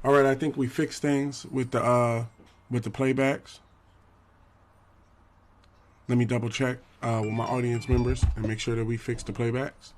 All right, I think we fixed things with the playbacks. Let me double check with my audience members and make sure that we fix the playbacks.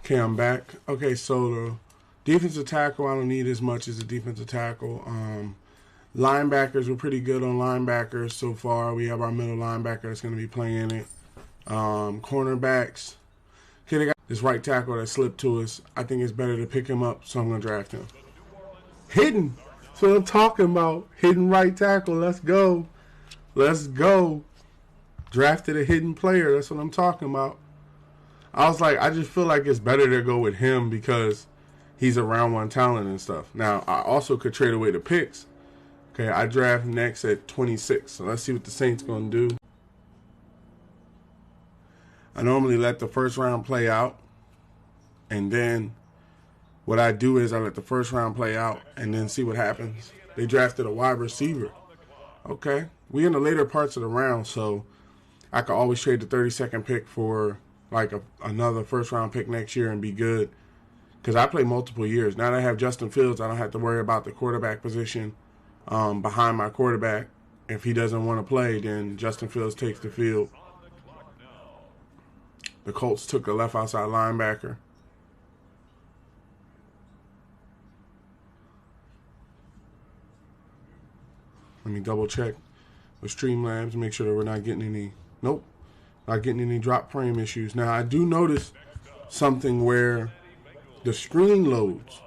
Okay, I'm back. Okay, so the defensive tackle, I don't need as much as a defensive tackle. Linebackers, we're pretty good on linebackers so far. We have our middle linebacker that's going to be playing it. Cornerbacks. Okay, they got this right tackle that slipped to us. I think it's better to pick him up, so I'm going to draft him. Hidden. That's what I'm talking about. Hidden right tackle. Let's go. Let's go. Drafted a hidden player. That's what I'm talking about. I was like, I just feel like it's better to go with him because he's a round one talent and stuff. Now, I also could trade away the picks. Okay, I draft next at 26. So let's see what the Saints going to do. I normally let the first round play out. And then what I do is I let the first round play out and then see what happens. They drafted a wide receiver. Okay, we in the later parts of the round, so I could always trade the 32nd pick for like another first round pick next year and be good. Because I play multiple years. Now that I have Justin Fields, I don't have to worry about the quarterback position behind my quarterback. If he doesn't want to play, then Justin Fields takes the field. The Colts took a left outside linebacker. Let me double check with Streamlabs, make sure that we're not getting any. Nope. Not getting any drop frame issues. Now, I do notice something where the screen loads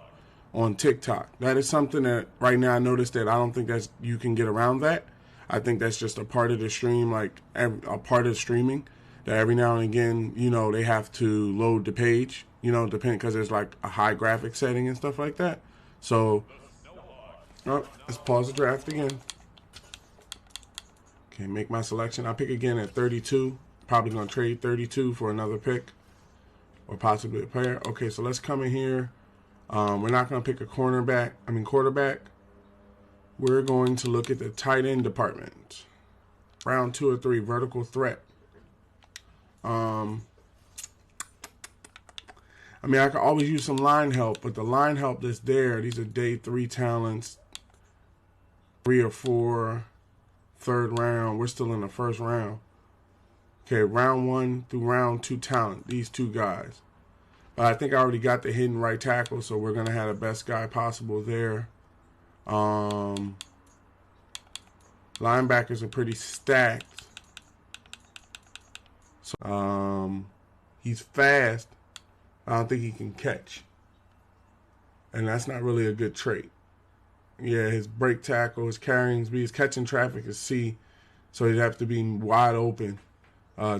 on TikTok. That is something that right now I noticed that I don't think that's you can get around that. I think that's just a part of the stream, like a part of streaming, that every now and again, you know, they have to load the page, you know, because there's like a high graphic setting and stuff like that. So, let's pause the draft again. Okay, make my selection. I pick again at 32. Probably going to trade 32 for another pick or possibly a player. Okay, so let's come in here. We're not going to pick a quarterback. We're going to look at the tight end department. Round 2 or 3, vertical threat. I mean, I could always use some line help, but the line help that's there, these are day 3 talents, 3 or 4, third round. We're still in the first round. Okay, round 1 through round 2 talent, these two guys. But I think I already got the hidden right tackle, so we're going to have the best guy possible there. Linebackers are pretty stacked. So, he's fast. I don't think he can catch. And that's not really a good trait. Yeah, his break tackle, his carrying speed, his catching traffic is C. So he'd have to be wide open.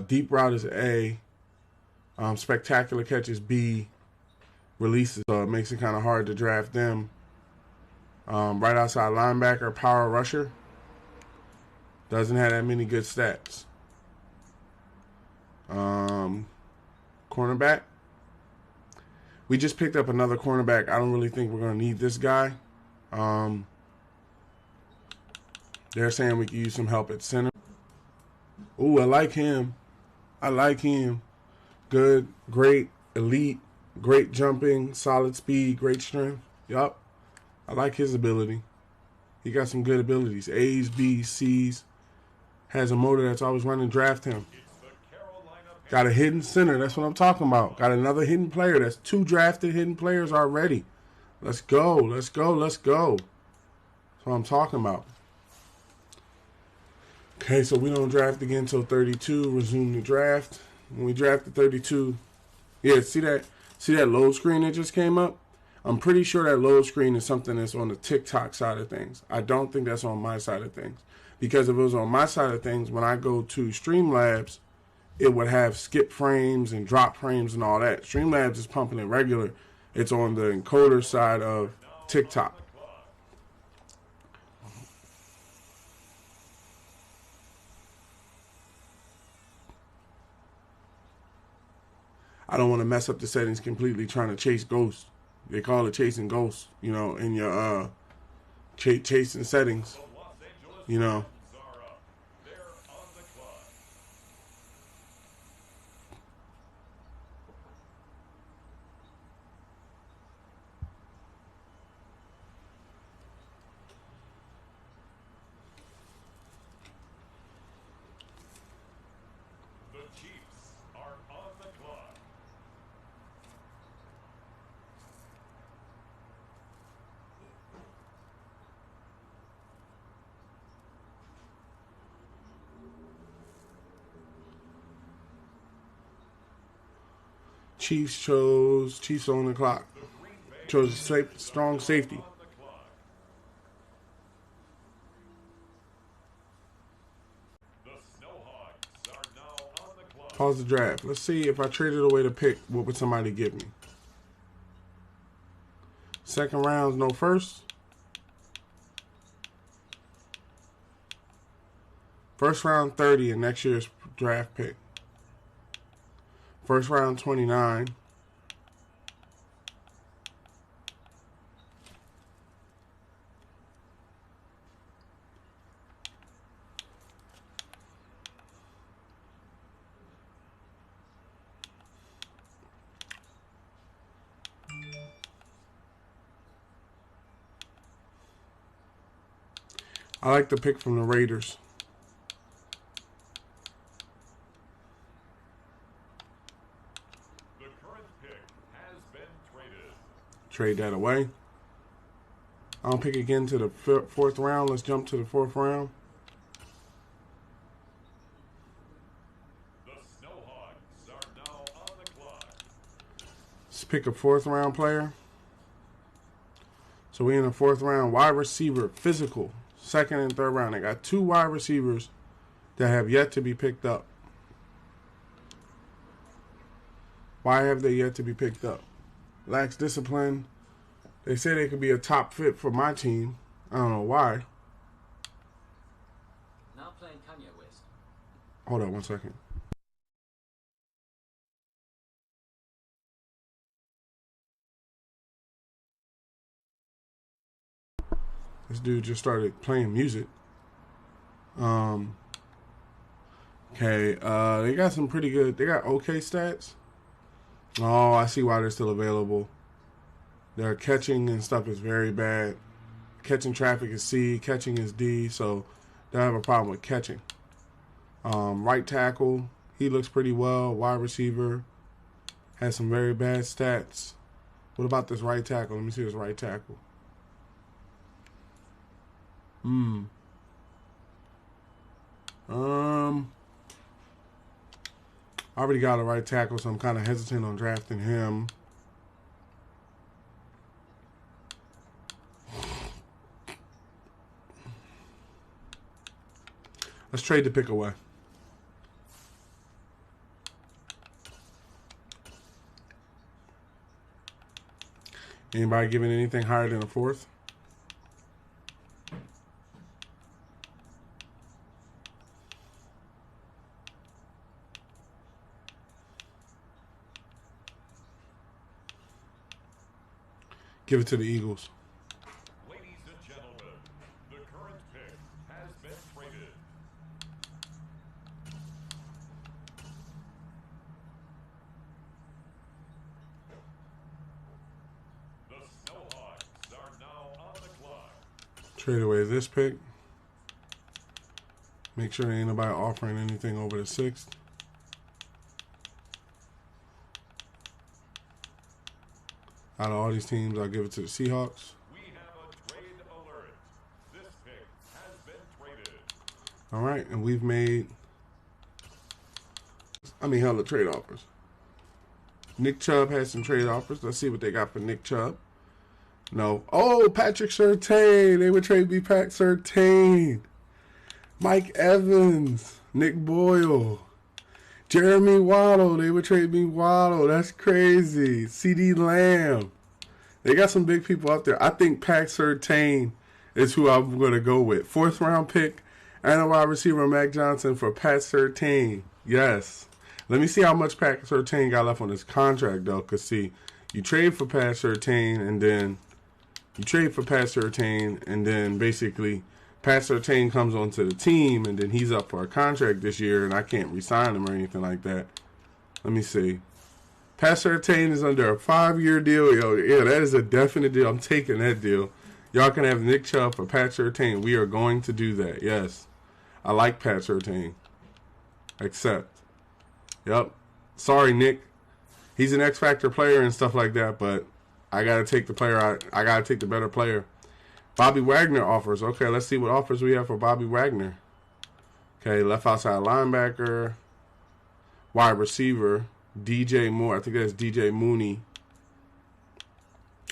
Deep route is A. Spectacular catch is B. Releases, so it makes it kind of hard to draft them. Right outside linebacker, power rusher. Doesn't have that many good stats. Cornerback. We just picked up another cornerback. I don't really think we're going to need this guy. They're saying we could use some help at center. Ooh, I like him. Good, great, elite, great jumping, solid speed, great strength. Yup. I like his ability. He got some good abilities. A's, B's, C's. Has a motor that's always running. Draft him. Got a hidden center. That's what I'm talking about. Got another hidden player. That's 2 drafted hidden players already. Let's go. That's what I'm talking about. Okay, so we don't draft again until 32. Resume the draft. When we draft the 32, yeah, see that load screen that just came up? I'm pretty sure that load screen is something that's on the TikTok side of things. I don't think that's on my side of things. Because if it was on my side of things, when I go to Streamlabs, it would have skip frames and drop frames and all that. Streamlabs is pumping it regular. It's on the encoder side of TikTok. I don't want to mess up the settings completely trying to chase ghosts. They call it chasing ghosts, you know, in your chasing settings, you know. Chiefs on the clock. Chose strong safety. Pause the draft. Let's see if I traded away the pick, what would somebody give me? Second round's no first. First round 30 in next year's draft pick. First round 29. I like the pick from the Raiders. The current pick has been traded. Trade that away. I'll pick again to the fourth round. Let's jump to the fourth round. The Snowhawks are now on the clock. Let's pick a fourth round player. So we in the fourth round. Wide receiver, physical. Second and third round. They got two wide receivers that have yet to be picked up. Why have they yet to be picked up? Lacks discipline. They say they could be a top fit for my team. I don't know why. Now playing Kanye West. Hold on 1 second. This dude just started playing music. Okay, they got some pretty good, they got okay stats. Oh, I see why they're still available. Their catching and stuff is very bad. Catching traffic is C, catching is D, so they have a problem with catching. Right tackle, he looks pretty well. Wide receiver has some very bad stats. What about this right tackle? Let me see this right tackle. I already got a right tackle, so I'm kind of hesitant on drafting him. Let's trade the pick away. Anybody giving anything higher than a fourth? Give it to the Eagles. Ladies and gentlemen, the current pick has been traded. The Snowhawks are now on the clock. Trade away this pick. Make sure there ain't nobody offering anything over the sixth. Out of all these teams, I'll give it to the Seahawks. We have a trade alert. This pick has been traded. All right, and we've made, hella trade offers. Nick Chubb has some trade offers. Let's see what they got for Nick Chubb. No. Oh, Patrick Surtain. They would trade me Pat Surtain. Mike Evans. Nick Boyle. Jeremy Waddle. They would trade me Waddle. That's crazy. CD Lamb. They got some big people up there. I think Pat Surtain is who I'm going to go with. 4th round pick and a wide receiver, Mac Johnson, for Pat Surtain. Yes. Let me see how much Pat Surtain got left on his contract, though. Because, see, you trade for Pat Surtain, and then basically Pat Surtain comes onto the team, and then he's up for a contract this year, and I can't re-sign him or anything like that. Let me see. Pat Surtain is under a 5-year deal. Yo, yeah, that is a definite deal. I'm taking that deal. Y'all can have Nick Chubb for Pat Surtain. We are going to do that. Yes. I like Pat Surtain. Accept. Yep. Sorry, Nick. He's an X-Factor player and stuff like that, but I got to take the player. I got to take the better player. Bobby Wagner offers. Okay, let's see what offers we have for Bobby Wagner. Okay, left outside linebacker, wide receiver, DJ Moore. I think that's DJ Mooney.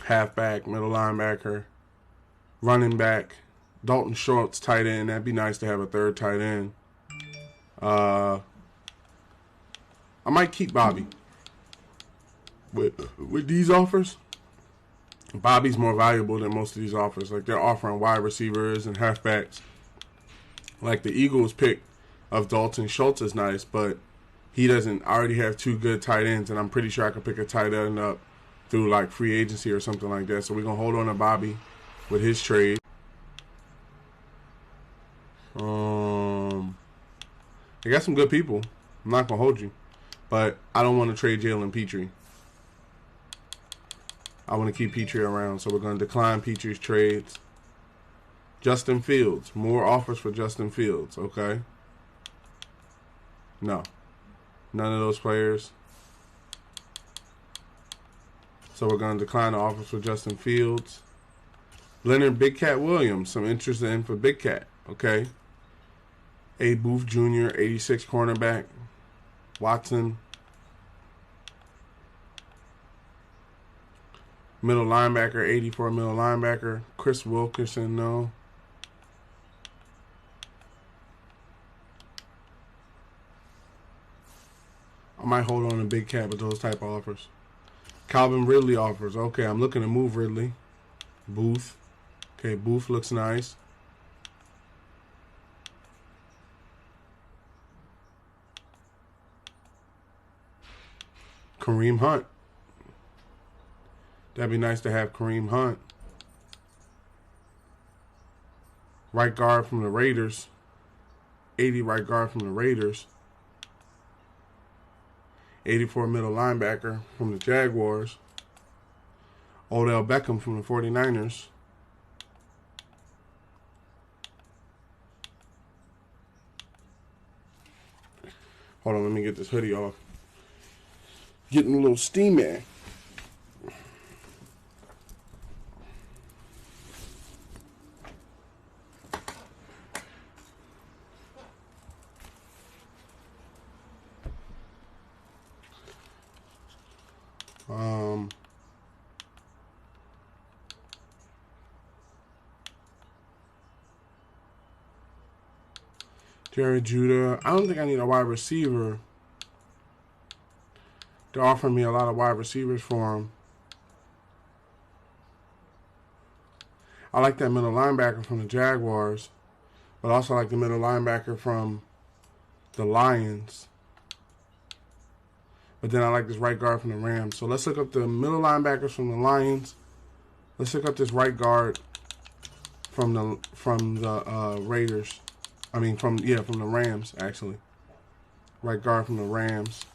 Halfback, middle linebacker, running back, Dalton Schultz, tight end. That'd be nice to have a 3rd tight end. I might keep Bobby. With these offers, Bobby's more valuable than most of these offers. Like, they're offering wide receivers and halfbacks. Like, the Eagles' pick of Dalton Schultz is nice, but he doesn't already have 2 good tight ends, and I'm pretty sure I could pick a tight end up through, like, free agency or something like that. So we're going to hold on to Bobby with his trade. They got some good people. I'm not going to hold you. But I don't want to trade Jalen Petrie. I want to keep Petrie around, so we're going to decline Petrie's trades. Justin Fields. More offers for Justin Fields, okay? No. None of those players. So we're going to decline the offers for Justin Fields. Leonard Big Cat Williams. Some interest in for Big Cat, okay? A. Booth Jr., 86 cornerback. Watson. Middle linebacker, 84 middle linebacker. Chris Wilkerson, no. I might hold on to Big Cat with those type of offers. Calvin Ridley offers. Okay, I'm looking to move Ridley. Booth. Okay, Booth looks nice. Kareem Hunt. That'd be nice to have Kareem Hunt. Right guard from the Raiders. 80 right guard from the Raiders. 84 middle linebacker from the Jaguars. Odell Beckham from the 49ers. Hold on, let me get this hoodie off. Getting a little steamy. Jerry Judah. I don't think I need a wide receiver. They're offering me a lot of wide receivers for him. I like that middle linebacker from the Jaguars, but also like the middle linebacker from the Lions. But then I like this right guard from the Rams. So let's look up the middle linebackers from the Lions. Let's look up this right guard from the Raiders. From the Rams, actually. Right guard from the Rams.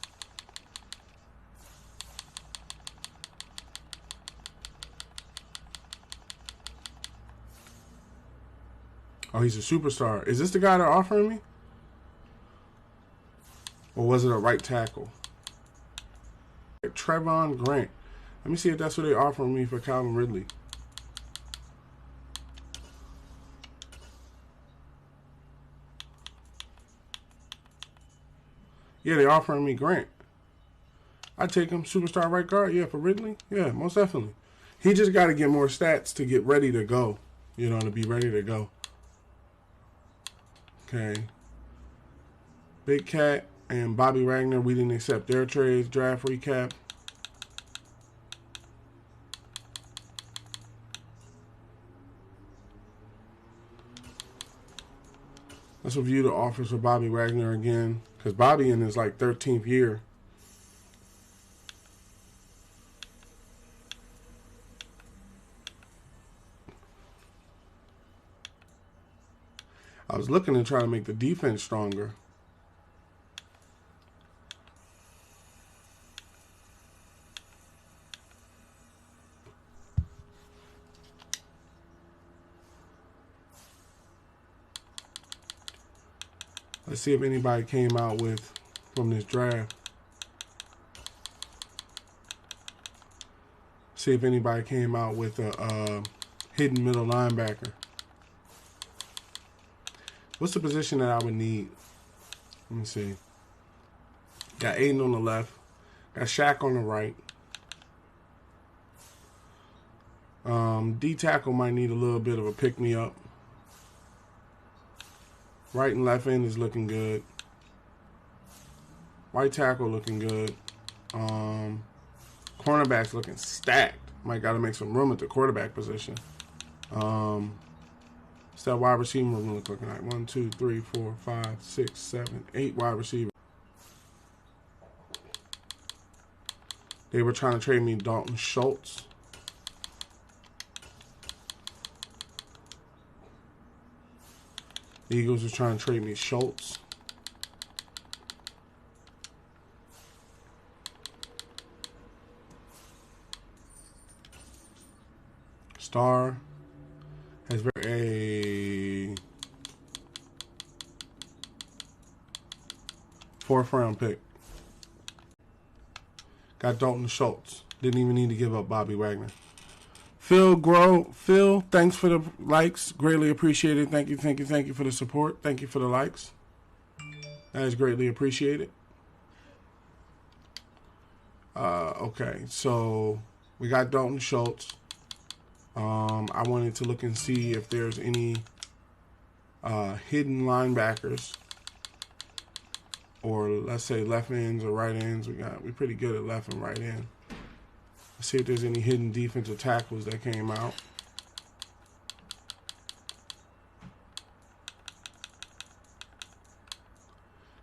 Oh, he's a superstar. Is this the guy they're offering me? Or was it a right tackle? Trevon Grant. Let me see if that's what they're offering me for Calvin Ridley. Yeah, they're offering me Grant. I take him superstar right guard. Yeah, for Ridley. Yeah, most definitely. He just got to get more stats to get ready to go. You know, to be ready to go. Okay. Big Cat and Bobby Wagner, we didn't accept their trades. Draft recap. Let's review the offers for Bobby Wagner again, because Bobby in his like 13th year. I was looking to try to make the defense stronger. Let's see if anybody came out with from this draft. See if anybody came out with a hidden middle linebacker. What's the position that I would need? Let me see. Got Aiden on the left. Got Shaq on the right. D tackle might need a little bit of a pick-me-up. Right and left end is looking good. Right tackle looking good. Cornerback's looking stacked. Might got to make some room at the quarterback position. What's that wide receiver room looking like? 1, 2, 3, 4, 5, 6, 7, 8 wide receivers. They were trying to trade me Dalton Schultz. The Eagles were trying to trade me Schultz. Star has a 4th round pick. Got Dalton Schultz. Didn't even need to give up Bobby Wagner. Phil, thanks for the likes. Greatly appreciated. Thank you for the support. Thank you for the likes. That is greatly appreciated. Okay, so we got Dalton Schultz. I wanted to look and see if there's any hidden linebackers, or let's say left ends or right ends. We're pretty good at left and right end. Let's see if there's any hidden defensive tackles that came out.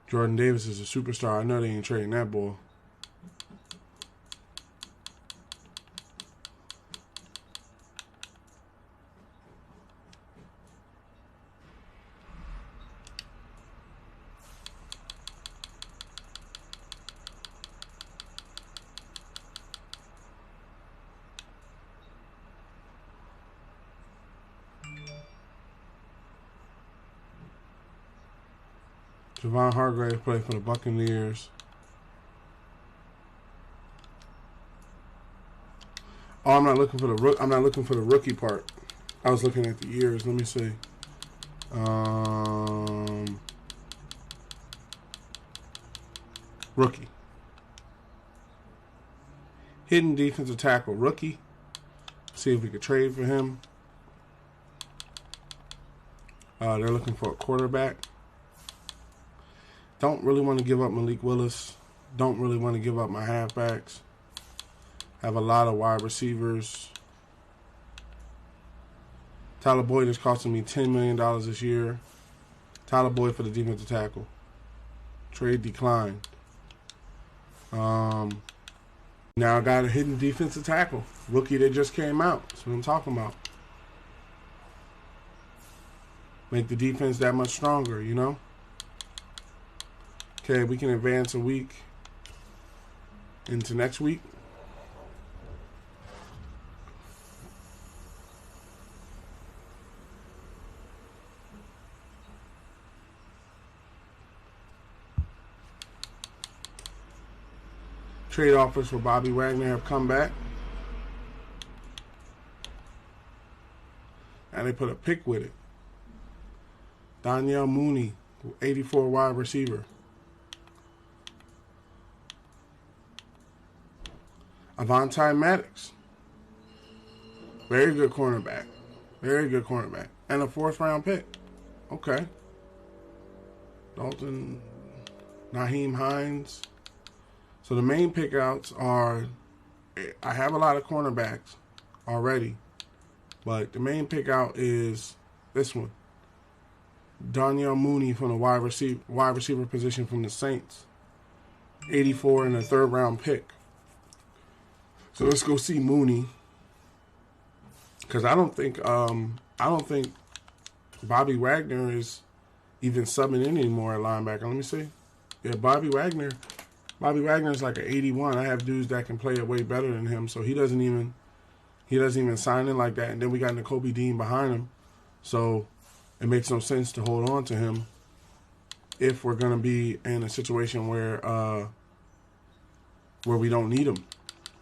Jordan Davis is a superstar. I know they ain't trading that boy. Javon Hargrave played for the Buccaneers. Oh, I'm not looking for the rookie part. I was looking at the years. Let me see. Rookie. Hidden defensive tackle rookie. See if we could trade for him. They're looking for a quarterback. Don't really want to give up Malik Willis. Don't really want to give up my halfbacks. Have a lot of wide receivers. Tyler Boyd is costing me $10 million this year. Tyler Boyd for the defensive tackle. Trade declined. Now I got a hidden defensive tackle. Rookie that just came out. That's what I'm talking about. Make the defense that much stronger, you know? Okay, we can advance a week into next week. Trade offers for Bobby Wagner have come back. And they put a pick with it. Danielle Mooney, 84 wide receiver. Avonte Maddox. Very good cornerback. Very good cornerback. And a 4th-round pick. Okay. Dalton, Naheem Hines. So the main pickouts are, I have a lot of cornerbacks already, but the main pickout is this one. Darnell Mooney from the wide receiver position from the Saints. 84 and a 3rd-round pick. So let's go see Mooney. Because I don't think Bobby Wagner is even subbing in anymore at linebacker. Let me see. Yeah, Bobby Wagner is like an 81. I have dudes that can play it way better than him, so he doesn't even sign in like that. And then we got Nakobe Dean behind him, so it makes no sense to hold on to him if we're gonna be in a situation where we don't need him.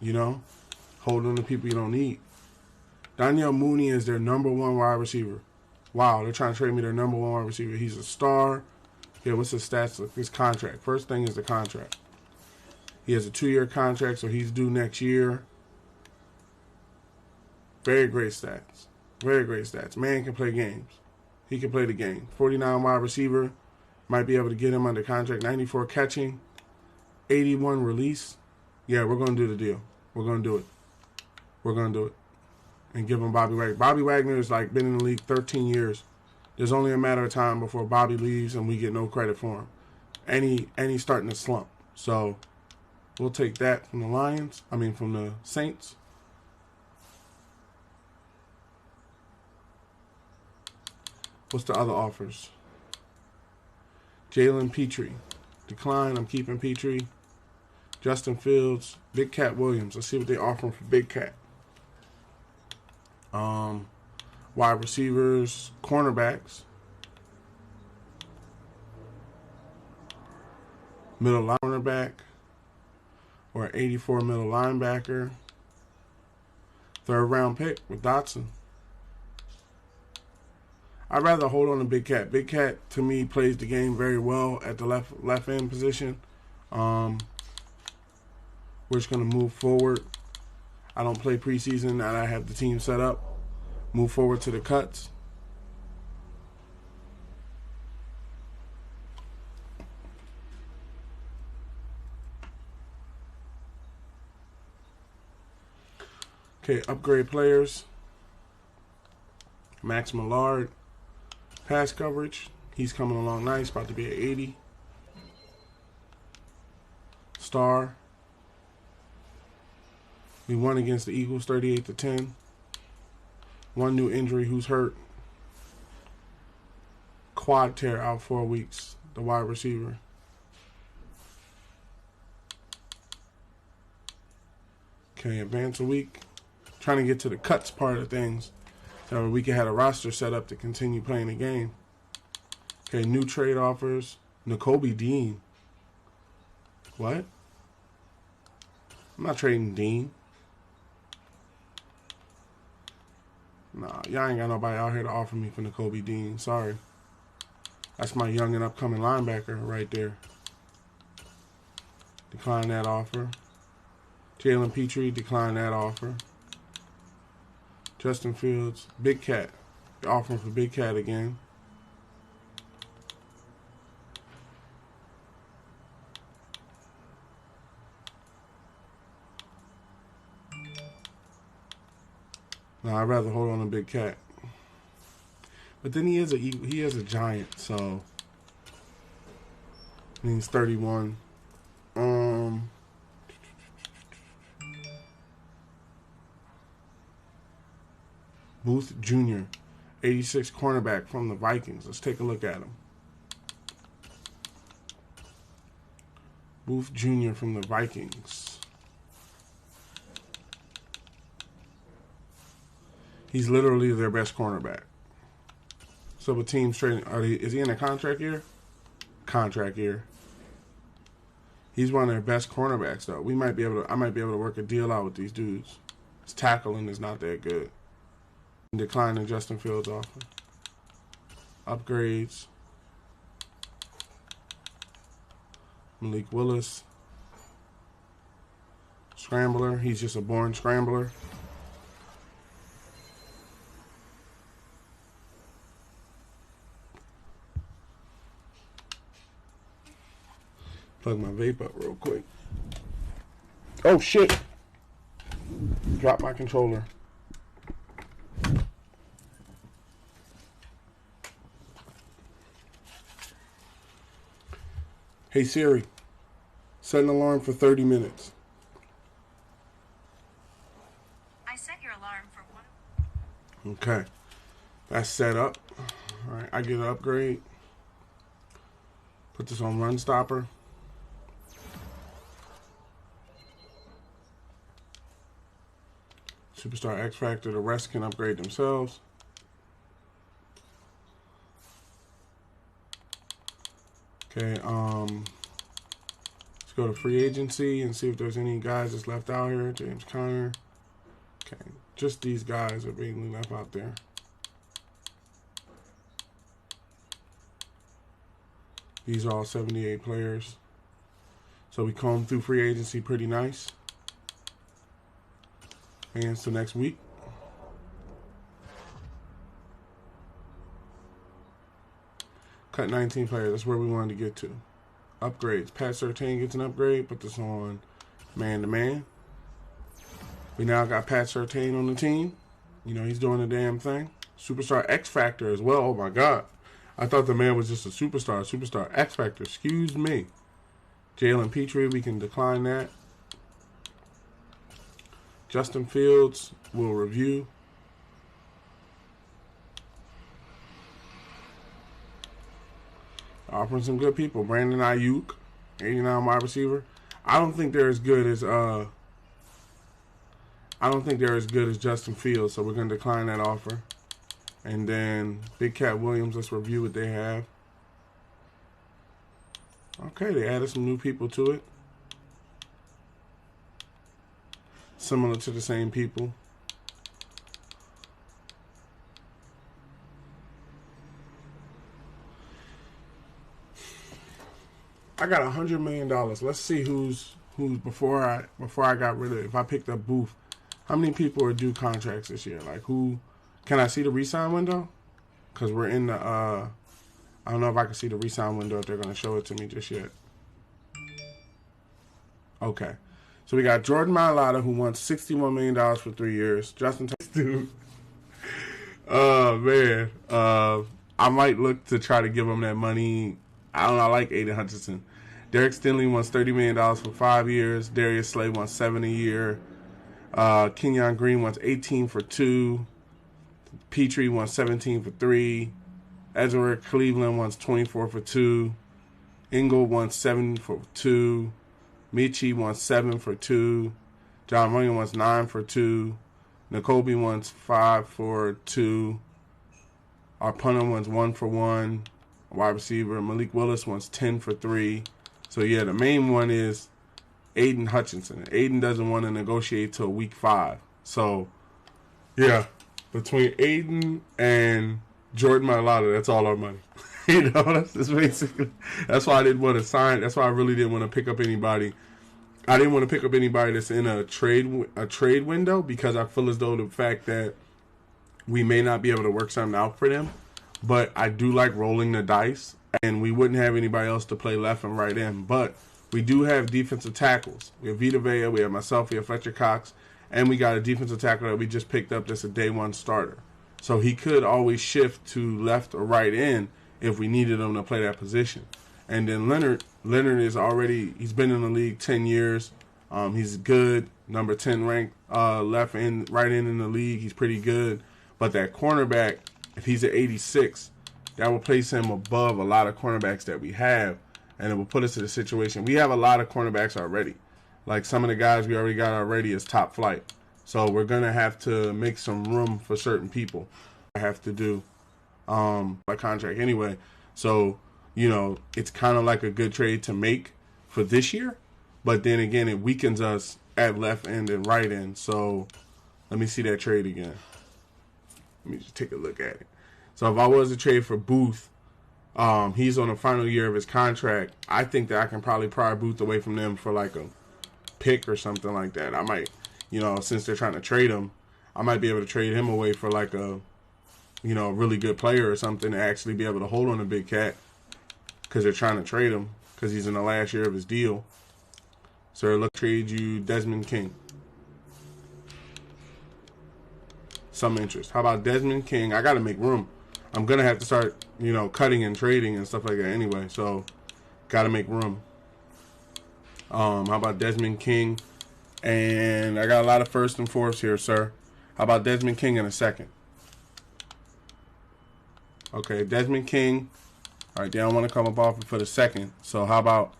You know, hold on to people you don't need. Darnell Mooney is their number 1 wide receiver. Wow, they're trying to trade me their number 1 wide receiver. He's a star. Okay, what's his stats? His contract. First thing is the contract. He has a 2-year contract, so he's due next year. Very great stats. Very great stats. Man can play games. He can play the game. 49 wide receiver. Might be able to get him under contract. 94 catching. 81 release. Yeah, we're going to do the deal. We're going to do it. We're going to do it. And give him Bobby Wagner. Bobby Wagner has like been in the league 13 years. There's only a matter of time before Bobby leaves and we get no credit for him. And he's starting to slump. So we'll take that from from the Saints. What's the other offers? Jalen Petrie. Decline. I'm keeping Petrie. Justin Fields. Big Cat Williams. Let's see what they're offering for Big Cat. Wide receivers, cornerbacks, middle linebacker, or 84 middle linebacker, 3rd-round pick with Dotson. I'd rather hold on to Big Cat. Big Cat, to me, plays the game very well at the left end position. We're just going to move forward. I don't play preseason, and I have the team set up. Move forward to the cuts. Okay, upgrade players. Max Millard. Pass coverage. He's coming along nice, about to be at 80. Star. We won against the Eagles 38-10. One new injury, who's hurt. Quad tear out 4 weeks, the wide receiver. Okay, advance a week. Trying to get to the cuts part of things so we can have a roster set up to continue playing the game. Okay, new trade offers. Nakobe Dean. What? I'm not trading Dean. Nah, y'all ain't got nobody out here to offer me for Nakobe Dean. Sorry. That's my young and upcoming linebacker right there. Decline that offer. Jalen Petrie, decline that offer. Justin Fields, Big Cat. Offering for Big Cat again. No, I'd rather hold on to Big Cat. But then he is a giant, so he's 31. Booth Jr., 86 cornerback from the Vikings. Let's take a look at him. Booth Jr. from the Vikings. He's literally their best cornerback. So the team's trading. Is he in a contract year? Contract year. He's one of their best cornerbacks, though. I might be able to work a deal out with these dudes. His tackling is not that good. Declining Justin Fields offer. Upgrades. Malik Willis. Scrambler. He's just a born scrambler. Plug my vape up real quick. Oh shit! Drop my controller. Hey Siri, set an alarm for 30 minutes. I set your alarm for 1. Okay, that's set up. All right, I get an upgrade. Put this on Run Stopper. Superstar X Factor, the rest can upgrade themselves. Okay, let's go to free agency and see if there's any guys that's left out here. James Conner. Okay, just these guys are being left out there. These are all 78 players. So we combed through free agency pretty nice. And so next week. Cut 19 players. That's where we wanted to get to. Upgrades. Pat Surtain gets an upgrade. Put this on man-to-man. We now got Pat Surtain on the team. You know, he's doing the damn thing. Superstar X Factor as well. Oh, my God. I thought the man was just a superstar. Superstar X Factor. Excuse me. Jalen Petrie, we can decline that. Justin Fields, we'll review. Offering some good people. Brandon Ayuk, 89 wide receiver. I don't think they're as good as Justin Fields, so we're gonna decline that offer. And then Big Cat Williams, let's review what they have. Okay, they added some new people to it. Similar to the same people. I got $100 million. Let's see who's before I got rid of it. If I picked up Booth, how many people are due contracts this year? Like who? Can I see the re-sign window? Because we're in the I don't know if I can see the re-sign window if they're going to show it to me just yet. Okay. So we got Jordan Mailata, who wants $61 million for 3 years. Justin dude. Oh, man. I might look to try to give him that money. I don't know. I like Aiden Hutchinson. Derek Stingley wants $30 million for 5 years. Darius Slay wants $7 a year. Kenyon Green wants 18 for 2. Petrie wants 17 for 3. Ezra Cleveland wants 24 for 2. Ingle wants 7 for 2. Michi wants 7 for 2. John Williams wants 9 for 2. N'Kobe wants 5 for 2. Our punter wants 1 for 1. Wide receiver Malik Willis wants 10 for 3. So yeah, the main one is Aiden Hutchinson. Aiden doesn't want to negotiate till week 5. So yeah, between Aiden and Jordan Mailata, that's all our money. You know, that's basically. That's why I didn't want to sign. That's why I really didn't want to pick up anybody. I didn't want to pick up anybody that's in a trade window because I feel as though the fact that we may not be able to work something out for them. But I do like rolling the dice, and we wouldn't have anybody else to play left and right in. But we do have defensive tackles. We have Vita Vea, we have myself, we have Fletcher Cox, and we got a defensive tackle that we just picked up that's a day one starter. So he could always shift to left or right in if we needed him to play that position. And then Leonard is already, he's been in the league 10 years. He's good, number 10 ranked left and right in the league. He's pretty good. But that cornerback, if he's at 86, that will place him above a lot of cornerbacks that we have. And it will put us in a situation. We have a lot of cornerbacks already. Like some of the guys we already got already is top flight. So we're going to have to make some room for certain people. I have to do by contract anyway. So, you know, it's kind of like a good trade to make for this year. But then again, it weakens us at left end and right end. So let me see that trade again. Let me just take a look at it. So if I was to trade for Booth, he's on the final year of his contract. I think that I can probably pry Booth away from them for like a pick or something like that. I might, since they're trying to trade him, I might be able to trade him away for like a, a really good player or something to actually be able to hold on a big cat because they're trying to trade him because he's in the last year of his deal. So look, trade you Desmond King. Some interest. How about Desmond King? I got to make room. I'm going to have to start, cutting and trading and stuff like that anyway. So, got to make room. How about Desmond King? And I got a lot of first and fourths here, sir. How about Desmond King in a second? Okay, Desmond King. All right, they don't want to come up off for the second. So, how about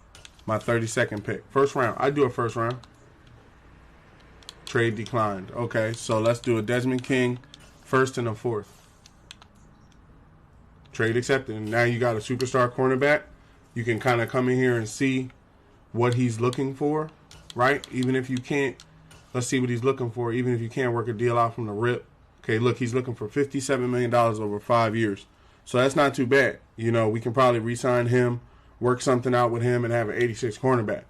my 32nd pick? First round. I do a first round. Trade declined. Okay, so let's do a Desmond King, first and a fourth. Trade accepted. And now you got a superstar cornerback. You can kind of come in here and see what he's looking for, right? Even if you can't, let's see what he's looking for. Even if you can't work a deal out from the rip. Okay, look, he's looking for $57 million over 5 years. So that's not too bad. We can probably re-sign him, work something out with him, and have an 86 cornerback.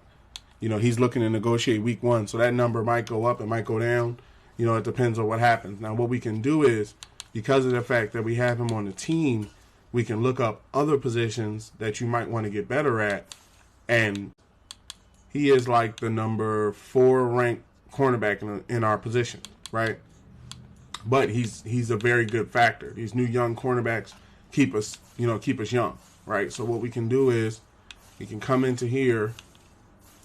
He's looking to negotiate week 1. So that number might go up, it might go down. It depends on what happens. Now, what we can do is, because of the fact that we have him on the team, we can look up other positions that you might want to get better at. And he is like the number 4 ranked cornerback in our position, right? But he's a very good factor. These new young cornerbacks keep us young, right? So what we can do is we can come into here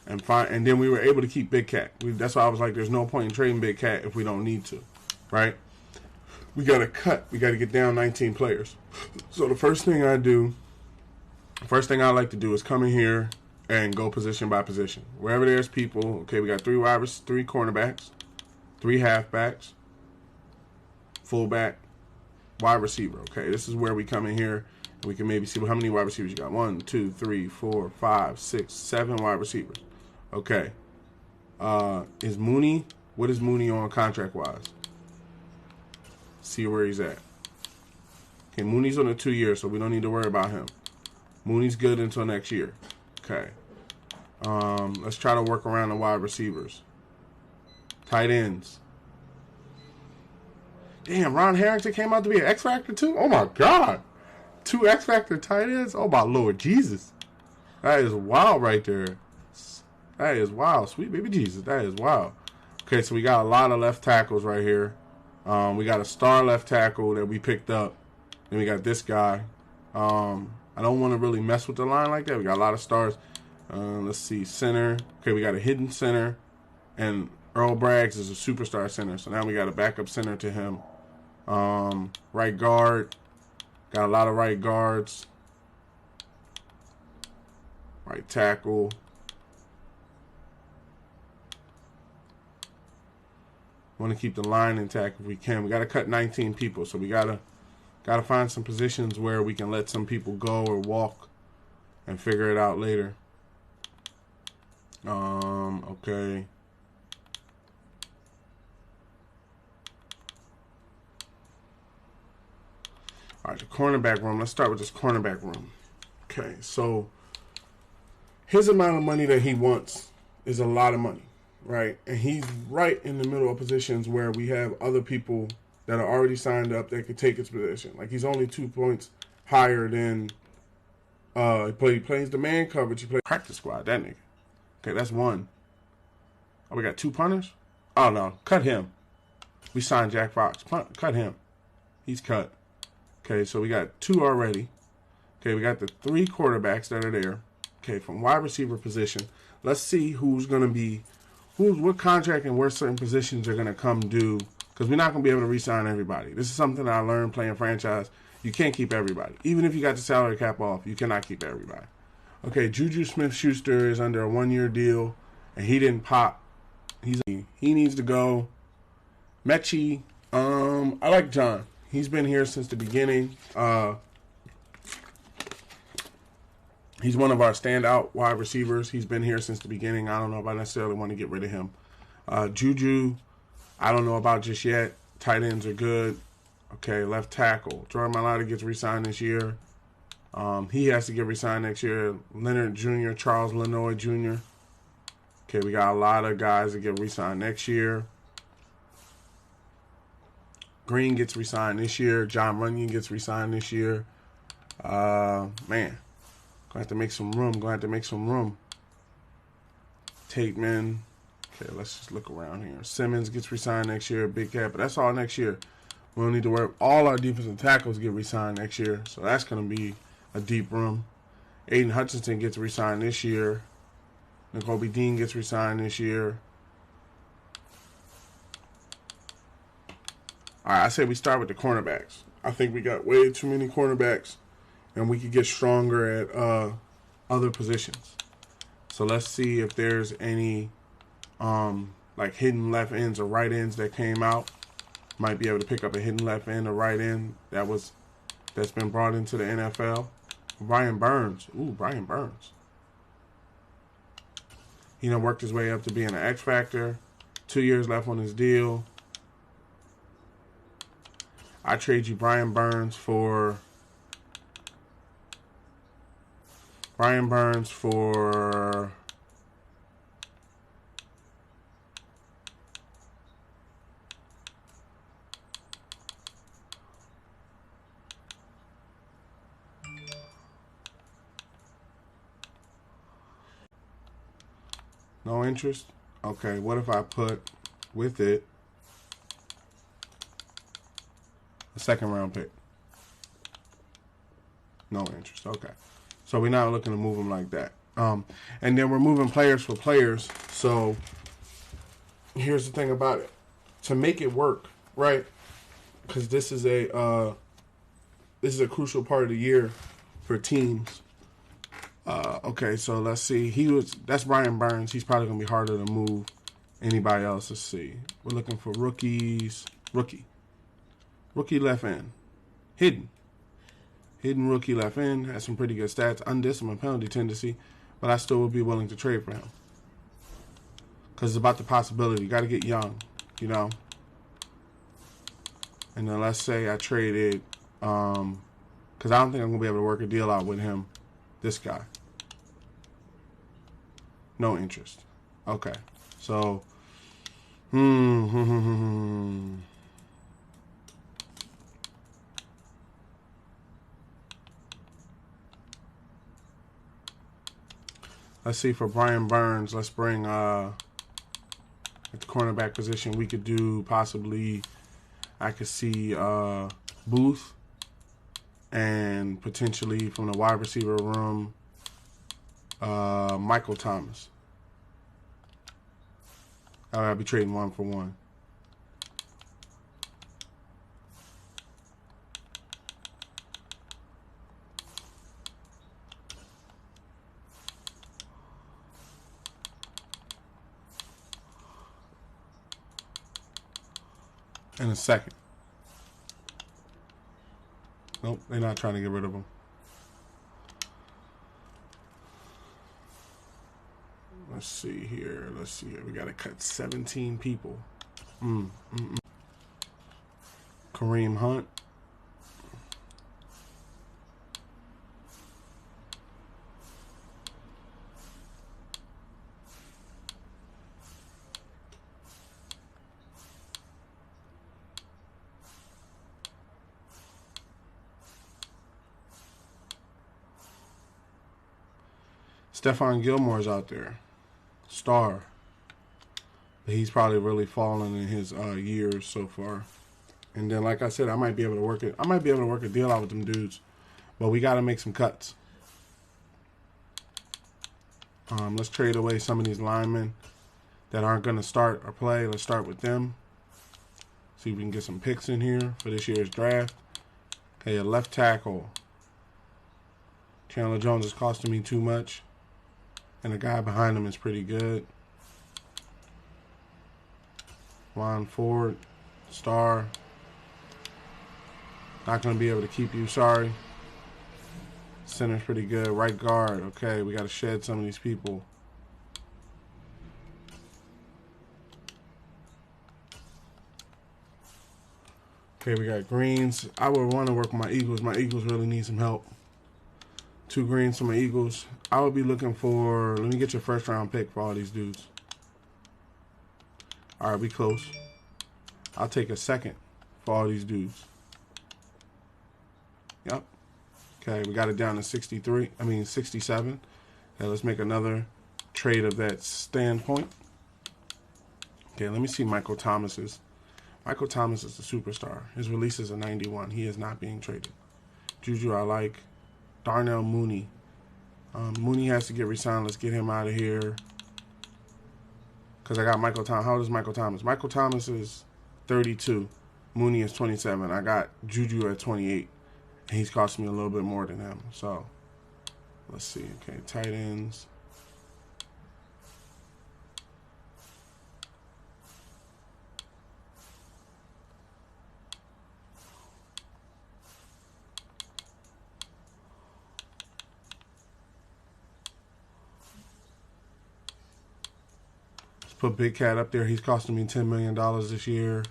and find, and then we were able to keep Big Cat. That's why I was like, there's no point in trading Big Cat if we don't need to, right? We got to cut. We got to get down 19 players. So the first thing I like to do is come in here and go position by position. Wherever there's people, okay, we got 3 cornerbacks, 3 halfbacks, fullback, wide receiver. Okay, this is where we come in here and we can maybe see how many wide receivers you got. 1, 2, 3, 4, 5, 6, 7 wide receivers. Okay. Is Mooney? What is Mooney on contract wise? See where he's at. Okay, Mooney's on a 2 year, so we don't need to worry about him. Mooney's good until next year. Okay. Let's try to work around the wide receivers. Tight ends. Damn, Ron Harrington came out to be an X Factor too? Oh my God. 2 X Factor tight ends? Oh my Lord Jesus. That is wild right there. That is wild. Sweet baby Jesus. That is wild. Okay, so we got a lot of left tackles right here. We got a star left tackle that we picked up. Then we got this guy. I don't want to really mess with the line like that. We got a lot of stars. Let's see. Center. Okay, we got a hidden center. And Earl Braggs is a superstar center. So now we got a backup center to him. Right guard. Got a lot of right guards. Right tackle. Want to keep the line intact if we can. We got to cut 19 people, so we gotta find some positions where we can let some people go or walk and figure it out later. Okay. All right, the cornerback room. Let's start with this cornerback room. Okay, so his amount of money that he wants is a lot of money. Right, and he's right in the middle of positions where we have other people that are already signed up that could take his position. Like he's only 2 points higher than he plays the man coverage. He plays practice squad. That nigga. Okay, that's 1. Oh, we got 2 punters. Oh no, cut him. We signed Jack Fox. Cut him. He's cut. Okay, so we got 2 already. Okay, we got the 3 quarterbacks that are there. Okay, from wide receiver position. Let's see who's gonna be. What contract and where certain positions are going to come due, because we're not going to be able to re-sign everybody. This is something I learned playing franchise. You can't keep everybody. Even if you got the salary cap off, you cannot keep everybody. Okay, Juju Smith-Schuster is under a 1-year deal, and he didn't pop. He needs to go. Mechie, I like John. He's been here since the beginning. He's one of our standout wide receivers. He's been here since the beginning. I don't know if I necessarily want to get rid of him. Juju, I don't know about just yet. Tight ends are good. Okay, left tackle. Jordan Mailata gets re-signed this year. He has to get re-signed next year. Leonard Jr., Charles Lenoir Jr. Okay, we got a lot of guys that get re-signed next year. Green gets re-signed this year. John Runyon gets re-signed this year. Man, gonna have to make some room. Tateman. Okay, let's just look around here. Simmons gets re-signed next year. Big Cat, but that's all next year. We don't need to worry. All our defensive tackles get re-signed next year, so that's going to be a deep room. Aiden Hutchinson gets re-signed this year. N'Kobe Dean gets re-signed this year. All right, I say we start with the cornerbacks. I think we got way too many cornerbacks, and we could get stronger at other positions. So let's see if there's any like hidden left ends or right ends that came out. Might be able to pick up a hidden left end or right end that's been brought into the NFL. Brian Burns. Ooh, Brian Burns. He done worked his way up to being an X Factor. 2 years left on his deal. I trade you Brian Burns for no interest? Okay, what if I put with it a second round pick? No interest. Okay. So we're not looking to move them like that. And then we're moving players for players. So here's the thing about it. To make it work, right? Because this is a crucial part of the year for teams. Okay, so let's see. That's Brian Burns. He's probably gonna be harder to move anybody else. Let's see. We're looking for rookies. Rookie left end. Hidden rookie left end. Has some pretty good stats. Undisciplined penalty tendency, but I still would be willing to trade for him because it's about the possibility. You got to get young, you know. And then let's say I traded, because I don't think I'm gonna be able to work a deal out with him. This guy. No interest. Okay. So, let's see, for Brian Burns, let's bring at the cornerback position, we could do possibly, I could see Booth, and potentially from the wide receiver room, Michael Thomas. I'll be trading 1 for 1. In a second. Nope, they're not trying to get rid of him. Let's see here. We got to cut 17 people. Kareem Hunt. Stephon Gilmore's out there. Star. But he's probably really fallen in his years so far. And then, like I said, I might be able to work it. I might be able to work a deal out with them dudes. But we got to make some cuts. Let's trade away some of these linemen that aren't going to start or play. Let's start with them. See if we can get some picks in here for this year's draft. Okay, a left tackle. Chandler Jones is costing me too much. And the guy behind him is pretty good. Juan Ford, star. Not going to be able to keep you, sorry. Center's pretty good. Right guard, okay, we got to shed some of these people. Okay, we got greens. I would want to work with my Eagles. My Eagles really need some help. 2 greens for my Eagles. I would be looking for, let me get your first round pick for all these dudes. All right, we close. I'll take a second for all these dudes. Yep. Okay, we got it down to 67. Okay, let's make another trade of that standpoint. Okay, let me see Michael Thomas's. Michael Thomas is the superstar. His release is a 91. He is not being traded. Juju, I like. Darnell Mooney. Mooney has to get re-signed. Let's get him out of here. Because I got Michael Thomas. How old is Michael Thomas? Michael Thomas is 32. Mooney is 27. I got Juju at 28. And he's costing me a little bit more than him. So, let's see. Okay, tight ends. Let's put Big Cat up there. He's costing me $10 million this year.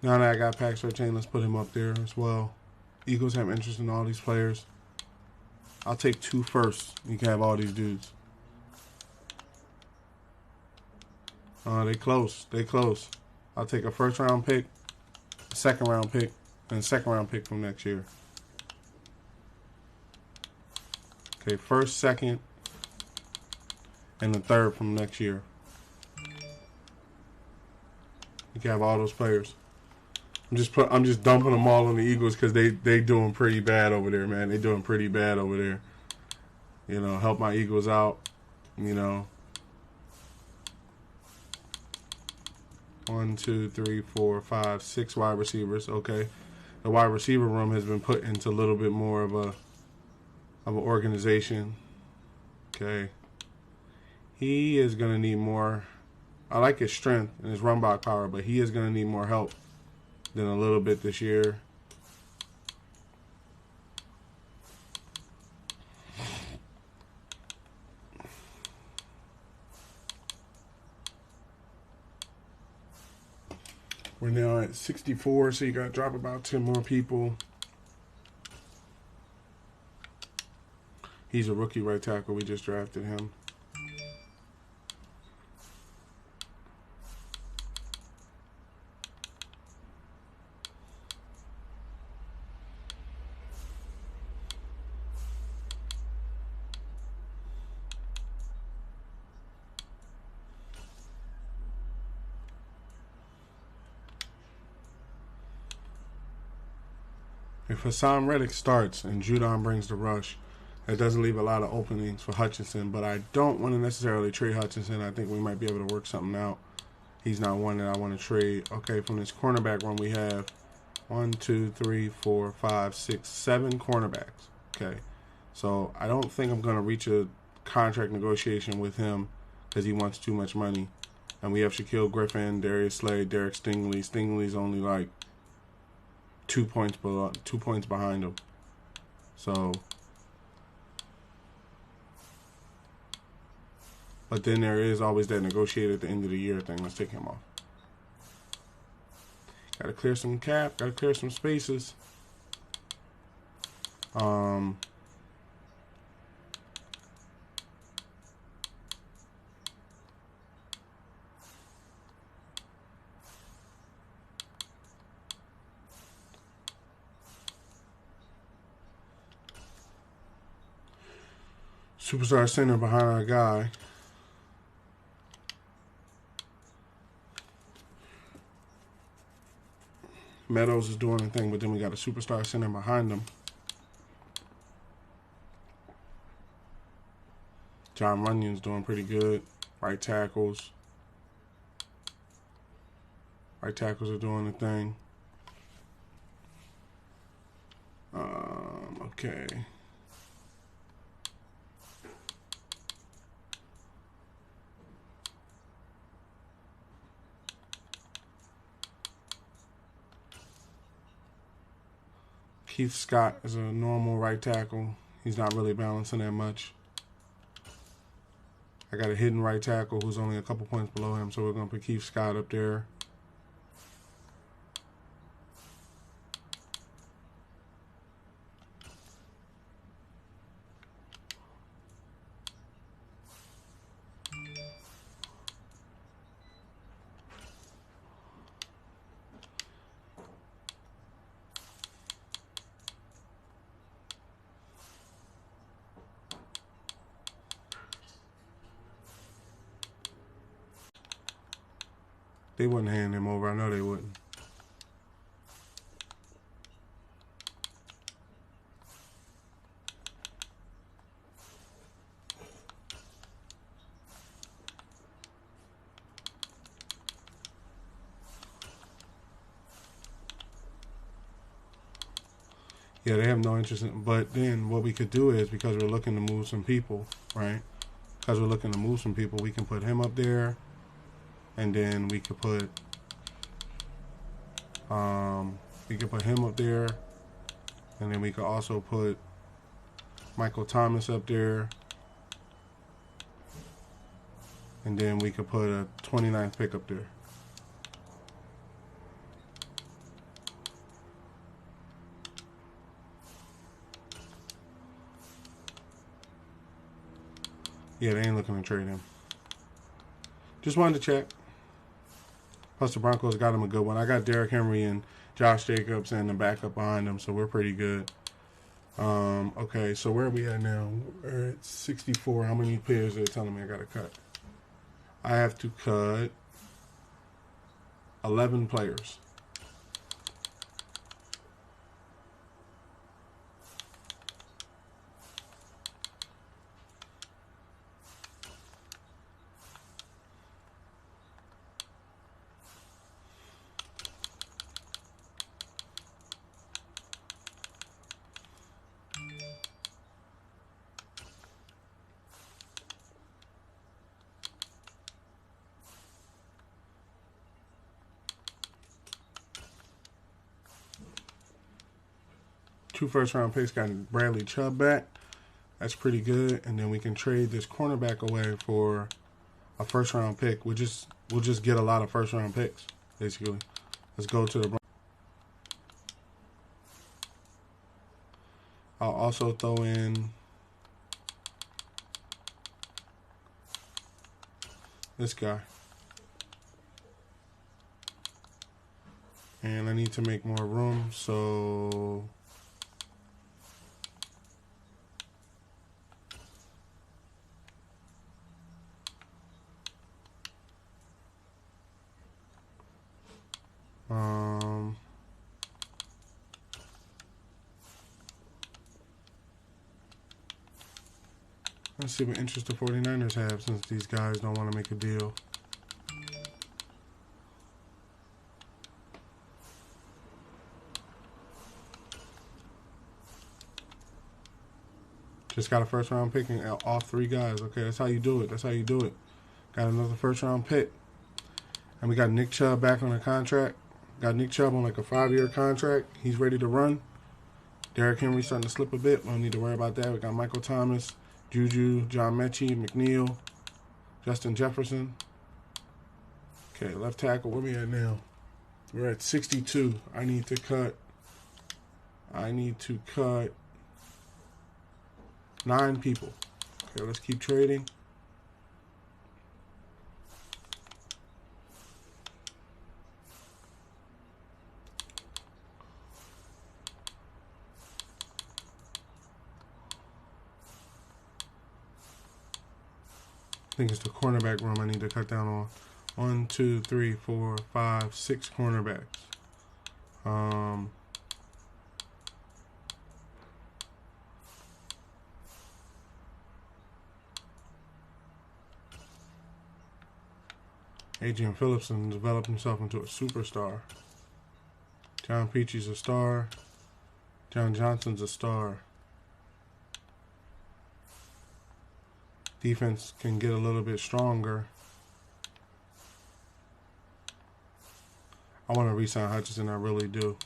Now that I got Pax Chain, let's put him up there as well. Eagles have interest in all these players. I'll take 2 firsts. You can have all these dudes. They close. They close. I'll take a first-round pick, a second-round pick, and a second-round pick from next year. Okay, first, second, and the third from next year. You can have all those players. I'm just dumping them all on the Eagles because they doing pretty bad over there, man. They doing pretty bad over there. You know, help my Eagles out. You know, 1, 2, 3, 4, 5, 6 wide receivers. Okay, the wide receiver room has been put into a little bit more of an organization. Okay, he is gonna need more. I like his strength and his run block power, but he is gonna need more help than a little bit this year. We're now at 64, so you got to drop about 10 more people. He's a rookie right tackle. We just drafted him. If Hassan Reddick starts and Judon brings the rush, that doesn't leave a lot of openings for Hutchinson, but I don't want to necessarily trade Hutchinson. I think we might be able to work something out. He's not one that I want to trade. Okay, from this cornerback run we have 1, 2, 3, 4, 5, 6, 7 cornerbacks. Okay, so I don't think I'm going to reach a contract negotiation with him because he wants too much money. And we have Shaquille Griffin, Darius Slade, Derek Stingley. Stingley's only like 2 points behind him. So, but then there is always that negotiate at the end of the year thing. Let's take him off. Got to clear some cap. Got to clear some spaces. Superstar center behind our guy. Meadows is doing the thing, but then we got a superstar center behind him. John Runyon's doing pretty good. Right tackles. Right tackles are doing the thing. Okay. Keith Scott is a normal right tackle. He's not really balancing that much. I got a hidden right tackle who's only a couple points below him, so we're going to put Keith Scott up there. They wouldn't hand him over. I know they wouldn't. Yeah, they have no interest in. But then what we could do is, because we're looking to move some people, right? Because we're looking to move some people, we can put him up there. And then we could put him up there, and then we could also put Michael Thomas up there, and then we could put a 29th pick up there. Yeah, they ain't looking to trade him. Just wanted to check. Plus, the Broncos got him a good one. I got Derrick Henry and Josh Jacobs and the backup behind him, so we're pretty good. Okay, so where are we at now? We're at 64. How many players are they telling me I got to cut? I have to cut 11 players. Two first-round picks, got Bradley Chubb back. That's pretty good. And then we can trade this cornerback away for a first-round pick. We'll just get a lot of first-round picks, basically. Let's go to the. I'll also throw in this guy. And I need to make more room, so let's see what interest the 49ers have, since these guys don't want to make a deal. Just got a first round pick and off 3 guys. Okay, that's how you do it. That's how you do it. Got another first round pick. And we got Nick Chubb back on a contract. Got Nick Chubb on like a 5-year contract. He's ready to run. Derrick Henry starting to slip a bit. We don't need to worry about that. We got Michael Thomas, Juju, John Mechie, McNeil, Justin Jefferson. Okay, left tackle. Where we at now? We're at 62. I need to cut 9 people. Okay, let's keep trading. I think it's the cornerback room I need to cut down on. 1, 2, 3, 4, 5, 6 cornerbacks. Adrian Phillipson developed himself into a superstar. John Peachy's a star. John Johnson's a star. Defense can get a little bit stronger. I want to re-sign Hutchinson, I really do.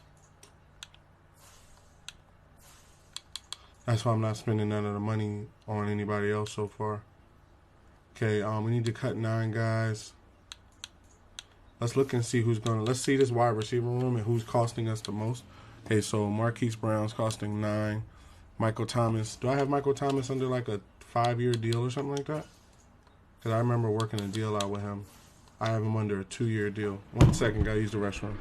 That's why I'm not spending none of the money on anybody else so far. Okay, we need to cut 9 guys. Let's look and see who's gonna. Let's see this wide receiver room and who's costing us the most. Okay, so Marquise Brown's costing 9. Michael Thomas. Do I have Michael Thomas under like a 5-year deal or something like that? Because I remember working a deal out with him. I have him under a 2-year deal. 1 second, gotta use the restroom.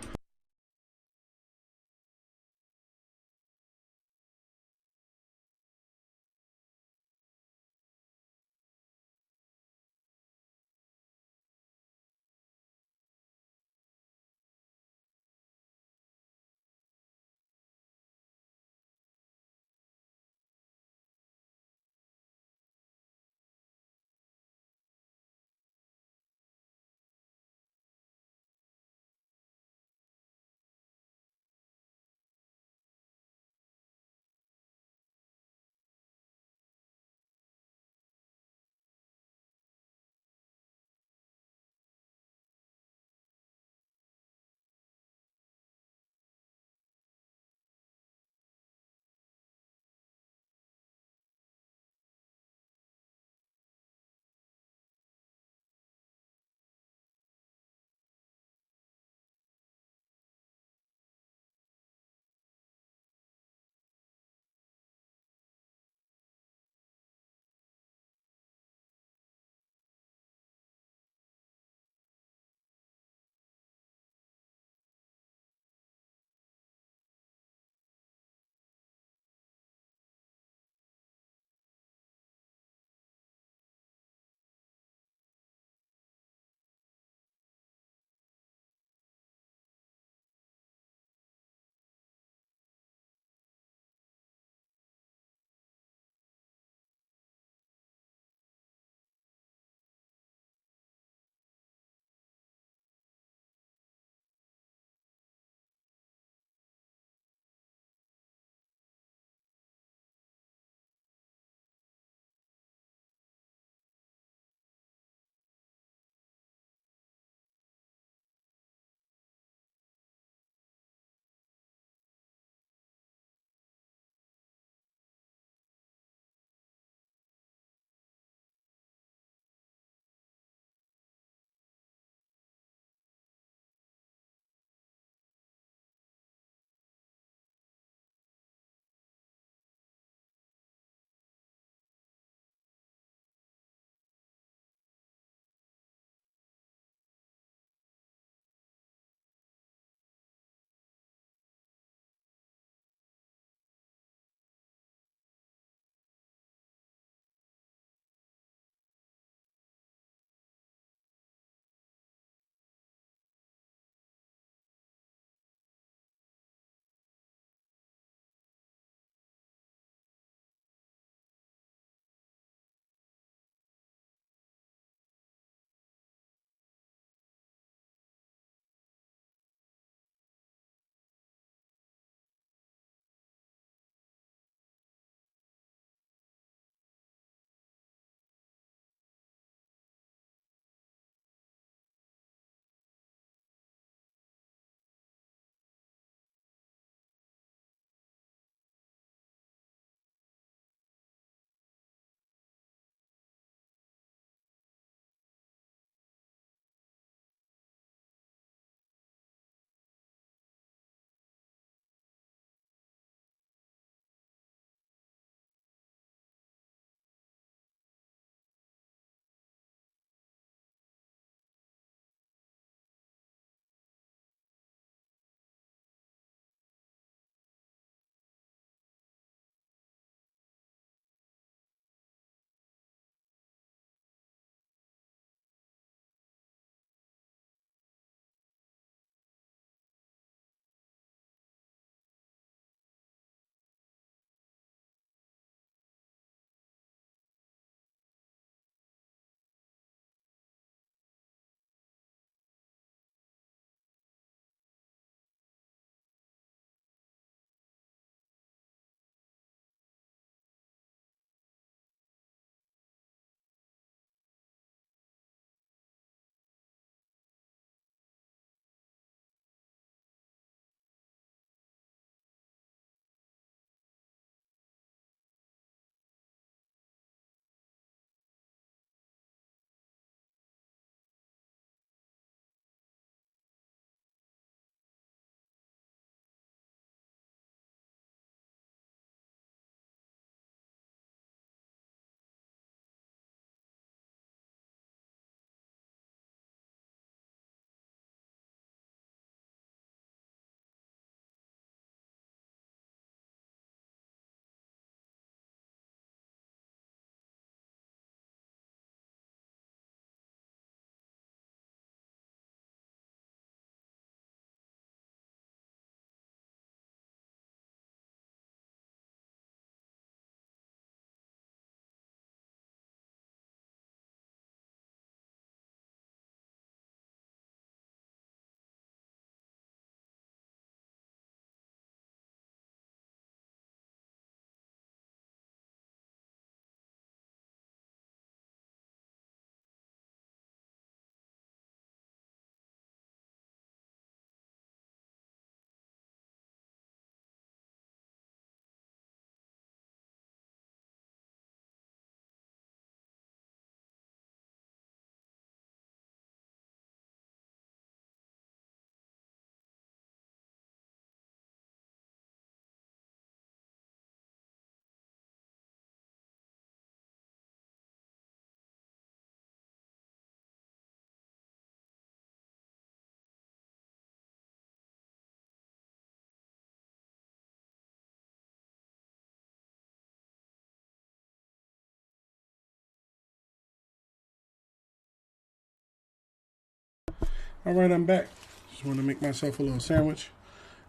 Alright, I'm back. Just want to make myself a little sandwich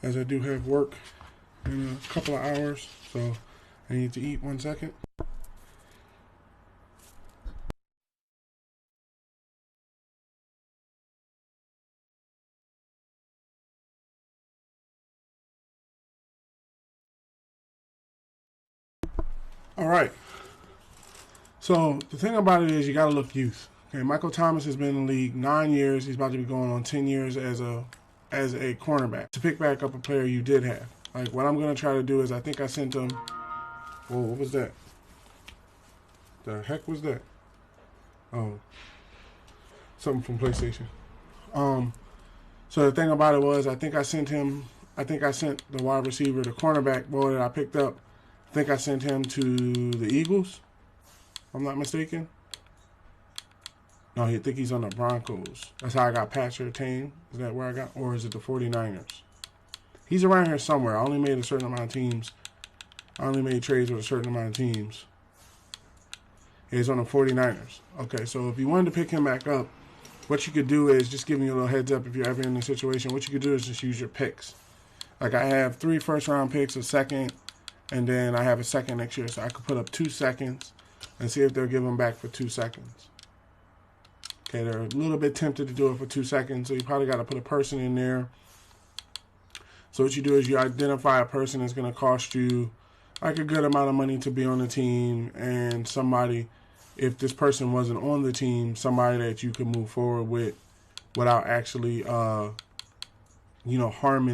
as I do have work in a couple of hours. So I need to eat 1 second. Alright. So the thing about it is you got to look youth. Okay, Michael Thomas has been in the league 9 years. He's about to be going on 10 years as a cornerback. To pick back up a player you did have. Like what I'm going to try to do is I think I sent him. Whoa, what was that? The heck was that? Oh, something from PlayStation. So the thing about it was I think I sent the wide receiver, the cornerback boy that I picked up. I think I sent him to the Eagles. If I'm not mistaken. No, I think he's on the Broncos. That's how I got Pat Surtain. Is that where I got? Or is it the 49ers? He's around here somewhere. I only made a certain amount of teams. I only made trades with a certain amount of teams. He's on the 49ers. Okay, so if you wanted to pick him back up, what you could do is, just giving you a little heads up if you're ever in this situation, what you could do is just use your picks. Like I have 3 first-round picks, a second, and then I have a second next year. So I could put up 2 seconds and see if they'll give him back for 2 seconds. Okay, they're a little bit tempted to do it for 2 seconds, so you probably got to put a person in there. So what you do is you identify a person that's going to cost you like a good amount of money to be on the team, and somebody, if this person wasn't on the team, somebody that you can move forward with without actually, harming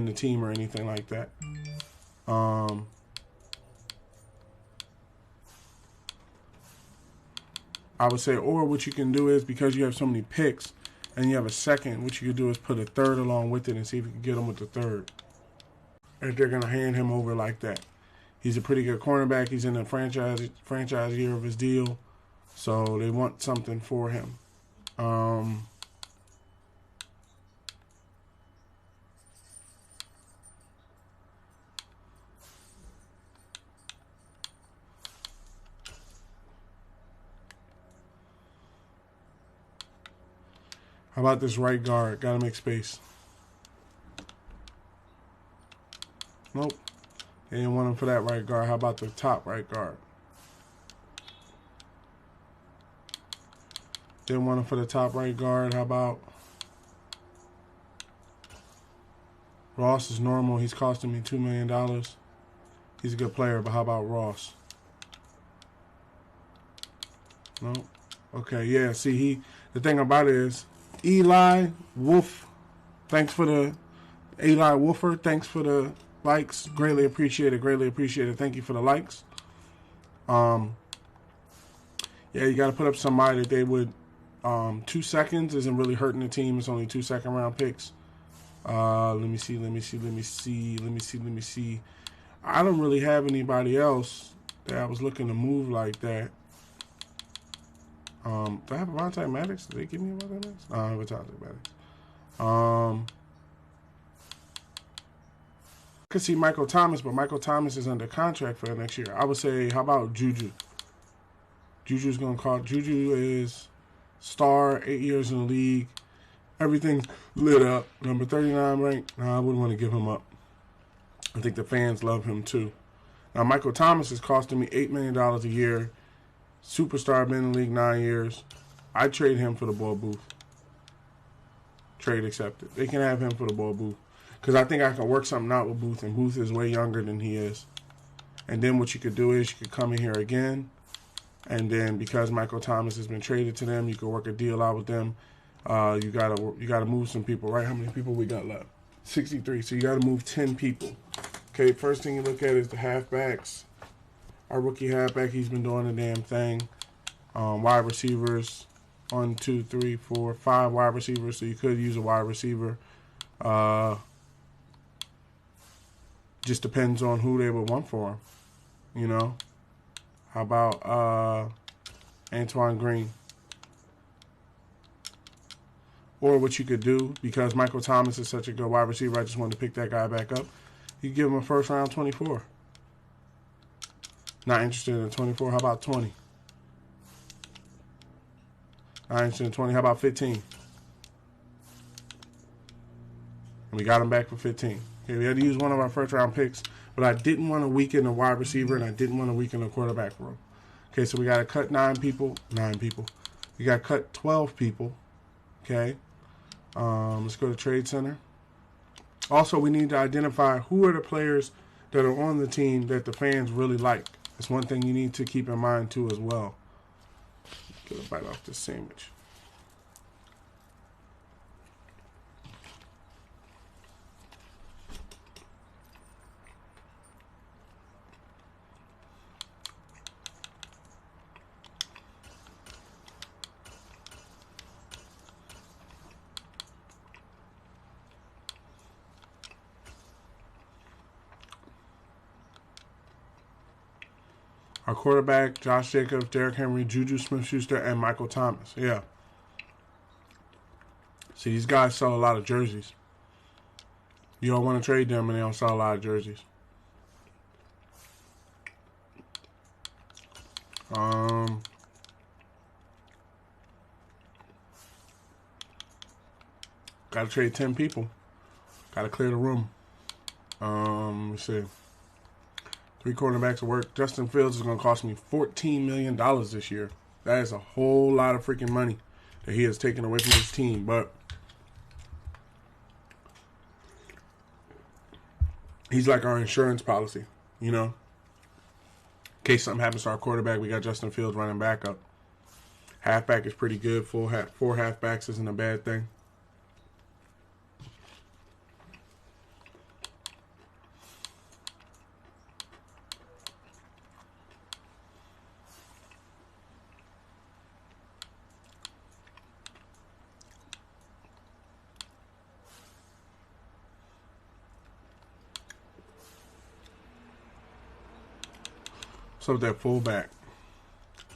the team or anything like that. I would say, or what you can do is, because you have so many picks and you have a second, what you could do is put a third along with it and see if you can get him with the third. If they're going to hand him over like that. He's a pretty good cornerback. He's in the franchise year of his deal. So they want something for him. How about this right guard? Got to make space. Nope. They didn't want him for that right guard. How about the top right guard? Didn't want him for the top right guard. How about Ross is normal. He's costing me $2 million. He's a good player, but how about Ross? No. Okay, yeah. See, the thing about it is, Eli Wolf, thanks for the Eli Wolfer. Thanks for the likes. Greatly appreciated. Greatly appreciated. Thank you for the likes. Yeah, you got to put up somebody that they would. 2 seconds isn't really hurting the team. It's only 2 second-round picks. Let me see. I don't really have anybody else that I was looking to move like that. Do I have Avonte Maddox? Did they give me Avonte Maddox? No, I don't have Avonte Maddox. I could see Michael Thomas, but Michael Thomas is under contract for the next year. I would say, how about Juju? Juju is star, 8 years in the league. Everything's lit up. Number 39 ranked. Nah, I wouldn't want to give him up. I think the fans love him too. Now, Michael Thomas is costing me $8 million a year. Superstar, been in the league 9 years. I'd trade him for the ball booth. Trade accepted. They can have him for the ball booth. Because I think I can work something out with Booth, and Booth is way younger than he is. And then what you could do is you could come in here again, and then because Michael Thomas has been traded to them, you could work a deal out with them. You gotta move some people, right? How many people we got left? 63. So you gotta move 10 people. Okay, first thing you look at is the halfbacks. Our rookie halfback, he's been doing the damn thing. Wide receivers, 1, 2, 3, 4, 5 wide receivers. So you could use a wide receiver. Just depends on who they would want for him. You know? How about Antoine Green? Or what you could do, because Michael Thomas is such a good wide receiver, I just wanted to pick that guy back up. You could give him a first round 24. Not interested in 24. How about 20? Not interested in 20. How about 15? And we got him back for 15. Okay, we had to use one of our first round picks, but I didn't want to weaken the wide receiver and I didn't want to weaken the quarterback room. Okay, so we got to cut 9 people. We got to cut 12 people. Okay. Let's go to Trade Center. Also, we need to identify who are the players that are on the team that the fans really like. That's one thing you need to keep in mind, too, as well. Get a bite off this sandwich. Our quarterback, Josh Jacobs, Derrick Henry, Juju Smith-Schuster, and Michael Thomas. Yeah. See, these guys sell a lot of jerseys. You don't want to trade them and they don't sell a lot of jerseys. Got to trade 10 people. Got to clear the room. Let's see. 3 cornerbacks of work. Justin Fields is going to cost me $14 million this year. That is a whole lot of freaking money that he has taken away from his team. But he's like our insurance policy, you know. In case something happens to our quarterback, we got Justin Fields running back up. Halfback is pretty good. 4 halfbacks isn't a bad thing. So that fullback,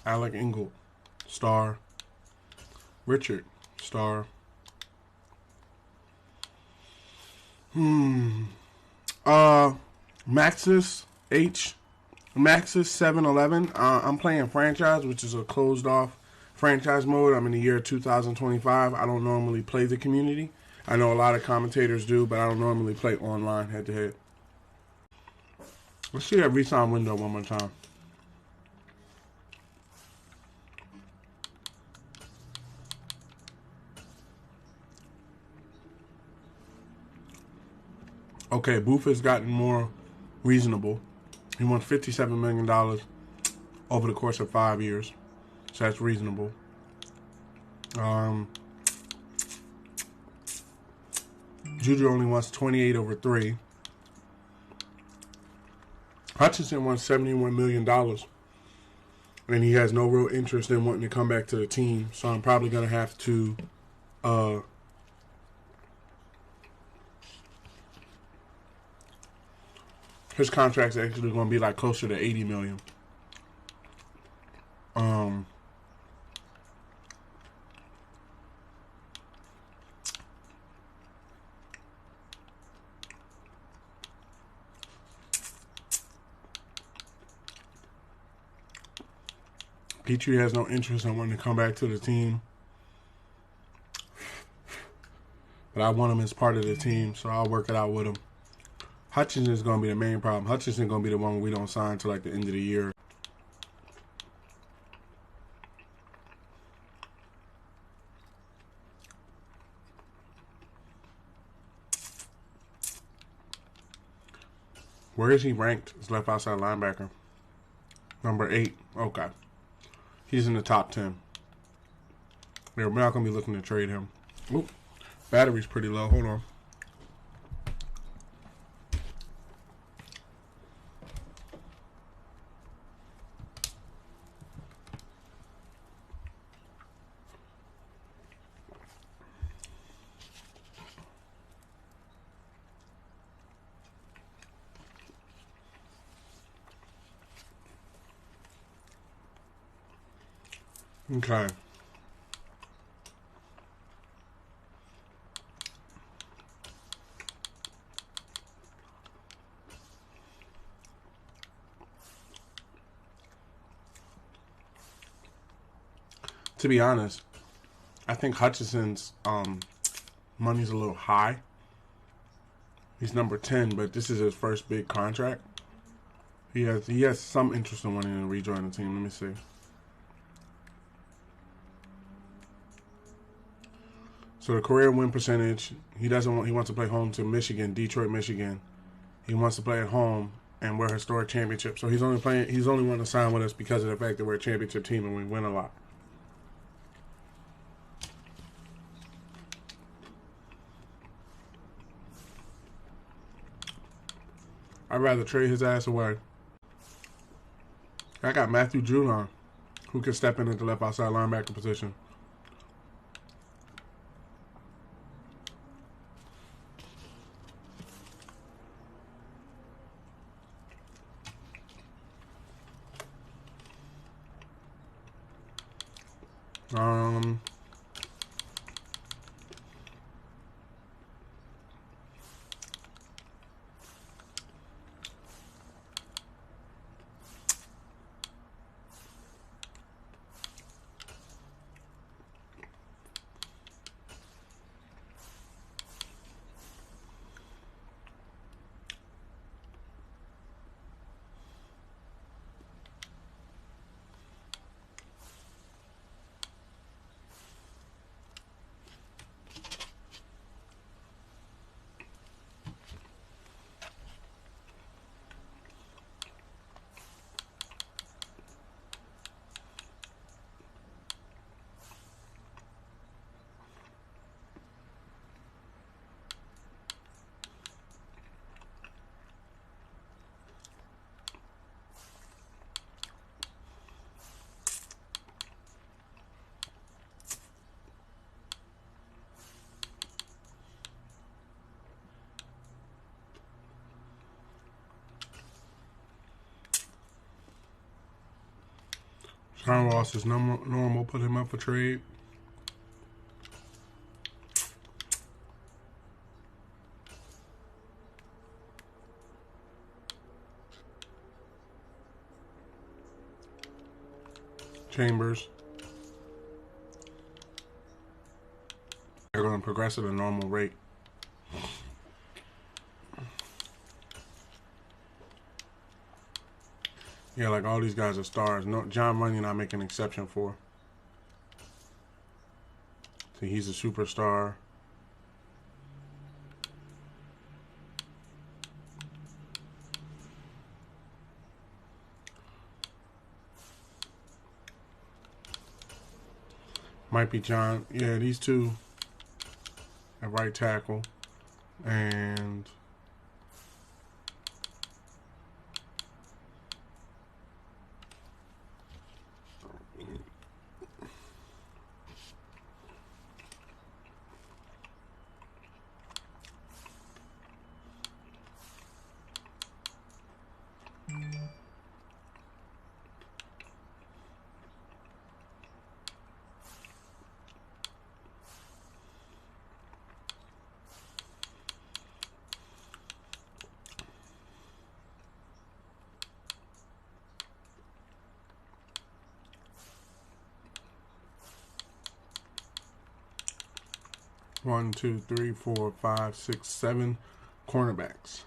Alec Ingold, star. Richard, star. Maxis 711. I'm playing franchise, which is a closed off franchise mode. I'm in the year 2025. I don't normally play the community. I know a lot of commentators do, but I don't normally play online head to head. Let's see that resign window one more time. Okay, Booth has gotten more reasonable. He wants $57 million over the course of 5 years. So that's reasonable. Juju only wants 28 over 3. Hutchinson wants $71 million. And he has no real interest in wanting to come back to the team. So I'm probably going to have to his contract's actually going to be like closer to $80 million. Petrie has no interest in wanting to come back to the team. But I want him as part of the team, so I'll work it out with him. Hutchinson is going to be the main problem. Hutchinson is going to be the one we don't sign until like the end of the year. Where is he ranked? He's left outside linebacker. Number 8. Okay. He's in the top 10. We're not going to be looking to trade him. Oop. Battery's pretty low. Hold on. Okay. To be honest, I think Hutchinson's money's a little high. He's number 10, but this is his first big contract. He has some interest in wanting to rejoin the team. Let me see. So the career win percentage, he wants to play home to Michigan, Detroit, Michigan. He wants to play at home and we're a historic championship. So he's only wanting to sign with us because of the fact that we're a championship team and we win a lot. I'd rather trade his ass away. I got Matthew Judon, who can step in at the left outside linebacker position. Um, John Ross is normal. Put him up for trade. Chambers. They're going to progress at a normal rate. Yeah, like all these guys are stars. No, John Runyon I make an exception for. See, he's a superstar. Might be John. Yeah, these two at right tackle. And one, two, three, four, five, six, 7 cornerbacks.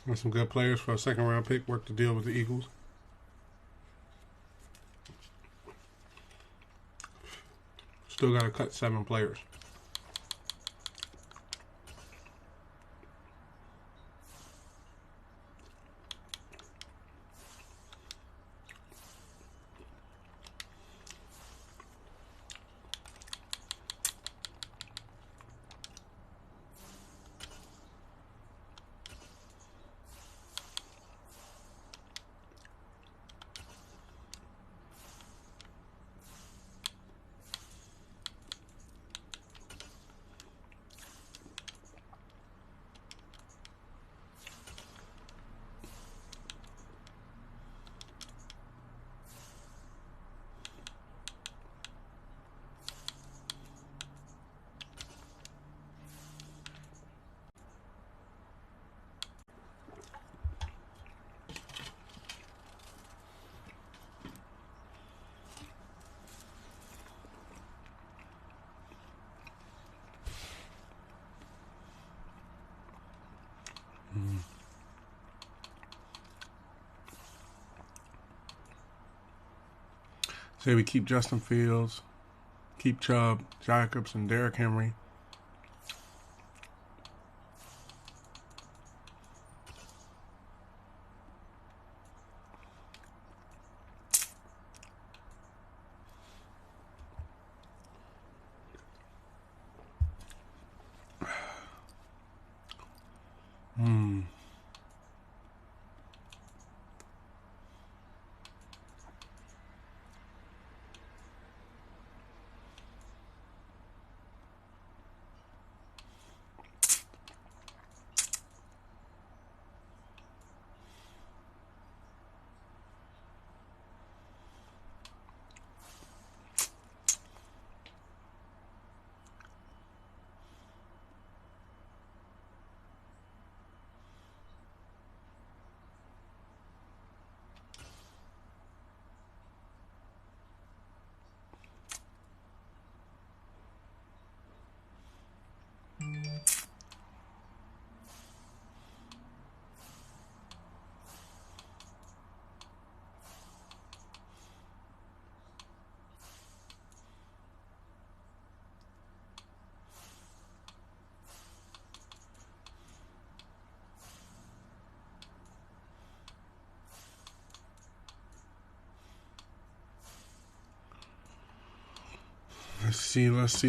And some good players for a second round pick. Work the deal with the Eagles. Still got to cut 7 players. Say we keep Justin Fields, keep Chubb, Jacobs, and Derrick Henry.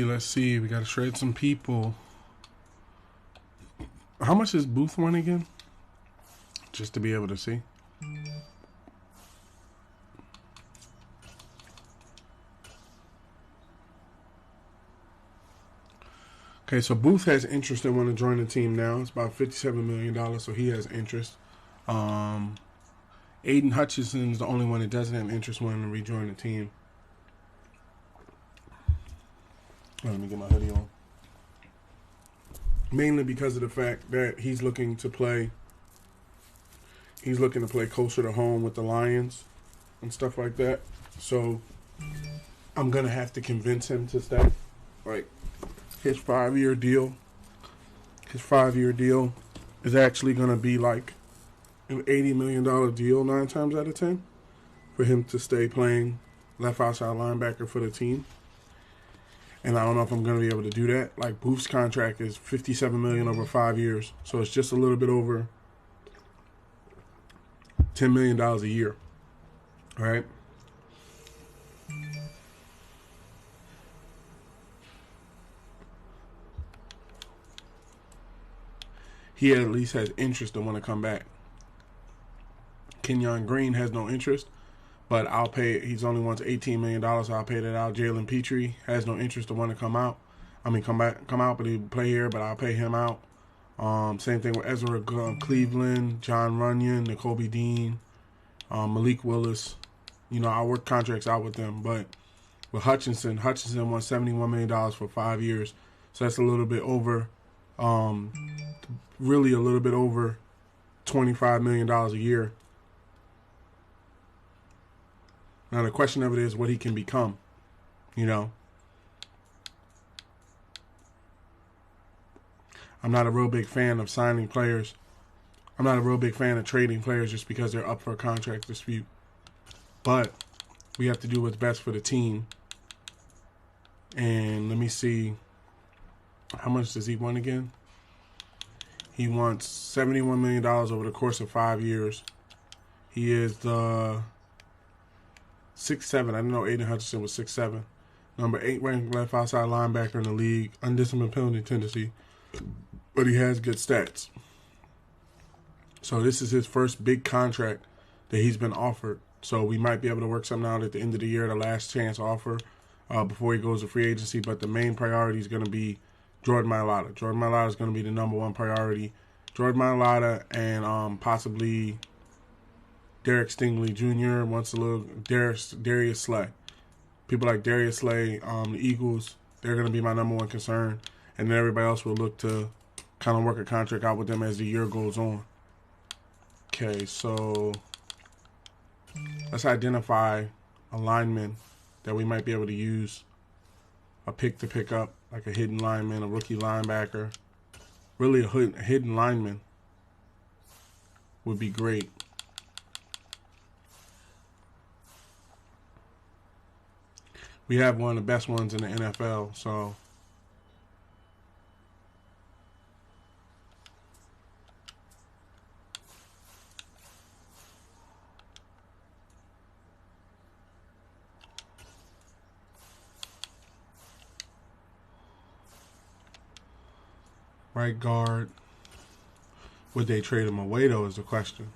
Let's see. We got to trade some people. How much is Booth one again? Just to be able to see. Okay, so Booth has interest in wanting to join the team now. It's about $57 million, so he has interest. Aiden Hutchinson is the only one that doesn't have interest wanting to rejoin the team. Let me get my hoodie on. Mainly because of the fact that he's looking to play closer to home with the Lions and stuff like that. So I'm gonna have to convince him to stay. Like his 5-year deal is actually gonna be like an $80 million deal 9 times out of 10 for him to stay playing left outside linebacker for the team. And I don't know if I'm going to be able to do that. Like, Booth's contract is $57 million over 5 years. So it's just a little bit over $10 million a year. All right? He at least has interest to want to come back. Kenyon Green has no interest. But I'll pay. He's only wants $18 million. So I'll pay that out. Jalen Petrie has no interest to want to come out. Come out, but he'll play here. But I'll pay him out. Same thing with Ezra Cleveland, John Runyon, N'Kobe Dean, Malik Willis. You know, I'll work contracts out with them. But with Hutchinson wants $71 million for 5 years. So that's a little bit over, really a little bit over $25 million a year. Now, the question of it is what he can become, you know. I'm not a real big fan of signing players. I'm not a real big fan of trading players just because they're up for a contract dispute. But we have to do what's best for the team. And let me see. How much does he want again? He wants $71 million over the course of 5 years. He is the 6'7". I didn't know Aiden Hutchinson was 6'7". Number 8 ranked left outside linebacker in the league. Undisciplined penalty tendency. But he has good stats. So this is his first big contract that he's been offered. So we might be able to work something out at the end of the year, the last chance offer before he goes to free agency. But the main priority is going to be Jordan Mailata. Jordan Mailata is going to be the number one priority. Jordan Mailata and possibly Derek Stingley Jr. wants a little Darius Slay. People like Darius Slay, the Eagles, they're going to be my number one concern. And then everybody else will look to kind of work a contract out with them as the year goes on. Okay, so let's identify a lineman that we might be able to use a pick to pick up, like a hidden lineman, a rookie linebacker, really a hidden lineman would be great. We have one of the best ones in the NFL, so right guard. Would they trade him away, though, is the question.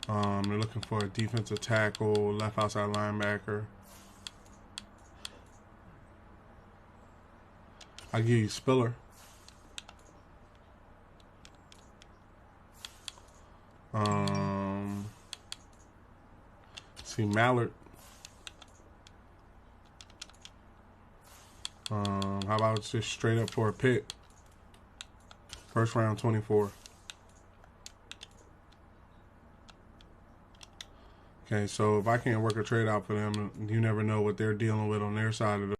They're looking for a defensive tackle, left outside linebacker. I'll give you Spiller. See Mallard. How about just straight up for a pick? First round, 24. Okay, so if I can't work a trade out for them, you never know what they're dealing with on their side of the.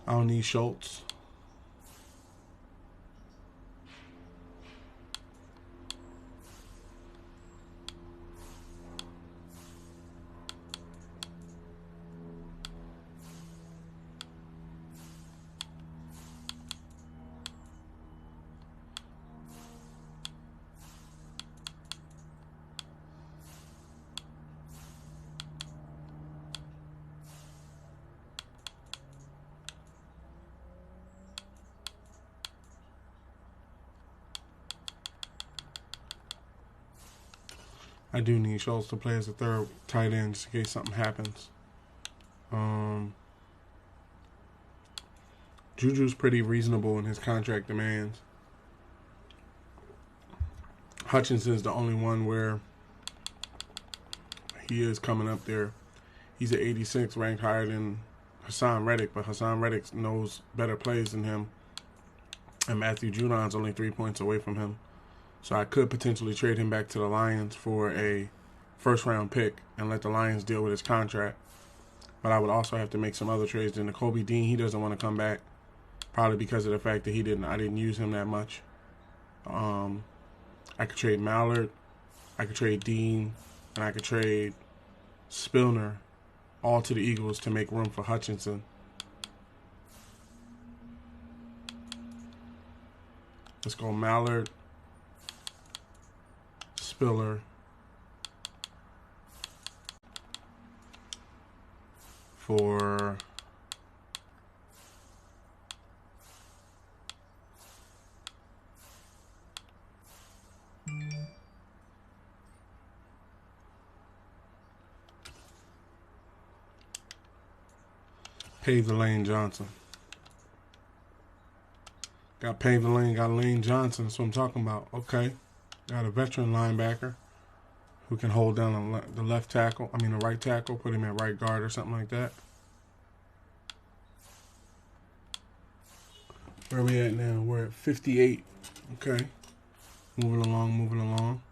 I don't need Schultz. I do need Schultz to play as a third tight end just in case something happens. Juju's pretty reasonable in his contract demands. Hutchinson's the only one where he is coming up there. He's at 86, ranked higher than Hassan Reddick, but Hassan Reddick knows better plays than him. And Matthew Judon's only 3 points away from him. So I could potentially trade him back to the Lions for a first-round pick and let the Lions deal with his contract. But I would also have to make some other trades. Then Kobe Dean, he doesn't want to come back, probably because of the fact that I didn't use him that much. I could trade Mallard, I could trade Dean, and I could trade Spillner, all to the Eagles to make room for Hutchinson. Let's go Mallard, Spiller, for Pave the Lane Johnson. Got Pave the Lane, got Lane Johnson. That's what I'm talking about. Okay. Got a veteran linebacker who can hold down the left tackle. I mean, the right tackle. Put him at right guard or something like that. Where are we at now? We're at 58. Okay. Moving along, moving along.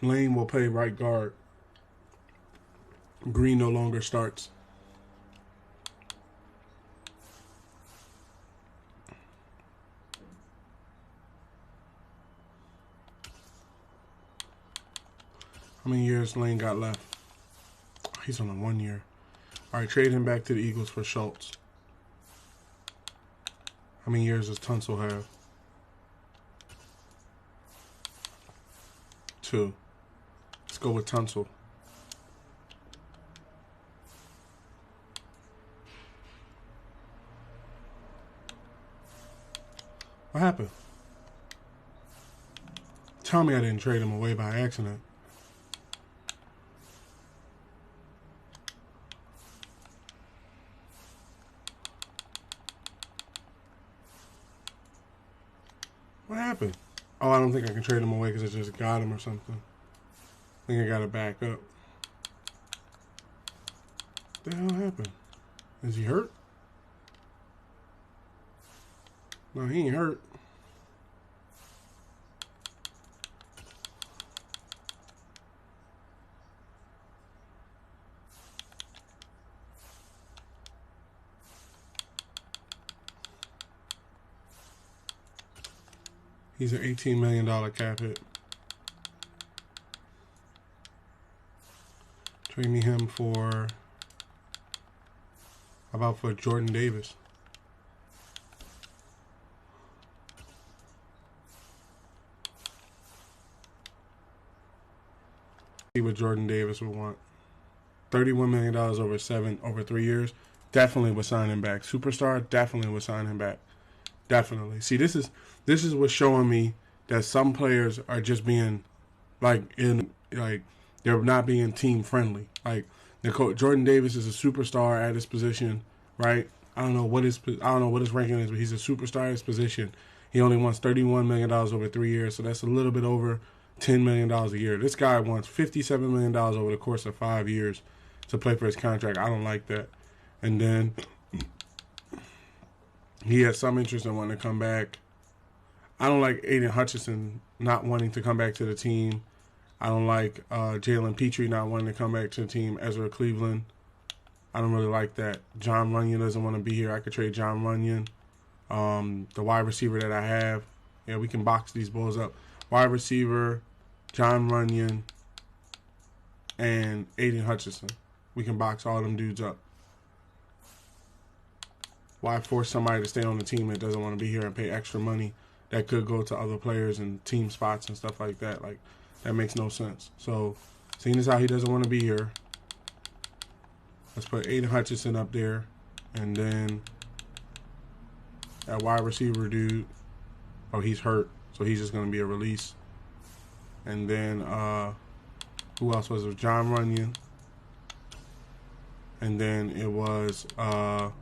Lane will play right guard. Green no longer starts. How many years Lane got left? He's on a 1 year. All right, trade him back to the Eagles for Schultz. How many years does Tunsil have? 2. Let's go with Tunsil. What happened? Tell me I didn't trade him away by accident. What happened? Oh, I don't think I can trade him away because I just got him or something. I think I got to back up. What the hell happened? Is he hurt? No, he ain't hurt. He's an $18 million cap hit. Trade me him for, how about for Jordan Davis? See what Jordan Davis would want. $31 million over 3 years. Definitely would sign him back. Superstar, definitely would sign him back. Definitely. See, this is what's showing me that some players are just being they're not being team friendly. Like Jordan Davis is a superstar at his position, right? I don't know what his ranking is, but he's a superstar at his position. He only wants $31 million over 3 years, so that's a little bit over $10 million a year. This guy wants $57 million over the course of 5 years to play for his contract. I don't like that. And then he has some interest in wanting to come back. I don't like Aiden Hutchinson not wanting to come back to the team. I don't like Jalen Petrie not wanting to come back to the team. Ezra Cleveland, I don't really like that. John Runyon doesn't want to be here. I could trade John Runyon. The wide receiver that I have, yeah, we can box these balls up. Wide receiver, John Runyon, and Aiden Hutchinson. We can box all them dudes up. Why force somebody to stay on the team that doesn't want to be here and pay extra money that could go to other players and team spots and stuff like that? Like, that makes no sense. So, seeing as how he doesn't want to be here, let's put Aiden Hutchinson up there. And then that wide receiver dude, oh, he's hurt. So he's just going to be a release. And then, who else was it? John Runyon. And then it was, no,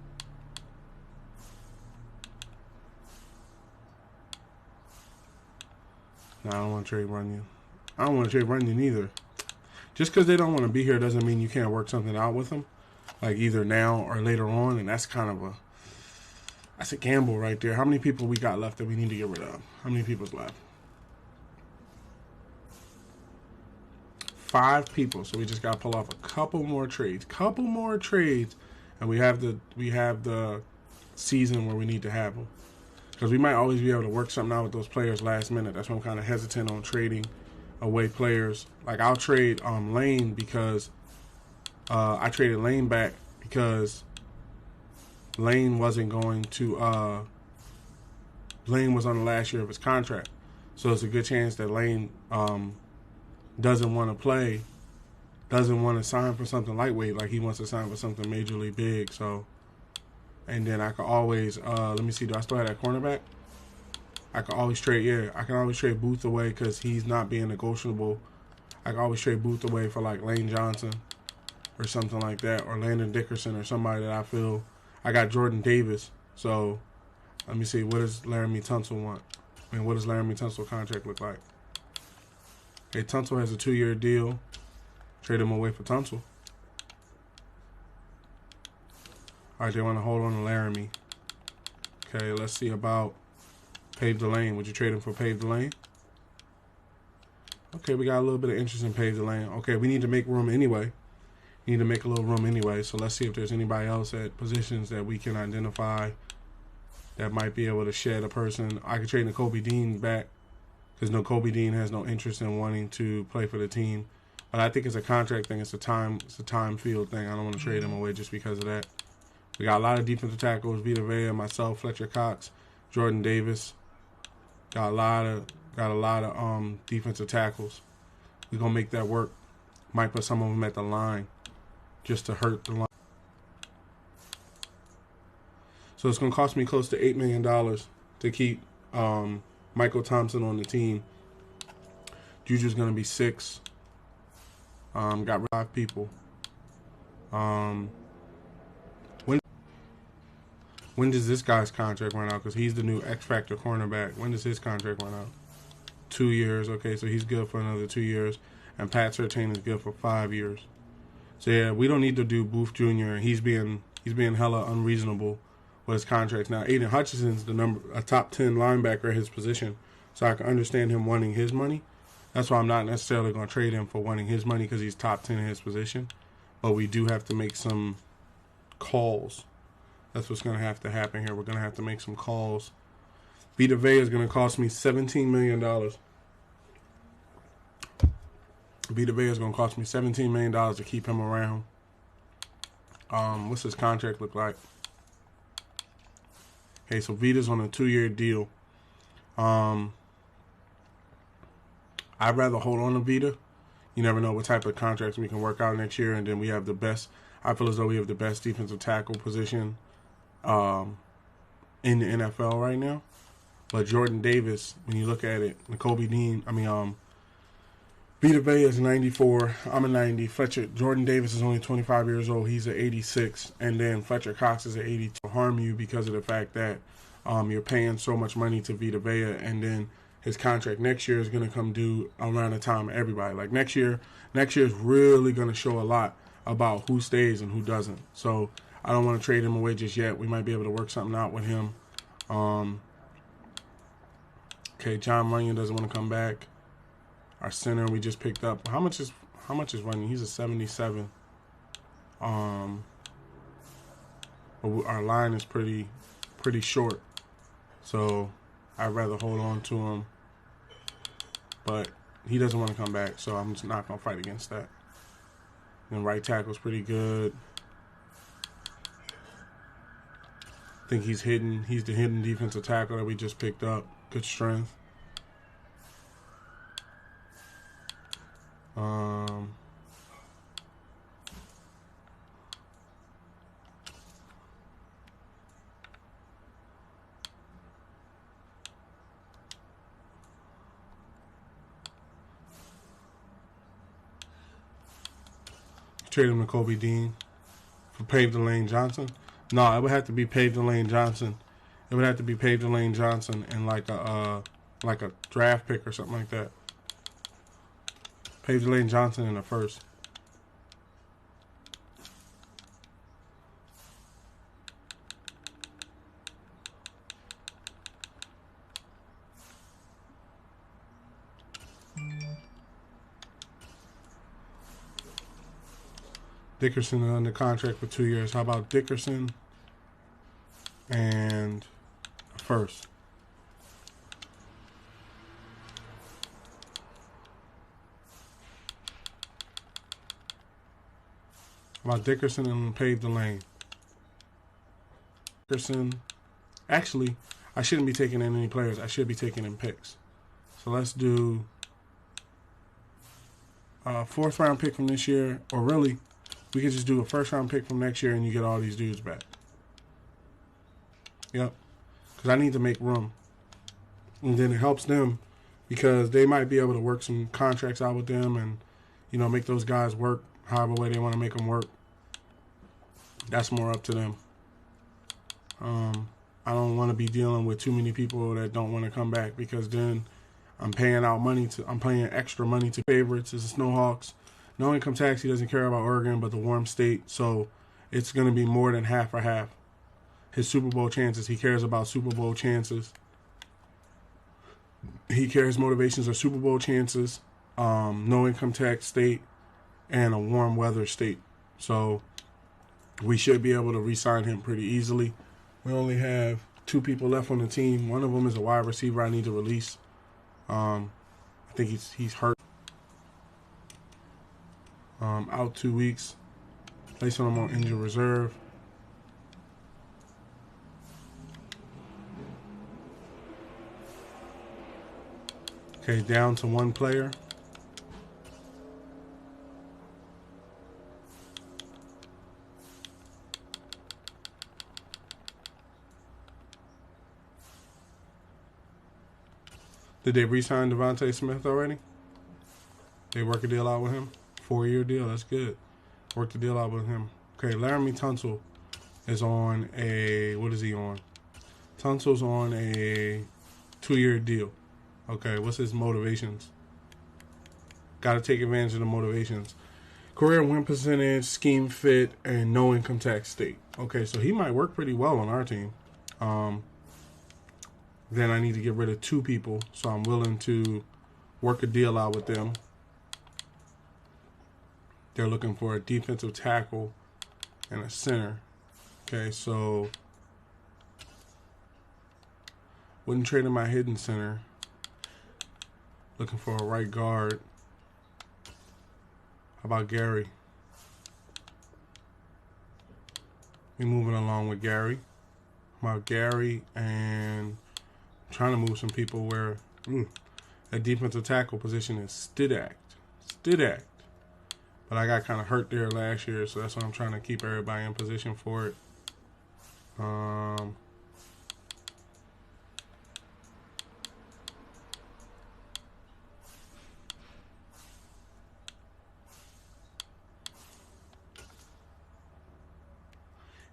I don't want to trade Runyon. I don't want to trade Runyon either. Just because they don't want to be here doesn't mean you can't work something out with them. Like either now or later on. And that's kind of that's a gamble right there. How many people we got left that we need to get rid of? How many people's left? 5 people. So we just got to pull off a couple more trades. And we have the season where we need to have them. Because we might always be able to work something out with those players last minute. That's why I'm kind of hesitant on trading away players. Like, I'll trade Lane because I traded Lane back because Lane wasn't going to Lane was on the last year of his contract. So it's a good chance that Lane doesn't want to play, doesn't want to sign for something lightweight. Like, he wants to sign for something majorly big. So, and then I could always, let me see, do I still have that cornerback? I can always trade Booth away because he's not being negotiable. I can always trade Booth away for like Lane Johnson or something like that, or Landon Dickerson or somebody that I feel. I got Jordan Davis. So let me see, what does Laramie Tunsil want? And what does Laramie Tunsil contract look like? Okay, Tunsil has a 2-year deal. Trade him away for Tunsil. All right, they want to hold on to Laramie. Okay, let's see about Pave the Lane. Would you trade him for Pave the Lane? Okay, we got a little bit of interest in Pave the Lane. Okay, we need to make room anyway. We need to make a little room anyway. So let's see if there's anybody else at positions that we can identify that might be able to shed a person. I could trade Nakobe Dean back because Nakobe Dean has no interest in wanting to play for the team. But I think it's a contract thing. It's a time field thing. I don't want to trade him away just because of that. We got a lot of defensive tackles: Vita Vea, myself, Fletcher Cox, Jordan Davis. Got a lot of defensive tackles. We're gonna make that work. Might put some of them at the line just to hurt the line. So it's gonna cost me close to $8 million to keep Michael Thompson on the team. Juju's gonna be 6. Got 5 people. When does this guy's contract run out? Because he's the new X Factor cornerback. When does his contract run out? 2 years. Okay, so he's good for another 2 years. And Pat Surtain is good for 5 years. So yeah, we don't need to do Booth Jr. He's being hella unreasonable with his contracts now. Aiden Hutchinson's a top 10 linebacker at his position, so I can understand him wanting his money. That's why I'm not necessarily going to trade him for wanting his money because he's top 10 in his position. But we do have to make some calls. That's what's going to have to happen here. We're going to have to make some calls. Vita Vea is going to cost me $17 million. Vita Vea is going to cost me $17 million to keep him around. What's his contract look like? Okay, so Vita's on a 2-year deal. I'd rather hold on to Vita. You never know what type of contracts we can work out next year, and then we have the best. I feel as though we have the best defensive tackle position in the NFL right now. But Jordan Davis, when you look at it, Vita Vea is 94. I'm a 90. Jordan Davis is only 25 years old. He's an 86. And then Fletcher Cox is an 82. Harm you because of the fact that you're paying so much money to Vita Vea, and then his contract next year is going to come due around the time of everybody. Like next year is really going to show a lot about who stays and who doesn't. So I don't want to trade him away just yet. We might be able to work something out with him. Okay, John Runyon doesn't want to come back. Our center we just picked up. How much is Runyon? He's a 77. But our line is pretty short, so I'd rather hold on to him. But he doesn't want to come back, so I'm just not gonna fight against that. And right tackle's pretty good. I think he's hidden. He's the hidden defensive tackle that we just picked up. Good strength. Trade him to Kobe Dean for Pave the Lane Johnson. No, it would have to be Pave the Lane Johnson. It would have to be Pave the Lane Johnson and like a draft pick or something like that. Pave the Lane Johnson in the first. Dickerson is under contract for 2 years. How about Dickerson and first? How about Dickerson and Pave the Lane? Dickerson. Actually, I shouldn't be taking in any players. I should be taking in picks. So let's do a 4th round pick from this year, or really, we could just do a 1st round pick from next year and you get all these dudes back. Yep. Because I need to make room. And then it helps them because they might be able to work some contracts out with them and, you know, make those guys work however way they want to make them work. That's more up to them. I don't want to be dealing with too many people that don't want to come back because then I'm paying extra money to favorites as the Snowhawks. No income tax. He doesn't care about Oregon, but the warm state. So it's going to be more than half or half. His Super Bowl chances. He cares about Super Bowl chances. His motivations are Super Bowl chances, no income tax state, and a warm weather state. So we should be able to re-sign him pretty easily. We only have 2 people left on the team. One of them is a wide receiver I need to release. I think he's hurt. Out 2 weeks. Placing him on injured reserve. Okay, down to 1 player. Did they re-sign Devontae Smith already? They work a deal out with him? 4-year deal, that's good. Work the deal out with him. Okay, Laramie Tunsil is on a, what is he on? Tunsil's on a 2-year deal. Okay, what's his motivations? Got to take advantage of the motivations. Career win percentage, scheme fit, and no income tax state. Okay, so he might work pretty well on our team. Then I need to get rid of 2 people, so I'm willing to work a deal out with them. They're looking for a defensive tackle and a center. Okay, so wouldn't trade in my hidden center. Looking for a right guard. How about Gary? We moving along with Gary. How about Gary? And I'm trying to move some people where a defensive tackle position is Stidak. But I got kind of hurt there last year, so that's why I'm trying to keep everybody in position for it.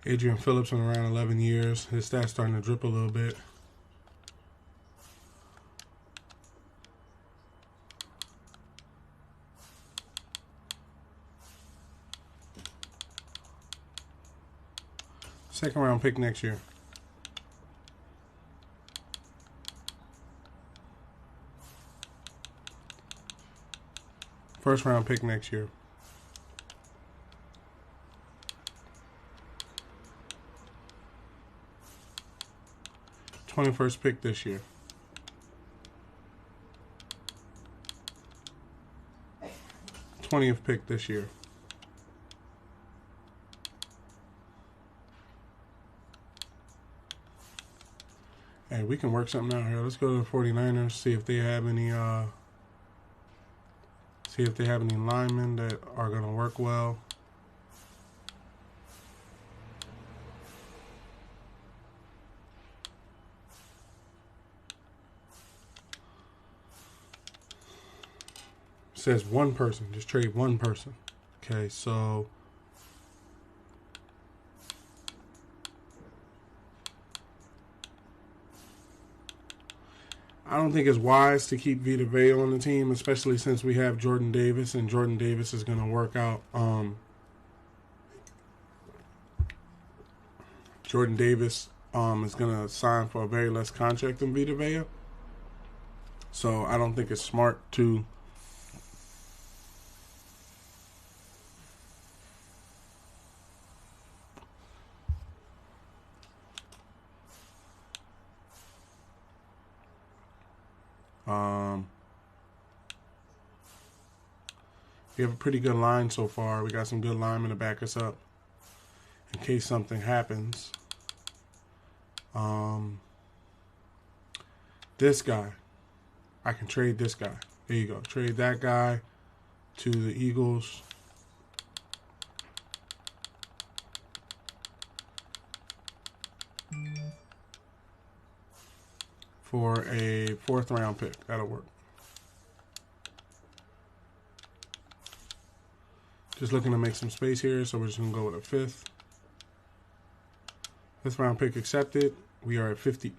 Adrian Phillips in around 11 years. His stats starting to drip a little bit. Second round pick next year. First round pick next year. '21st pick this year. '20th pick this year. Hey, we can work something out here. Let's go to the 49ers, see if they have any linemen that are gonna work well. It says one person, just trade one person. Okay, so I don't think it's wise to keep Vita Vea on the team, especially since we have Jordan Davis, and Jordan Davis is going to work out. Jordan Davis is going to sign for a very less contract than Vita Vea. So I don't think it's smart to we have a pretty good line so far. We got some good linemen to back us up in case something happens. This guy, I can trade this guy. There you go. Trade that guy to the Eagles. For a 4th round pick. That'll work. Just looking to make some space here, so we're just going to go with a 5th. 5th round pick accepted. We are at 50.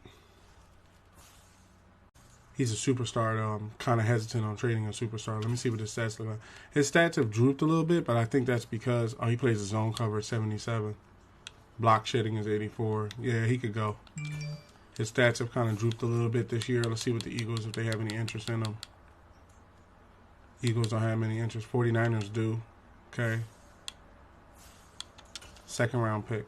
He's a superstar, though. I'm kind of hesitant on trading a superstar. Let me see what his stats look like. His stats have drooped a little bit, but I think that's because he plays a zone cover at 77. Block shedding is 84. Yeah, he could go. His stats have kind of drooped a little bit this year. Let's see what the Eagles, if they have any interest in him. Eagles don't have any interest. 49ers do. Okay. 2nd round pick.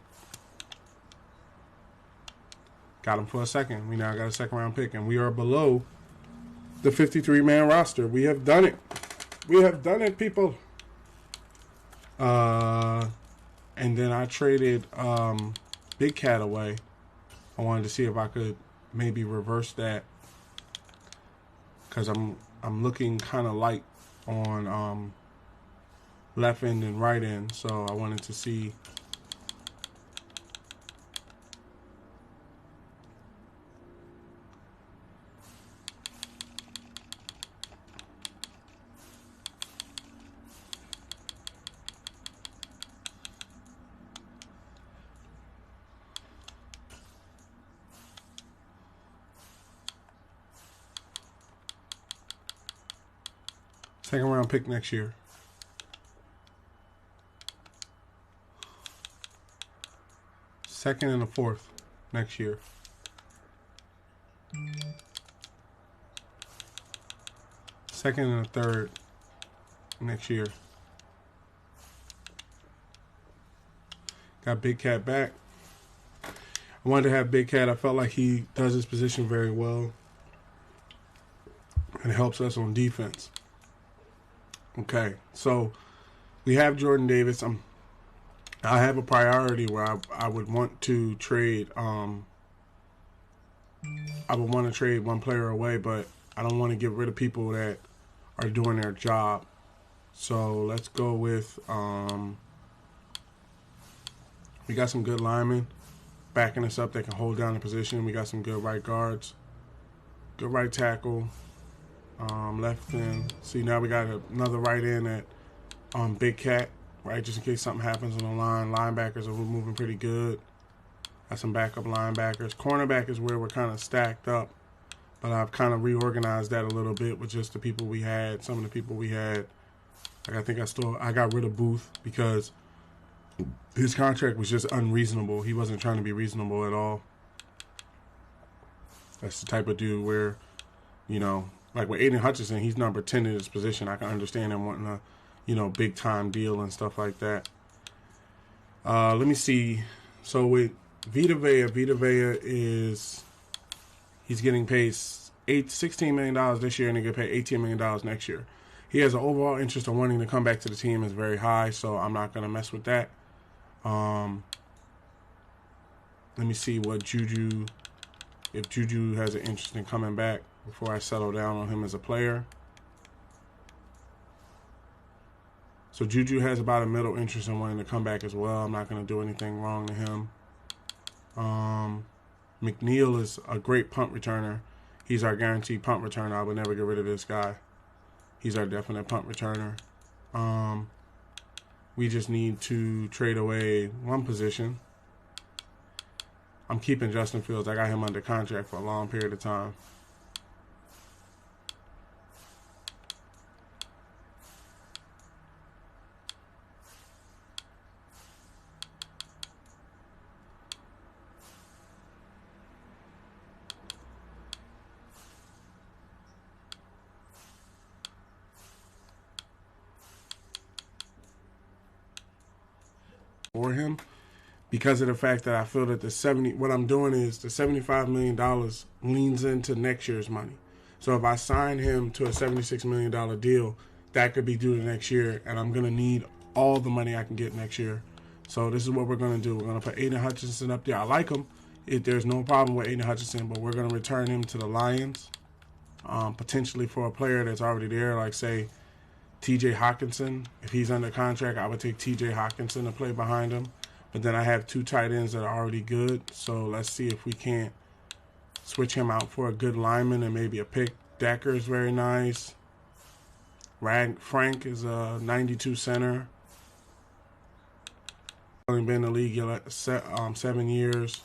Got him for a 2nd. We now got a 2nd round pick, and we are below the 53-man roster. We have done it. We have done it, people. And then I traded Big Cat away. I wanted to see if I could maybe reverse that, because I'm looking kind of light on left end and right end, so I wanted to see. Second round pick next year. second and a fourth next year. Second and a third next year. Got Big Cat back. I wanted to have Big Cat. I felt like he does his position very well and helps us on defense. Okay, so we have Jordan Davis. I have a priority where I would want to trade. I would want to trade one player away, but I don't want to get rid of people that are doing their job. So let's go with. We got some good linemen backing us up that can hold down the position. We got some good right guards, good right tackle, left end. See, now we got another right end at Big Cat, right, just in case something happens on the line. Linebackers are moving pretty good. Got some backup linebackers. Cornerback is where we're kind of stacked up, but I've kind of reorganized that a little bit with just the people we had. Some of the people we had, like I think I got rid of Booth because his contract was just unreasonable. He wasn't trying to be reasonable at all. That's the type of dude where, you know, like with Aiden Hutchinson, he's number 10 in his position. I can understand him wanting a, you know, big time deal and stuff like that. Let me see. So with Vita Vea he's getting paid $16 million this year and he get paid $18 million next year. He has an overall interest in wanting to come back to the team is very high, so I'm not going to mess with that. Let me see what if Juju has an interest in coming back before I settle down on him as a player. So Juju has about a middle interest in wanting to come back as well. I'm not going to do anything wrong to him. McNeil is a great punt returner. He's our guaranteed punt returner. I would never get rid of this guy. He's our definite punt returner. We just need to trade away one position. I'm keeping Justin Fields. I got him under contract for a long period of time. For him, because of the fact that I feel that what I'm doing is the $75 million leans into next year's money. So if I sign him to a $76 million deal, that could be due to next year, and I'm going to need all the money I can get next year. So this is what we're going to do. We're going to put Aiden Hutchinson up there. I like him. There's no problem with Aiden Hutchinson, but we're going to return him to the Lions, potentially for a player that's already there, like, say, TJ Hawkinson. If he's under contract, I would take TJ Hawkinson to play behind him. But then I have two tight ends that are already good. So let's see if we can't switch him out for a good lineman and maybe a pick. Decker is very nice. Frank is a 92 center. Only been in the league 7 years.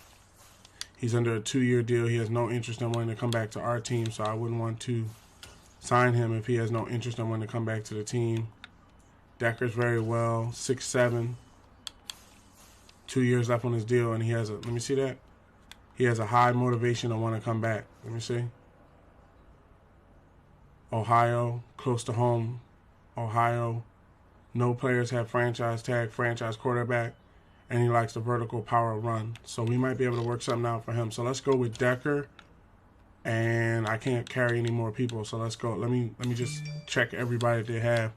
He's under a 2-year deal. He has no interest in wanting to come back to our team, so I wouldn't want to sign him if he has no interest in wanting to come back to the team. Decker's very well, 6'7", 2 years left on his deal, and he has let me see that. He has a high motivation to want to come back. Let me see. Ohio, close to home. Ohio, no players have franchise tag, franchise quarterback, and he likes the vertical power run. So we might be able to work something out for him. So let's go with Decker. And I can't carry any more people, so let's go. Let me just check everybody that they have.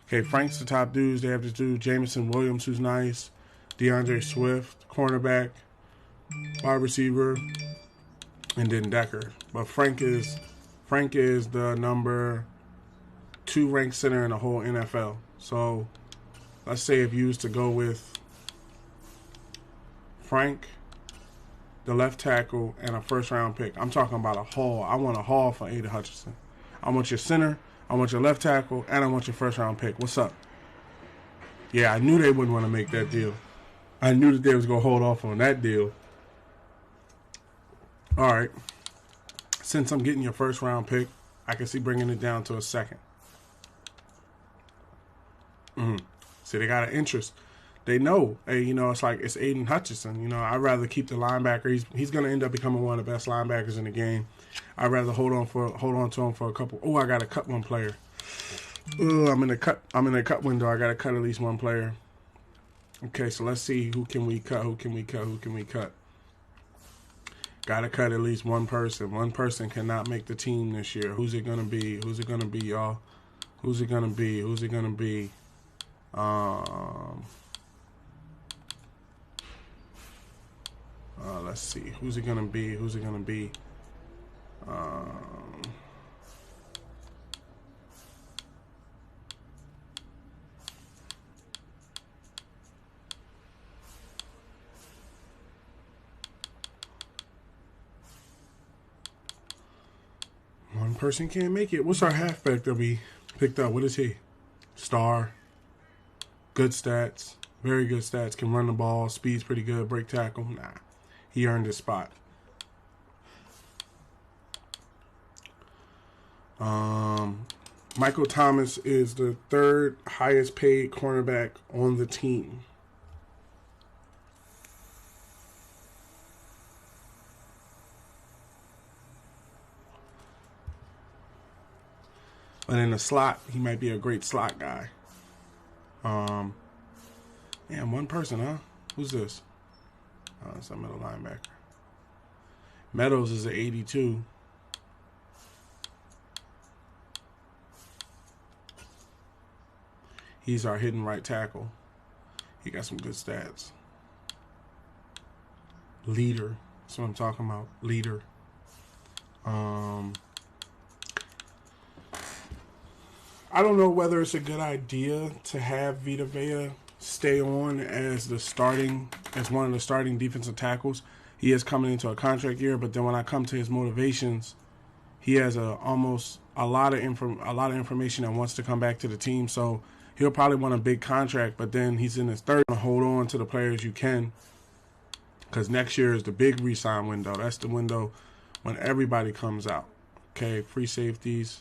Okay, Frank's the top dudes. They have this dude, Jameson Williams, who's nice. DeAndre Swift, cornerback, wide receiver, and then Decker. But Frank is the number 2 ranked center in the whole NFL. So let's say if you was to go with Frank, the left tackle, and a first-round pick. I'm talking about a haul. I want a haul for Aiden Hutchinson. I want your center, I want your left tackle, and I want your first-round pick. What's up? Yeah, I knew they wouldn't want to make that deal. I knew that they was going to hold off on that deal. All right. Since I'm getting your first-round pick, I can see bringing it down to a second. See, they got an interest. they know, hey, you know, it's like it's Aiden Hutchinson. You know, I'd rather keep the linebacker. He's going to end up becoming one of the best linebackers in the game. I'd rather hold on to him for a couple. Oh, I got to cut one player. Oh, I'm in the cut window. I got to cut at least one player. Okay, so let's see who can we cut. Who can we cut? Got to cut at least one person. One person cannot make the team this year. Who's it gonna be? Who's it gonna be, y'all? Who's it gonna be? Who's it gonna be? Let's see. Who's it gonna be? Who's it gonna be? One person can't make it. What's our halfback that we picked up? What is he? Star. Good stats. Very good stats. Can run the ball. Speed's pretty good. Break tackle. Nah. He earned his spot. Michael Thomas is the third highest paid cornerback on the team. But in the slot, he might be a great slot guy. Damn, one person, huh? Who's this? Oh, it's a middle linebacker. Meadows is an 82. He's our hidden right tackle. He got some good stats. Leader. That's what I'm talking about. Leader. I don't know whether it's a good idea to have Vita Vea stay on as one of the starting defensive tackles. He is coming into a contract year, but then when I come to his motivations, he has a lot of information that wants to come back to the team. So he'll probably want a big contract, but then he's in his third. Hold on to the players you can, because next year is the big re-sign window. That's the window when everybody comes out. Okay, free safeties.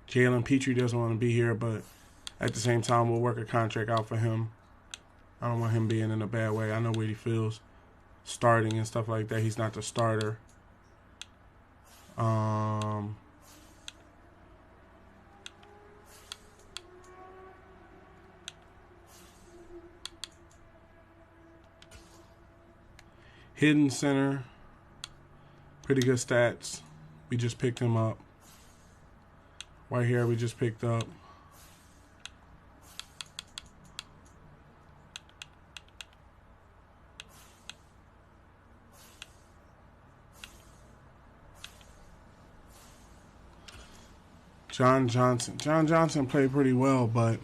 Jalen Petrie doesn't want to be here, but at the same time, we'll work a contract out for him. I don't want him being in a bad way. I know what he feels starting and stuff like that. He's not the starter. Hidden center. Pretty good stats. We just picked him up. Right here, we just picked up. John Johnson. John Johnson played pretty well, but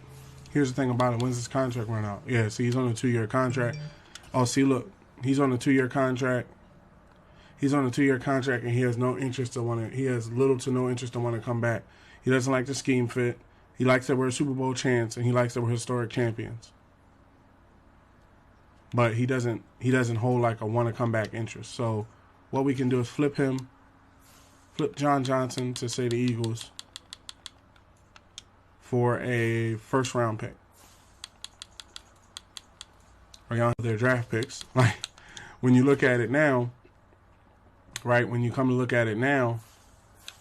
here's the thing about it. When's his contract run out? Yeah, see, he's on a 2-year contract. Oh, see, look. He's on a 2-year contract. He's on a 2-year contract, and he has no interest to want to. He has little to no interest to want to come back. He doesn't like the scheme fit. He likes that we're a Super Bowl chance, and he likes that we're historic champions. But he doesn't hold like a want to come back interest. So what we can do is flip John Johnson to say the Eagles for a first-round pick. Or y'all have their draft picks. Like when you look at it now, right? When you come to look at it now,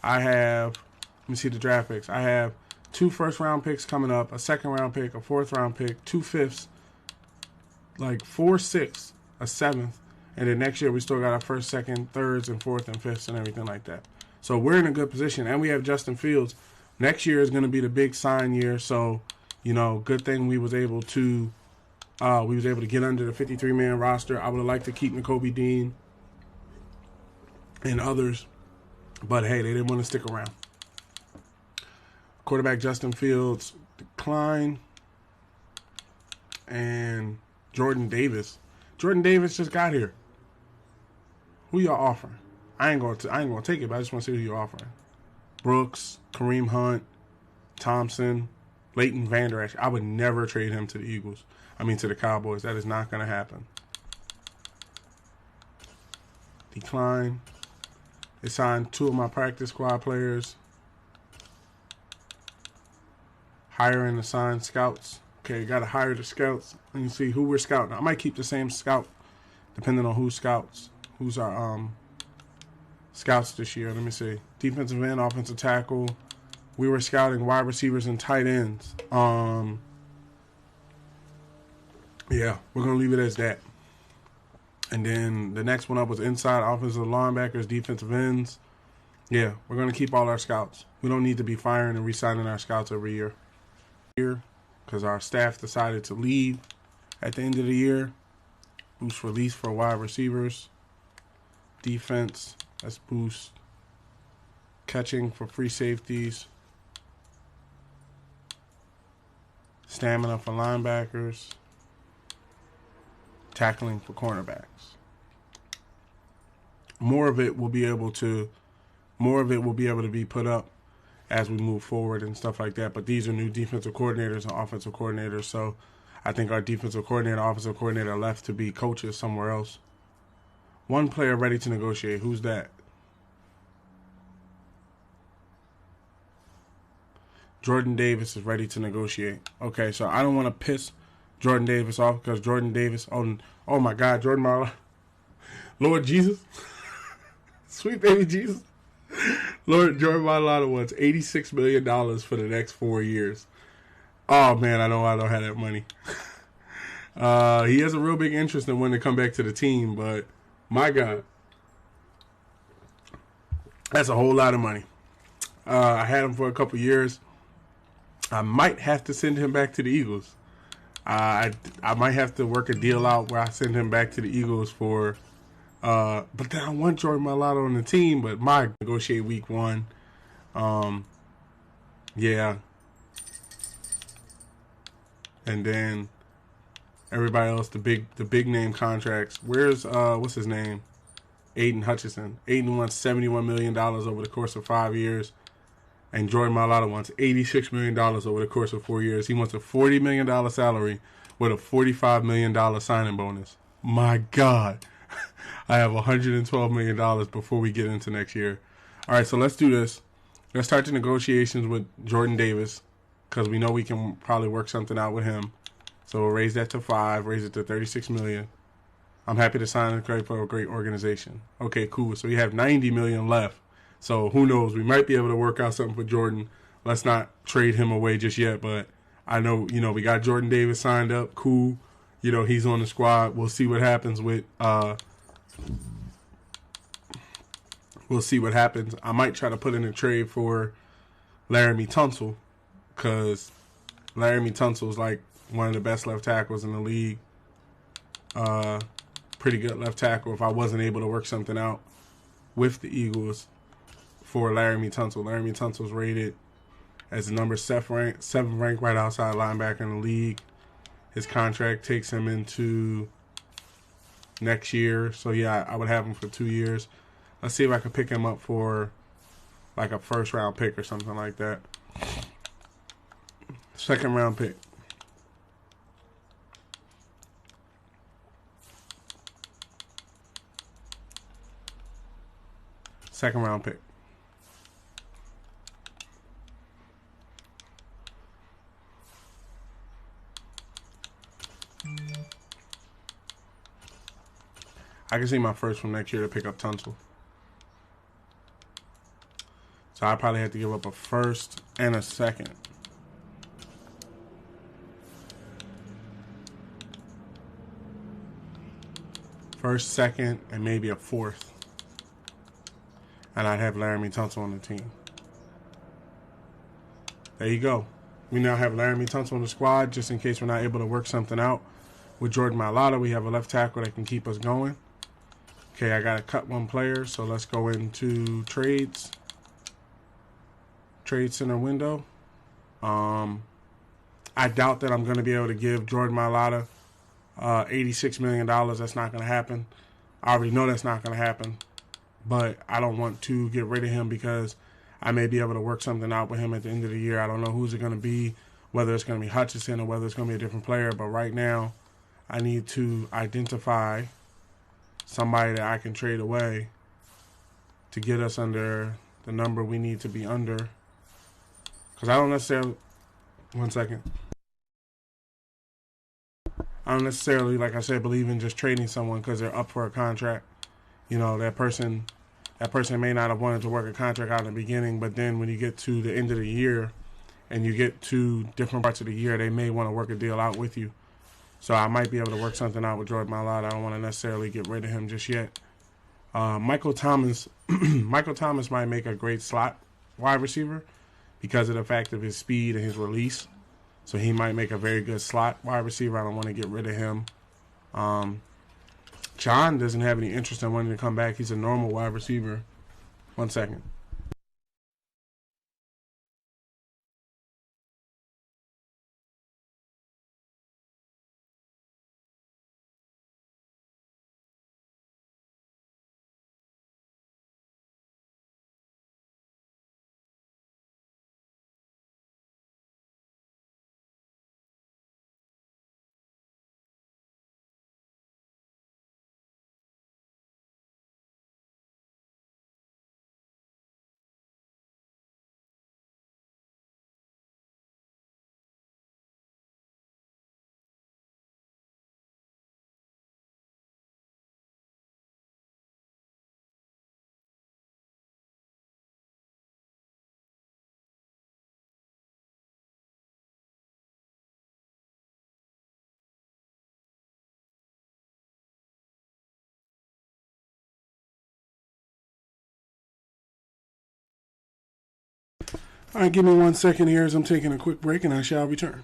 I have. Let me see the draft picks. I have 2 first-round picks coming up, a second-round pick, a fourth-round pick, 2 fifths, like 4 sixths, a 7th, and then next year we still got our first, second, thirds, and fourth and fifths and everything like that. So we're in a good position, and we have Justin Fields. Next year is going to be the big sign year. So, you know, good thing we was able to get under the 53-man roster. I would have liked to keep Nakobe Dean and others, but hey, they didn't want to stick around. Quarterback Justin Fields decline, and Jordan Davis. Jordan Davis just got here. Who y'all offering? I ain't gonna take it, but I just want to see who you're offering. Brooks, Kareem Hunt, Thompson, Leighton Vander Esch. I would never trade him to the Eagles. To the Cowboys. That is not going to happen. Decline. They signed 2 of my practice squad players. Hire and assign scouts. Okay, you got to hire the scouts and you see who we're scouting. I might keep the same scout depending on who scouts. Who's our scouts this year? Let me see. Defensive end, offensive tackle. We were scouting wide receivers and tight ends. Yeah, we're going to leave it as that. And then the next one up was inside offensive linebackers, defensive ends. Yeah, we're going to keep all our scouts. We don't need to be firing and re-signing our scouts every year. Because our staff decided to leave at the end of the year. Boost release for wide receivers. Defense, let's boost catching for free safeties. Stamina for linebackers. Tackling for cornerbacks. More of it will be able to be put up as we move forward and stuff like that. But these are new defensive coordinators and offensive coordinators. So I think our defensive coordinator, offensive coordinator left to be coaches somewhere else. One player ready to negotiate. Who's that? Jordan Davis is ready to negotiate. Okay, so I don't want to piss Jordan Davis off because Jordan Davis, oh my God, Jordan, Lord Jesus, sweet baby Jesus. Lord, Jordan Mailata wants $86 million for the next 4 years. Oh, man, I don't have that money. He has a real big interest in wanting to come back to the team, but my God, that's a whole lot of money. I had him for a couple years. I might have to send him back to the Eagles. I might have to work a deal out where I send him back to the Eagles for... but then I want Jordan Mailata on the team, but my negotiate week 1. Yeah. And then everybody else, the big name contracts. Where's what's his name? Aiden Hutchinson. Aiden wants $71 million over the course of 5 years. And Jordan Mailata wants $86 million over the course of 4 years. He wants a $40 million salary with a $45 million signing bonus. My God. I have $112 million before we get into next year. All right, so let's do this. Let's start the negotiations with Jordan Davis because we know we can probably work something out with him. So we'll raise that to 5, raise it to $36 million. I'm happy to sign for a great organization. Okay, cool. So we have $90 million left. So who knows? We might be able to work out something for Jordan. Let's not trade him away just yet. But I know, we got Jordan Davis signed up. Cool. He's on the squad. We'll see what happens with we'll see what happens. I might try to put in a trade for Laramie Tunsil because Laramie Tunsil is like one of the best left tackles in the league. Pretty good left tackle if I wasn't able to work something out with the Eagles for Laramie Tunsil. Laramie Tunsil's rated as the number 7 ranked right outside linebacker in the league. His contract takes him into next year. So, yeah, I would have him for 2 years. Let's see if I can pick him up for like a first-round pick or something like that. Second-round pick. Second-round pick. I can see my first from next year to pick up Tunsil. So I probably have to give up a first and a second. First, second, and maybe a fourth. And I'd have Laramie Tunsil on the team. There you go. We now have Laramie Tunsil on the squad just in case we're not able to work something out. With Jordan Mailata, we have a left tackle that can keep us going. Okay, I got to cut one player, so let's go into trades. Trade center window. I doubt that I'm going to be able to give Jordan Mailata $86 million. That's not going to happen. I already know that's not going to happen. But I don't want to get rid of him because I may be able to work something out with him at the end of the year. I don't know who's it going to be, whether it's going to be Hutchinson or whether it's going to be a different player. But right now, I need to identify somebody that I can trade away to get us under the number we need to be under. Because I don't necessarily... 1 second. I don't necessarily, like I said, believe in just trading someone because they're up for a contract. You know, that person may not have wanted to work a contract out in the beginning, but then when you get to the end of the year and you get to different parts of the year, they may want to work a deal out with you. So I might be able to work something out with Jordan Mailata. I don't want to necessarily get rid of him just yet. Michael Thomas, Michael Thomas might make a great slot wide receiver because of the fact of his speed and his release. So he might make a very good slot wide receiver. I don't want to get rid of him. John doesn't have any interest in wanting to come back. He's a normal wide receiver. 1 second. All right, give me 1 second here as I'm taking a quick break and I shall return.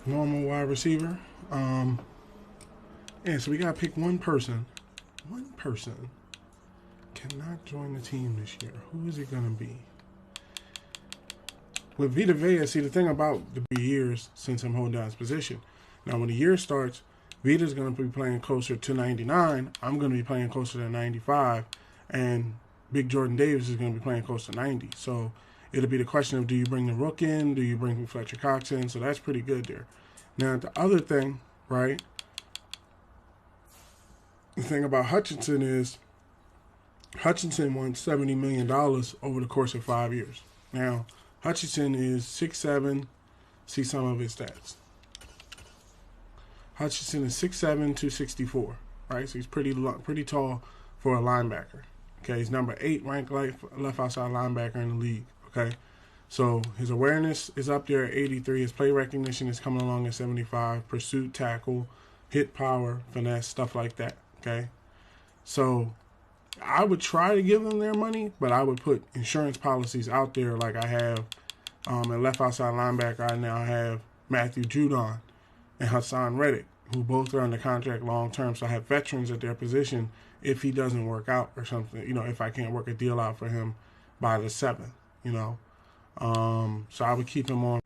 normal wide receiver. Yeah, so we gotta pick one person. One person cannot join the team this year. Who is it gonna be? With Vita Vea, see the thing about the years since I'm holding down his position. Now when the year starts, Vita's gonna be playing closer to 99. I'm gonna be playing closer to 95, and Big Jordan Davis is gonna be playing close to 90. So it'll be the question of, do you bring the Rook in? Do you bring Fletcher Cox in? So that's pretty good there. Now the other thing, right? The thing about Hutchinson is Hutchinson won $70 million over the course of 5 years. Now, Hutchinson is 6'7". See some of his stats. Hutchinson is 6'7", 264. Right, so he's pretty tall for a linebacker. Okay, he's number 8 ranked left outside linebacker in the league. Okay, so his awareness is up there at 83. His play recognition is coming along at 75. Pursuit, tackle, hit power, finesse, stuff like that. Okay, so I would try to give them their money, but I would put insurance policies out there like I have at left outside linebacker. I now have Matthew Judon and Hassan Reddick, who both are under contract long term. So I have veterans at their position if he doesn't work out or something. You know, if I can't work a deal out for him by the 7th. You know, so I would keep him on.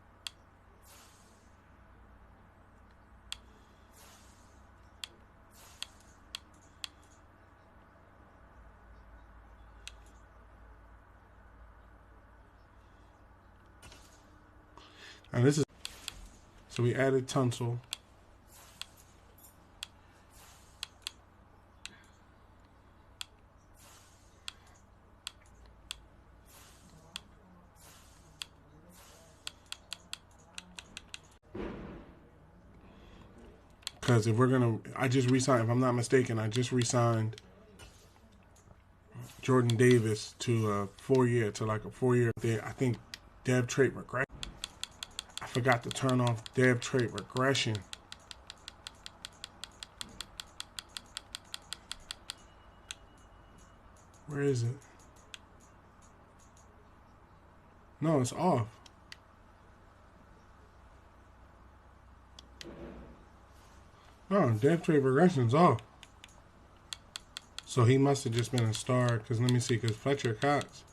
And this is, so we added Tunsil. Because if we're going to, I just re-signed, if I'm not mistaken, I just re-signed Jordan Davis to a 4-year, to like a 4-year, I think, dev trait regression. I forgot to turn off dev trait regression. Where is it? No, it's off. No, dev trait regression's off. So he must have just been a star. Because let me see, because Fletcher Cox.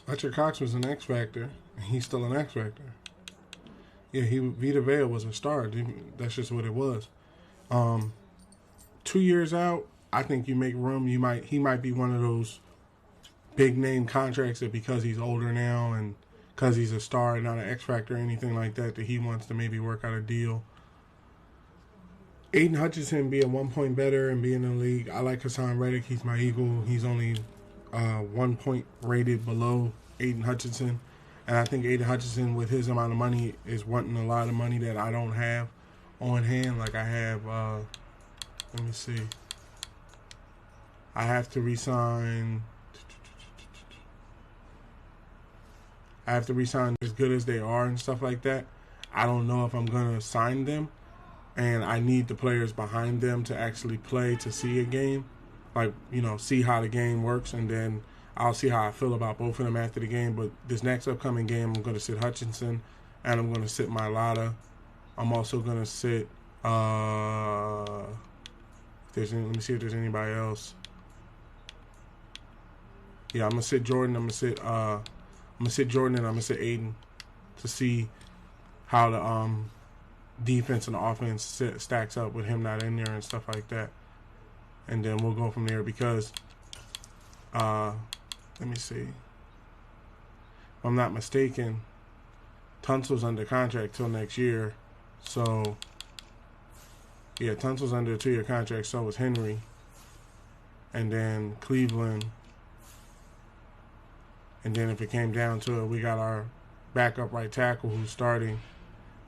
Fletcher Cox was an X Factor, and he's still an X Factor. Yeah, Vita Vea was a star. That's just what it was. 2 years out, I think you make room. He might be one of those big name contracts that because he's older now and because he's a star and not an X Factor or anything like that, that he wants to maybe work out a deal. Aiden Hutchinson be a 1 point better and be in the league. I like Hassan Reddick. He's my Eagle. He's only 1 point rated below Aiden Hutchinson. And I think Aiden Hutchinson, with his amount of money, is wanting a lot of money that I don't have on hand. Like I have, let me see. I have to re-sign. I have to re-sign as good as they are and stuff like that. I don't know if I'm going to sign them. And I need the players behind them to actually play to see a game. Like, you know, see how the game works. And then I'll see how I feel about both of them after the game. But this next upcoming game, I'm going to sit Hutchinson. And I'm going to sit Mailata. I'm also going to sit... let me see if there's anybody else. Yeah, I'm going to sit Jordan. I'm going to sit Jordan and I'm going to sit Aiden to see how the defense and the offense stacks up with him not in there and stuff like that. And then we'll go from there because, let me see. If I'm not mistaken, Tunsil's under contract till next year. So, yeah, Tunsil's under a 2-year contract, so is Henry. And then Cleveland. And then if it came down to it, we got our backup right tackle who's starting.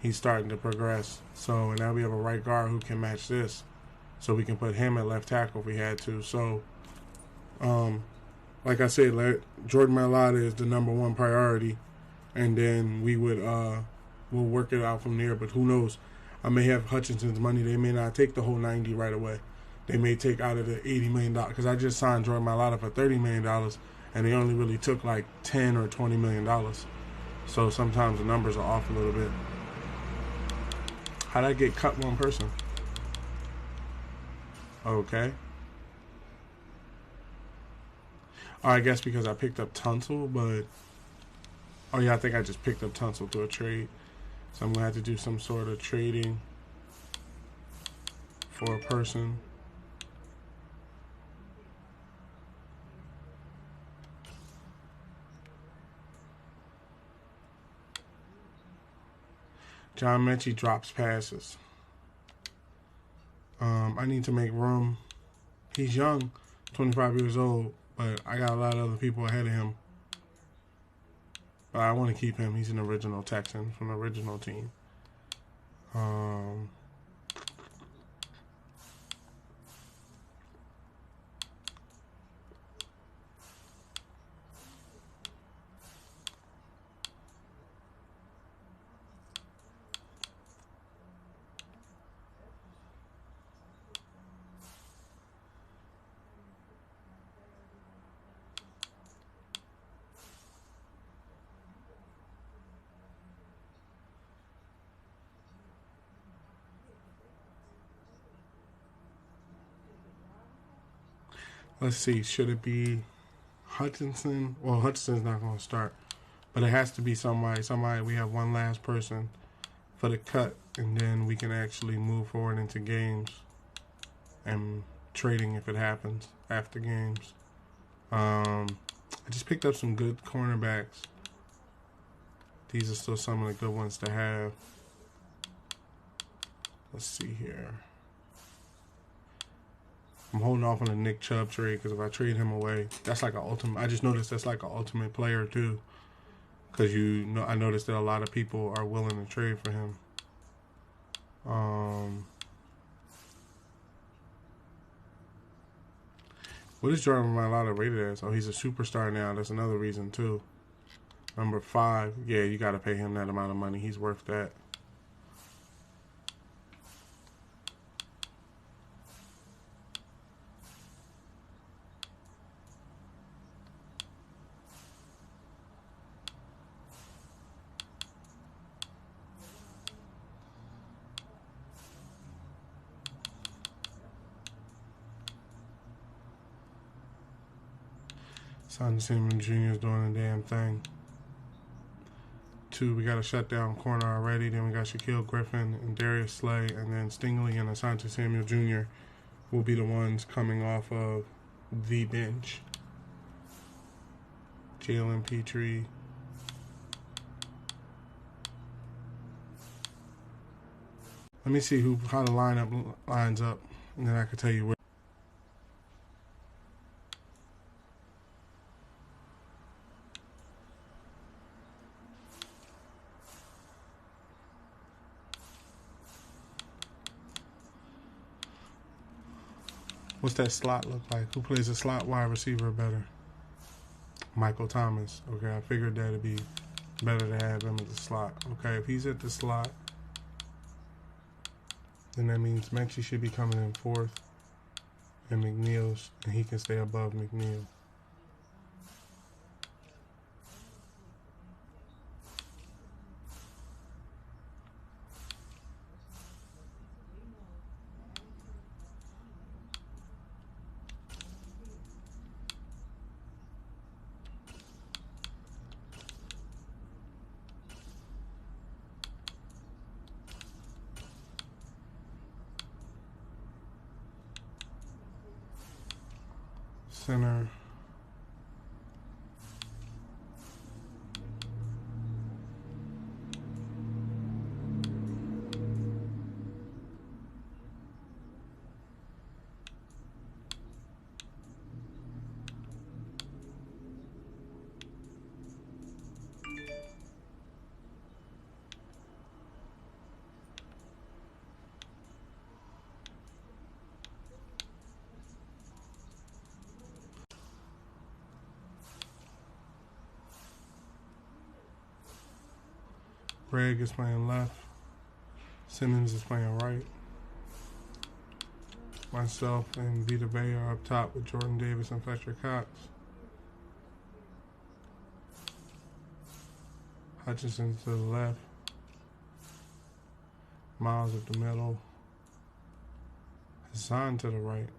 He's starting to progress. So, and now we have a right guard who can match this. So we can put him at left tackle if we had to. So, like I said, Jordan Mailata is the #1 priority. And then we would, we'll work it out from there. But who knows? I may have Hutchinson's money. They may not take the whole 90 right away. they may take out of the $80 million, because I just signed Jordan Mailata for $30 million, and they only really took like $10 or $20 million. So sometimes the numbers are off a little bit. How'd I get cut one person? Okay. I guess because I picked up Tunsil, but oh yeah, I think I just picked up Tunsil through a trade. So I'm gonna have to do some sort of trading for a person. John Mechie drops passes. I need to make room. He's young, 25 years old, but I got a lot of other people ahead of him. But I want to keep him. He's an original Texan from the original team. Let's see. Should it be Hutchinson? Well, Hutchinson's not going to start. But it has to be somebody. We have one last person for the cut, and then we can actually move forward into games and trading if it happens after games. I just picked up some good cornerbacks. These are still some of the good ones to have. Let's see here. I'm holding off on the Nick Chubb trade because if I trade him away, that's like an ultimate. I just noticed that's like an ultimate player too. Because I noticed that a lot of people are willing to trade for him. What is Jordan Mailata rated as? Oh, he's a superstar now. That's another reason too. Number 5. Yeah, you got to pay him that amount of money. He's worth that. Asante Samuel Jr. is doing the damn thing. 2, we got a shutdown corner already. Then we got Shaquille Griffin and Darius Slay. And then Stingley and Asante Samuel Jr. will be the ones coming off of the bench. Jalen Petrie. Let me see how the lineup lines up, and then I can tell you where. What's that slot look like? Who plays a slot wide receiver better? Michael Thomas. Okay, I figured that it'd be better to have him at the slot. Okay, if he's at the slot, then that means Mechie should be coming in 4th, and McNeil's, and he can stay above McNeil. Center. Greg is playing left. Simmons is playing right. Myself and Vita Bay are up top with Jordan Davis and Fletcher Cox. Hutchinson to the left. Miles at the middle. Hassan to the right.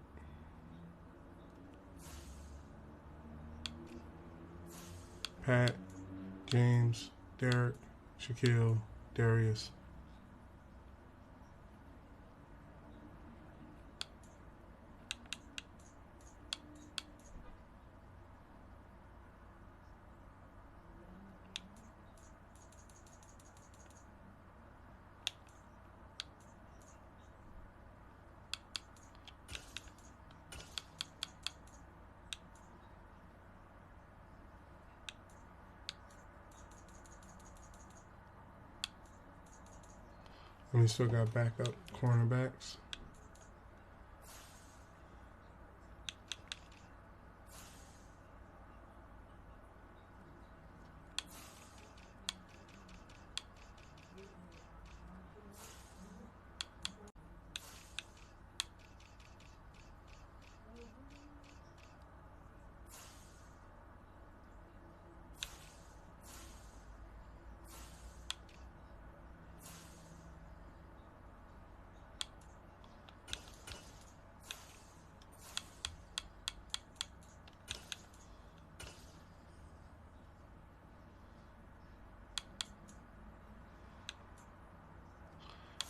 Pat, James, Derek, Shaquille, Darius. And we still got backup cornerbacks.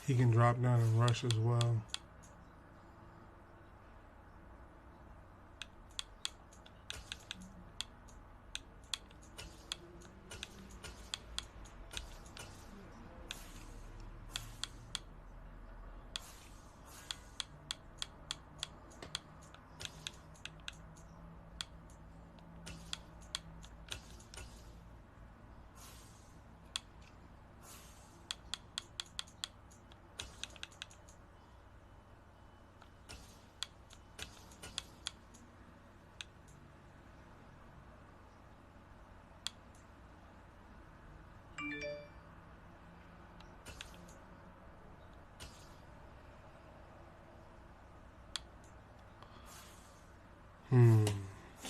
He can drop down and rush as well.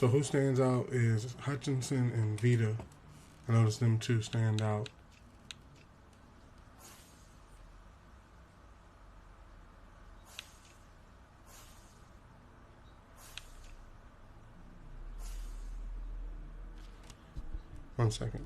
So who stands out is Hutchinson and Vita. I noticed them two stand out. One second.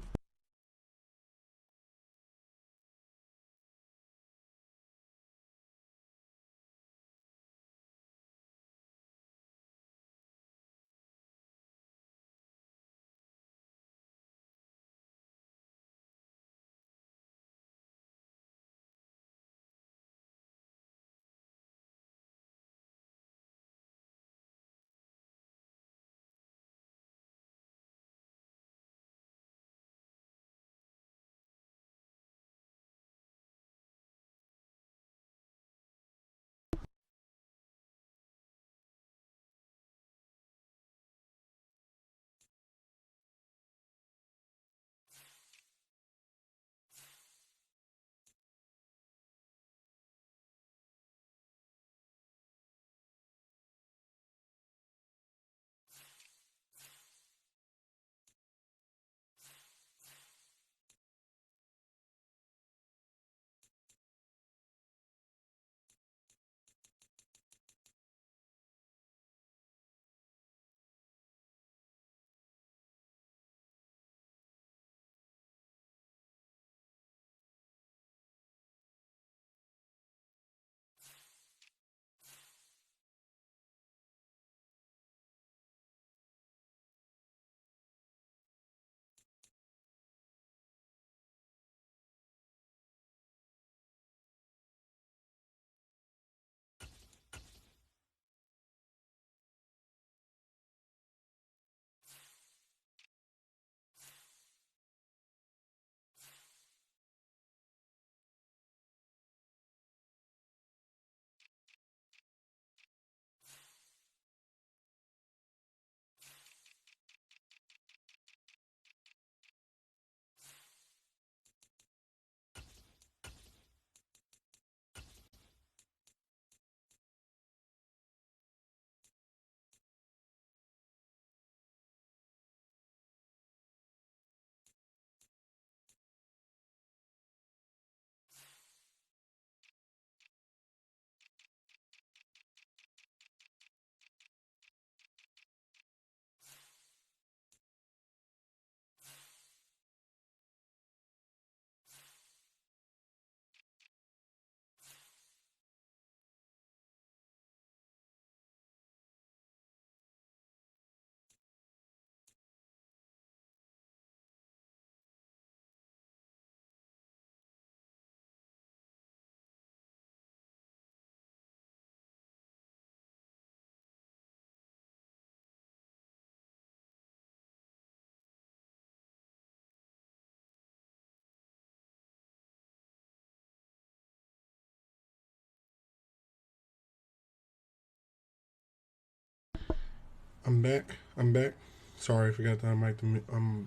I'm back. I'm back. Sorry, I forgot to unmute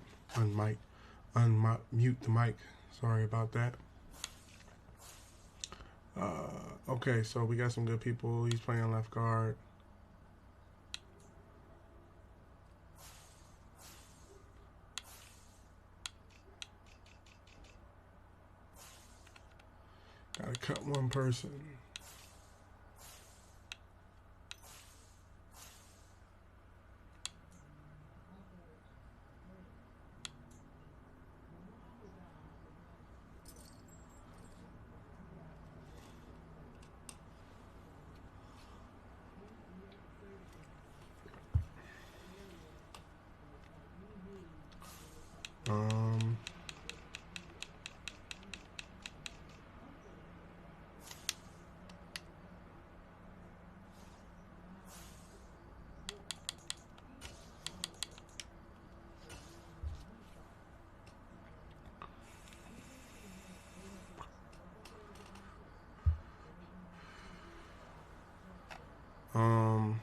the mic. Sorry about that. Okay, so we got some good people. He's playing left guard. Gotta cut one person. Um, um,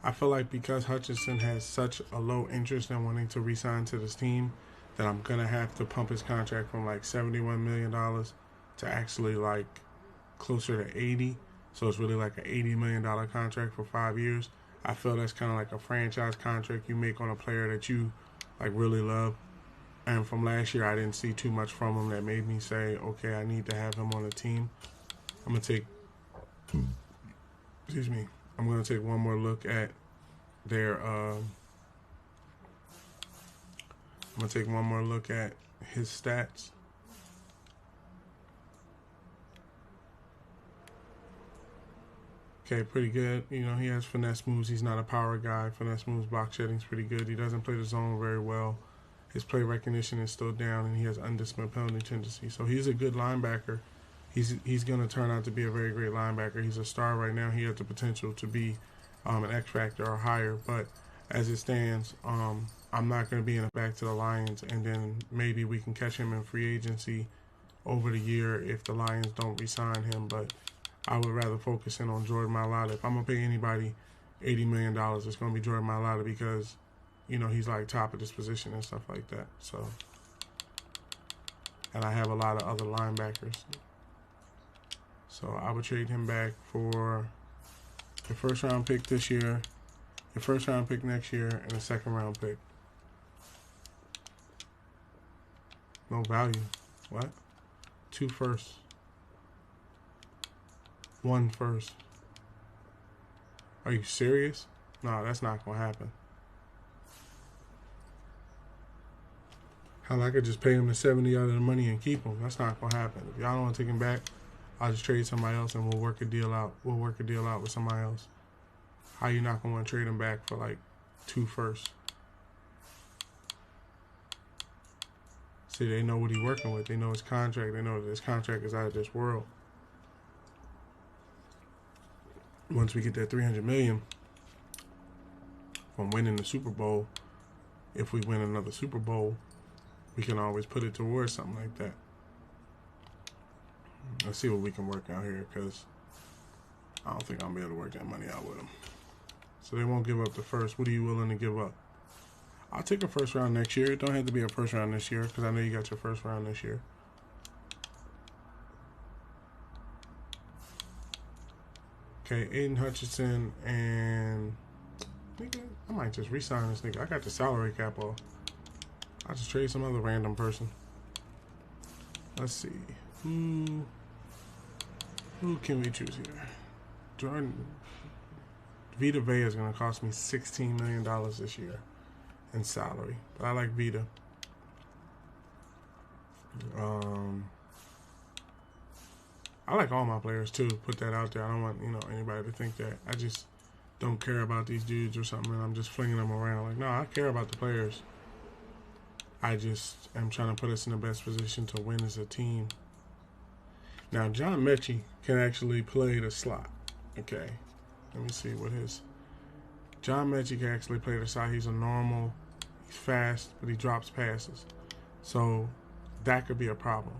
I feel like because Hutchinson has such a low interest in wanting to re-sign to this team, that I'm gonna have to pump his contract from like $71 million to actually like closer to 80. So it's really like an $80 million contract for 5 years. I feel that's kind of like a franchise contract you make on a player that you like really love. And from last year, I didn't see too much from him that made me say, okay, I need to have him on the team. I'm gonna take, excuse me, I'm gonna take one more look at their. I'm gonna take one more look at his stats. Okay, pretty good. You know, he has finesse moves. He's not a power guy. Finesse moves, block shedding's pretty good. He doesn't play the zone very well. His play recognition is still down, and he has undisciplined penalty tendency. So he's a good linebacker. He's going to turn out to be a very great linebacker. He's a star right now. He has the potential to be an X factor or higher. But as it stands, I'm not going to be in the back to the Lions, and then maybe we can catch him in free agency over the year if the Lions don't re-sign him. But I would rather focus in on Jordan Mailata. If I'm going to pay anybody $80 million, it's going to be Jordan Mailata because, you know, he's like top of this position and stuff like that. So, and I have a lot of other linebackers. So I would trade him back for the first round pick this year, the first round pick next year, and a second round pick. No value. What? 2 firsts. 1 first. Are you serious? No, that's not going to happen. Hell, I could just pay him the 70 out of the money and keep him. That's not going to happen. If y'all don't want to take him back, I'll just trade somebody else and we'll work a deal out. We'll work a deal out with somebody else. How you not going to want to trade him back for like 2 firsts? See, they know what he's working with. They know his contract. They know that his contract is out of this world. Once we get that $300 million from winning the Super Bowl, if we win another Super Bowl, we can always put it towards something like that. Let's see what we can work out here, because I don't think I'll be able to work that money out with them. So they won't give up the first. What are you willing to give up? I'll take a first round next year. It don't have to be a first round this year, because I know you got your first round this year. Okay, Aiden Hutchinson and nigga, I might just re-sign this nigga. I got the salary cap off. I'll just trade some other random person. Let's see. Who can we choose here? Jordan. Vita Vea is going to cost me $16 million this year in salary. But I like Vita. I like all my players too. Put that out there. I don't want anybody to think that I just don't care about these dudes or something and I'm just flinging them around. Like, no, I care about the players. I just am trying to put us in the best position to win as a team. Now, John Mechie can actually play the slot. Okay, let me see what his... John Mechie can actually play the slot. He's a normal, he's fast, but he drops passes. So that could be a problem.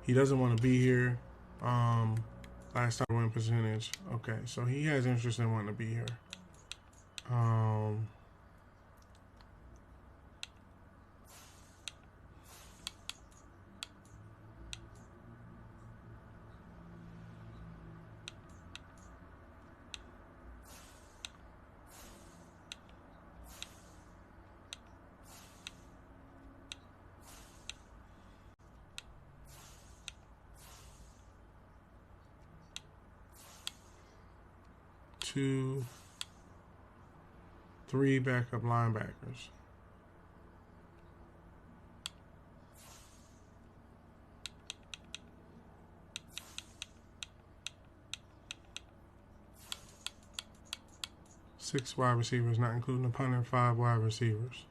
He doesn't want to be here. Last time win percentage. Okay, so he has interest in wanting to be here. 2, 3 backup linebackers. Six wide receivers, not including the punter, 5 wide receivers.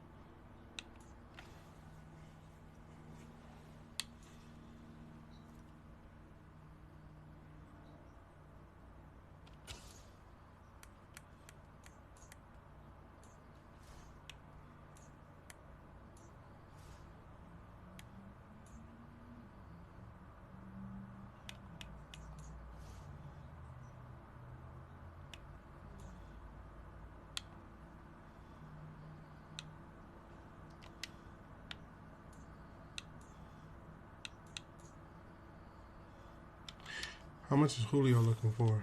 How much is Julio looking for?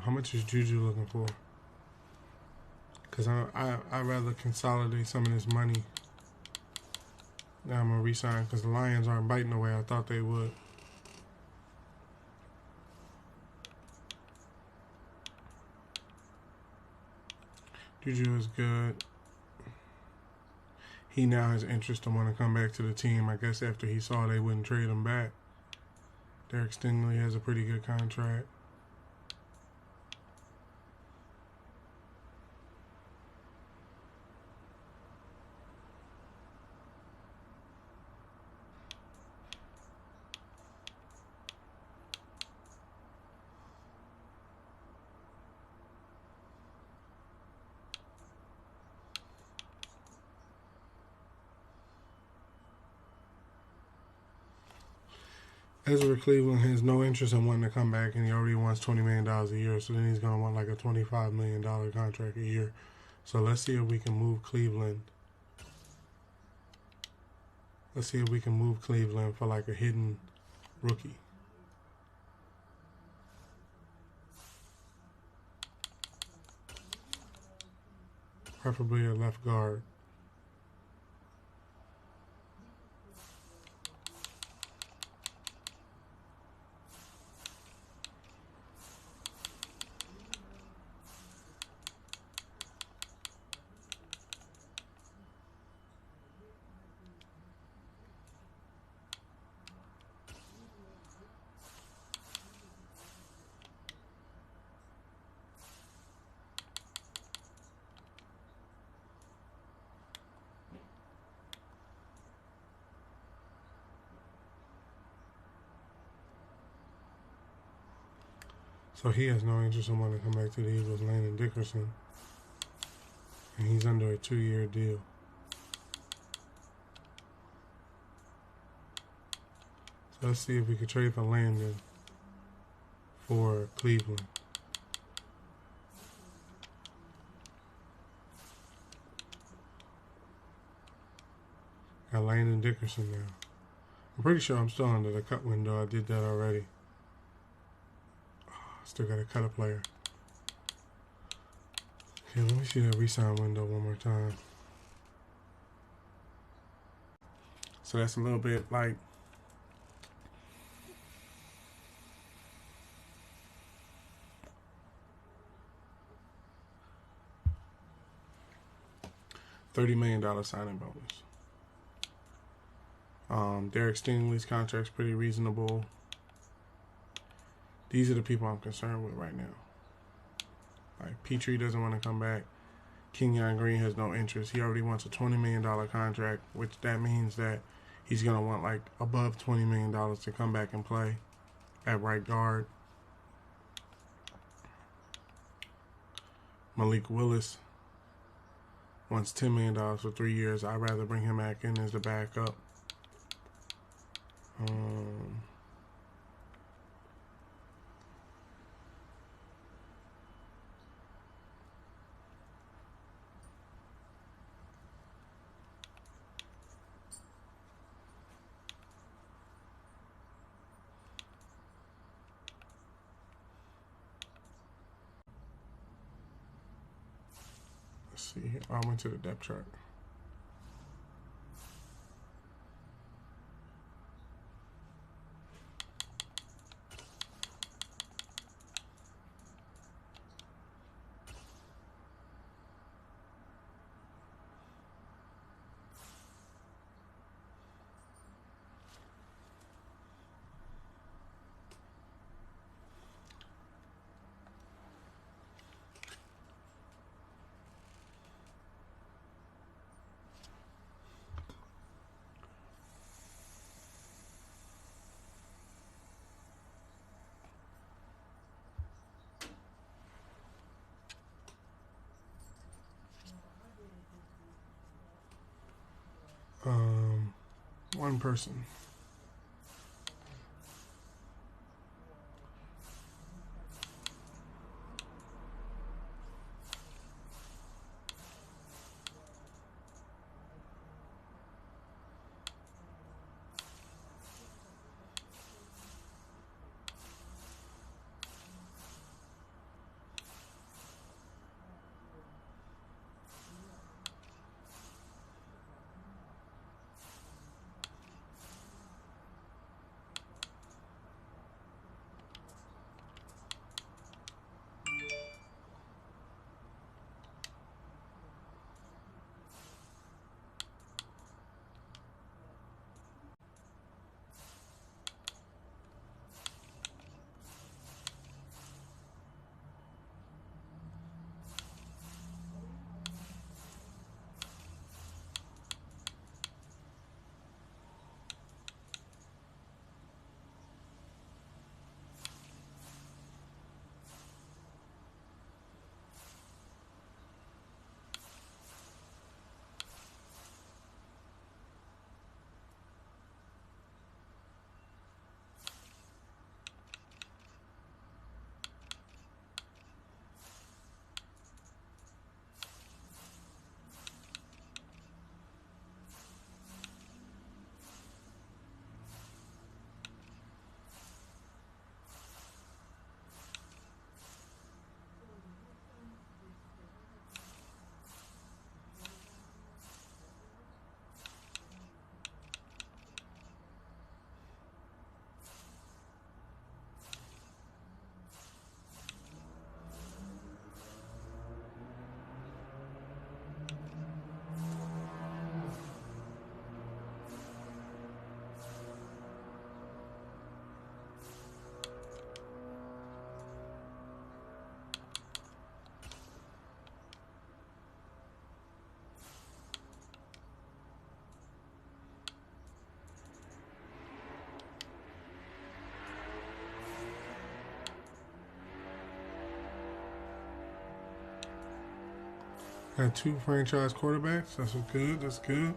How much is Juju looking for? Because I'd rather consolidate some of this money. Now I'm going to re-sign because the Lions aren't biting the way I thought they would. Juju is good. He now has interest to want to come back to the team. I guess after he saw they wouldn't trade him back. Derek Stingley has a pretty good contract. Ezra Cleveland has no interest in wanting to come back, and he already wants $20 million a year, so then he's going to want like a $25 million contract a year. So let's see if we can move Cleveland. Let's see if we can move Cleveland for like a hidden rookie. Preferably a left guard. So he has no interest in wanting to come back to the Eagles, Landon Dickerson. And he's under a 2-year deal. So let's see if we could trade for Landon for Cleveland. Got Landon Dickerson now. I'm pretty sure I'm still under the cut window. I did that already. Still got to cut a player. Okay, let me see that re-sign window one more time. So that's a little bit like $30 million signing bonus. Derek Stingley's contract's pretty reasonable. These are the people I'm concerned with right now. Like Petrie doesn't want to come back. Kenyon Green has no interest. He already wants a $20 million contract, which that means that he's going to want like above $20 million to come back and play at right guard. Malik Willis wants $10 million for 3 years. I'd rather bring him back in as the backup. see here. I went to the depth chart. One person. Got 2 franchise quarterbacks. That's good. That's good.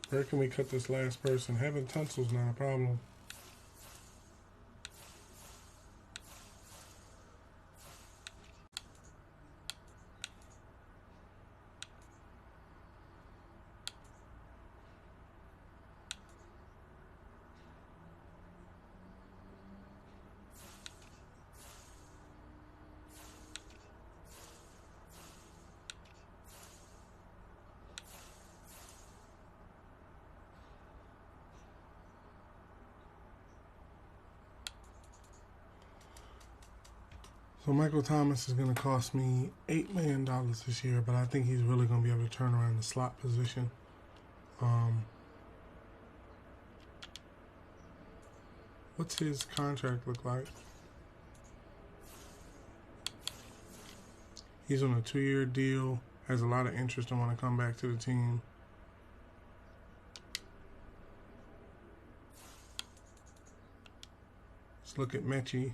Where can we cut this last person? Having tonsils not a problem. So Michael Thomas is going to cost me $8 million this year, but I think he's really going to be able to turn around the slot position. What's his contract look like? He's on a 2-year deal, has a lot of interest and want to come back to the team. Let's look at Mechie.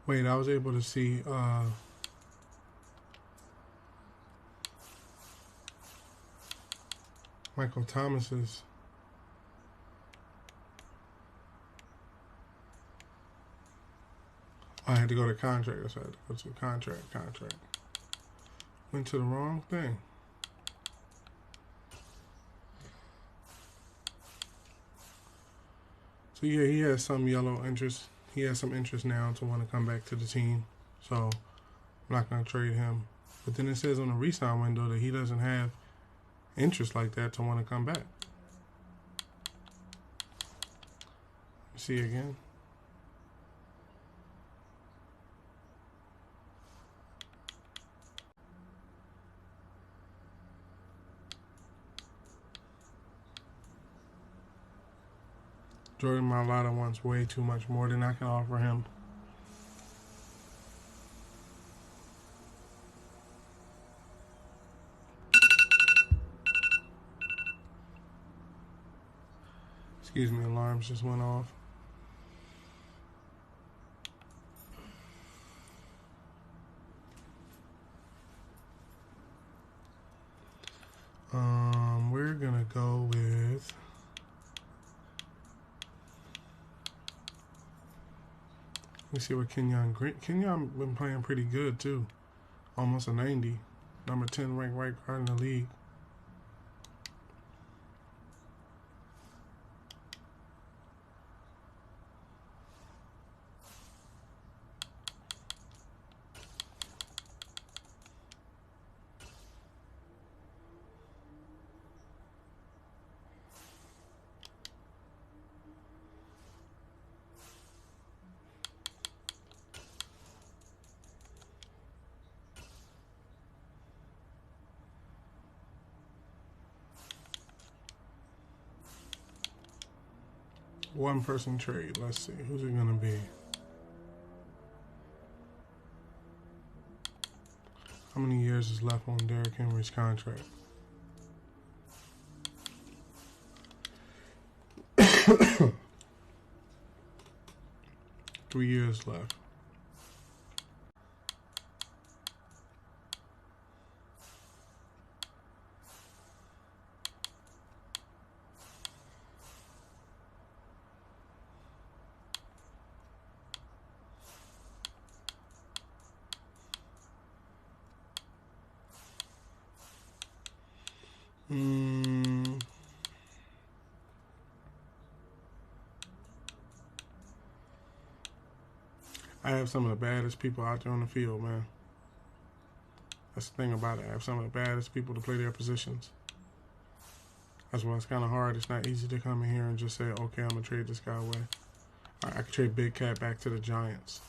Wait, I was able to see Michael Thomas's. I had to go to contract. So I had to go to contract. Went to the wrong thing. So yeah, he has some yellow interest. He has some interest now to want to come back to the team. So I'm not going to trade him. But then it says on the re-sign window that he doesn't have interest like that to want to come back. See again. Jordan Mailata wants way too much more than I can offer him. Excuse me, alarms just went off. We're gonna go with let me see what Kenyon been playing pretty good too. Almost a 90. Number 10 ranked right guard in the league. One person trade. Let's see. Who's it gonna be? How many years is left on Derrick Henry's contract? Three years left. I have some of the baddest people out there on the field, man. That's the thing about it. I have some of the baddest people to play their positions. That's why it's kind of hard. It's not easy to come in here and just say, okay, I'm going to trade this guy away. I could trade Big Cat back to the Giants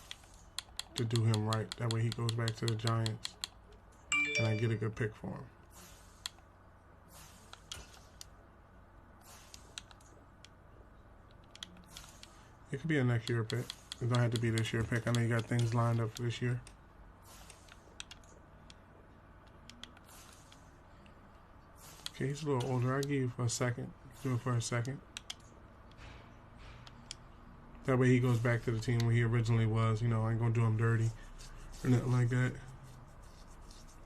to do him right. That way he goes back to the Giants and I get a good pick for him. It could be a next year pick. It don't have to be this year pick. I know you got things lined up for this year. Okay, he's a little older. I'll give you for a second. Do it for a second. That way he goes back to the team where he originally was. You know, I ain't gonna do him dirty or nothing like that.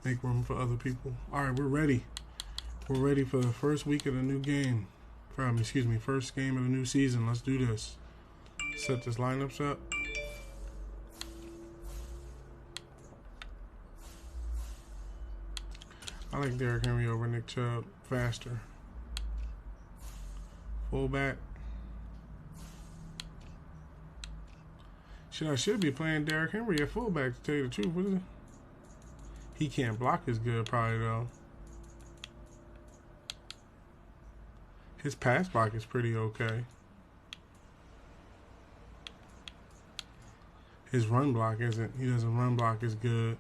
Make room for other people. All right, we're ready. We're ready for the first week of the new game. First game of the new season. Let's do this. Set this lineups up. I like Derrick Henry over Nick Chubb. Faster. Fullback. I should be playing Derrick Henry at fullback, to tell you the truth. What is it? He can't block as good, probably, though. His pass block is pretty okay. His run block isn't. He doesn't run block as good.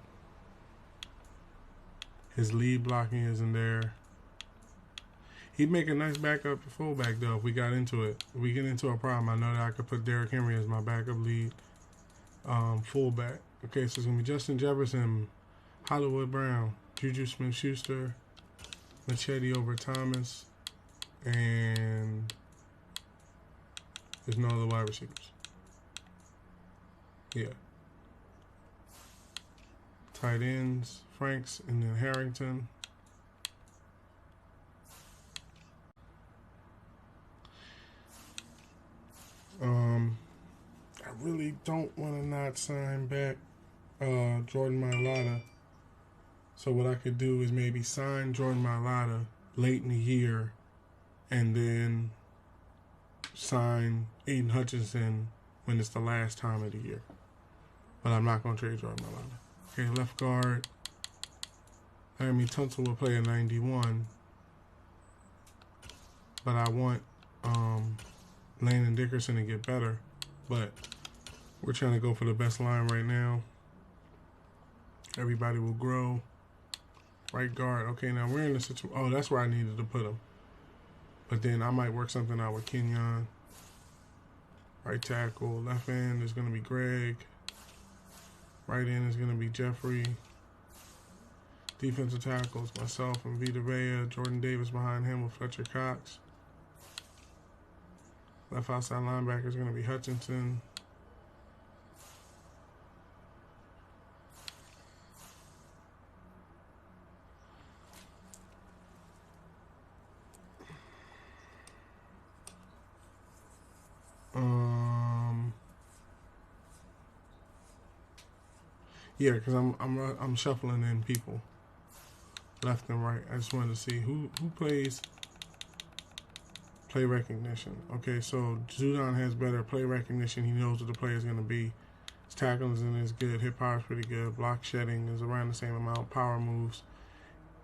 His lead blocking isn't there. He'd make a nice backup fullback, though, if we got into it. If we get into a problem, I know that I could put Derrick Henry as my backup lead fullback. Okay, so it's going to be Justin Jefferson, Hollywood Brown, Juju Smith-Schuster, Machete over Thomas, and there's no other wide receivers. Yeah. Tight ends, Franks, and then Harrington. I really don't want to not sign back Jordan Mailata. So what I could do is maybe sign Jordan Mailata late in the year and then sign Aiden Hutchinson when it's the last time of the year. But I'm not going to trade Jordan Mailata. Okay, left guard. Laramie Tunsil will play a 91. But I want Landon Dickerson to get better. But we're trying to go for the best line right now. Everybody will grow. Right guard. Okay, now we're in the situation. Oh, that's where I needed to put him. But then I might work something out with Kenyon. Right tackle. Left end is going to be Greg. Right end is going to be Jeffrey. Defensive tackles, myself and Vita Vea. Jordan Davis behind him with Fletcher Cox. Left outside linebacker is going to be Hutchinson. Yeah, because I'm shuffling in people left and right. I just wanted to see who plays play recognition. Okay, so Judon has better play recognition. He knows what the play is going to be. His tackling is good. Hit power is pretty good. Block shedding is around the same amount. Power moves.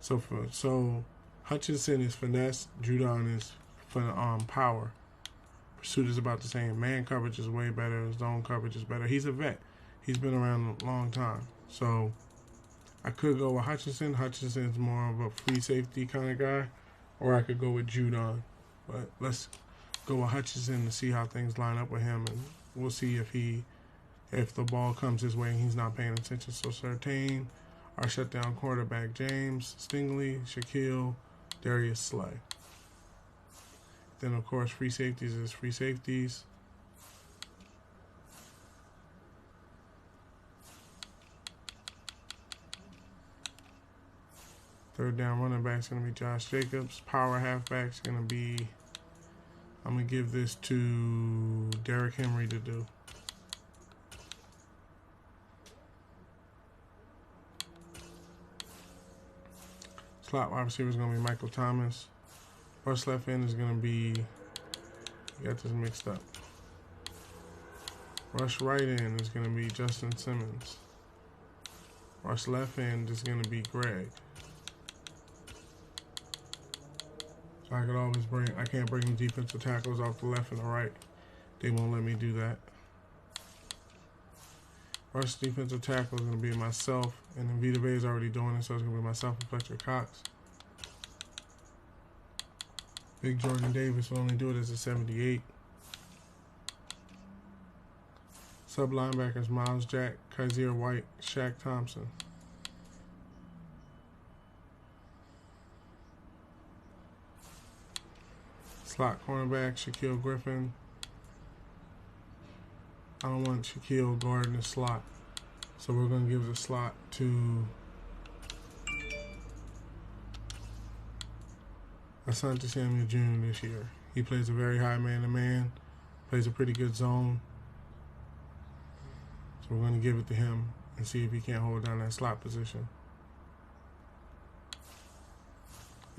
So Hutchinson is finesse. Judon is power. Pursuit is about the same. Man coverage is way better. Zone coverage is better. He's a vet. He's been around a long time. So I could go with Hutchinson. Hutchinson's more of a free safety kind of guy. Or I could go with Judon. But let's go with Hutchinson to see how things line up with him. And we'll see if the ball comes his way and he's not paying attention. So Surtain, our shutdown quarterback, James, Stingley, Shaquille, Darius Slay. Then, of course, free safeties is free safeties. Third down running back is going to be Josh Jacobs. Power halfback is going to be, I'm going to give this to Derrick Henry to do. Slot wide receiver is going to be Michael Thomas. Rush left end is going to be, got this mixed up. Rush right end is going to be Justin Simmons. Rush left end is going to be Greg. So I could always I can't bring them defensive tackles off the left and the right. They won't let me do that. Rush defensive tackle is going to be myself, and then Vita Vea is already doing it, so it's going to be myself and Fletcher Cox. Big Jordan Davis will only do it as a 78. Sub linebackers Miles Jack, Kaiser White, Shaq Thompson. Slot cornerback Shaquille Griffin. I don't want Shaquille guarding the slot, so we're going to give the slot to Asante Samuel Jr. this year. He plays a very high man-to-man, plays a pretty good zone. So we're going to give it to him and see if he can't hold down that slot position.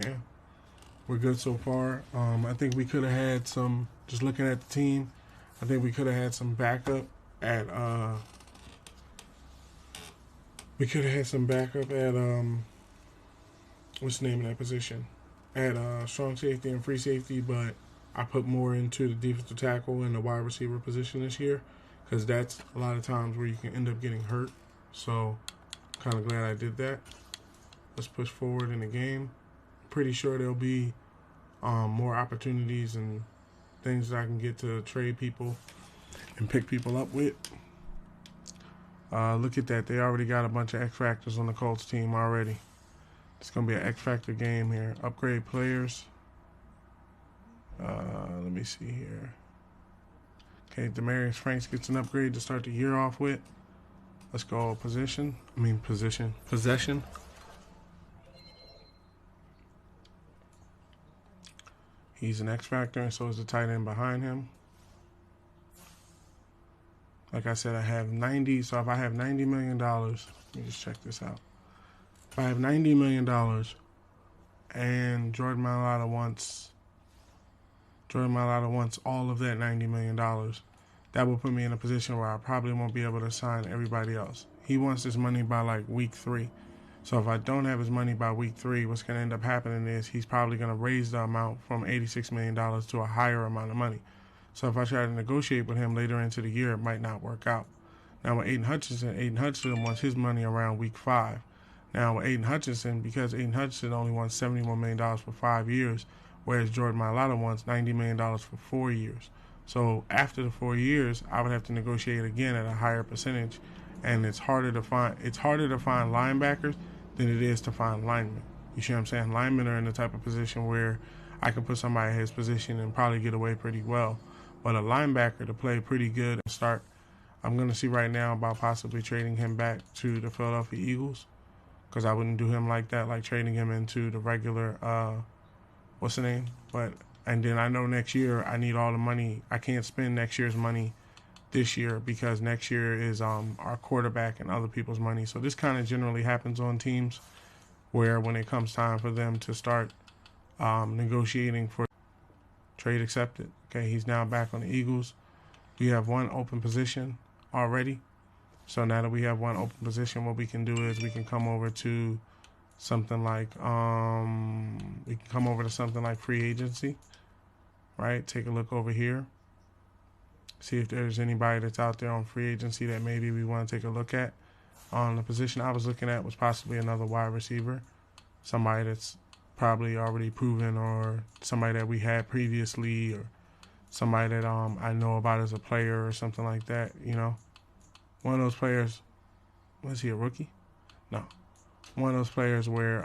Yeah, we're good so far. I think we could have had some. Just looking at the team, I think we could have had some backup at. We could have had some backup at what's the name of that position? At strong safety and free safety, but I put more into the defensive tackle and the wide receiver position this year because that's a lot of times where you can end up getting hurt. So, kind of glad I did that. Let's push forward in the game. Pretty sure there'll be more opportunities and things that I can get to trade people and pick people up with. Look at that. They already got a bunch of X Factors on the Colts team already. It's going to be an X Factor game here. Upgrade players. Let me see here. Okay, Demarius Franks gets an upgrade to start the year off with. Let's go possession. He's an X Factor, and so is the tight end behind him. Like I said, I have 90. So if I have $90 million, let me just check this out. If I have $90 million and Jordan Mailata wants all of that $90 million, that will put me in a position where I probably won't be able to sign everybody else. He wants his money by like week 3. So if I don't have his money by week 3, what's going to end up happening is he's probably going to raise the amount from $86 million to a higher amount of money. So if I try to negotiate with him later into the year, it might not work out. Now with Aiden Hutchinson wants his money around week 5. Now with Aiden Hutchinson, because Aiden Hutchinson only wants $71 million for 5 years, whereas Jordan Mailata wants $90 million for 4 years. So after the 4 years, I would have to negotiate again at a higher percentage, and it's harder to find linebackers than it is to find linemen. You see what I'm saying? Linemen are in the type of position where I can put somebody in his position and probably get away pretty well. But a linebacker to play pretty good and start, I'm going to see right now about possibly trading him back to the Philadelphia Eagles, because I wouldn't do him like that, like trading him into the regular, what's the name? And then I know next year I need all the money. I can't spend next year's money this year because next year is our quarterback and other people's money. So this kind of generally happens on teams where when it comes time for them to start negotiating for trade accepted. Okay, he's now back on the Eagles. We have one open position already. So now that we have one open position, what we can do is we can come over to something like free agency, right? Take a look over here. See if there's anybody that's out there on free agency that maybe we want to take a look at. On the position I was looking at was possibly another wide receiver, somebody that's probably already proven, or somebody that we had previously, or somebody that I know about as a player or something like that, you know. One of those players, was he a rookie? No. One of those players where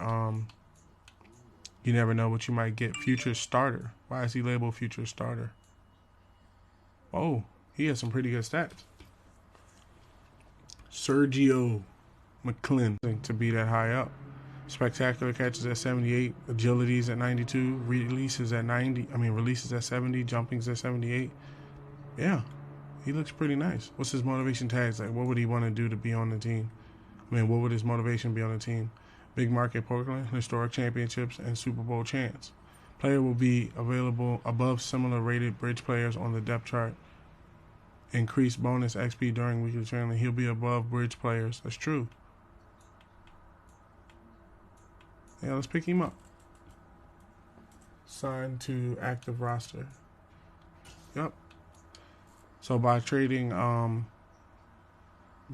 you never know what you might get. Future starter. Why is he labeled future starter? Oh, he has some pretty good stats. Sergio McClin to be that high up. Spectacular catches at 78, agilities at 92, releases at 70, jumpings at 78. Yeah, he looks pretty nice. What's his motivation tags like? What would he want to do to be on the team? What would his motivation be on the team? Big market Portland, historic championships, and Super Bowl chance. Player will be available above similar rated bridge players on the depth chart. Increased bonus XP during weekly training. He'll be above bridge players. That's true. Yeah, let's pick him up. Signed to active roster. Yep. So by trading Jordan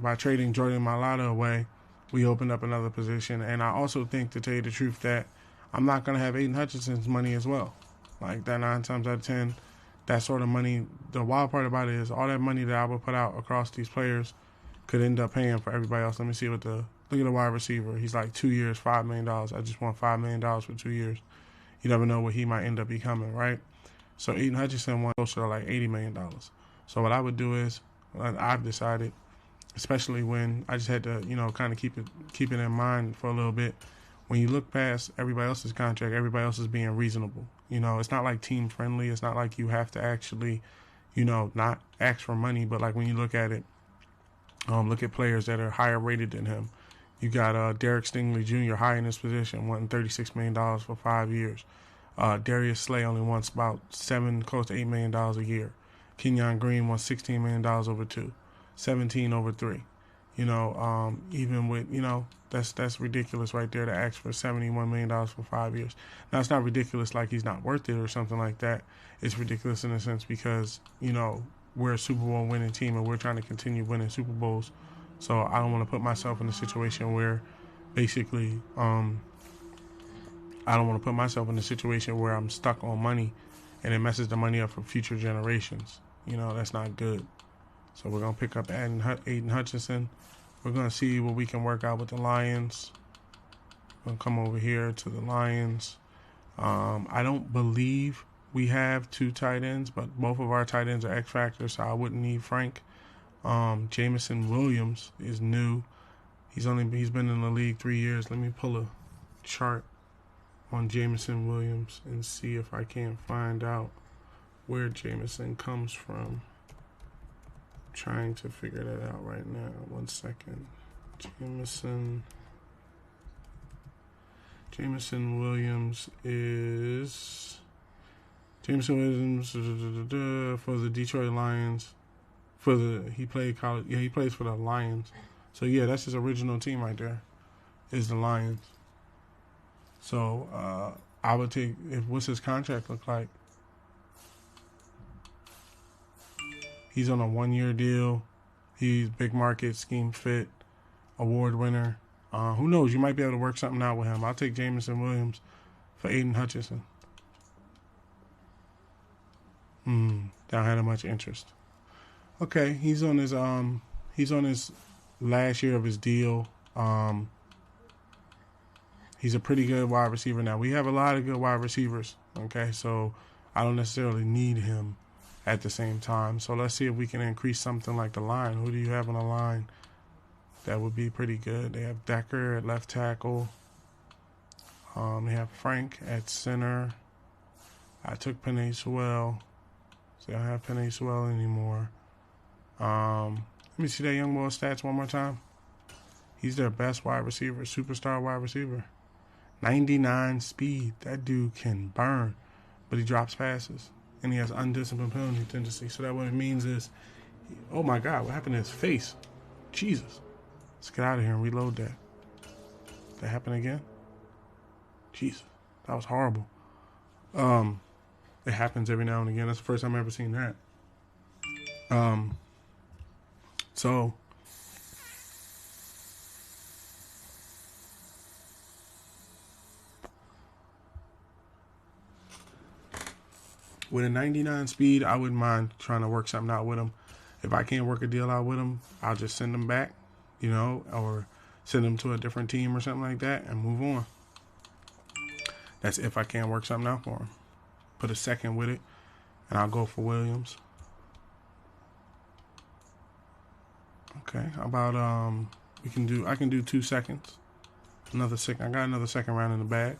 Mailata away, we opened up another position. And I also think, to tell you the truth, that I'm not going to have Aiden Hutchinson's money as well. Like that 9 times out of 10, that sort of money. The wild part about it is all that money that I would put out across these players could end up paying for everybody else. Let me see look at the wide receiver. He's like 2 years, $5 million. I just want $5 million for 2 years. You never know what he might end up becoming, right? So Aiden Hutchinson wants closer to like $80 million. So what I would do is, I've decided, especially when I just had to, kind of keep it in mind for a little bit. When you look past everybody else's contract, everybody else is being reasonable. It's not like team friendly. It's not like you have to actually, not ask for money. But like when you look at it, look at players that are higher rated than him. You got Derek Stingley Jr. high in his position, wanting $36 million for 5 years. Darius Slay only wants about close to $8 million a year. Kenyon Green wants $16 million over 2, 17 over 3. Even with, that's ridiculous right there to ask for $71 million for 5 years. Now, it's not ridiculous like he's not worth it or something like that. It's ridiculous in a sense because, we're a Super Bowl winning team and we're trying to continue winning Super Bowls. So I don't want to put myself in a situation where basically, I don't want to put myself in a situation where I'm stuck on money and it messes the money up for future generations. That's not good. So we're going to pick up Aiden Hutchinson. We're going to see what we can work out with the Lions. We're going to come over here to the Lions. I don't believe we have 2 tight ends, but both of our tight ends are X factors, so I wouldn't need Frank. Jameson Williams is new. He's been in the league 3 years. Let me pull a chart on Jameson Williams and see if I can't find out where Jameson comes from. Trying to figure that out right now. 1 second. Jameson Williams for the Detroit Lions. He played college. Yeah, he plays for the Lions. So yeah, that's his original team right there. Is the Lions. So I would take. What's his contract look like? He's on a 1-year deal. He's big market, scheme fit, award winner. Who knows? You might be able to work something out with him. I'll take Jameson Williams for Aiden Hutchinson. Don't have much interest. Okay, he's on his last year of his deal. He's a pretty good wide receiver now. We have a lot of good wide receivers. Okay, so I don't necessarily need him at the same time. So let's see if we can increase something like the line. Who do you have on the line? That would be pretty good. They have Decker at left tackle. They have Frank at center. I took Penei Sewell. So I don't have Penei Sewell anymore. Let me see that young boy's stats one more time. He's their best wide receiver, superstar wide receiver. 99 speed. That dude can burn, but he drops passes. And he has undisciplined penalty tendency. So that what it means is, oh my God, what happened to his face? Jesus. Let's get out of here and reload that. Did that happen again? Jesus. That was horrible. It happens every now and again. That's the first time I've ever seen that. So with a 99 speed, I wouldn't mind trying to work something out with him. If I can't work a deal out with him, I'll just send him back, or send him to a different team or something like that and move on. That's if I can't work something out for him. Put a second with it, and I'll go for Williams. Okay, how about I can do 2 seconds. Another second. I got another second round in the bag.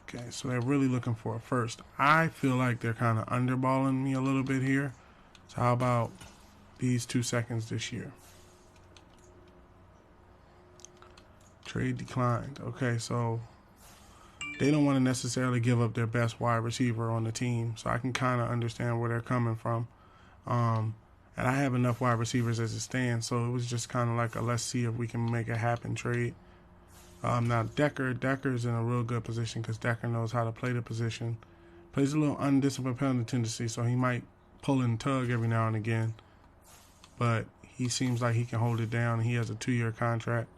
Okay, so they're really looking for a first. I feel like they're kind of underballing me a little bit here. So how about these 2 seconds this year? Trade declined. Okay, so they don't want to necessarily give up their best wide receiver on the team. So I can kind of understand where they're coming from. And I have enough wide receivers as it stands. So it was just kind of like a let's see if we can make it happen trade. Now Decker's in a real good position because Decker knows how to play the position. Plays a little undisciplined penalty tendency, so he might pull and tug every now and again. But he seems like he can hold it down. He has a 2-year contract.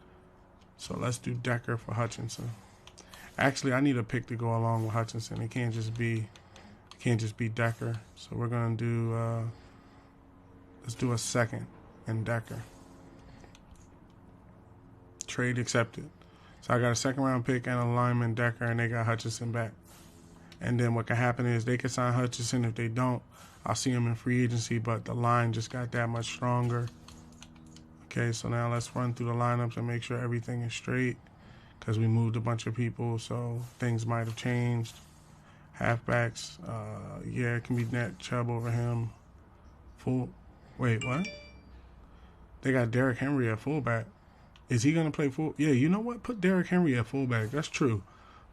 So let's do Decker for Hutchinson. Actually, I need a pick to go along with Hutchinson. It can't just be Decker. So we're gonna do let's do a second in Decker. Trade accepted. So I got a second round pick and a lineman, Decker, and they got Hutchinson back. And then what can happen is they can sign Hutchinson. If they don't, I'll see him in free agency, but the line just got that much stronger. Okay, so now let's run through the lineups and make sure everything is straight because we moved a bunch of people, so things might have changed. Halfbacks, yeah, it can be Nat Chubb over him. Wait, what? They got Derrick Henry at fullback. Is he going to play full? Yeah, you know what? Put Derrick Henry at fullback. That's true.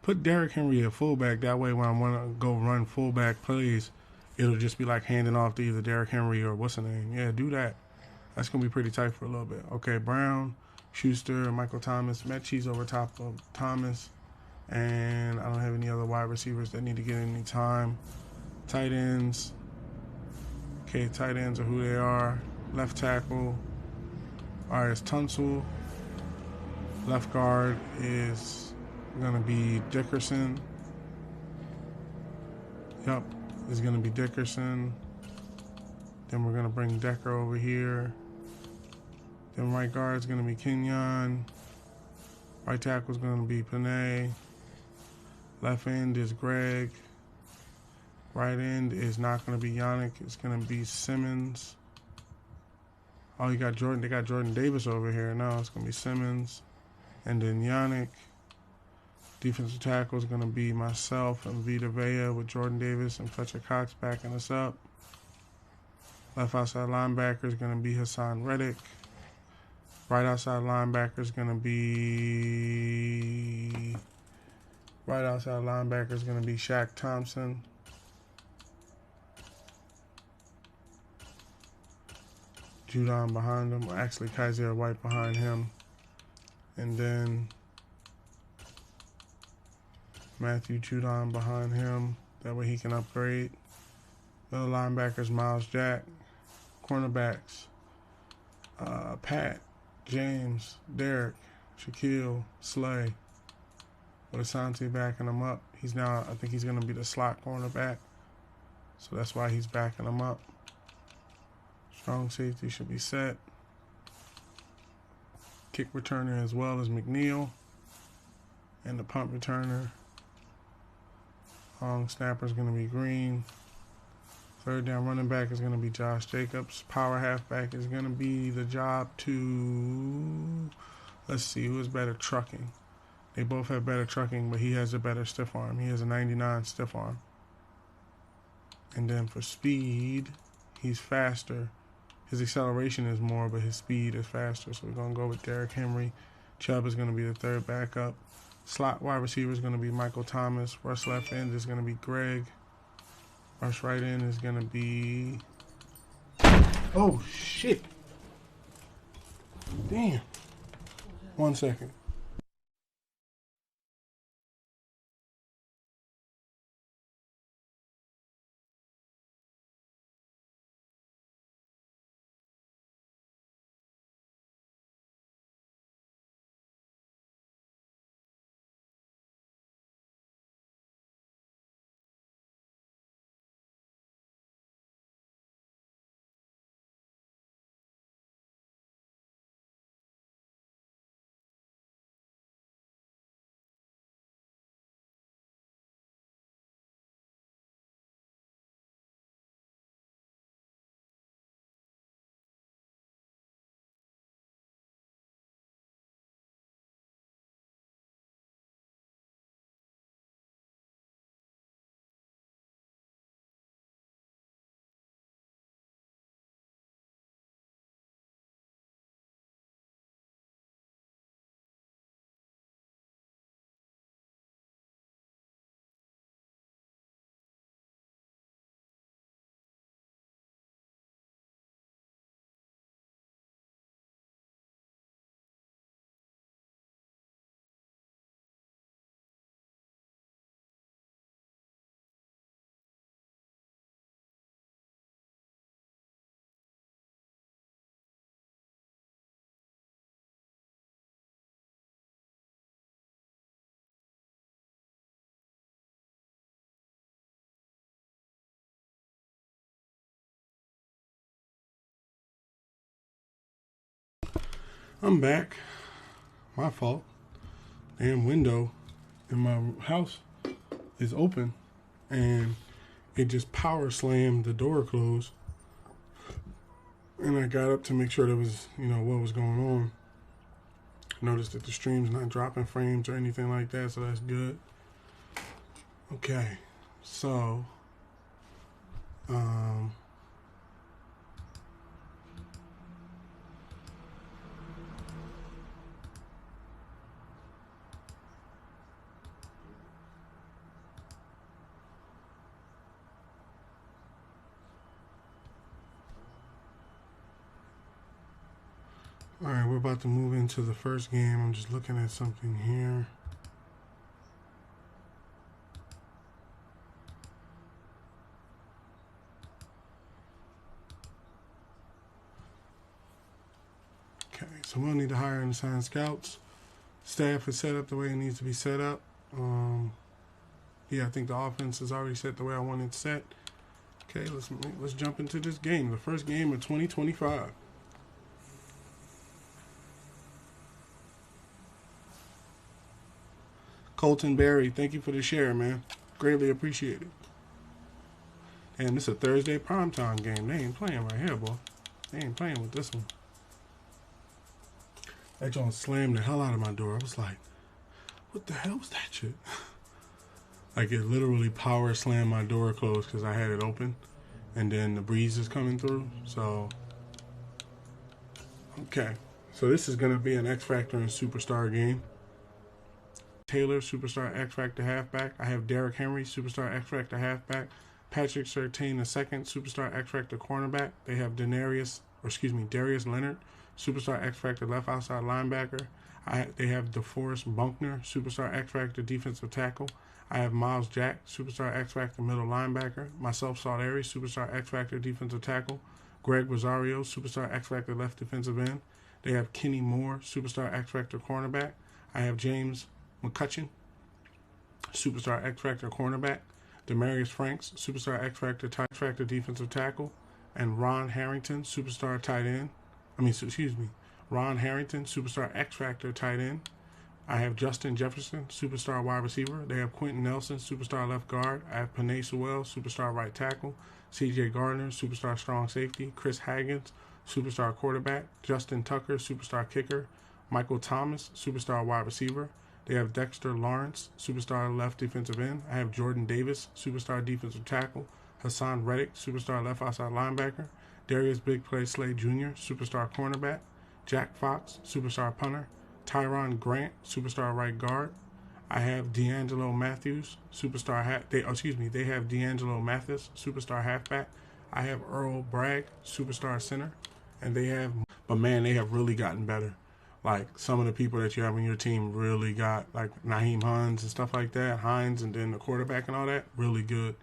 Put Derrick Henry at fullback. That way when I want to go run fullback plays, it'll just be like handing off to either Derrick Henry or what's the name. Yeah, do that. That's going to be pretty tight for a little bit. Okay, Brown, Schuster, Michael Thomas. Mechie's over top of Thomas. And I don't have any other wide receivers that need to get any time. Tight ends. Okay, tight ends are who they are. Left tackle. All right, it's Tunsil. Left guard is going to be Dickerson. Yep, it's going to be Dickerson. Then we're going to bring Decker over here. Then right guard is going to be Kenyon. Right tackle is going to be Panay. Left end is Greg. Right end is not going to be Yannick. It's going to be Simmons. Oh, you got Jordan. They got Jordan Davis over here. No, it's going to be Simmons. And then Yannick. Defensive tackle is going to be myself and Vita Vea with Jordan Davis and Fletcher Cox backing us up. Left outside linebacker is going to be Hassan Reddick. Right outside linebacker is going to be... Right outside linebacker is going to be Shaq Thompson. Judon behind him. Actually, Kaiser White behind him. And then Matthew Judon behind him. That way he can upgrade. Middle linebackers, Miles Jack. Cornerbacks, Pat, James, Derek, Shaquille, Slay. With Asante backing him up. He's now, I think he's going to be the slot cornerback. So that's why he's backing him up. Strong safety should be set. Kick returner as well as McNeil. And the punt returner. Long snapper is going to be Green. Third down running back is going to be Josh Jacobs. Power halfback is going to be the job to, let's see, who is better trucking. They both have better trucking, but he has a better stiff arm. He has a 99 stiff arm. And then for speed, he's faster. His acceleration is more, but his speed is faster. So we're going to go with Derrick Henry. Chubb is going to be the third backup. Slot wide receiver is going to be Michael Thomas. Rush left end is going to be Greg. Rush right in is going to be... Oh, shit. Damn. 1 second. I'm back. My fault. Damn window in my house is open and it just power slammed the door closed. And I got up to make sure there was, what was going on. Noticed that the stream's not dropping frames or anything like that, so that's good. Okay, so All right, we're about to move into the first game. I'm just looking at something here. Okay, so we'll need to hire and assign scouts. Staff is set up the way it needs to be set up. Yeah, I think the offense is already set the way I want it set. Okay, let's jump into this game. The first game of 2025. Colton Berry, thank you for the share, man. Greatly appreciated. And this is a Thursday primetime game. They ain't playing right here, boy. They ain't playing with this one. That joint slammed the hell out of my door. I was like, what the hell was that shit? Like, it literally power slammed my door closed because I had it open. And then the breeze is coming through. So, okay. So this is going to be an X Factor and Superstar game. Taylor, Superstar X Factor halfback. I have Derrick Henry, Superstar X Factor halfback. Patrick Surtain II, Superstar X Factor cornerback. They have Darius Leonard, Superstar X Factor left outside linebacker. They have DeForest Buckner, Superstar X Factor defensive tackle. I have Miles Jack, Superstar X Factor middle linebacker. Myself, Saudari, Superstar X Factor defensive tackle. Greg Rosario, Superstar X Factor left defensive end. They have Kenny Moore, Superstar X Factor cornerback. I have James McCutcheon, Superstar X Factor cornerback. Demarius Franks, Superstar X Factor defensive tackle. And Ron Harrington, Superstar tight end. Ron Harrington, Superstar X Factor tight end. I have Justin Jefferson, Superstar wide receiver. They have Quentin Nelson, Superstar left guard. I have Penei Sewell, Superstar right tackle. C.J. Gardner, Superstar strong safety. Chris Haggins, Superstar quarterback. Justin Tucker, Superstar kicker. Michael Thomas, Superstar wide receiver. They have Dexter Lawrence, Superstar left defensive end. I have Jordan Davis, Superstar defensive tackle. Hassan Reddick, Superstar left outside linebacker. Darius Big Play Slade Jr., Superstar cornerback. Jack Fox, Superstar punter. Tyron Grant, Superstar right guard. I have D'Angelo Matthews, Superstar they have D'Angelo Mathis, Superstar halfback. I have Earl Bragg, Superstar center. And they have really gotten better. Like, some of the people that you have on your team really got, like Naheem Hines and stuff like that. Hines and then the quarterback and all that, really good.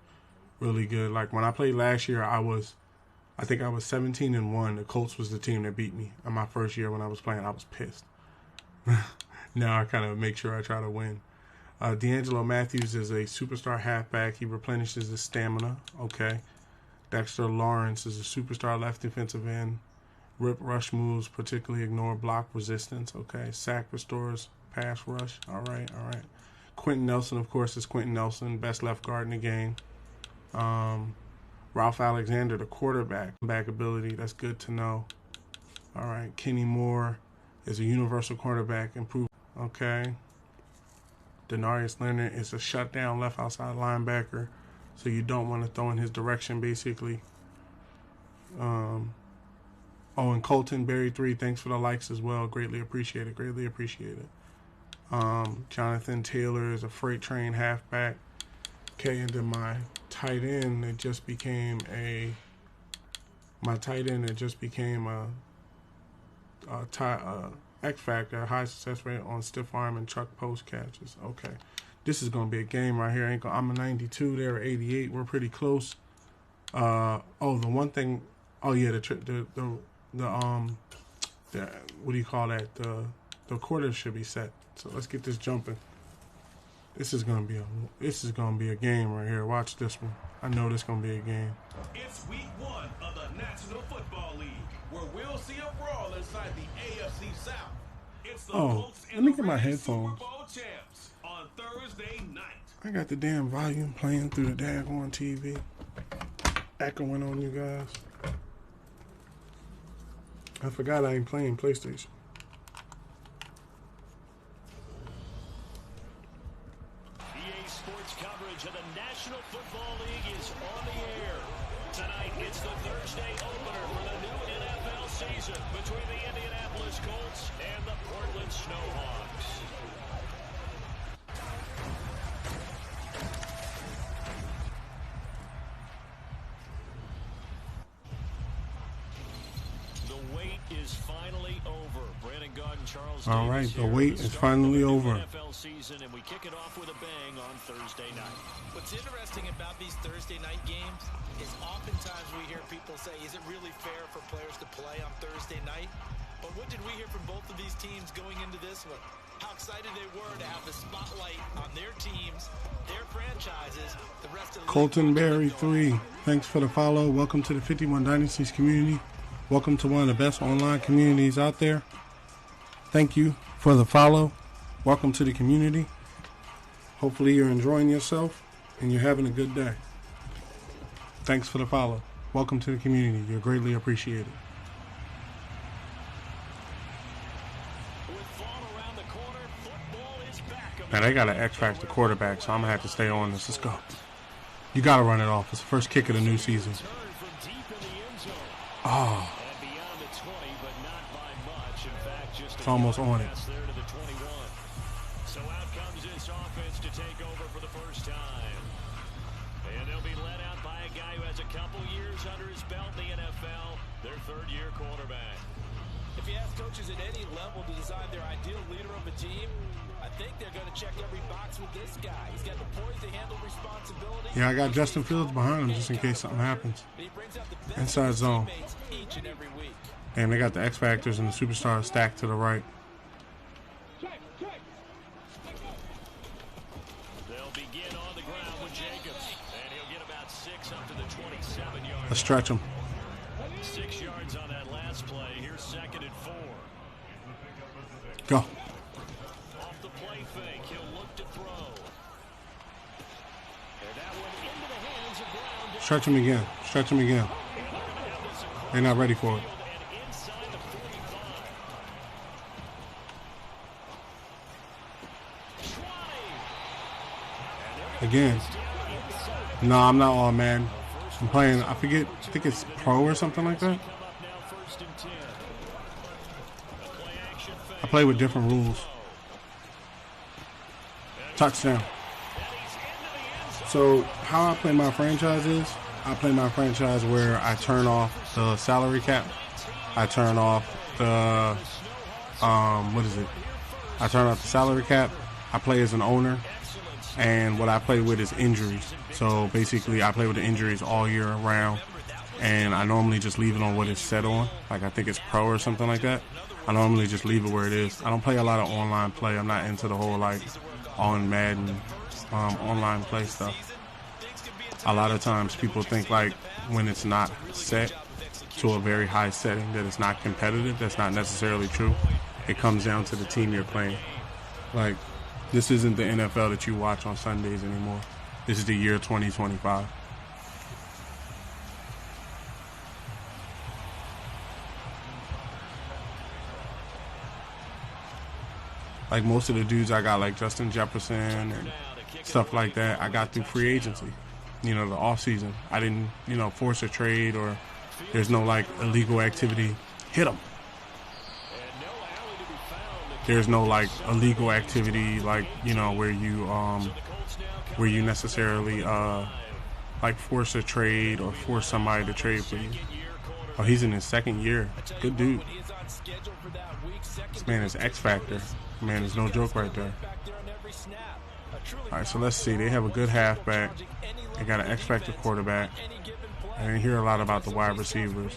Really good. Like, when I played last year, I think I was 17-1. The Colts was the team that beat me. In my first year when I was playing, I was pissed. Now I kind of make sure I try to win. D'Angelo Matthews is a Superstar halfback. He replenishes his stamina. Okay. Dexter Lawrence is a Superstar left defensive end. Rip rush moves, particularly ignore block resistance. Okay. Sack restores pass rush. All right. Quentin Nelson, of course, is Quentin Nelson, best left guard in the game. Ralph Alexander, the quarterback, back ability. That's good to know. All right. Kenny Moore is a universal quarterback, improved. Okay. Denarius Leonard is a shutdown left outside linebacker, so you don't want to throw in his direction, basically. And Colton Berry 3, thanks for the likes as well. Greatly appreciate it. Jonathan Taylor is a freight train halfback. Okay, and then my tight end, it just became a X Factor, high success rate on stiff arm and truck post catches. Okay, this is gonna be a game right here. I'm a 92, they're 88. We're pretty close. The one thing. Oh yeah, the what do you call that? The quarters should be set. So let's get this jumping. This is gonna be a game right here. Watch this one. I know this is gonna be a game. It's week 1 of the National Football League, where we'll see a brawl inside the AFC South. It's the Colts let me and get my the headphones. Super Bowl champs on Thursday night. I got the damn volume playing through the daggone TV. Echoing on you guys. I forgot I ain't playing PlayStation. EA Sports coverage of the National Football League is on the air. Tonight, it's the Thursday opener for the new NFL season between the Indianapolis Colts and the Portland Snowhawks. The wait is finally over. All right, the wait is finally over. NFL season, and we kick it off with a bang on Thursday night. What's interesting about these Thursday night games is oftentimes we hear people say, is it really fair for players to play on Thursday night? But what did we hear from both of these teams going into this one? How excited they were to have the spotlight on their teams, their franchises, the rest of the Colton Berry 3, thanks for the follow. Welcome to the 51 Dynasties community. Welcome to one of the best online communities out there. Thank you for the follow. Welcome to the community. Hopefully you're enjoying yourself and you're having a good day. Thanks for the follow. Welcome to the community. You're greatly appreciated. Now they got an X Factor quarterback, so I'm gonna have to stay on this. Let's go. You gotta run it off. It's the first kick of the new season. Oh. It's almost on it. So out comes this offense to take over for the first time. And they'll be led out by a guy who has a couple years under his belt in the NFL, their third-year quarterback. If you ask coaches at any level to design their ideal leader of a team, I think they're going to check every box with this guy. He's got the poise to handle responsibility. Yeah, I got Justin Fields behind him just in case something happens. Inside zone. Each and every week. And they got the X Factors and the Superstars stacked to the right. They'll begin on the ground with Jacobs, and he'll get about 6 up to the 27-yard. Let's stretch him. 6 yards on that last play. Here's 2nd and 4. Go. Off the play fake, he'll look to throw. And that one into the hands of Brown. Stretch him again. Stretch him again. They're not ready for it. And inside the 45. Again. No, I'm not all man. I'm playing, I think it's pro or something like that. I play with different rules. Touchdown. So how I play my franchise is, I play my franchise where I turn off the salary cap. I turn off the, I turn off the salary cap. I play as an owner. And what I play with is injuries. So basically I play with the injuries all year round. And I normally just leave it on what it's set on. Like I think it's pro or something like that. I normally just leave it where it is. I don't play a lot of online play. I'm not into the whole like on Madden online play stuff. A lot of times people think like when it's not set to a very high setting that it's not competitive. That's not necessarily true. It comes down to the team you're playing. Like this isn't the NFL that you watch on Sundays anymore. This is the year 2025. Like most of the dudes I got, like Justin Jefferson and stuff like that, I got through free agency. You know, the off season. I didn't, force a trade or there's no like illegal activity. Hit them. There's no like illegal activity like, where you necessarily like force a trade or force somebody to trade for you. Oh, he's in his 2nd year. Good dude. This man is X Factor. Man, there's no joke right there. All right, so let's see. They have a good halfback. They got an X Factor quarterback. I didn't hear a lot about the wide receivers.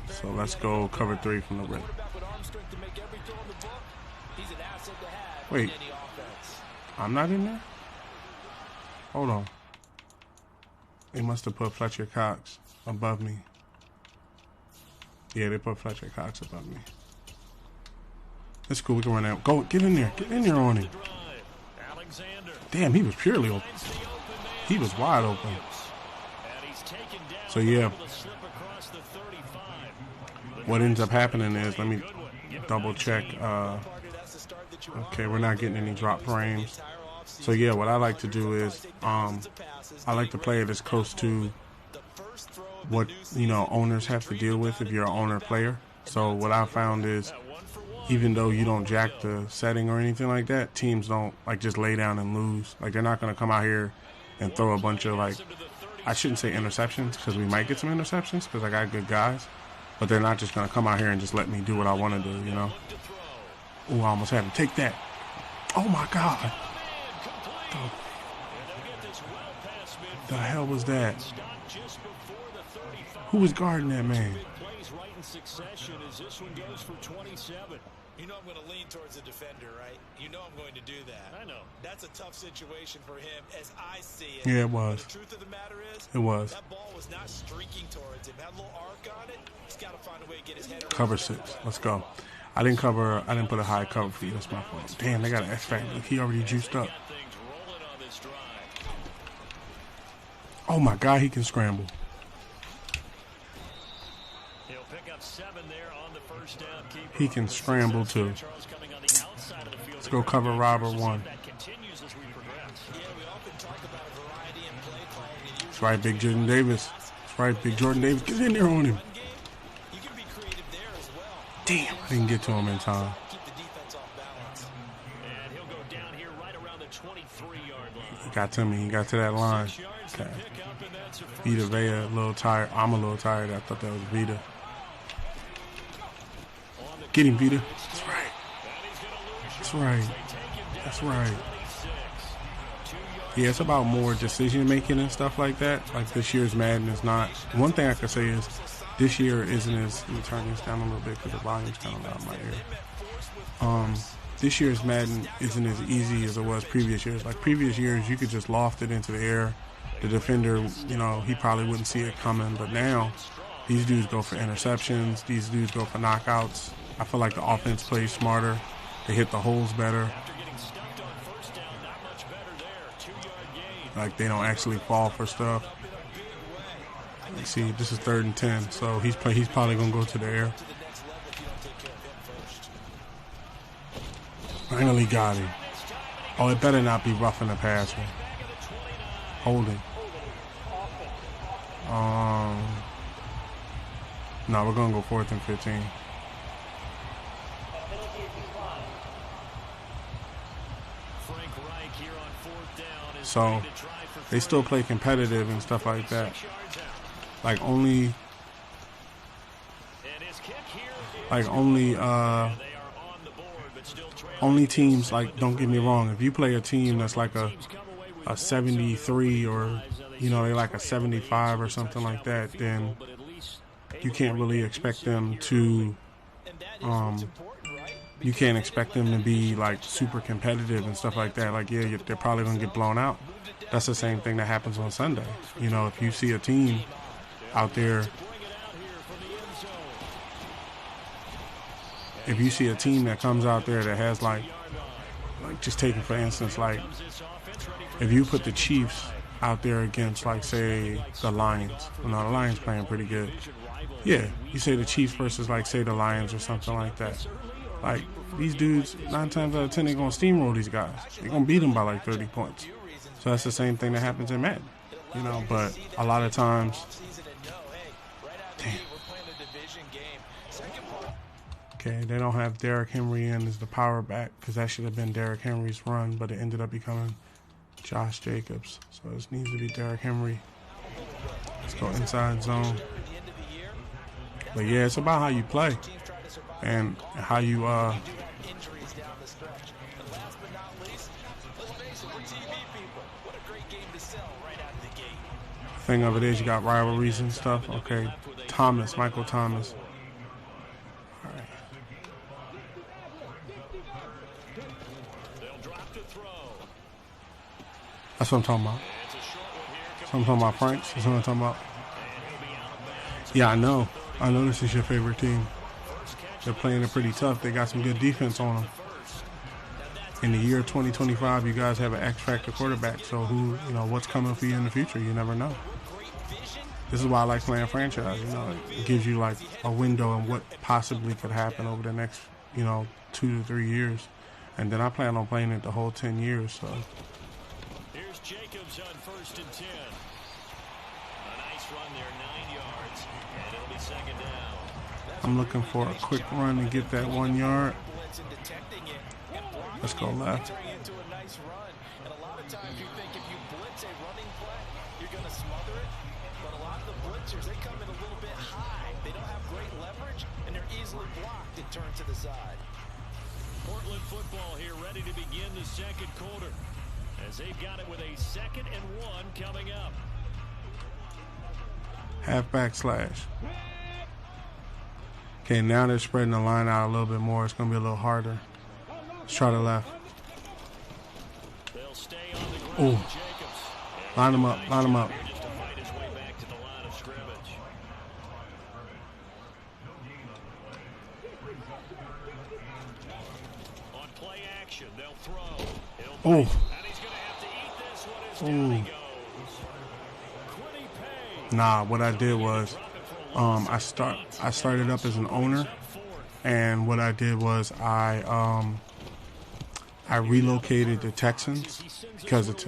So let's go cover 3 from the rip. Wait, I'm not in there? Hold on. They must have put Fletcher Cox above me. Yeah, they put Fletcher Cox above me. That's cool. We can run out. Go, get in there. Get in there on him. Damn, he was purely open. He was wide open. So, yeah. What ends up happening is, let me double check. Okay, we're not getting any drop frames. So, yeah, what I like to do is I like to play it as close to what, owners have to deal with if you're an owner player. So what I found is even though you don't jack the setting or anything like that, teams don't like just lay down and lose. Like they're not going to come out here and throw a bunch of like, I shouldn't say interceptions because we might get some interceptions because I got good guys, but they're not just going to come out here and just let me do what I want to do, Oh, I almost had him. Take that. Oh, my God. The hell was that? Who was guarding that man? You know I'm going to lean towards the defender, right? You know I'm going to do that. I know. That's a tough situation for him as I see it. Yeah, it was. But the truth of the matter is, it was. That ball was not streaking towards him. Had a little arc on it. He's got to find a way to get his head around. Cover 6. Let's go. I didn't put a high cover for you. That's my fault. Damn, they got an X factor. Look, he already juiced up. Oh my God, he can scramble. He can scramble too. Let's go cover Robert 1. That's right, Big Jordan Davis. That's right, Big Jordan Davis. Get in there on him. Damn, I didn't get to him in time. He got to me. He got to that line. Okay. Vita Vea, a little tired. I'm a little tired. I thought that was Vita. Get him, Vita. That's right. That's right. That's right. Yeah, it's about more decision making and stuff like that. Like this year's Madden is not. One thing I could say is this year isn't as. Let me turn this down a little bit because the volume's kind of loud in my ear. This year's Madden isn't as easy as it was previous years. Like previous years, you could just loft it into the air. The defender, you know, he probably wouldn't see it coming. But now, these dudes go for interceptions. These dudes go for knockouts. I feel like the offense plays smarter. They hit the holes better. Like they don't actually fall for stuff. You see, this is 3rd and 10, so he's probably gonna go to the air. Finally got him. Oh, it better not be roughing the passer. Holding. No, we're gonna go 4th and 15. So they still play competitive and stuff like that. Like only teams, like, don't get me wrong, if you play a team that's like a 73 or, you know, they like a 75 or something like that, then you can't really expect them to you can't expect them to be like super competitive and stuff like that. Like, yeah, they're probably gonna get blown out. That's the same thing that happens on Sunday. You know, if you see a team out there, if you see a team that comes out there that has like just taking for instance, like if you put the Chiefs out there against, like, say the Lions. Well, no, the Lions playing pretty good. Yeah, you say the Chiefs versus, like, say the Lions or something like that. Like, these dudes, 9 times out of 10, they're going to steamroll these guys. They're going to beat them by, like, 30 points. So that's the same thing that happens in Madden. You know, but a lot of times... Damn. Okay, they don't have Derrick Henry in as the power back because that should have been Derrick Henry's run, but it ended up becoming Josh Jacobs. So this needs to be Derrick Henry. Let's go inside zone. But yeah, it's about how you play and how you thing of it is you got rivalries and stuff. Okay, Thomas, Michael Thomas. All right. That's what I'm talking about. That's what I'm talking about, Franks. That's what I'm talking about. Yeah, I know. I know this is your favorite team. They're playing it pretty tough. They got some good defense on them. In the year 2025, you guys have an X-Factor quarterback. So who, you know, what's coming for you in the future? You never know. This is why I like playing franchise. You know, it gives you like a window on what possibly could happen over the next, you know, 2 to 3 years. And then I plan on playing it the whole 10 years. So. Here's Jacobs on 1st and 10. A nice run there, 9 yards, and it'll be 2nd down. I'm looking for a quick run and get that 1 yard. Let's go left. And a lot of times you think if you blitz a running play, you're going to smother it. But a lot of the blitzers, they come in a little bit high. They don't have great leverage, and they're easily blocked and turned to the side. Portland football here, ready to begin the second quarter, as they've got it with a 2nd and 1 coming up. Halfback slash. Okay, now they're spreading the line out a little bit more. It's going to be a little harder. Let's try the left. They'll stay on the ground. Oh, line him up, line him up. Just to fight his way back to the line of scrimmage. On play action, they'll throw. Oh. And he's going to have to eat this one as down he goes. Quiddy Pay. Nah, what I did was I started up as an owner, and what I did was I relocated the Texans because it's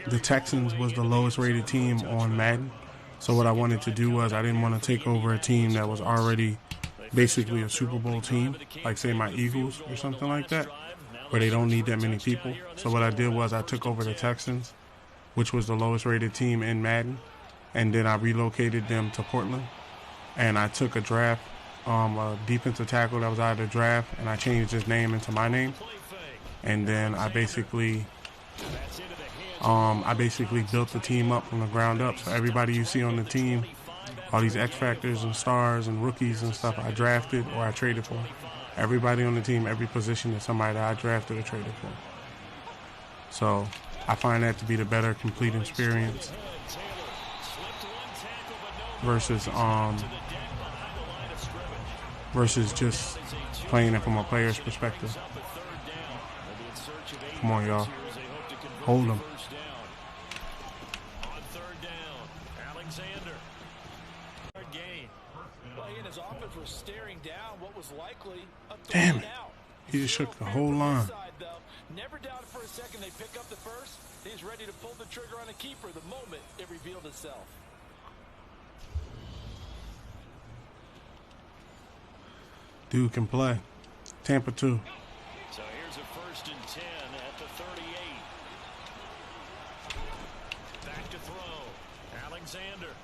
the Texans was the lowest rated team on Madden. So what I wanted to do was I didn't want to take over a team that was already basically a Super Bowl team, like say my Eagles or something like that, where they don't need that many people. So what I did was I took over the Texans, which was the lowest rated team in Madden, and then I relocated them to Portland. And I took a draft, a defensive tackle that was out of the draft, and I changed his name into my name. And then I basically built the team up from the ground up. So everybody you see on the team, all these X Factors and stars and rookies and stuff, I drafted or I traded for. Everybody on the team, every position is somebody that I drafted or traded for. So I find that to be the better complete experience versus just playing it from a player's perspective. Come on, y'all. Hold them. On 3rd down, Alexander. Gain. Well, he and his offense were staring down what was likely a Damn it. out. He just shook the whole line. Never doubted for a second they pick up the first. He's ready to pull the trigger on a keeper the moment it revealed itself. Dude can play. Tampa 2. So here's a 1st and 10 at the 38. Back to throw. Alexander.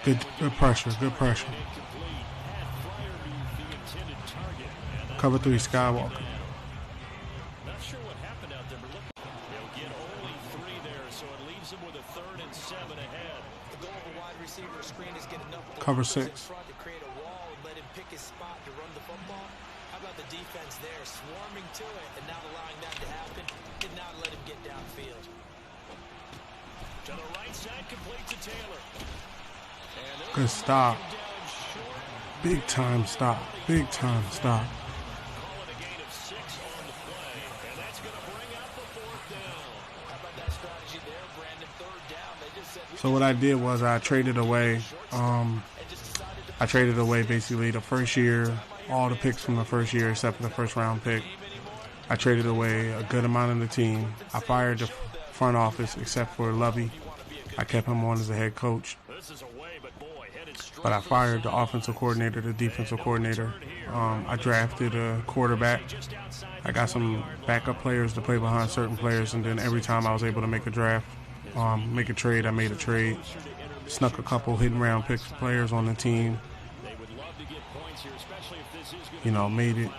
Good pressure, good pressure. Cover 3 Skywalker. Not sure what happened out there, but look, they'll get only 3 there, so it leaves them with a 3rd and 7 ahead. The goal of a wide receiver screen is get enough Cover in 6. front to create a wall and let him pick his spot to run the football. How about the defense there, swarming to it and not allowing that to happen, did not let him get downfield. To the right side, complete to Taylor. Good stop. Big time stop. Big time stop. Calling a gain of 6 on the play, and that's going to bring out the 4th down. How about that strategy there, Brandon? 3rd down. They just said, So what I did was I traded away basically the first year, all the picks from the first year except for the 1st round pick. I traded away a good amount of the team. I fired the front office except for Lovey. I kept him on as a head coach. But I fired the offensive coordinator, the defensive coordinator. I drafted a quarterback. I got some backup players to play behind certain players, and then every time I was able to make a draft, make a trade, I made a trade. Snuck a couple hidden round picks players on the team. You know, made it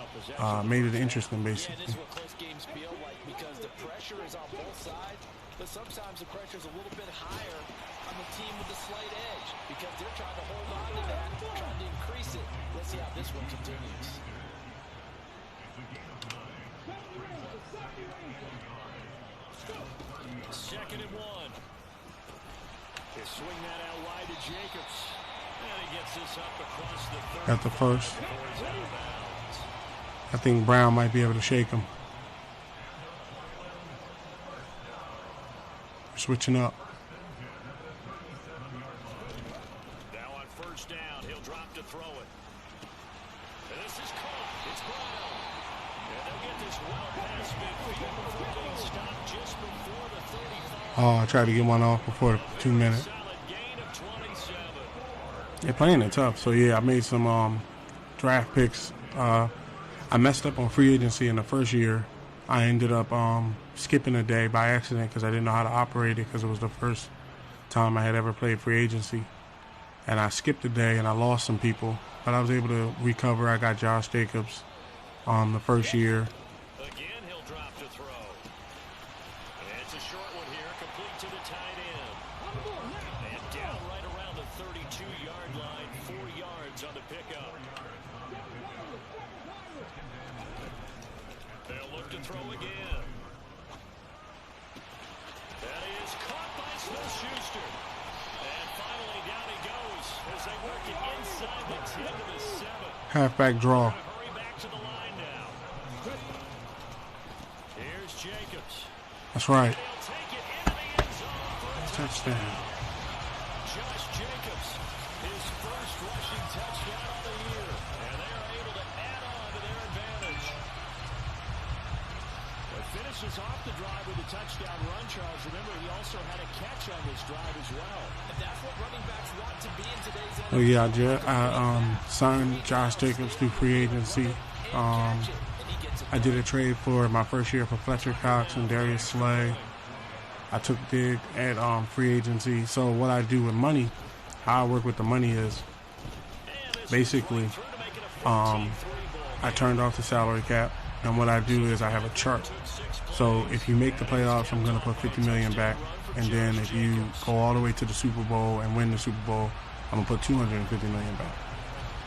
interesting basically. that is what close games feel like because the pressure is on both sides, but sometimes the pressure is a little bit higher on the team with the slight edge because they're trying to hold on to that, trying to increase it. Let's see how this one continues. Second and 1. They swing that out wide to Jacobs. And he gets this up across the 30. Got the first. I think Brown might be able to shake him. Switching up. Now on 1st down, he'll drop to throw it. And this is caught. It's Brown. And they'll get this well past midfield before being stopped just before the 35. Oh, I tried to get one off before the 2 minutes. Solid gain of 27. They're playing it tough. So yeah, I made some draft picks. I messed up on free agency in the first year. I ended up skipping a day by accident because I didn't know how to operate it because it was the first time I had ever played free agency. and I skipped a day and I lost some people, but I was able to recover. I got Josh Jacobs the first year. Again, he'll drop to throw. And it's a short one here, complete to the tight end. And down right around the 32-yard line, 4 yards on the pickup. They'll look to throw again. That is caught by Smith-Schuster. And finally down he goes as they work it inside the 10 to the 7. Halfback draw. Hurry back to the line now. Here's Jacobs. That's right. They'll take it into the end zone for a Touchdown. Josh Jacobs, his first rushing touchdown of the year. And they are able to add on to their advantage. But finishes off the drive with a touchdown run, Charles. Remember, he also had a catch on this drive as well. And that's what running backs want to be in today's NFL. Oh yeah, I signed Josh Jacobs through free agency. I did a trade for my first year for Fletcher Cox and Darius Slay. I took dig at free agency. So what I do with money, how I work with the money is basically I turned off the salary cap, and what I do is I have a chart. So if you make the playoffs, I'm going to put $50 million back, and then if you go all the way to the Super Bowl and win the Super Bowl, I'm going to put $250 million back.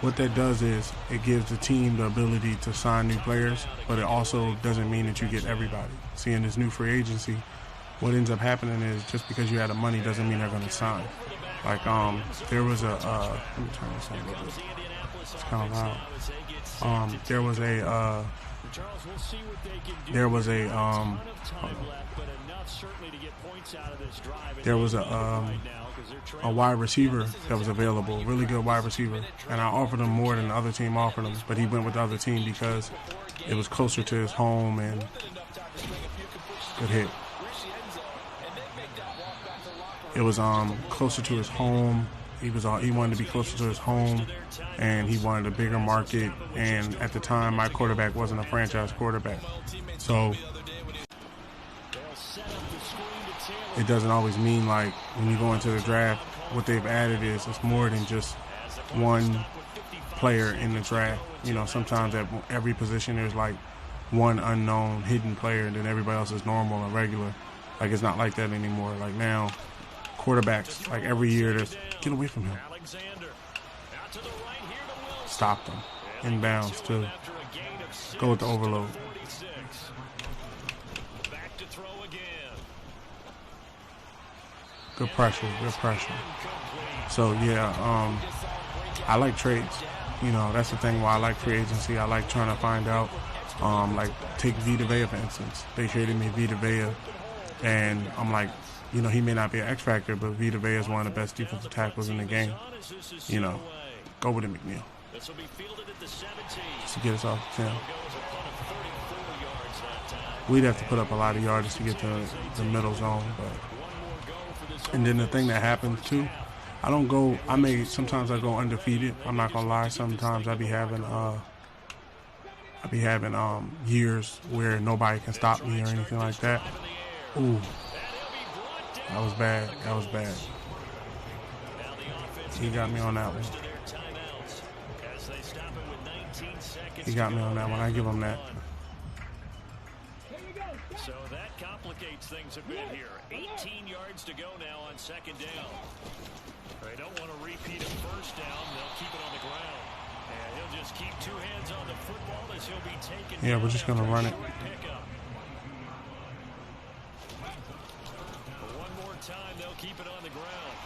What that does is it gives the team the ability to sign new players, but it also doesn't mean that you get everybody. See, in this new free agency, what ends up happening is just because you had the money doesn't mean they're going to sign. Like, there was a, let me turn this on a little bit. It's kind of loud. There was a wide receiver that was available, really good wide receiver, and I offered him more than the other team offered him, but he went with the other team because it was closer to his home and good hit. It was closer to his home. He wanted to be closer to his home, and he wanted a bigger market. And at the time, my quarterback wasn't a franchise quarterback, so it doesn't always mean like when you go into the draft, what they've added is it's more than just one player in the draft. You know, sometimes at every position there's like one unknown hidden player, and then everybody else is normal and regular. Like, it's not like that anymore. Like now, quarterbacks, like every year, there's get away from him. Stop them. Inbounds too. Go with the overload. Good pressure, good pressure. So yeah, I like trades. You know, that's the thing why I like free agency. I like trying to find out, like take Vita Vea for instance. They traded me Vita Vea, and I'm like, you know, he may not be an X factor, but Vita Vea is one of the best defensive tackles in the game. You know, go with it, McNeil. Just to get us off the 10. We'd have to put up a lot of yards to get to the middle zone, but. And then the thing that happens too, sometimes I go undefeated. I'm not gonna lie. Sometimes I be having years where nobody can stop me or anything like that. Ooh, that was bad. That was bad. He got me on that one. He got me on that one. I give him that. So that complicates things a bit here. 18 yards to go now on second down. They don't want to repeat a first down. They'll keep it on the ground. And he'll just keep two hands on the football as he'll be taken. Yeah, we're just going to run it. One more time, they'll keep it on the ground.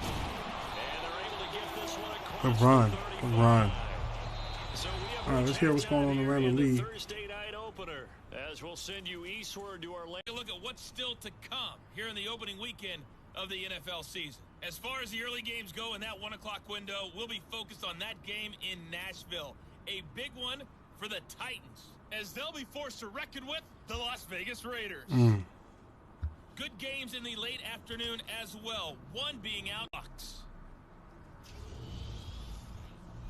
And they're able to get this one across. Good run. Good run. All right, let's hear what's going on around the league. Thursday night opener, as we'll send you eastward to our Look at what's still to come here in the opening weekend of the NFL season. As far as the early games go in that 1 o'clock window, we'll be focused on that game in Nashville. A big one for the Titans, as they'll be forced to reckon with the Las Vegas Raiders. Good games in the late afternoon as well, one being out.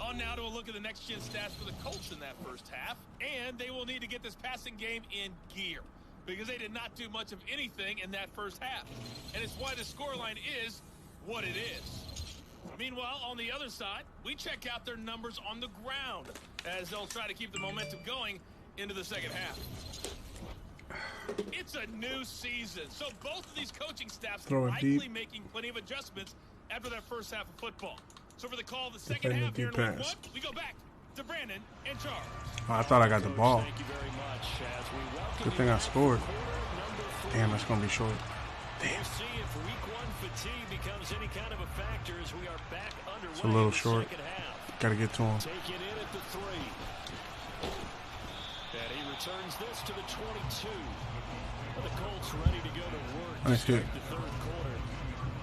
On now to a look at the next-gen stats for the Colts in that first half. And they will need to get this passing game in gear, because they did not do much of anything in that first half. And it's why the scoreline is what it is. Meanwhile, on the other side, we check out their numbers on the ground as they'll try to keep the momentum going into the second half. It's a new season, so both of these coaching staffs are likely making plenty of adjustments after that first half of football. So for the call of the second half here in week 1, we go back to Brandon and Charles. Oh, I thought I got the ball. Thank you very much. As we welcome Good thing I scored. Damn, that's going to be short. Damn. We'll see if week 1 fatigue becomes any kind of a factor as we are back underway. It's a little short. Got to get to him. Take it in at the 3. And he returns this to the 22. The Colts ready to go to work to start the third quarter.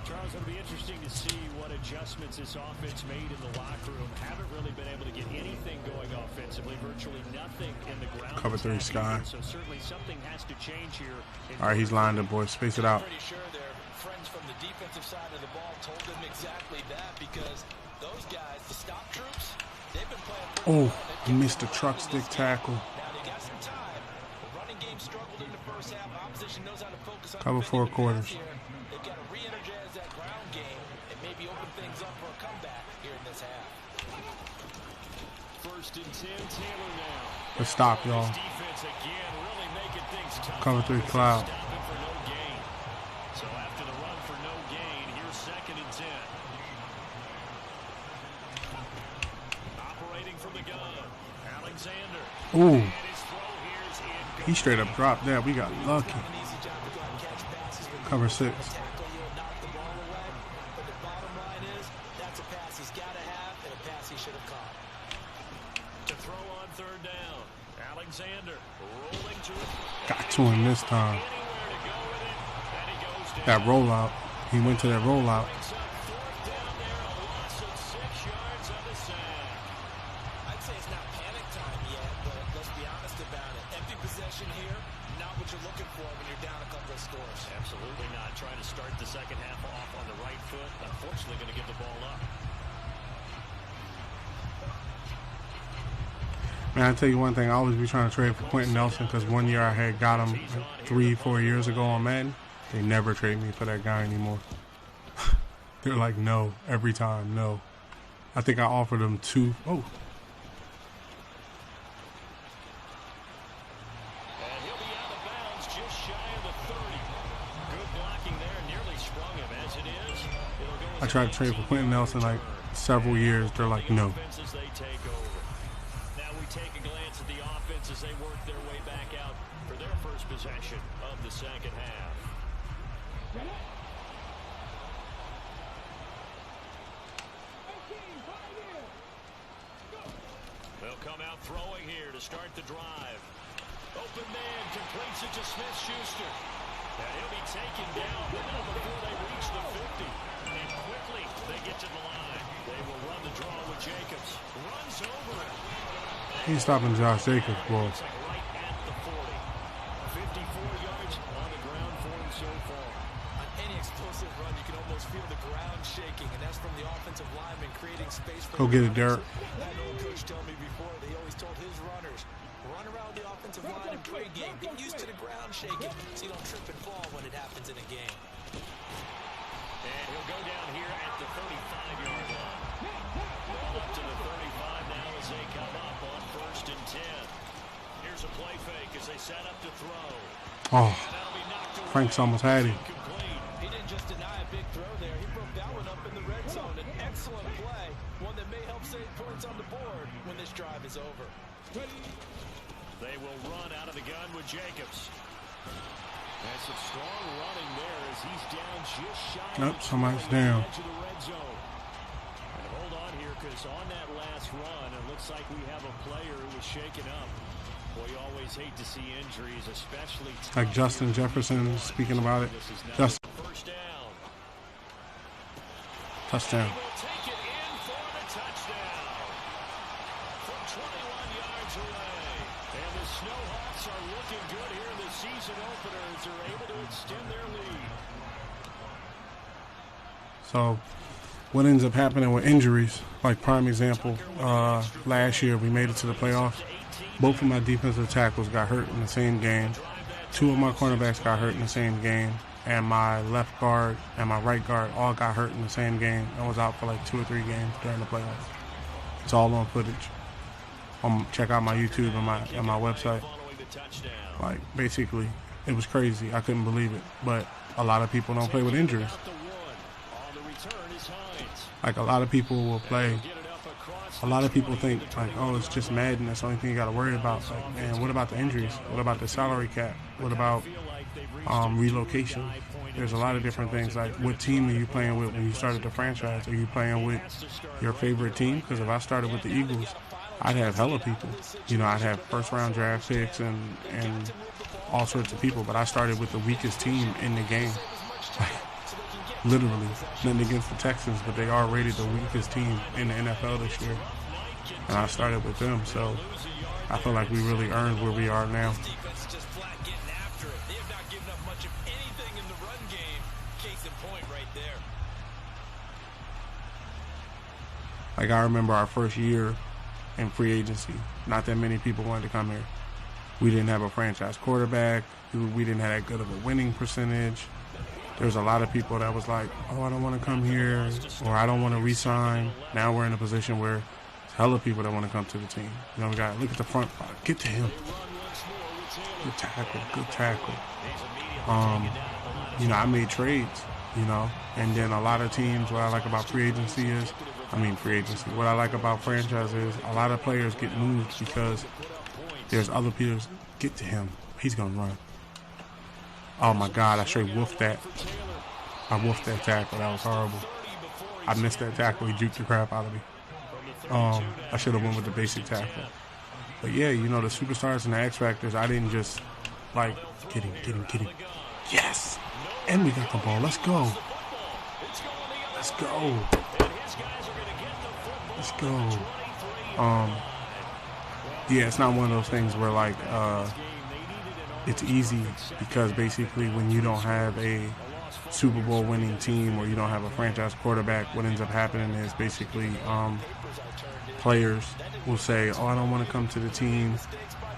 Charles, it'll be interesting to see what adjustments this offense made in the locker room. Haven't really been able to get anything going offensively. Virtually nothing in the ground. Cover 3 Sky. So certainly something has to change here. All right, he's lined up, boys. Space it out. I'm pretty sure their friends from the defensive side of the ball told them exactly that, because those guys, the stop troops, they've been playing pretty well. He missed a truck stick tackle. Now they got some time. The running game struggled in the first half. Opposition knows how to focus on Cover 4 quarters. They've got to re-energize that ground game and maybe open things up for a comeback here in this half. First and 10, Taylor now. Let's stop, y'all. Defense again, really making things tough. Cover 3 Cloud. Stopping for no gain. So after the run for no gain, here's second and 10. Operating from the gun, Alexander. Ooh. And his throw here's in. He straight up dropped that. We got lucky. Cover 6. Got to him this time. That rollout. He went to that rollout. I'd say it's not panic time yet, but let's be honest about it. Empty possession here, not what you're looking for when you're down a couple of scores. Absolutely not. Trying to start the second half off on the right foot. Unfortunately, going to give the ball up. Man, I tell you one thing, I always be trying to trade for Quentin Nelson because one year I had got him 3-4 years ago on Madden. They never trade me for that guy anymore. They're like, no, every time, no. I think I offered him 2. Oh. And he'll be out of bounds just shy of the 30. Good blocking there, nearly sprung him as it is. I tried to trade for Quentin Nelson like several years. They're like, no. Take a glance at the offense as they work their way back out for their first possession of the second half. They'll come out throwing here to start the drive. Open man completes it to Smith-Schuster. And he'll be taken down before they reach the 50. And quickly they get to the line. They will run the draw with Jacobs. Runs over it. He's stopping Josh Jacobs, bro. Right at the 40. 54 yards on the ground for him so far. On any explosive run, you can almost feel the ground shaking, and that's from the offensive lineman creating space for Go get it, Derek. That old coach told me before, they always told his runners, run around the offensive line in pregame. Get used to the ground shaking so you don't trip and fall when it happens in a game. And he'll go down here at the 35-yard line. Ball up to the 35 now as they come up on first and 10. Here's a play fake as they set up to throw. Oh, Frank's almost had him. He didn't just deny a big throw there. He broke that one up in the red zone. An excellent play, one that may help save points on the board when this drive is over. They will run out of the gun with Jacobs. And some strong running there as he's down just shy. Nope, somebody's down. And hold on here, because on that last run, it looks like we have a player who was shaken up. Boy, you always hate to see injuries, especially like Justin Jefferson speaking about it. Justin. First down. Touchdown. He will take it in for the touchdown. From 21 yards away. And the Snowhawks are looking good here in the season openers. They're able to extend their lead. So what ends up happening with injuries, like prime example, last year we made it to the playoffs. Both of my defensive tackles got hurt in the same game. 2 of my cornerbacks got hurt in the same game. and my left guard and my right guard all got hurt in the same game. I was out for like 2 or 3 games during the playoffs. It's all on footage. Check out my YouTube and my website. Like, basically, it was crazy. I couldn't believe it. But a lot of people don't play with injuries. Like, a lot of people will play. A lot of people think, like, oh, it's just Madden. That's the only thing you got to worry about. Like, man, what about the injuries? What about the salary cap? What about relocation? There's a lot of different things. Like, what team are you playing with when you started the franchise? Are you playing with your favorite team? Because if I started with the Eagles, I'd have hella people. You know, I'd have first-round draft picks and all sorts of people. But I started with the weakest team in the game. Literally, nothing against the Texans, but they are rated the weakest team in the NFL this year. And I started with them, so I feel like we really earned where we are now. Like, I remember our first year in free agency, not that many people wanted to come here. We didn't have a franchise quarterback. We didn't have that good of a winning percentage. There's a lot of people that was like, oh, I don't want to come here, or I don't want to re-sign. Now we're in a position where there's hella people that want to come to the team. You know, we got to look at the front. Get to him. Good tackle. Good tackle. You know, I made trades, you know, and then a lot of teams, what I like about what I like about franchise is a lot of players get moved because there's other players. Get to him. He's going to run. Oh, my God, I straight woofed that. I woofed that tackle. That was horrible. I missed that tackle. He juked the crap out of me. I should have went with the basic tackle. But, yeah, you know, the superstars and the X Factors, I didn't just, like, get him. Yes! And we got the ball. Let's go. Let's go. Let's go. Yeah, it's not one of those things where, like, it's easy because basically when you don't have a Super Bowl winning team or you don't have a franchise quarterback, what ends up happening is basically players will say, oh, I don't want to come to the team.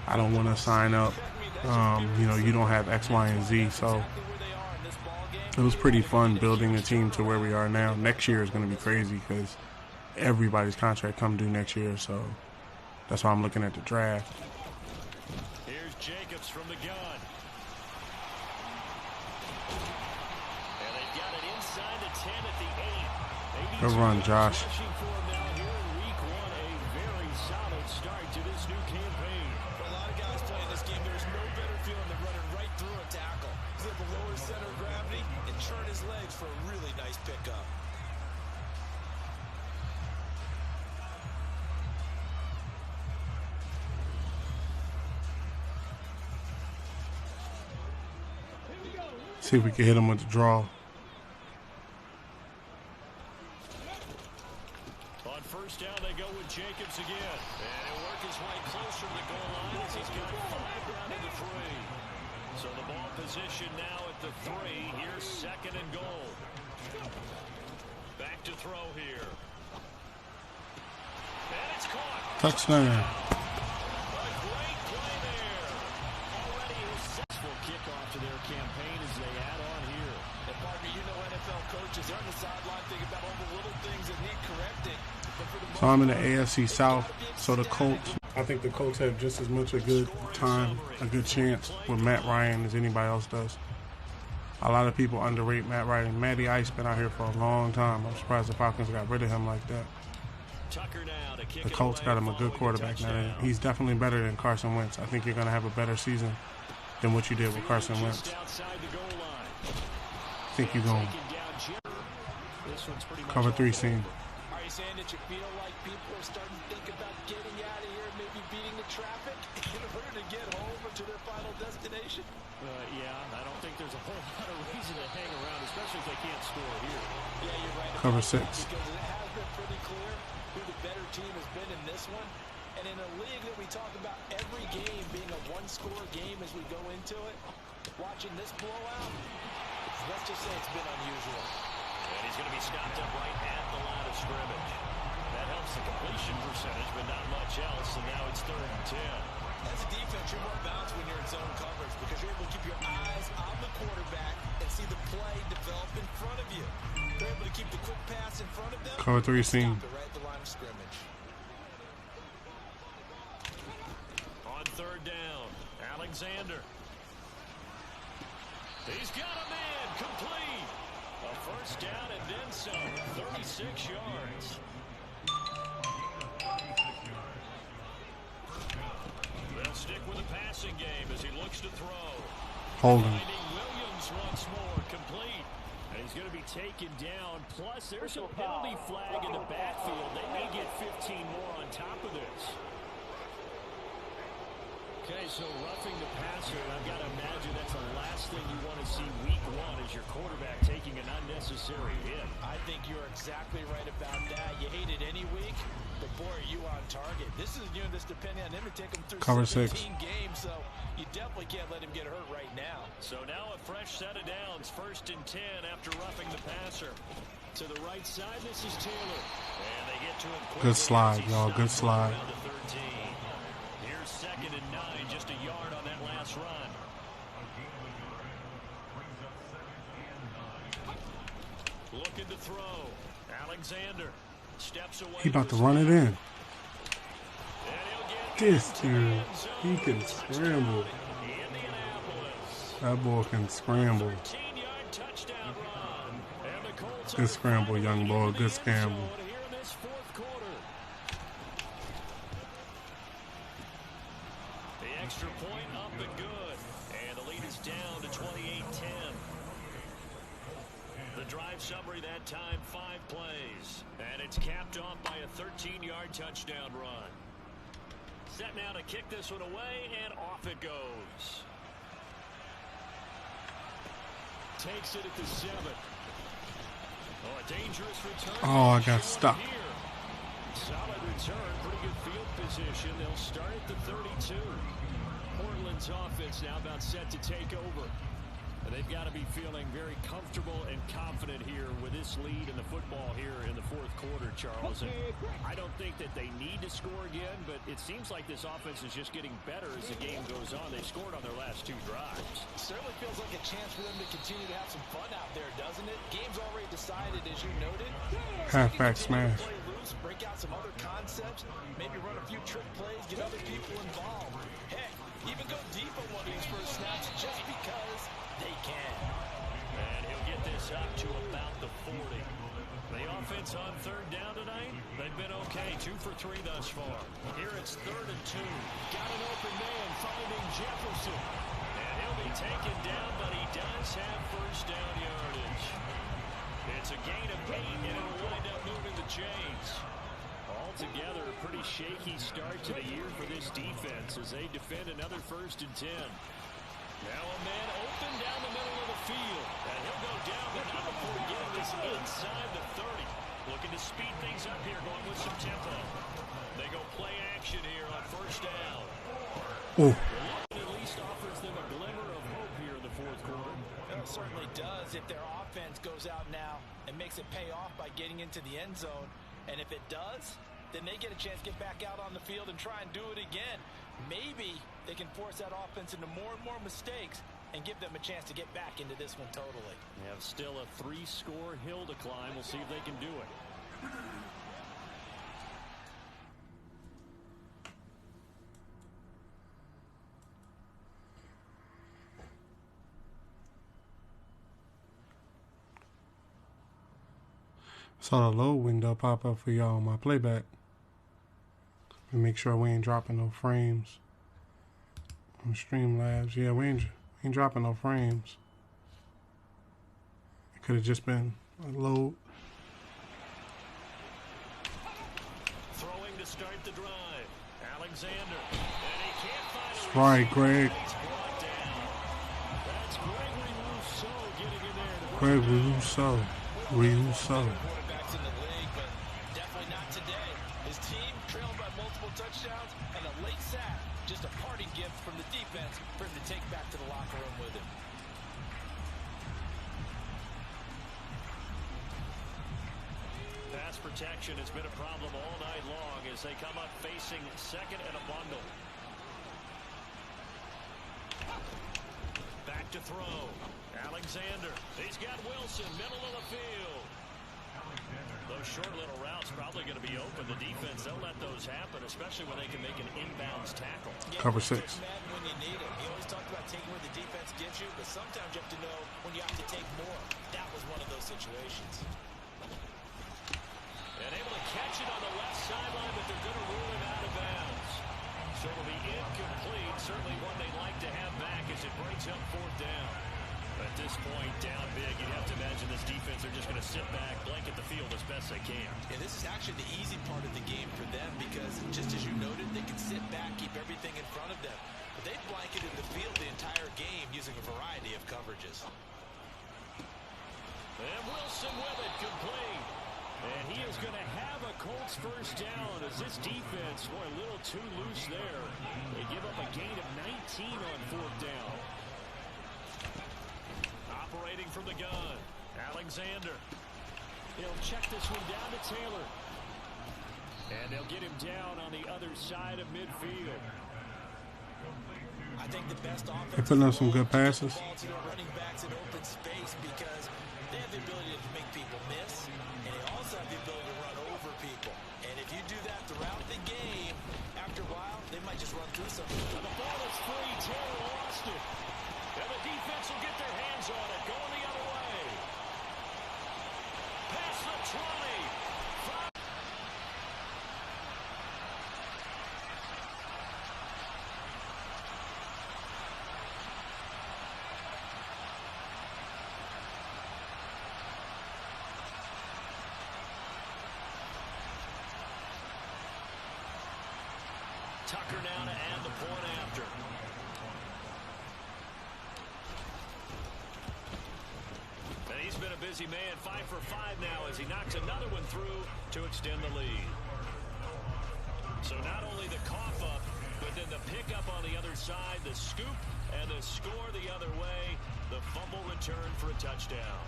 I don't want to sign up. You know, you don't have X, Y, and Z. So it was pretty fun building a team to where we are now. Next year is going to be crazy because everybody's contract come due next year. So that's why I'm looking at the draft. Here's Jacobs from the gun. And they've got it inside the 10 at the 8. Good run, Josh. For now here in week 1, a very solid start to this new campaign. For a lot of guys playing this game, there's no better feeling than running right through a tackle. He's at the lower center of gravity and turn his legs for a really nice pickup. See if we can hit him with the draw. On first down, they go with Jacobs again. And he'll work his way closer to the goal line as he's got 5 down to the 3. So the ball position now at the 3. Here's second and goal. Back to throw here. And it's caught. Touchdown. A great play there. Already a successful kickoff to their campaign as they add on here. And partner, you know NFL coaches, they're on the sideline thinking about all the little things that need correcting. So I'm in the AFC South. So the Colts, I think the Colts have just as much a good time, a good chance with Matt Ryan as anybody else does. A lot of people underrate Matt Ryan. Matty Ice been out here for a long time. I'm surprised the Falcons got rid of him like that. The Colts got him a good quarterback now. He's definitely better than Carson Wentz. I think you're going to have a better season than what you did with Carson Wentz. I think you're going cover 3 seam. Are you saying that you feel like people are starting to think about getting out of here and maybe beating the traffic in order to get home or to their final destination? Yeah, I don't think there's a whole lot of reason to hang around, especially if they can't score here. Yeah, you're right. Cover 6. Because it has been pretty clear who the better team has been in this one. And in a league that we talk about every game being a one-score game as we go into it, watching this blowout, let's just say it's been unusual. And he's going to be stopped up right at the line of scrimmage. That helps the completion percentage, but not much else, and now it's 3rd and 10. As a defense, you're more balanced when you're in zone coverage because you're able to keep your eyes on the quarterback and see the play develop in front of you. They're able to keep the quick pass in front of them. Cover 3 seam. Stop it right at the line of scrimmage. On third down, Alexander. He's got a man, complete. A first down and then some, 36 yards. They'll stick with the passing game as he looks to throw. Holding. Finding Williams once more, complete. And he's going to be taken down. Plus, there's a penalty flag in the backfield. They may get 15 more on top of this. Okay, so roughing the passer, I've got to imagine that's the last thing you want to see week one is your quarterback taking an unnecessary hit. I think you're exactly right about that. You hate it any week, but boy, are you on target. This is a unit that's depending on him to take him through Cover 17 6. games, so you definitely can't let him get hurt right now. So now a fresh set of downs, 1st and 10 after roughing the passer. To the right side, this is Taylor. And they get to him quickly. Good slide, y'all. Good slide. Here's 2nd and 9, just a yard on that last run. Looking to throw. Alexander steps away. He about to run it in. This dude, he can scramble. That boy can scramble. Good scramble, young boy. Good scramble. The extra point up and good. And the lead is down to 28-10. The drive summary that time, 5 plays. And it's capped off by a 13-yard touchdown run. Set now to kick this one away, and off it goes. Takes it at the 7. Oh, a dangerous return. Oh, I got stuck. Solid return, pretty good field position. They'll start at the 32. Portland's offense now about set to take over. And they've got to be feeling very comfortable and confident here with this lead in the football here in the 4th quarter, Charles. And I don't think that they need to score again, but it seems like this offense is just getting better as the game goes on. They scored on their last 2 drives. Certainly feels like a chance for them to continue to have some fun out there, doesn't it? Game's already decided, as you noted. Halfback smash. Play loose, break out some other concepts, maybe run a few trick plays, get other people involved. Heck, even go deep on one of these first snaps just because they can. And he'll get this up to about the 40. The offense on 3rd down tonight, they've been okay. 2 for 3 thus far. Here it's 3rd and 2. Got an open man finding Jefferson. And he'll be taken down, but he does have first down yardage. It's a gain of 8, and it'll wind up moving the chains. Altogether, a pretty shaky start to the year for this defense as they defend another 1st and 10. Now a man open down the middle of the field. And he'll go down, but not before getting this inside the 30. Looking to speed things up here, going with some tempo. They go play action here on 1st down. Oh. At least offers them a glimmer of hope here in the 4th quarter. It certainly does if their offense goes out now and makes it pay off by getting into the end zone. And if it does, then they get a chance to get back out on the field and try and do it again. Maybe they can force that offense into more and more mistakes and give them a chance to get back into this one totally. They have still a 3-score hill to climb. We'll see if they can do it. Saw the load window pop up for y'all on my playback. And make sure we ain't dropping no frames on Streamlabs. Yeah, we ain't dropping no frames. It could have just been a load. Throwing to start the drive. Alexander. And he can't find That's right, Greg. That's Gregory Rousseau getting in there. Greg Rousseau. Quarterbacks in the league, but definitely not today. His team trailed by multiple touchdowns and a late sack. Just a parting gift from the defense for him to take back to the locker room with him. Pass protection has been a problem all night long as they come up facing 2nd and a bundle. Back to throw. Alexander. He's got Wilson, middle of the field. Those short little routes probably going to be open. The defense, they'll let those happen, especially when they can make an inbounds tackle. Cover 6. Madden when you need it. You always talk about taking where the defense gives you, but sometimes you have to know when you have to take more. That was one of those situations. And able to catch it on the left sideline, but they're going to rule him out of bounds. So it'll be incomplete. Certainly one they'd like to have back as it brings up 4th down. At this point, down big, you'd have to imagine this defense are just going to sit back, blanket the field as best they can. And this is actually the easy part of the game for them because, just as you noted, they can sit back, keep everything in front of them. But they've blanketed the field the entire game using a variety of coverages. And Wilson with it, complete. And he is going to have a Colts first down as this defense, boy, a little too loose there. They give up a gain of 19 on 4th down. Operating from the gun, Alexander. He'll check this one down to Taylor. And they'll get him down on the other side of midfield. I think the best offense. They're putting up some good passes. To their running backs in open space because they have the ability to make people miss, and they also have the ability to run over people. And if you do that throughout the game, after a while, they might just run through something. And the ball is free. Taylor lost it. And the defense will get their hands on it. Going the other way. Past the 20. Tucker now to add the point after. And he's been a busy man, 5 for 5 now as he knocks another one through to extend the lead. So not only the cough up, but then the pickup on the other side, the scoop, and the score the other way, the fumble return for a touchdown.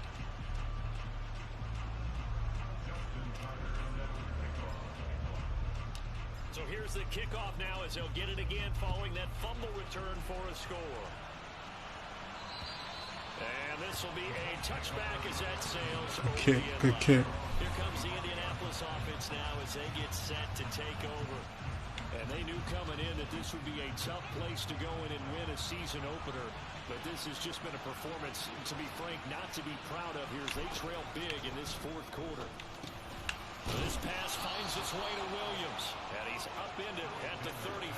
So here's the kickoff now as they'll get it again following that fumble return for a score. And this will be a touchback as that sails over kick, the end good line. kick. Here comes the Indianapolis offense now as they get set to take over. And they knew coming in that this would be a tough place to go in and win a season opener. But this has just been a performance, to be frank, not to be proud of here as they trail big in this 4th quarter. This pass finds its way to Williams, and he's upended at the 33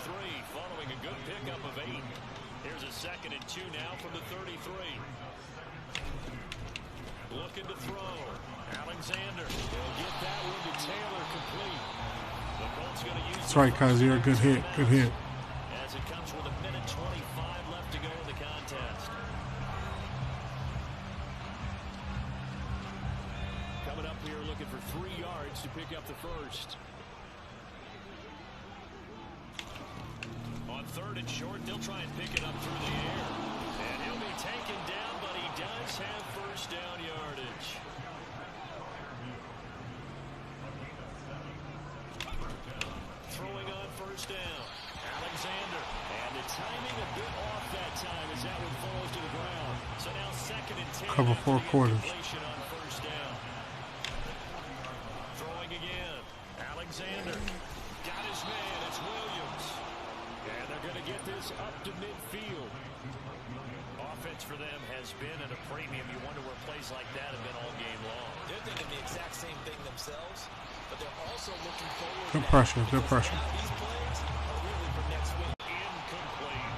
following a good pickup of 8. Here's a 2nd and 2 now from the 33. Looking to throw. Alexander will get that one to Taylor complete. The Colts going to use. That's right, Kaz. You're a good hit. Good hit. As it comes with 1:25 left to go in the contest. Coming up here looking for 3 yards to pick up the first. On 3rd and short, they'll try and pick it up through the air. And he'll be taken down, but he does have first down yardage. Throwing on first down. Alexander. And the timing a bit off that time as that one falls to the ground. So now 2nd and 10. Cover 4 quarters. On first down. Throwing again. Alexander. Got his man. It's Williams. And they're going to get this up to midfield. Offense for them has been at a premium. You wonder where plays like that have been all game long. They're thinking the exact same thing themselves, but they're also looking forward. Good pressure. Good pressure. These plays are really for next week. Incomplete.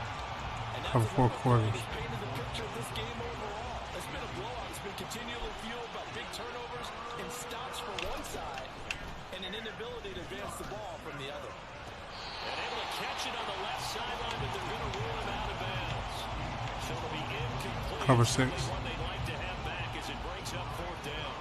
Cover 4 quarters. Painted the picture of this game overall. It's been a blowout. It's been continually fueled by big turnovers and stops from one side and an inability to advance the ball from the other. And able to catch it on the left sideline, but they're going to rule him out of bounds. So it'll be incomplete. Cover 6. One they'd like to have back as it breaks up 4th down.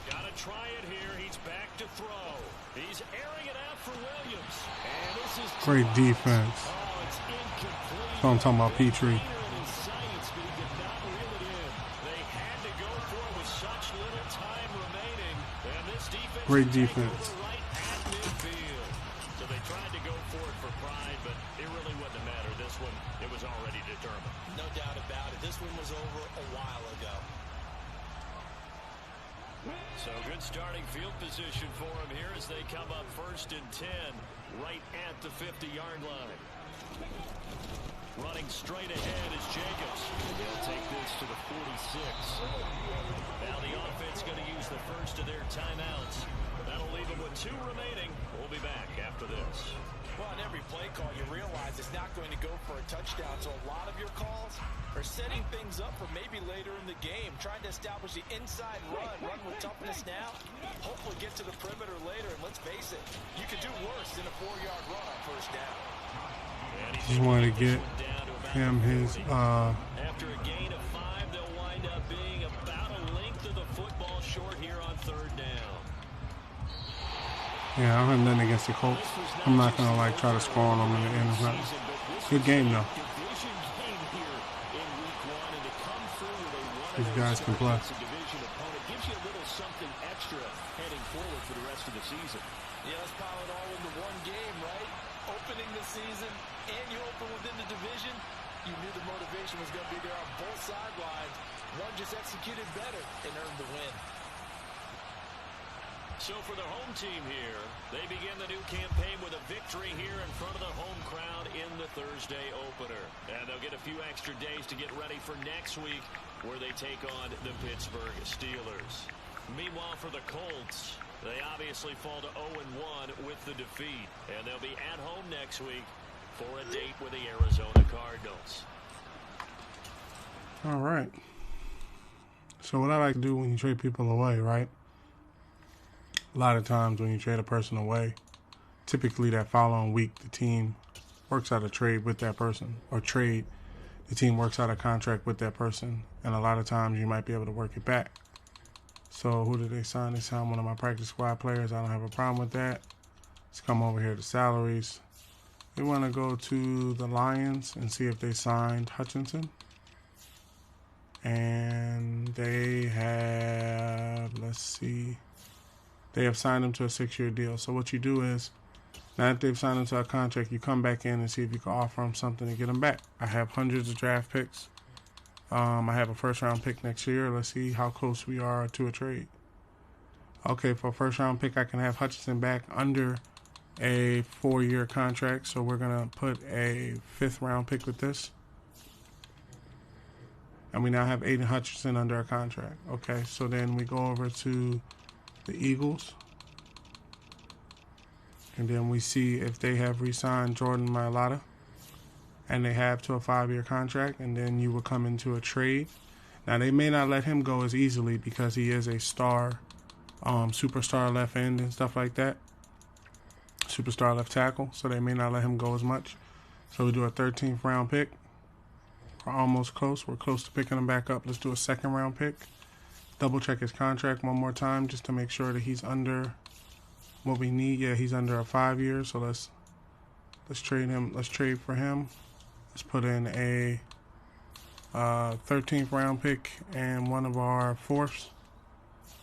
Got to try it here. He's back to throw. He's airing it out for Williams. And this is Great defense. Oh, it's incomplete. That's what I'm talking about, Petrie. And this defense Great defense. right at midfield. So they tried to go for it for about it. This one was over a while ago. So good starting field position for him here as they come up 1st and 10 right at the 50-yard line. Running straight ahead is Jacobs. They'll take this to the 46. Now the offense going to use the first of their timeouts. That'll leave them with 2 remaining. We'll be back after this. Well, on every play call, you realize it's not going to go for a touchdown. So a lot of your calls are setting things up for maybe later in the game, trying to establish the inside run with toughness now, hopefully get to the perimeter later. And let's face it, you could do worse than a 4-yard run on 1st down. Just wanted to get him his. After a gain of 5, they'll wind up being about a length of the football short here on 3rd down. Yeah, I don't have nothing against the Colts. I'm not gonna like try to score on them in the end. Good game though. These guys can play. Gives you a little something extra heading forward for the rest of the season. Yeah, let's pile it all into one game, right? Opening the season, and you open within the division. You knew the motivation was going to be there on both sidelines. One just executed better and earned the win. So for the home team here, they begin the new campaign with a victory here in front of the home crowd in the Thursday opener. And they'll get a few extra days to get ready for next week where they take on the Pittsburgh Steelers. Meanwhile, for the Colts, they obviously fall to 0-1 with the defeat. And they'll be at home next week for a date with the Arizona Cardinals. All right. So what I like to do when you trade people away, right? A lot of times when you trade a person away, typically that following week the team works out a trade with that person, or the team works out a contract with that person, and a lot of times you might be able to work it back. So who did they sign? They signed one of my practice squad players. I don't have a problem with that. Let's come over here to salaries. We want to go to the Lions and see if they signed Hutchinson. And they have, let's see, they have signed him to a 6-year deal. So what you do is, now that they've signed him to a contract, you come back in and see if you can offer him something to get him back. I have hundreds of draft picks. I have a 1st-round pick next year. Let's see how close we are to a trade. Okay, for a 1st-round pick, I can have Hutchinson back under a 4-year contract. So we're going to put a 5th-round pick with this. And we now have Aiden Hutchinson under a contract. Okay, so then we go over to the Eagles. And then we see if they have re-signed Jordan Mailata. And they have to a 5-year contract. And then you will come into a trade. Now, they may not let him go as easily because he is a star, superstar left end and stuff like that. Superstar left tackle. So they may not let him go as much. So we do a 13th round pick. We're almost close. We're close to picking him back up. Let's do a 2nd round pick. Double check his contract one more time just to make sure that he's under what we need. Yeah, he's under a 5 year. So let's trade him. Let's trade for him. Let's put in a 13th round pick and one of our 4ths.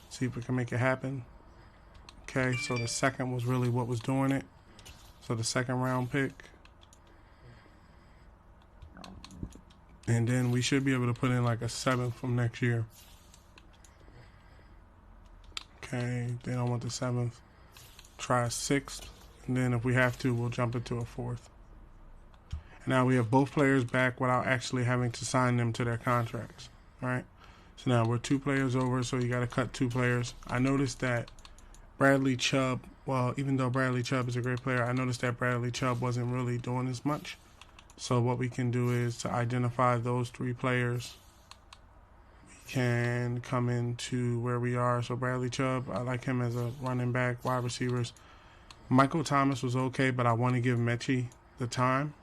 See if we can make it happen. Okay, so the 2nd was really what was doing it. So the 2nd round pick. And then we should be able to put in like a 7th from next year. Okay, they don't want the 7th. Try a 6th. And then if we have to, we'll jump into a 4th. And now we have both players back without actually having to sign them to their contracts. Right? So now we're 2 players over, so you got to cut 2 players. I noticed that Bradley Chubb, well, even though Bradley Chubb is a great player, I noticed that Bradley Chubb wasn't really doing as much. So what we can do is to identify those 3 players. We can come into where we are. So Bradley Chubb, I like him as a running back, wide receivers. Michael Thomas was okay, but I want to give Mechie the time.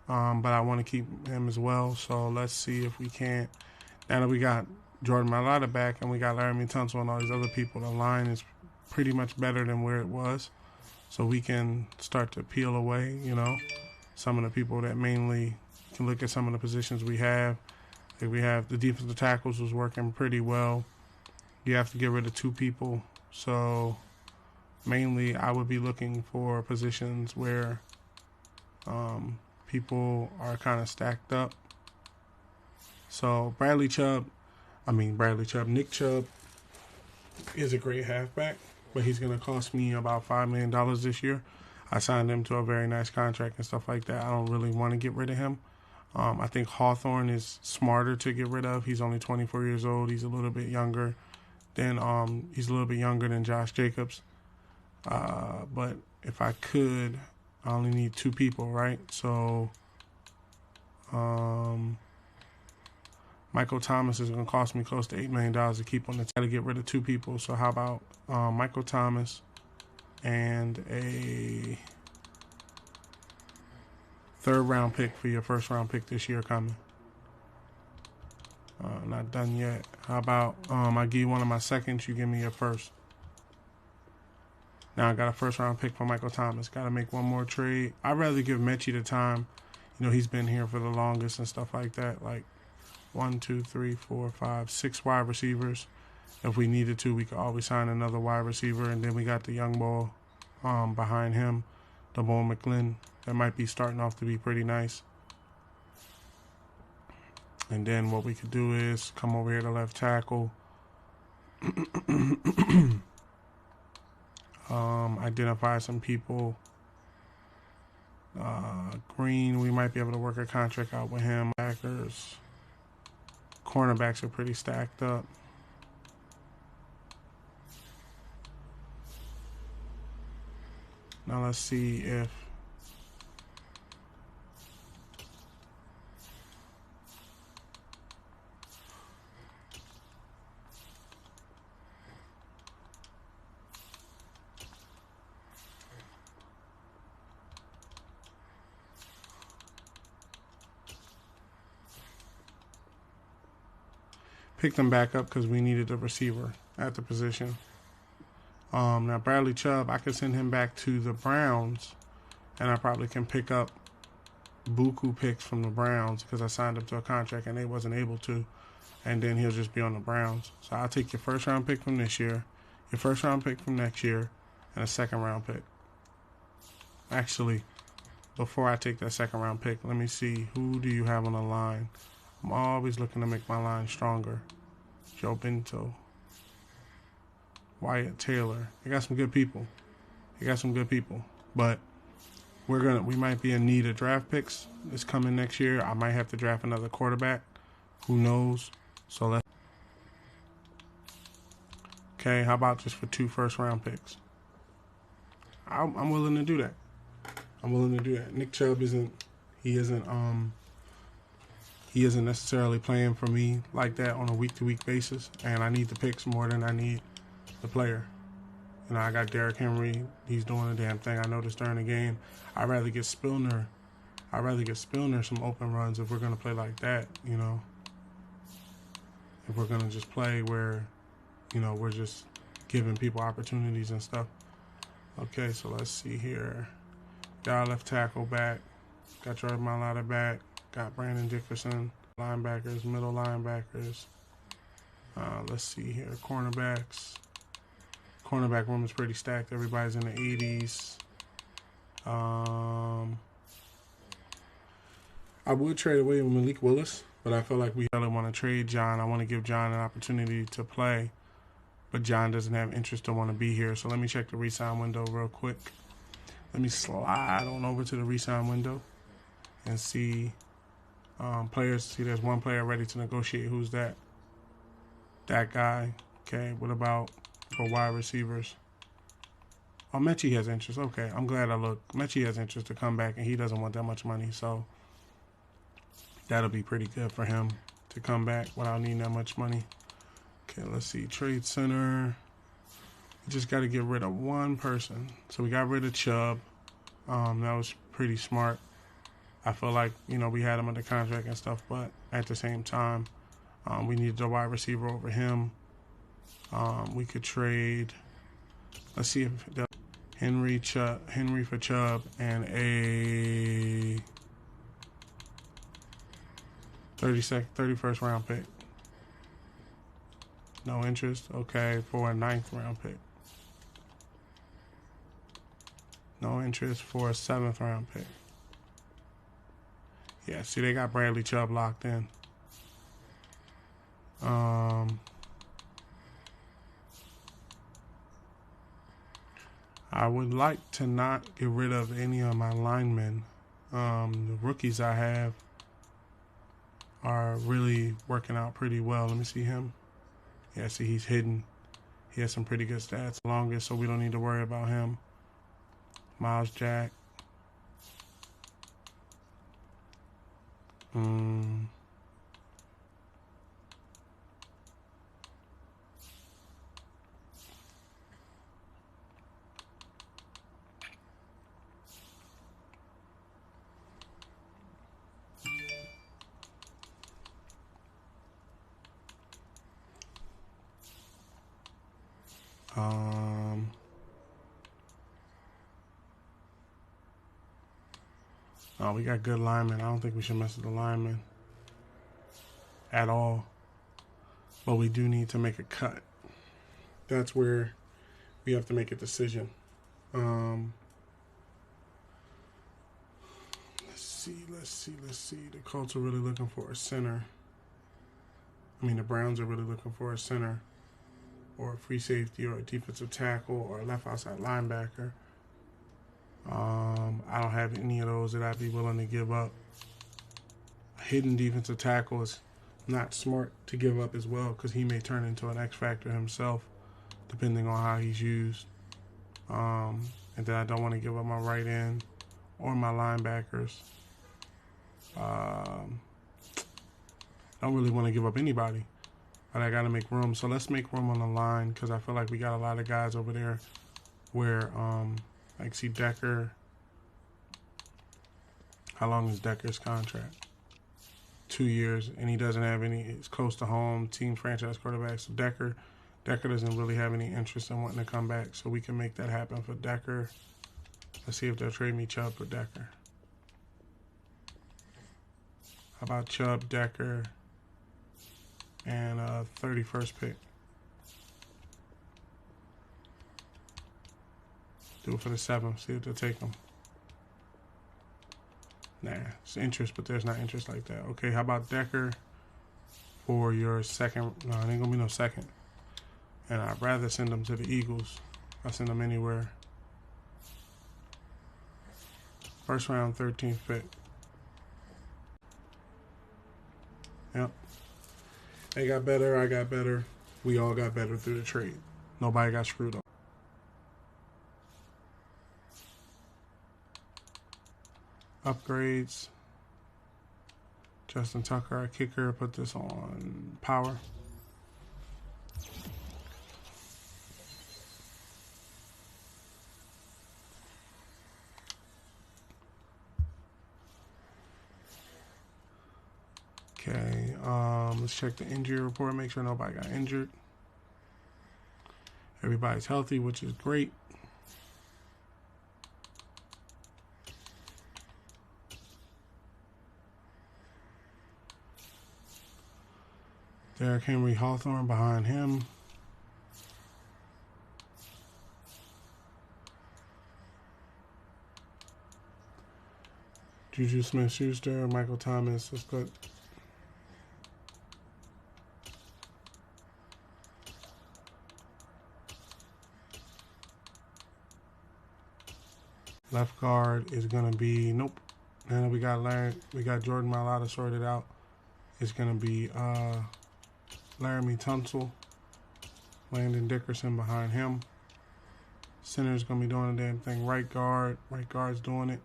But I want to keep him as well. So let's see if we can't. Now that we got Jordan Mailata back and we got Laramie Tunsil and all these other people, the line is pretty much better than where it was. So we can start to peel away, some of the people that mainly can look at some of the positions we have. Like we have the defensive tackles was working pretty well. You have to get rid of 2 people. So mainly I would be looking for positions where people are kind of stacked up. So Nick Chubb is a great halfback, but he's going to cost me about $5 million this year. I signed him to a very nice contract and stuff like that. I don't really want to get rid of him. I think Hawthorne is smarter to get rid of. He's only 24 years old. He's a little bit younger than Josh Jacobs. But if I could, I only need 2 people, right? So Michael Thomas is going to cost me close to $8 million to keep on the team. Got to get rid of 2 people. So how about Michael Thomas and a 3rd round pick for your 1st round pick this year coming? Not done yet. How about I give you one of my seconds, you give me your 1st. Now I got a 1st round pick for Michael Thomas. Got to make one more trade. I'd rather give Mechie the time. You know, he's been here for the longest and stuff like that. Like 1, 2, 3, 4, 5, 6 wide receivers. If we needed to, we could always sign another wide receiver. And then we got the young ball behind him, the Bo McGlynn. That might be starting off to be pretty nice. And then what we could do is come over here to left tackle. Identify some people. Green, we might be able to work a contract out with him. Backers. Cornerbacks are pretty stacked up. Now let's see if pick them back up because we needed a receiver at the position. Now Bradley Chubb, I could send him back to the Browns, and I probably can pick up buku picks from the Browns because I signed him to a contract and they wasn't able to, and then he'll just be on the Browns. So I'll take your 1st round pick from this year, your 1st round pick from next year, and a 2nd round pick. Actually, before I take that 2nd round pick, let me see, who do you have on the line? I'm always looking to make my line stronger. Joe Bento, Wyatt Taylor. They got some good people. But we might be in need of draft picks this coming next year. I might have to draft another quarterback. Who knows? So let's. Okay, how about just for 2 1st round picks? I'm willing to do that. Nick Chubb isn't necessarily playing for me like that on a week-to-week basis, and I need the picks more than I need the player. You know, I got Derrick Henry. He's doing a damn thing. I noticed during the game. I'd rather get Spillner some open runs if we're going to play like that, you know. If we're going to just play where, you know, we're just giving people opportunities and stuff. Okay, so let's see here. Got our left tackle back. Got Jordan Mailata back. Got Brandon Dickerson. Linebackers, middle linebackers. Let's see here. Cornerbacks. Cornerback room is pretty stacked. Everybody's in the 80s. I would trade away with Malik Willis, but I feel like we really want to trade John. I want to give John an opportunity to play, but John doesn't have interest to want to be here. So let me check the re-sign window real quick. Let me slide on over to the re-sign window and see players. See, there's one player ready to negotiate. Who's that? That guy. Okay, what about for wide receivers? Oh, Mechie has interest. Okay, I'm glad I looked. Mechie has interest to come back, and he doesn't want that much money, so that'll be pretty good for him to come back without needing that much money. Okay, let's see. Trade center. We just got to get rid of one person. So we got rid of Chubb. That was pretty smart. I feel like, you know, we had him under contract and stuff, but at the same time, we needed a wide receiver over him. We could trade. Let's see if Henry for Chubb and a 31st round pick. No interest. Okay, for a 9th round pick. No interest for a 7th round pick. Yeah, see, they got Bradley Chubb locked in. I would like to not get rid of any of my linemen. The rookies I have are really working out pretty well. Let me see him. Yeah, see, he's hidden. He has some pretty good stats. Longest, so we don't need to worry about him. Miles Jack. Oh, we got good linemen. I don't think we should mess with the linemen at all. But we do need to make a cut. That's where we have to make a decision. Let's see. The Colts are really looking for a center. The Browns are really looking for a center or a free safety or a defensive tackle or a left outside linebacker. I don't have any of those that I'd be willing to give up. A hidden defensive tackle is not smart to give up as well because he may turn into an X factor himself depending on how he's used. And then I don't want to give up my right end or my linebackers. Don't really want to give up anybody, but I got to make room. So let's make room on the line because I feel like we got a lot of guys over there where, like, see Decker. How long is Decker's contract? 2 years, and he doesn't have any. It's close to home, team franchise quarterback. So Decker doesn't really have any interest in wanting to come back. So we can make that happen for Decker. Let's see if they'll trade me Chubb for Decker. How about Chubb, Decker, and 31st pick? Do it for the 7th. See if they'll take them. Nah, it's interest, but there's not interest like that. Okay, how about Decker for your second? No, it ain't gonna be no second. And I'd rather send them to the Eagles. I'll send them anywhere. First round, 13th pick. Yep. They got better, I got better. We all got better through the trade. Nobody got screwed up. Upgrades. Justin Tucker, our kicker, put this on power. Okay, let's check the injury report, make sure nobody got injured. Everybody's healthy, which is great. Derrick Henry, Hawthorne behind him. Juju Smith-Schuster, Michael Thomas. Let's go. Left guard is gonna be nope. And we got Jordan Mailata sorted out. It's gonna be Laramie Tunsil, Landon Dickerson behind him. Center's gonna be doing the damn thing. Right guard's doing it.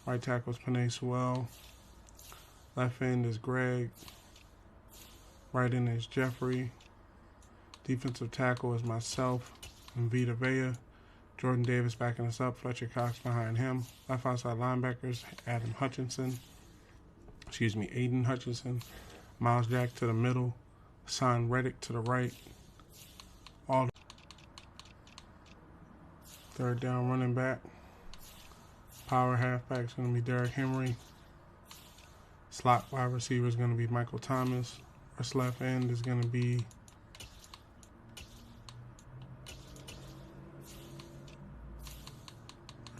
Right tackle's Penei Sewell. Left end is Greg. Right end is Jeffrey. Defensive tackle is myself and Vita Vea. Jordan Davis backing us up. Fletcher Cox behind him. Left outside linebackers, Aiden Hutchinson. Miles Jack to the middle. Hassan Reddick to the right. All third down running back. Power halfback is going to be Derrick Henry. Slot wide receiver is going to be Michael Thomas. First left end is going to be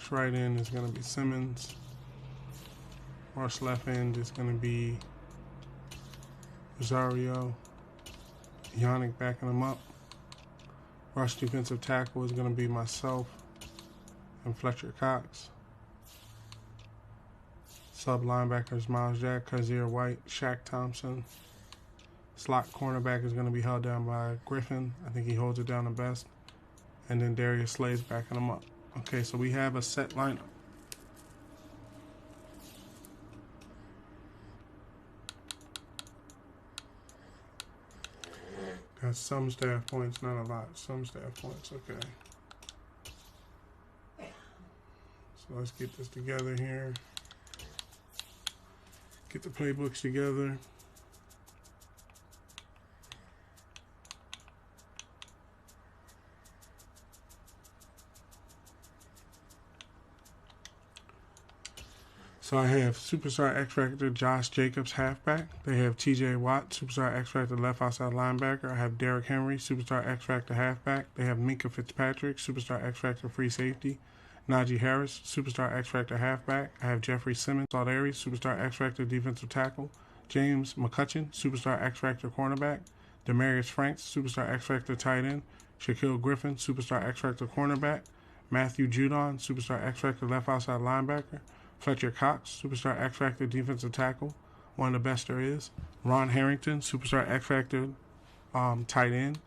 right end is going to be Simmons. Rush left end is going to be Rosario. Yannick backing him up. Rush defensive tackle is going to be myself and Fletcher Cox. Sub linebackers Miles Jack, Kazir White, Shaq Thompson. Slot cornerback is going to be held down by Griffin. I think he holds it down the best. And then Darius Slay's backing him up. Okay, so we have a set lineup. Got some staff points, not a lot. Some staff points, okay. So let's get this together here. Get the playbooks together. So I have Superstar X Factor Josh Jacobs, halfback. They have TJ Watt, Superstar X Factor left outside linebacker. I have Derrick Henry, Superstar X Factor halfback. They have Minka Fitzpatrick, Superstar X Factor free safety. Najee Harris, Superstar X Factor halfback. I have Jeffrey Simmons, Saldari, Superstar X Factor defensive tackle. James McCutcheon, Superstar X Factor cornerback. Demarius Franks, Superstar X Factor tight end. Shaquille Griffin, Superstar X Factor cornerback. Matthew Judon, Superstar X Factor left outside linebacker. Fletcher Cox, Superstar X Factor defensive tackle, one of the best there is. Ron Harrington, Superstar X Factor tight end.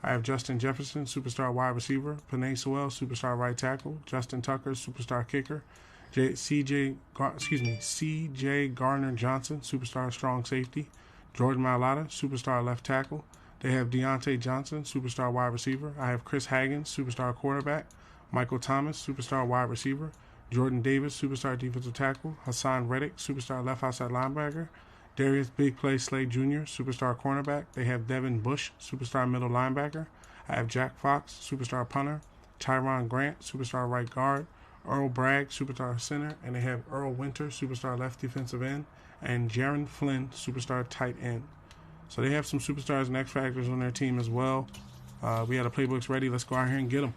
I have Justin Jefferson, Superstar wide receiver. Penei Sewell, Superstar right tackle. Justin Tucker, Superstar kicker. C.J. Gardner Johnson, Superstar strong safety. Jordan Mailata, Superstar left tackle. They have Deontay Johnson, Superstar wide receiver. I have Chris Haggins, Superstar quarterback. Michael Thomas, Superstar wide receiver. Jordan Davis, Superstar defensive tackle. Hassan Reddick, Superstar left outside linebacker. Darius Big Play Slade Jr., Superstar cornerback. They have Devin Bush, Superstar middle linebacker. I have Jack Fox, Superstar punter. Tyron Grant, Superstar right guard. Earl Bragg, Superstar center. And they have Earl Winter, Superstar left defensive end. And Jaron Flynn, Superstar tight end. So they have some Superstars and X Factors on their team as well. We had the playbooks ready. Let's go out here and get them.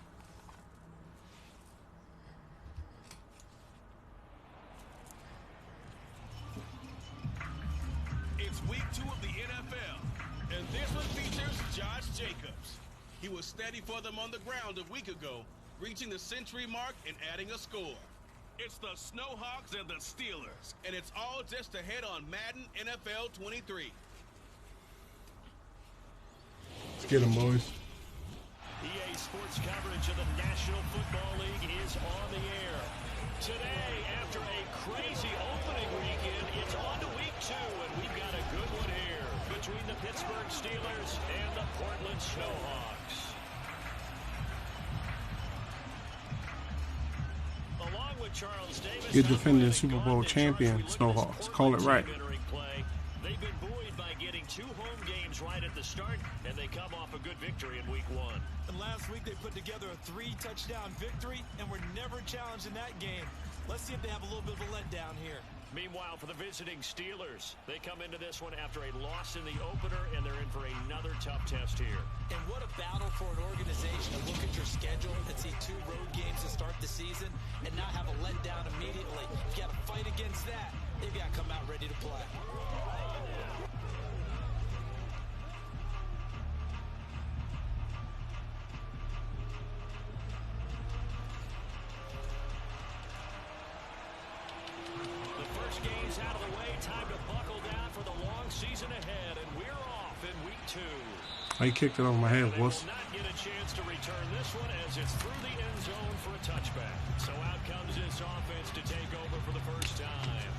He was steady for them on the ground a week ago, reaching the century mark and adding a score. It's the Snowhawks and the Steelers, and it's all just ahead on Madden NFL 23. Let's get them, boys. EA Sports coverage of the National Football League is on the air. Today, after a crazy opening weekend, it's on to week 2, and we've got a good one here between the Pittsburgh Steelers and the Portland Snowhawks. Along with Charles Davis, Good defending Super Bowl champion Snowhawks. Call it right. They've been buoyed by getting 2 home games right at the start, and they come off a good victory in week 1. And last week they put together a 3-touchdown victory and were never challenged in that game. Let's see if they have a little bit of a letdown here. Meanwhile, for the visiting Steelers, they come into this one after a loss in the opener, and they're in for another tough test here. And what a battle for an organization to look at your schedule and see 2 road games to start the season and not have a letdown immediately. You got to fight against that. They've got to come out ready to play. Out of the way, time to buckle down for the long season ahead, and we're off in week 2. I kicked it over my head, They wuss. will not get a chance to return this one as it's through the end zone for a touchback. So out comes this offense to take over for the first time.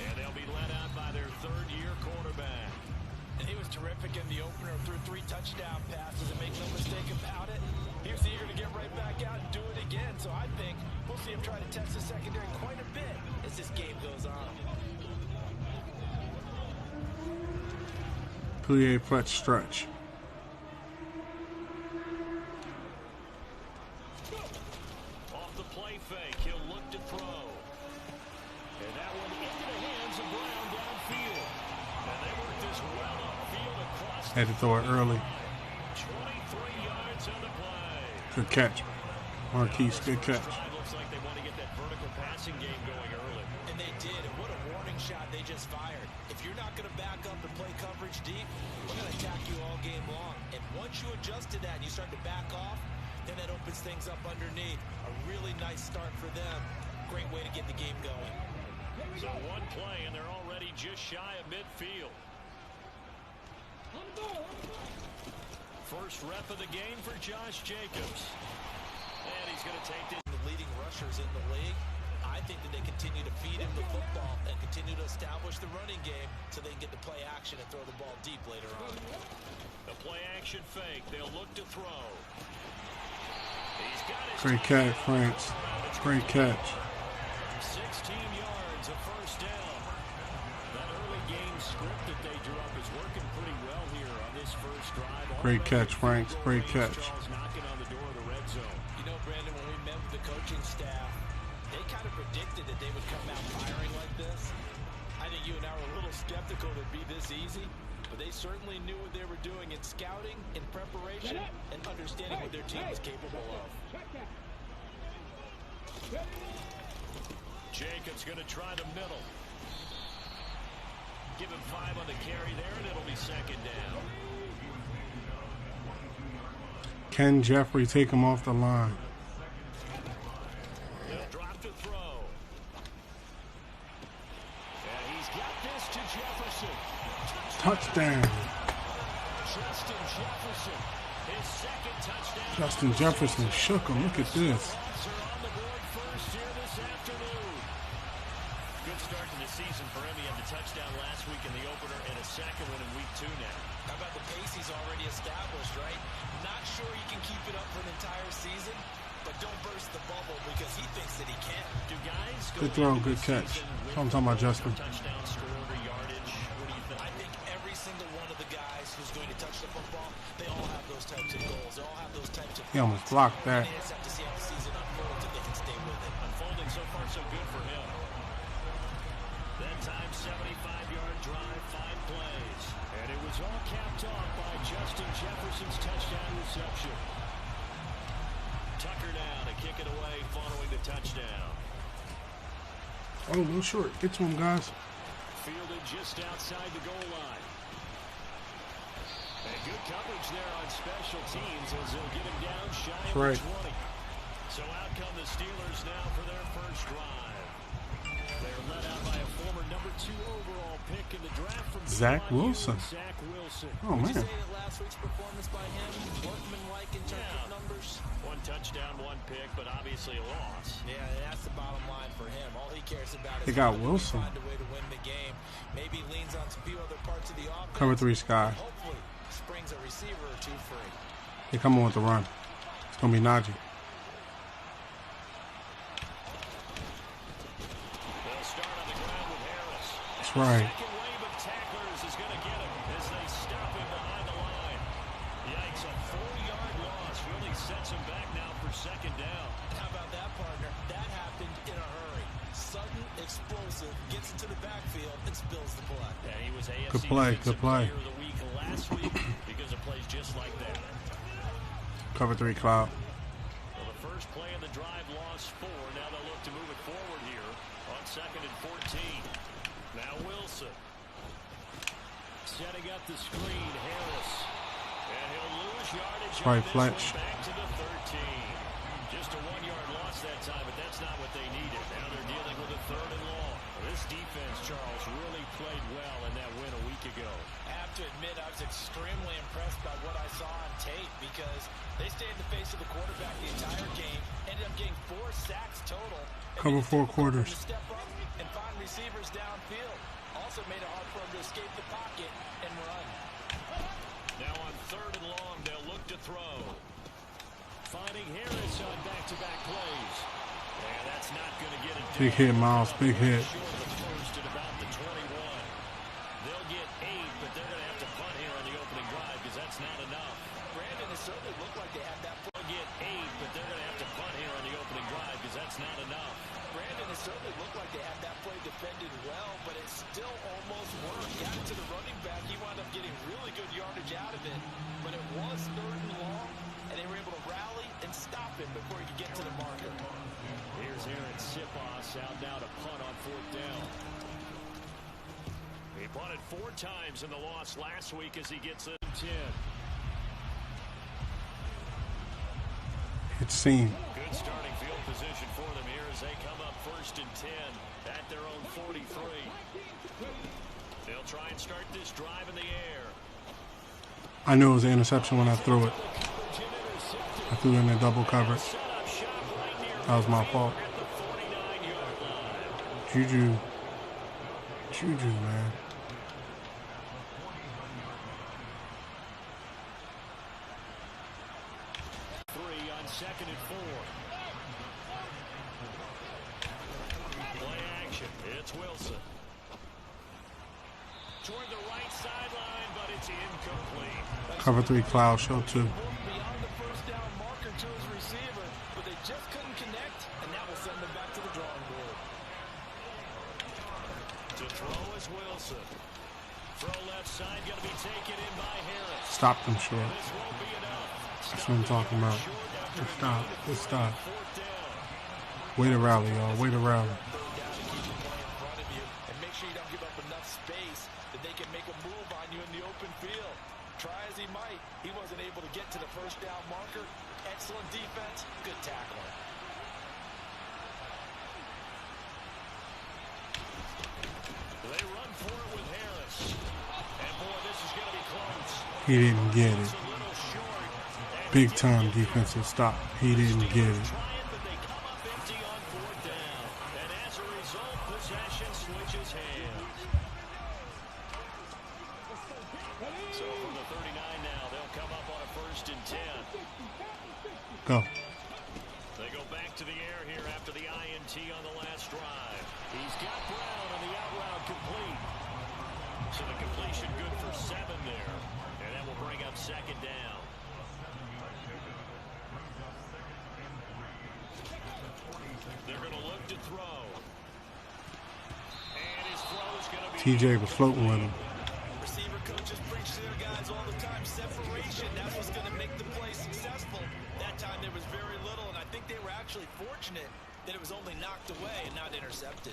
And they'll be led out by their third-year quarterback. And he was terrific in the opener, threw 3 touchdown passes, and make no mistake about it. He was eager to get right back out and do it again. So I think we'll see him try to test the secondary quite a bit as this game goes on. Plie Fletch stretch. Off the play fake, he'll look to throw. And that one into the hands of Brown downfield. And they work this well upfield across. Had to throw it early. 23 yards on the play. Good catch. Marquise, good catch. Looks like they want to get that vertical passing game going early. And they did. And what a warning shot they just fired. If you're not going going to back up and play coverage deep, we're going to attack you all game long. And once you adjust to that and you start to back off, then that opens things up underneath. A really nice start for them. Great way to get the game going. So one play, and they're already just shy of midfield. First rep of the game for Josh Jacobs. And he's going to take this. The leading rushers in the league. I think that they continue to feed him the football and continue to establish the running game so they can get to play action and throw the ball deep later on. The play action fake. They'll look to throw. He's got his Great catch, Franks. Great catch. 16 yards, a first down. That early game script that they drew up is working pretty well here on this first drive. Great catch, Franks. Great catch. Knocking on the door of the red zone. You know, Brandon, when we met with the coaching staff, they kind of predicted that they would come out firing like this. I think you and I were a little skeptical that it'd be this easy, but they certainly knew what they were doing in scouting, in preparation, and understanding what their team was capable of. Jacobs going to try the middle. Give him 5 on the carry there, and it'll be second down. Can Jeffrey take him off the line? They'll drop to throw. And he's got this to Jefferson. Touchdown. Justin Jefferson, his second touchdown. Justin Jefferson shook him. Look at this. On the board first here this afternoon. Good start to the season for him. He had the touchdown last week in the opener and a second one in week 2 now. How about the pace he's already established, right? Not sure he can keep it up for an entire season, but don't burst the bubble because he thinks that he can. Do guys go Good throw, into good the catch. season That's what I'm talking about, Justin. touchdown scored or yardage? What do you think? I think every single one of the guys who's going to touch the football, they all have those types of goals. They all have those types of. He almost blocked that. They just have to see how the season unfolds if they can stay with it. Unfolding so far so good for him. That time 75-yard drive, 5 plays. And it was all capped off by Justin Jefferson's touchdown reception. Tucker down to kick it away following the touchdown. Oh, no short. Get to him, guys. Fielded just outside the goal line. And good coverage there on special teams as they'll get him down shy of Right. 20. So out come the Steelers now for their first drive. They're led out by a former number 2 overall pick in the draft from Zach BYU, Wilson. Zach Wilson. Oh, Would you man. say that last week's performance by him, workman-like in terms of numbers? 1 touchdown, 1 pick, but obviously a loss. Yeah, that's the bottom line for him. All he cares about is They got how do we Wilson. find a way to win the game. Maybe leans on some few other parts of the offense. Cover 3 Sky. Hopefully springs a receiver or 2 free. They coming with the run. It's going to be Najee. They'll start on the ground with Harris. That's right. Second wave of tacklers is going to get him as they stop him behind the line. Yikes, a 4-yard loss really sets him back now for second down. How about that, partner? That happened in a hurry. Sudden, explosive, gets into the backfield and spills the blood. Yeah, he was AFC Good play, Defensive good play. Player of the week last week because of plays just like that. Cover 3 Cloud. Well, the first play of the drive lost 4. Now they'll look to move it forward here on 2nd and 14. Now Wilson. Setting up the screen, Harris. And he'll lose yardage. That's right, on this Fletch. one, back to the 13. Just a 1-yard loss that time, but that's not what they needed. Now they're dealing with a 3rd and long. This defense, Charles, really played well in that win a week ago. I have to admit, I was extremely impressed by what I saw on tape because they stayed in the face of the quarterback the entire game, ended up getting 4 sacks total. Cover 4 quarters. To step up and find receivers downfield. Also made it hard for him to escape the pocket and run. Now on 3rd and long, they'll look to throw. Finding Harris on back-to-back plays. And that's not going to get it done. Big hit, Miles. Big hit. Short of the first at about the 21. They'll get 8, but they're going to have to punt here on the opening drive because that's not enough. Brandon, it certainly looked like they had that play. They'll get 8, but they're going to have to punt here on the opening drive because that's not enough. Brandon, it certainly looked like they had that play defended well, but it still almost worked. Got it to the running back. He wound up getting really good yardage out of it, but it was 3rd and long, and they were able to rally and stop him before he could get to the marker. Here's Aaron Sipos out now to punt on 4th down. He punted 4 times in the loss last week as he gets a 10. It's seen. Good starting field position for them here as they come up 1st and 10 at their own 43. They'll try and start this drive in the air. I knew it was an interception when I threw it. I threw it in the double coverage. That was my fault. Juju, man. On 2nd and 4. Play action. It's Wilson. Toward the right sideline, but it's incomplete. Cover 3 cloud show 2. Beyond the first down marker to his receiver, but they just couldn't connect, and that will send them back to the drawing board. To throw is Wilson. Throw left side, going to be taken in by Harris. Stop them short. This won't be enough. That's what I'm talking about. Just stop. Just stop. Way to rally, y'all. Way to rally. And make sure you don't give up enough space that they can make a move on you in the open field. Try as he might, he wasn't able to get to the first down marker. Excellent defense, good tackling. They run for it with Harris. And boy, this is going to be close. He didn't get it. Big time defensive stop. He didn't get it. But they come up empty on 4th down. And as a result, possession switches hands. So from the 39 now, they'll come up on a 1st and 10. Go. They go back to the air here after the INT on the last drive. He's got Brown on the out route complete. So the completion good for 7 there. And that will bring up 2nd down. They're going to look to throw. And his throw is going to be... TJ was floating with him. Receiver coaches preach to their guys all the time. Separation, that's what's going to make the play successful. That time there was very little, and I think they were actually fortunate that it was only knocked away and not intercepted.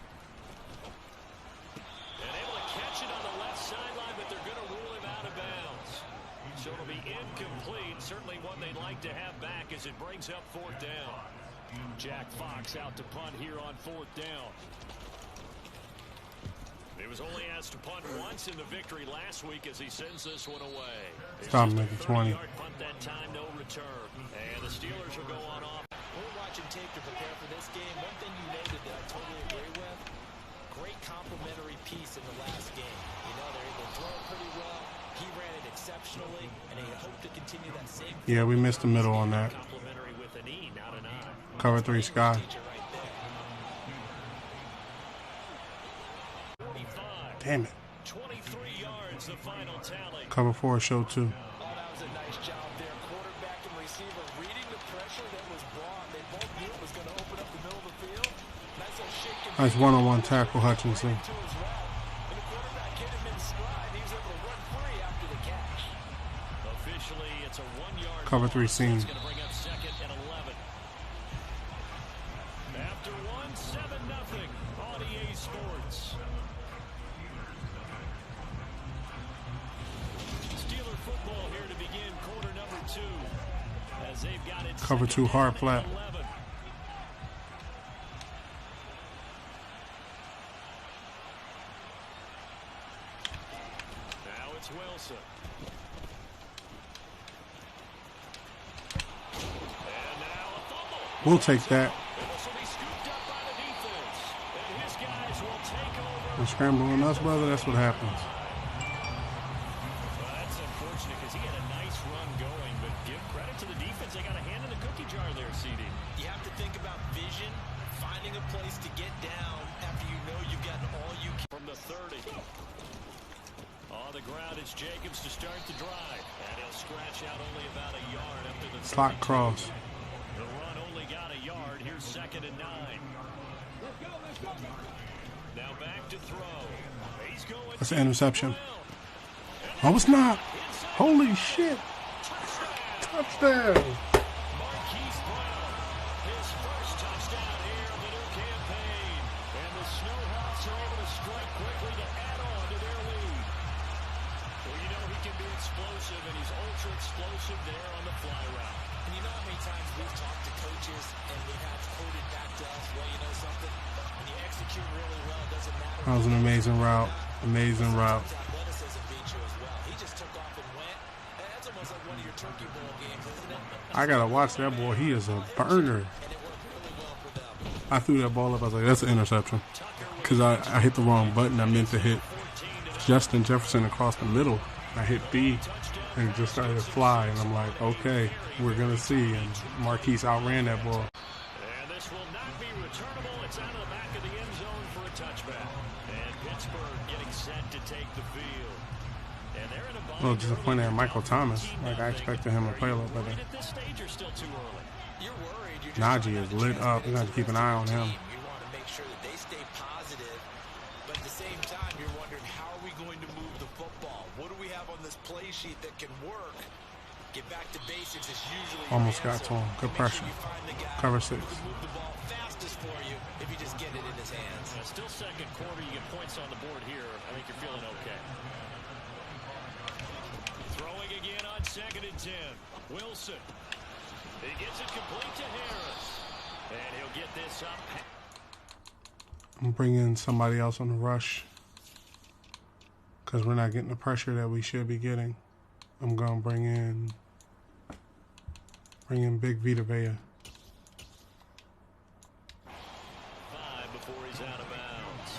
And able to catch it on the left sideline, but they're going to rule him out of bounds. So it'll be incomplete. Certainly one they'd like to have back as it brings up 4th down. Jack Fox out to punt here on 4th down. He was only asked to punt once in the victory last week as he sends this one away. Stop him at the 20. Punt that time, no return. And the Steelers will go on off. We're watching tape to prepare for this game. One thing you noted that I totally agree with, great complimentary piece in the last game. You know, they're able to throw it pretty well. He ran it exceptionally, and they hope to continue that same. Yeah, we missed the middle on that. Complimentary with an E, not an I. Cover 3 sky. Damn it. 23 yards, the final tally. Cover 4 show 2. Oh, that was a nice job there. Quarterback and receiver reading the pressure that was brought. They both knew it was going to open up the middle of the field. Nice little shake and Nice one-on-one tackle, Hutchinson. to his route. And the quarterback hit him in stride. He was able to run free after the catch. Officially, it's a 1-yard Cover 3 loss. seam. It's going to bring up 2nd and 11. After 1, 7-0 on EA Sports. Steeler football here to begin quarter number 2. As they've got it Cover 2 hard flat. 11. Now it's Wilson. And now a fumble. We'll take that. And this will be scooped up by the defense. And his guys will take over. They're scrambling us, brother. That's what happens. Well, that's unfortunate because he had a nice run going, but give credit to the defense. They got a hand in the cookie jar there, CD. You have to think about vision, finding a place to get down after you know you've gotten all you can. From the 30. On the ground, it's Jacobs to start the drive. And he'll scratch out only about a yard after the Slot 32. cross. The run only got a yard. Here's 2nd and 9. Now back to throw. He's going. That's an interception. Oh, it's not. Holy shit. Touchdown. Marquise Brown, his first touchdown here of the new campaign. And the Snowhawks are able to strike quickly to add on to their lead. Well, you know he can be explosive, and he's ultra explosive there on the fly route. And you know how many times we've talked to coaches and we have quoted back to us, well, you know something? When you execute really well, it doesn't matter. That was an amazing route. Amazing route. Athleticism beat you as well. He just took off and went. That's almost like one of your Turkey Bowl games, isn't it? I gotta watch that boy. He is a burner. And it worked really well for them. I threw that ball up. I was like, that's an interception. Because I hit the wrong button. I meant to hit Justin Jefferson across the middle. I hit B and it just started to fly. And I'm like, okay, we're going to see. And Marquise outran that ball. And this will not be returnable. It's out of the back of the end zone for a touchback. And Pittsburgh getting set to take the field. And they're in a A little disappointed at Michael Thomas. Like, I expected him to play a little better. At this stage, you're still too early. You're worried. You're just Najee is lit up. We're going to have to keep an eye on him. You want to make sure that they stay positive, but at the same time, you're wondering, how are we going to move the football? What do we have on this play sheet that can work? Get back to basics is usually Almost your got answer. to him. Good Make sure pressure. you find the guy Cover who 6. can move the ball fastest for you if you just get it in his hands. Still second quarter. You get points on the board here. I think you're feeling okay. Throwing again on 2nd and 10. Wilson. He gets it complete to Harris. And he'll get this up. I'm bringing somebody else on the rush. Because we're not getting the pressure that we should be getting. I'm going to bring in Big Vita Vea. 5 before he's out of bounds.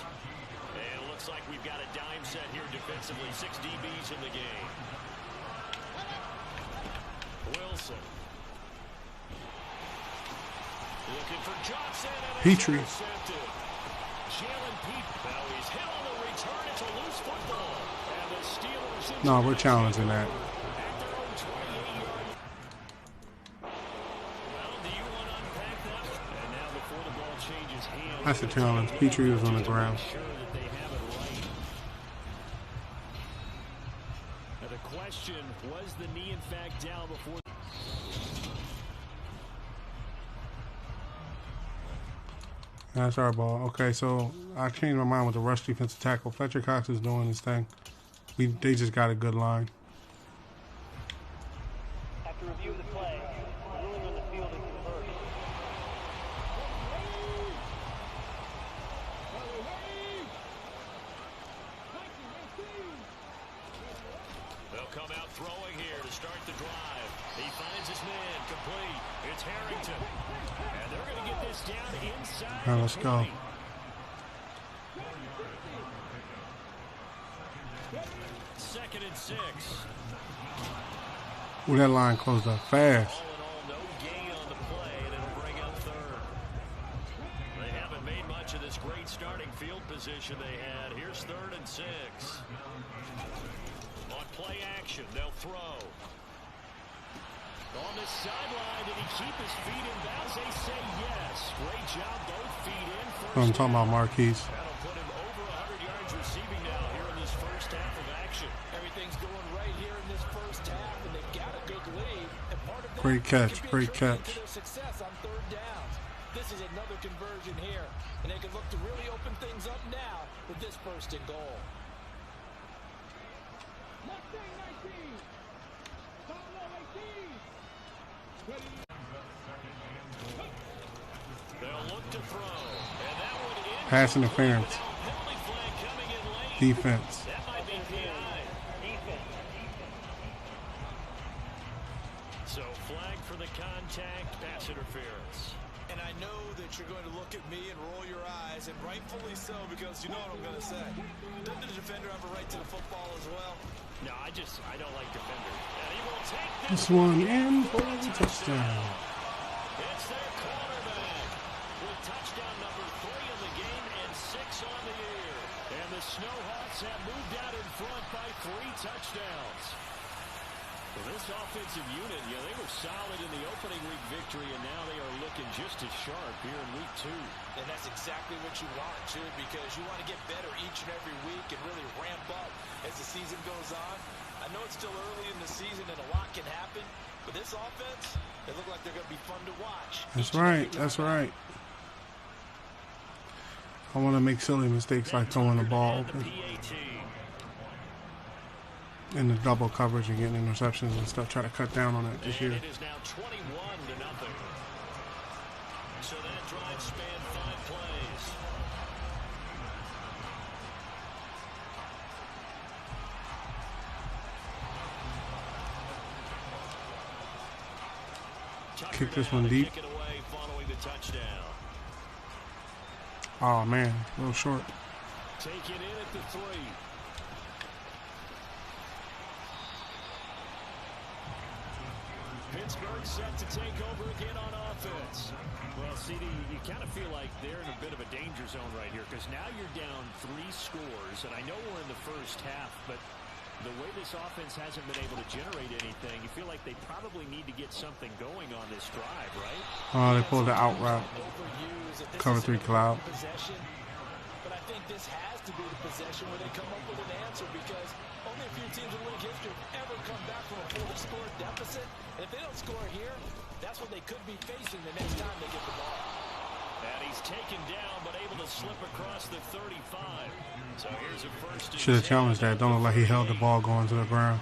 And it looks like we've got a dime set here defensively. 6 DBs in the game. Wilson. Looking for Johnson. And Petrie. intercepted. Jalen Petrie. Now he's hit on the return. It's a loose football. And the Steelers. No, we're challenging that. At their own 28-yard. Well, do you want to unpack that? And now before the ball changes hands. That's a challenge. Petrie was on the ground. Sure that they have it right. Now the question, was the knee in fact down before? That's our ball. Okay, so I changed my mind with the rush defensive tackle. Fletcher Cox is doing his thing. They just got a good line. After review of the play, ruling on the field and conversion. They'll come out throwing here to start the drive. He finds his man complete. It's Harrington. And they're going to get this down inside. All right, let's go. 2nd and 6. Ooh, that line closed up fast. All in all, no gain on the play, and it'll bring up 3rd. They haven't made much of this great starting field position they had. Here's 3rd and 6. On play action, they'll throw. On the sideline, did he keep his feet in bounds? They say yes. Great job, both feet in. I'm talking about Marquise. That'll put him over 100 yards receiving now here in this first half of action. Everything's going right here in this first half, and they've got a good lead. And part of that Great catch, could be great attributed catch. to their success on 3rd downs. This is another conversion here, and they can look to really open things up now with this 1st and goal. They'll look to throw, and that would end. Pass interference. Penalty flag coming in late. Defense. That might be PI. So flag for the contact, pass interference. And I know that you're going to look at me and roll your eyes, and rightfully so, because you know what I'm going to say. Doesn't the defender have a right to the football as well? No, I don't like defenders. And he will take This one in for the touchdown. It's their quarterback with touchdown number 3 in the game and 6 on the year. And the Snowhawks have moved out in front by 3 touchdowns. Well, this offensive unit, they were solid in the opening week victory, and now they are looking just as sharp here in week 2. And that's exactly what you want, too, because you want to get better each and every week and really ramp up as the season goes on. I know it's still early in the season and a lot can happen, but this offense, they look like they're going to be fun to watch. That's right. That's right. I want to make silly mistakes like throwing the ball open in the double coverage and getting interceptions and stuff. Try to cut down on that this year. It is now 21-0. So that drive spanned 5 plays. Kick this one deep. Oh man, a little short. Take it in at the 3. Pittsburgh set to take over again on offense. Well, CD, you kind of feel like they're in a bit of a danger zone right here because now you're down 3 scores, and I know we're in the first half, but the way this offense hasn't been able to generate anything, you feel like they probably need to get something going on this drive, right? Oh, they pulled the out route. Cover 3 cloud. But I think this has to be the possession where they come up with an answer because only a few teams in league history have ever come back from a 40-score deficit. And if they don't score here, that's what they could be facing the next time they get the ball. And he's taken down, but able to slip across the 35. So here's a first. Should have challenged that. Don't look like he held the ball going to the ground.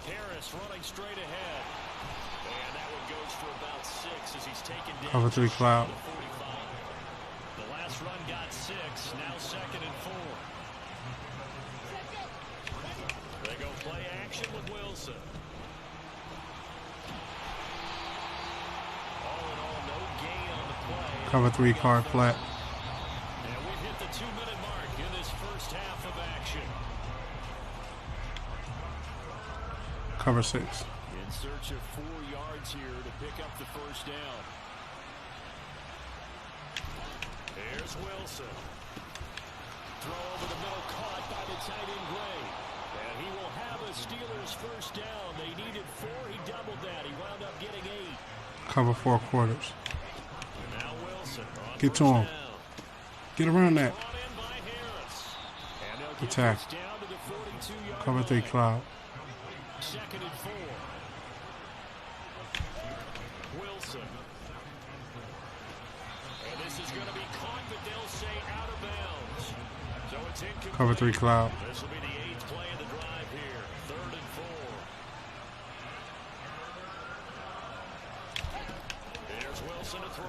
Harris running straight ahead. And that one goes for about 6 as he's taken down. Cover 3 cloud. The last run got 6. Now 2nd and 4. They go play action with Wilson. Cover 3 card flat. And we've hit the 2-minute mark in this first half of action. Cover 6. In search of 4 yards here to pick up the first down. Here's Wilson. Throw over the middle, caught by the tight end Gray. And he will have a Steelers first down. They needed 4. He doubled that. He wound up getting 8. Cover 4 quarters. Now Wilson on Get to him. down. Get around that. Brought in by Harris. And they'll get Attack. this down to the 42-yard Cover 3 line. cloud. 2nd and 4. Wilson. And this is going to be caught, but they'll say out of bounds. So it's incomplete. Cover 3 cloud. This will be the 8th play of the drive here. 3rd and 4. There's Wilson to throw.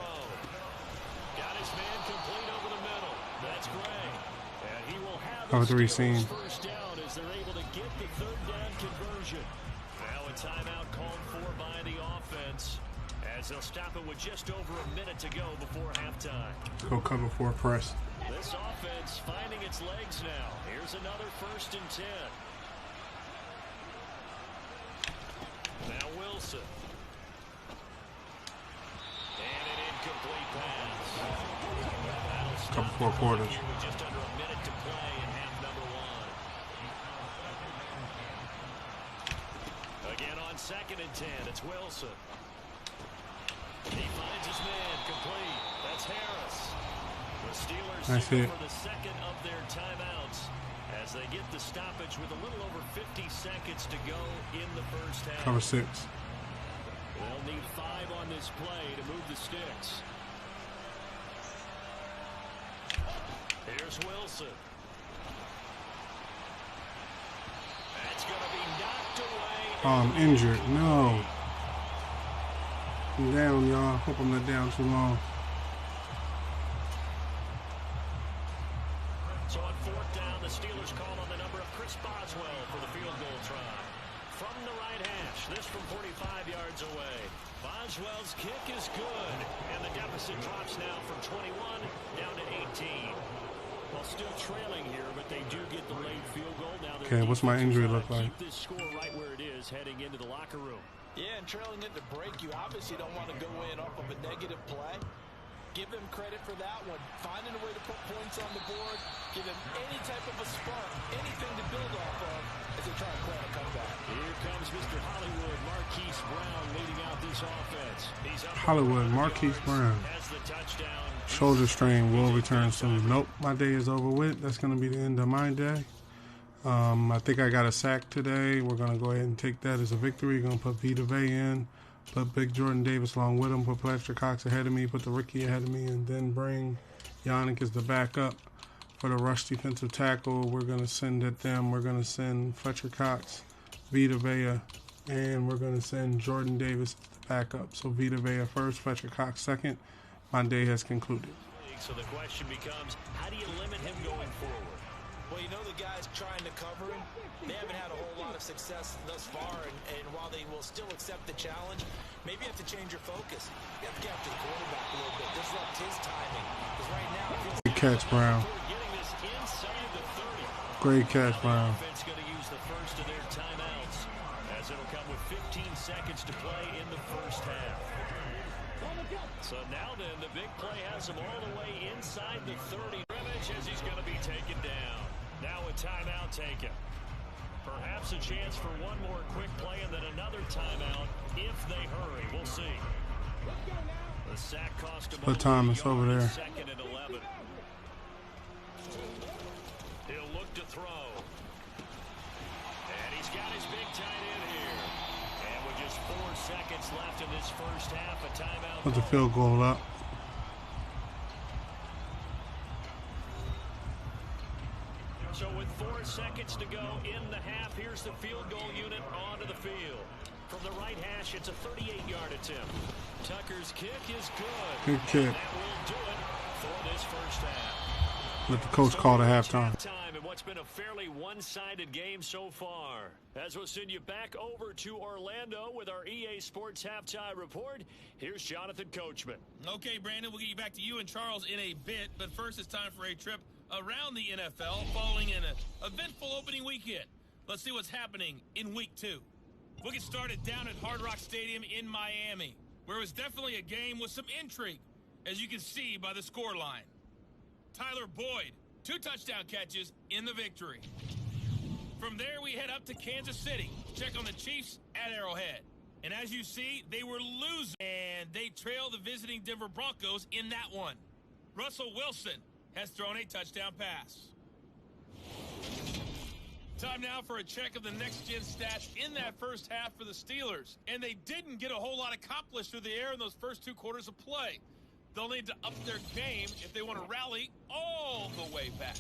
Got his man complete over the middle. That's Gray. And he will have Cover 3 his seam. first down as they're able to get the 3rd down conversion. Now a timeout called for by the offense as they'll stop it with just over a minute to go before halftime. Let's go cover 4 press. This offense finding its legs now. Here's another 1st and 10. Now Wilson. And an incomplete pass. Cover 4 quarters. With just under a minute to play in half number 1. Again on 2nd and 10, it's Wilson. He finds his man complete. That's Harris. The Steelers Nice hit. for the 2nd of their timeouts as they get the stoppage with a little over 50 seconds to go in the first half. Cover 6. They'll need 5 on this play to move the sticks. Here's Wilson. That's going to be knocked away. Oh, I'm injured. No. I'm down, y'all. Hope I'm not down too long. So on 4th down, the Steelers call on the number of Chris Boswell for the field goal try. From the right hash, this from 45 yards away. Boswell's kick is good, and the deficit drops now from 21 down to 18. Well, still trailing here, but they do get the late field goal. Now Okay, what's my injury look like? Keep this score right where it is heading into the locker room. Yeah, and trailing into break, you obviously don't want to go in off of a negative play. Give them credit for that one. Finding a way to put points on the board. Give them any type of a spark, anything to build off of as they try to play a comeback. Here comes Mr. Hollywood, Marquise Brown leading out this offense. He's up Hollywood, Marquise Brown. has the touchdown. Shoulder strain will return soon. Nope, my day is over with. That's going to be the end of my day. I think I got a sack today. We're going to go ahead and take that as a victory. Going to put Vita Vea in. Put Big Jordan Davis along with him. Put Fletcher Cox ahead of me. Put the rookie ahead of me. And then bring Yannick as the backup for the rush defensive tackle. We're going to send at them. We're going to send Fletcher Cox, Vita Vea, and we're going to send Jordan Davis as the backup. So Vita Vea first, Fletcher Cox second. My day has concluded. So the question becomes, how do you limit him going forward? Well, you know the guys trying to cover him, they haven't had a whole lot of success thus far, and while they will still accept the challenge, maybe you have to change your focus. You have to get after the quarterback a little bit, disrupt his timing. Because right now it feels Great catch, Brown. Getting this inside the 30. Great catch, Brown. The offense going to use the first of their timeouts, as it'll come with 15 seconds to play in the first half. So now then, the big play has him all the way inside the 30. As he's going to be taken down. Now a timeout taken. Perhaps a chance for one more quick play and then another timeout if they hurry. We'll see. The sack cost him Thomas over there. Second and 11. He'll look to throw. And he's got his big tight end here. And with just 4 seconds left in this first half, a timeout. Put the field goal up. So with 4 seconds to go in the half, here's the field goal unit onto the field. From the right hash, it's a 38-yard attempt. Tucker's kick is good. Good kick. And that will do it for this first half. Let the coach call the halftime. In what's been a fairly one-sided game so far. As we'll send you back over to Orlando with our EA Sports Halftime Report, here's Jonathan Coachman. Okay, Brandon, we'll get you back to you and Charles in a bit, but first it's time for a trip around the NFL following an eventful opening weekend. Let's see what's happening in week 2. We'll get started down at Hard Rock Stadium in Miami, where it was definitely a game with some intrigue, as you can see by the scoreline. Tyler Boyd, 2 touchdown catches in the victory. From there, we head up to Kansas City to check on the Chiefs at Arrowhead. And as you see, they were losing, and they trail the visiting Denver Broncos in that one. Russell Wilson has thrown a touchdown pass. Time now for a check of the next-gen stats in that first half for the Steelers. And they didn't get a whole lot accomplished through the air in those first 2 quarters of play. They'll need to up their game if they want to rally all the way back.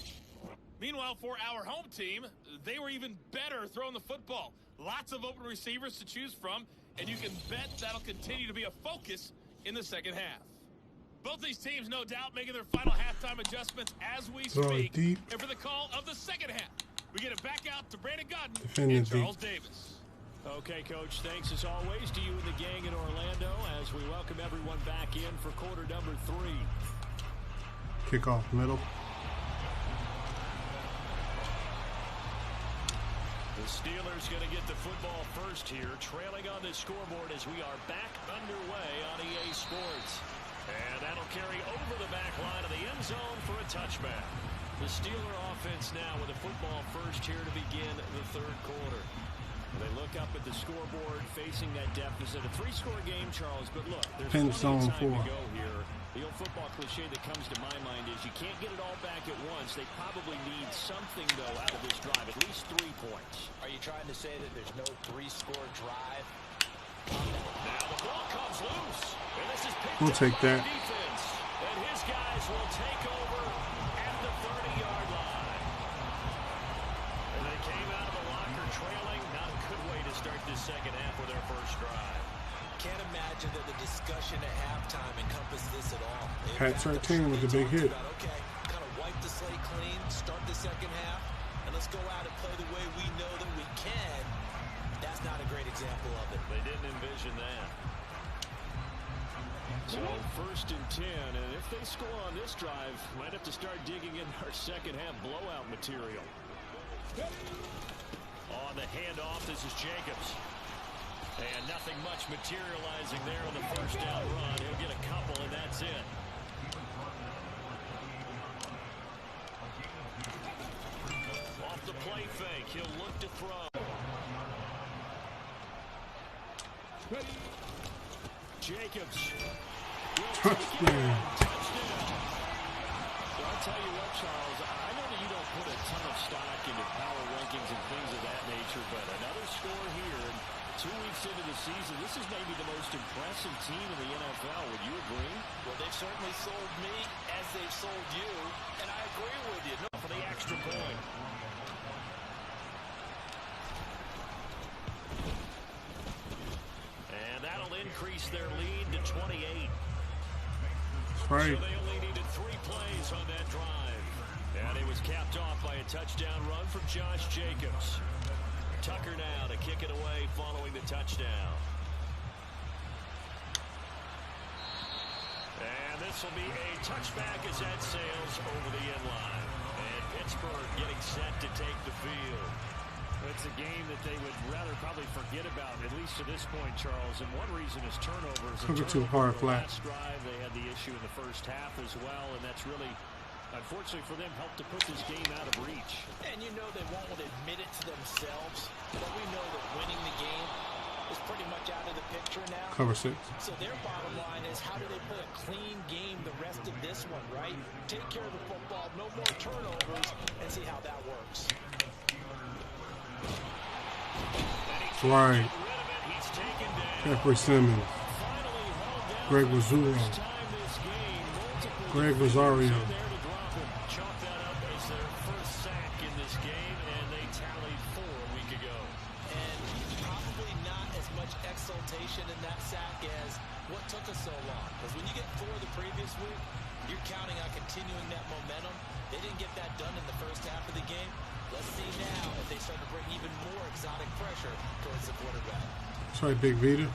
Meanwhile, for our home team, they were even better throwing the football. Lots of open receivers to choose from, and you can bet that'll continue to be a focus in the second half. Both these teams, no doubt, making their final halftime adjustments as we speak. Deep. And for the call of the second half, we get it back out to Brandon Godden Defending and Charles deep. Davis. Okay, Coach, thanks as always to you and the gang in Orlando as we welcome everyone back in for quarter number 3. Kickoff middle. The Steelers going to get the football first here, trailing on the scoreboard as we are back underway on EA Sports. And that'll carry over the back line of the end zone for a touchback. The Steeler offense now with a football first here to begin the third quarter. They look up at the scoreboard, facing that deficit. A 3-score game, Charles, but look, there's plenty of time to go here. The old football cliche that comes to my mind is you can't get it all back at once. They probably need something, though, out of this drive, at least 3 points. Are you trying to say that there's no 3-score drive? Now the ball comes loose, and this is picked We'll take that. Defense, and his guys will take over at the 30-yard line. And they came out of the locker trailing. Not a good way to start this second half with their first drive. Can't imagine that the discussion at halftime encompassed this at all. Pat 13 with the big hit. Okay, kind of wipe the slate clean, start the second half, and let's go out and play the way we know that we can. That's not a great example of it. They didn't envision that. So first and 10, and if they score on this drive, might have to start digging in our second half blowout material. On the handoff, this is Jacobs. And nothing much materializing there on the first down run. He'll get a couple, and that's it. Off the play fake, he'll look to throw. Jacobs. Touchdown. Well, I'll tell you what, Charles, I know that you don't put a ton of stock into power rankings and things of that nature, but another score here. And 2 weeks into the season, this is maybe the most impressive team in the NFL. Would you agree? Well, they've certainly sold me as they've sold you, and I agree with you. No, for the extra point. And that'll increase their lead to 28. That's right. So they only needed 3 plays on that drive. And it was capped off by a touchdown run from Josh Jacobs. Tucker now to kick it away following the touchdown. And this will be a touchback as that sails over the end line. And Pittsburgh getting set to take the field. It's a game that they would rather probably forget about, at least to this point, Charles. And one reason is turnovers. Too hard flat. Last drive, they had the issue in the first half as well, and that's really, unfortunately for them, helped to put this game out of reach. And you know they won't admit it to themselves, but we know that winning the game is pretty much out of the picture now. Cover 6. So their bottom line is, how do they play a clean game the rest of this one, right? Take care of the football, no more turnovers, and see how that works. Right. Jeffrey Simmons. Greg Rosario. Greg Rosario. Chalk that up as their first sack in this game, and they tallied 4 a week ago. And probably not as much exultation in that sack as what took us so long. Because when you get 4 the previous week, you're counting on continuing that momentum. They didn't get that done in the first half of the game. Let's see now if they start to bring even more exotic pressure towards the quarterback. That's right, Big Vita.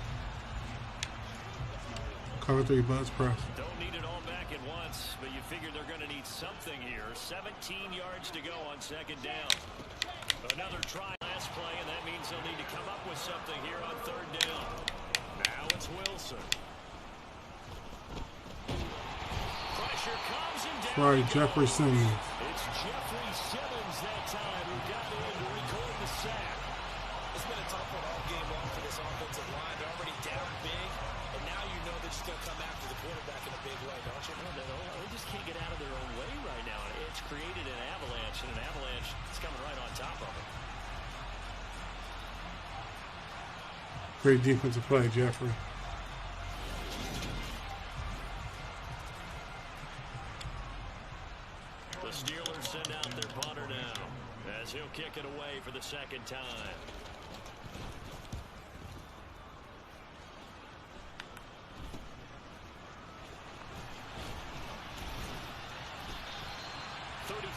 Cover 3 buzz press. Don't need it all back at once, but you figure they're going to need something here. 17 yards to go on second down. Another try last play, and that means they'll need to come up with something here on third down. Now it's Wilson. Pressure comes and down. That's right, Jeffrey Simmons. It's Jeffrey Simmons that time who got in to record the sack. It's been a tough one all game long for this offensive line. They're already down big, and now you know they're just going to come after the quarterback in a big way, don't you? Well, they just can't get out of their own way right now. It's created an avalanche, and an avalanche is coming right on top of it. Great defensive play, Jeffrey. The Steelers send out their punter now as he'll kick it away for the second time.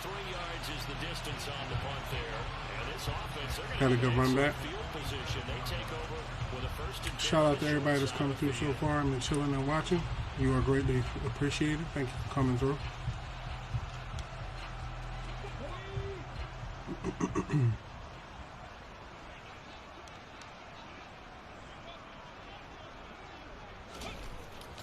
Yards is the distance on the punt there. And this offense, Had a good run back. field position. They take over with a first and 10. Shout out to everybody that's coming through so far and been chilling and watching. You are greatly appreciated. Thank you for coming through.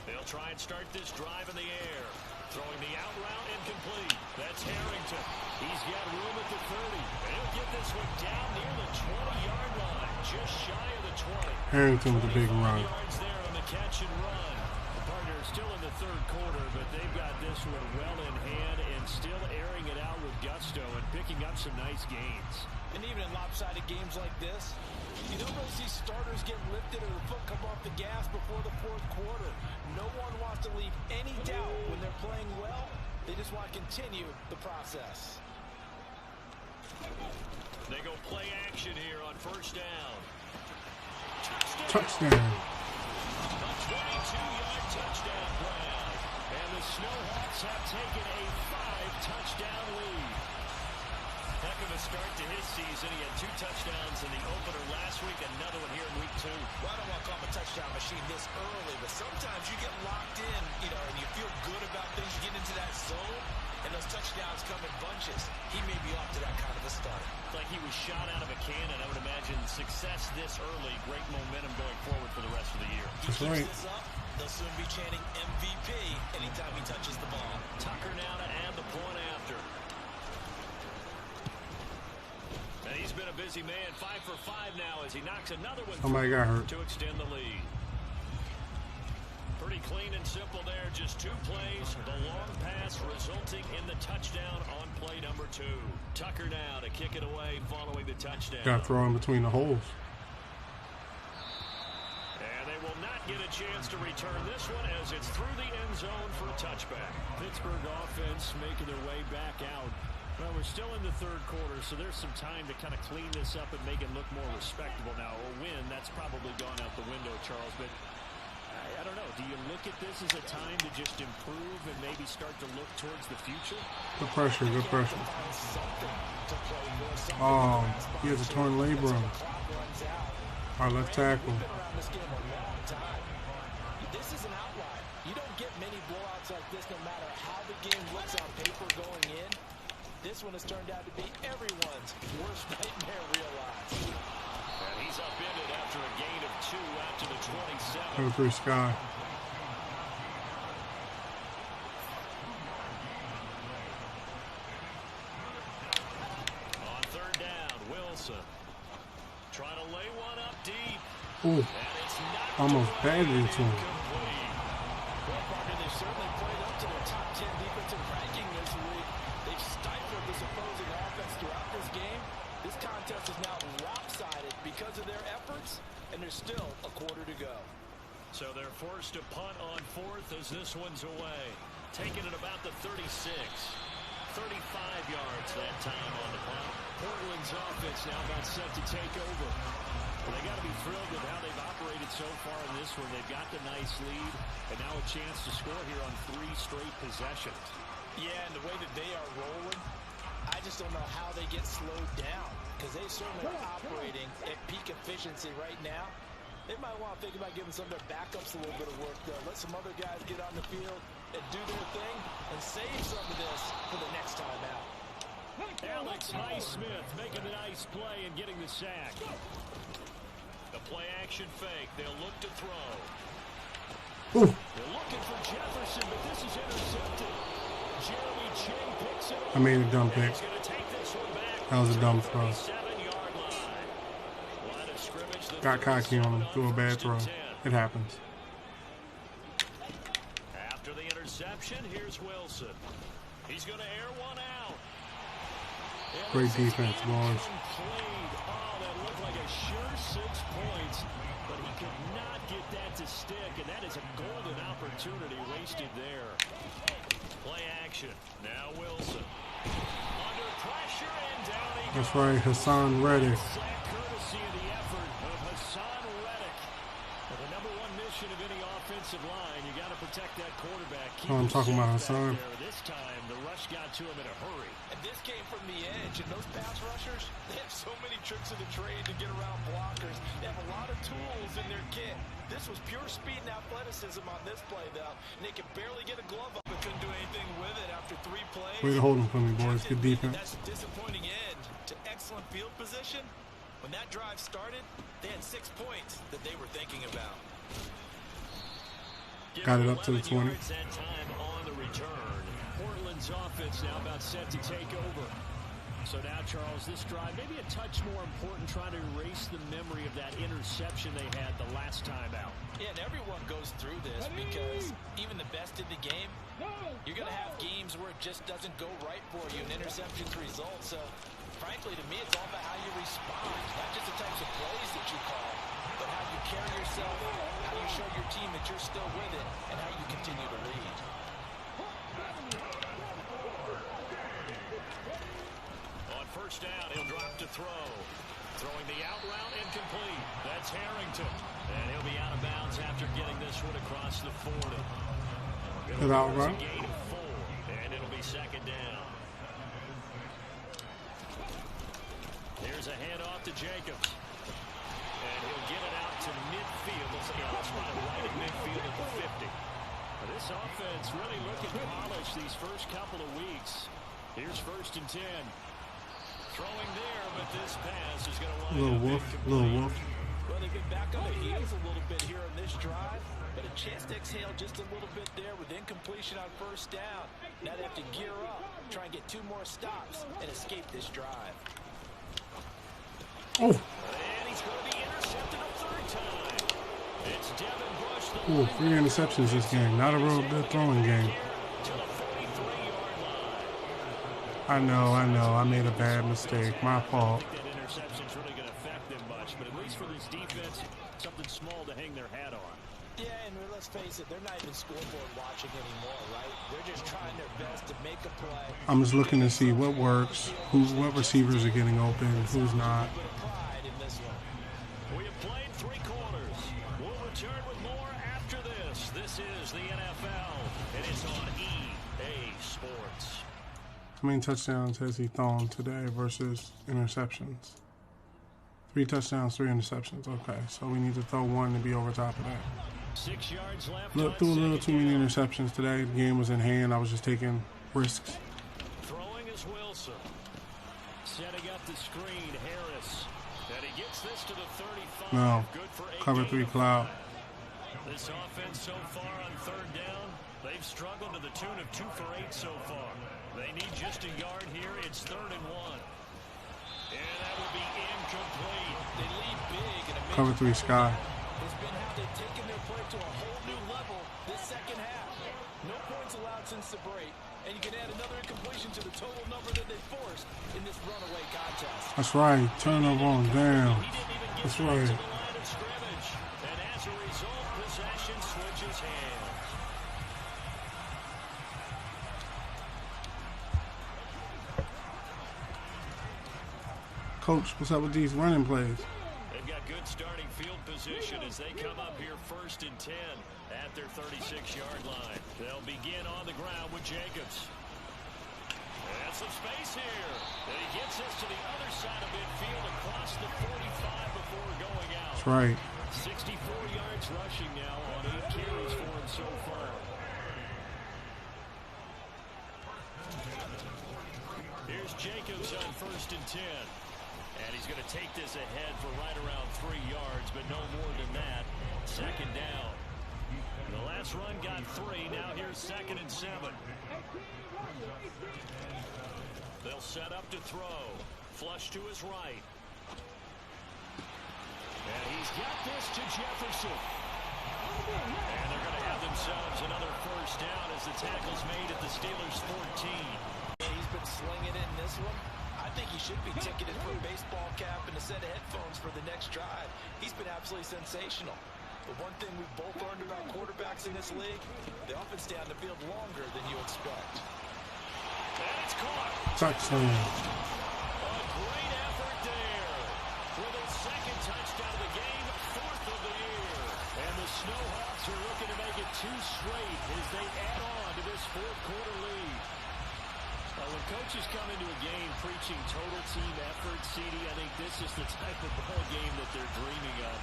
They'll try and start this drive in the air. Throwing the out route incomplete. That's Harrington. He's got room at the 30. And he'll get this one down near the 20-yard line. Just shy of the 20. Harrington with a big run. Yards there on the catch and run. The partners still in the third quarter, but they've got this one well in hand and still airing it out with gusto and picking up some nice gains. And even in lopsided games like this, you don't really see starters get lifted or the foot come off the gas before the fourth quarter. No one wants to leave any doubt when they're playing well. They just want to continue the process. They go play action here on first down. Touchdown. A 22-yard touchdown grab. And the Snowhawks have taken a 5-touchdown lead. Heck of a start to his season. He had 2 touchdowns in the opener last week, another one here in week 2. Well, I don't want to call him a touchdown machine this early, but sometimes you get locked in, and you feel good about things. You get into that zone, and those touchdowns come in bunches. He may be off to that kind of a start. Like he was shot out of a cannon. I would imagine success this early. Great momentum going forward for the rest of the year. That's right. This up, they'll soon be chanting MVP anytime he touches the ball. Tucker now to add the point after. And he's been a busy man. 5 for 5 now as he knocks another one Somebody got hurt to extend the lead. Pretty clean and simple there. Just 2 plays. The long pass resulting in the touchdown on play number 2. Tucker now to kick it away following the touchdown. Got to throw in between the holes. not get a chance to return this one as it's through the end zone for a touchback. Pittsburgh offense making their way back out. Well, we're still in the third quarter, so there's some time to kind of clean this up and make it look more respectable. Now, a win, that's probably gone out the window, Charles, but I don't know. Do you look at this as a time to just improve and maybe start to look towards the future? Good pressure, good pressure. Oh, he has a torn labrum. Our left tackle. This is an outlier. You don't get many blowouts like this no matter how the game looks on paper going in. This one has turned out to be everyone's worst nightmare realized. And he's upended after a gain of 2 out to the 27. Cover 3 Sky. On third down, Wilson. Trying to lay one up deep. Ooh, almost batted into him. Well, partner, they've certainly played up to their top 10 defensive ranking this week. They've stifled this opposing offense throughout this game. This contest is now lopsided because of their efforts, and there's still a quarter to go. So they're forced to punt on fourth as this one's away. Taking it about the 36. 35 yards that time on the punt. Portland's offense now about set to take over. Well, they got to be thrilled with how they've operated so far in this one. They've got the nice lead, and now a chance to score here on 3 straight possessions. Yeah, and the way that they are rolling, I just don't know how they get slowed down, because they certainly are operating at peak efficiency right now. They might want to think about giving some of their backups a little bit of work, though. Let some other guys get on the field and do their thing and save some of this for the next time out. Alex Highsmith making the nice play and getting the sack. The play action fake. They'll look to throw. Ooh. They're looking for Jefferson, but this is intercepted. Jeremy Ching picks it up. I made a dumb pick. He's gonna take this one back. That was a dumb throw. 7-yard line. Line of scrimmage, the Got cocky on him. Threw a bad throw. It happens. After the interception, here's Wilson. He's going to air one out. Great defense, boys. Oh, that looked like a sure 6 points, but he could not get that to stick, and that is a golden opportunity wasted there. Play action. Now Wilson. Under pressure and down he goes. That's right, Hassan Reddick. Sack courtesy of the effort of Hassan Reddick. Well, the number 1 mission of any offensive line, you got to protect that quarterback. Oh, I'm talking about Hassan. This time, the rush got to him in a hurry. And this came from the edge, and those pass rushers, they have so many tricks of the trade to get around blockers. They have a lot of tools in their kit. This was pure speed and athleticism on this play, though. And they could barely get a glove up and couldn't do anything with it after 3 plays. Way to hold him for me, boys. Good defense. That's a disappointing end to excellent field position. When that drive started, they had 6 points that they were thinking about. Got it up to the 20. That time on the return. Portland's offense now about set to take over. So now, Charles, this drive maybe a touch more important, trying to erase the memory of that interception they had the last time out. Yeah, and everyone goes through this because even the best in the game, you're going to have games where it just doesn't go right for you, and interceptions result. So, frankly, to me, it's all about how you respond, not just the types of plays that you call, but how you carry yourself, how you show your team that you're still with it, and how you continue to lead. On first down, he'll drop to throw. Throwing the out route incomplete. That's Harrington. And he'll be out of bounds after getting this one across the 40. Good out route. Gain of 4, and it'll be second down. Here's a handoff to Jacobs. And he'll get it out to midfield. Looks like it's right at midfield at the 50. Now, this offense really looking polished these first couple of weeks. Here's first and 10. Throwing there, but this pass is going to wind up incomplete. Little wolf. Well, they've been back on their heels a little bit here on this drive, but a chance to exhale just a little bit there with incompletion on first down. Now they have to gear up, try and get 2 more stops, and escape this drive. Oh. And he's going to be intercepted a 3rd time. It's Devin Bush. Ooh, 3 interceptions this game. Not a real good throwing game. To the 43-yard line. I know. I made a bad mistake. My fault. I don't think that interception's really going to affect them much, but at least for this defense, something small to hang their hat on. it, they're not even scoreboard watching anymore, right? They're just trying their best to make a play. I'm just looking to see what works, what receivers are getting open, who's not. We have played 3 quarters. We'll return with more after this. This is the NFL, and it's on EA Sports. How many touchdowns has he thrown today versus interceptions? 3 touchdowns, 3 interceptions. Okay, so we need to throw 1 to be over top of that. 6 yards left. Look, threw a little too many interceptions today. The game was in hand. I was just taking risks. Throwing is Wilson. Setting up the screen, Harris. And he gets this to the 35. No, Good for 8 cover 3 cloud. This offense so far on 3rd down, they've struggled to the tune of 2 for 8 so far. They need just a yard here. It's 3rd and 1. And that will be incomplete. They lead big in a Cover 3 Sky. It's been how they've taken their play to a whole new level this second half. No points allowed since the break, and you can add another incompletion to the total number that they forced in this runaway contest. That's right. Turnover on down. That's right. And as a result, possession switches hands. Coach, what's up with these running plays? They've got good starting field position as they come up here 1st and 10 at their 36-yard line. They'll begin on the ground with Jacobs. And some space here. And he gets us to the other side of midfield across the 45 before going out. That's right. 64 yards rushing now on 8 carries for him so far. Here's Jacobs on 1st and 10. And he's going to take this ahead for right around 3 yards, but no more than that. 2nd down. The last run got 3. Now here's 2nd and 7. They'll set up to throw. Flush to his right. And he's got this to Jefferson. And they're going to have themselves another 1st down as the tackle's made at the Steelers' 14. He's been slinging in this one. I think he should be ticketed for a baseball cap and a set of headphones for the next drive. He's been absolutely sensational. The one thing we've both learned about quarterbacks in this league, they often stay on the field longer than you expect. And it's caught. Touchdown. A great effort there for the 2nd touchdown of the game, 4th of the year. And the Snowhawks are looking to make it 2 straight as they add on to this 4th quarter lead. When coaches come into a game preaching total team effort, CD, I think this is the type of ball game that they're dreaming of.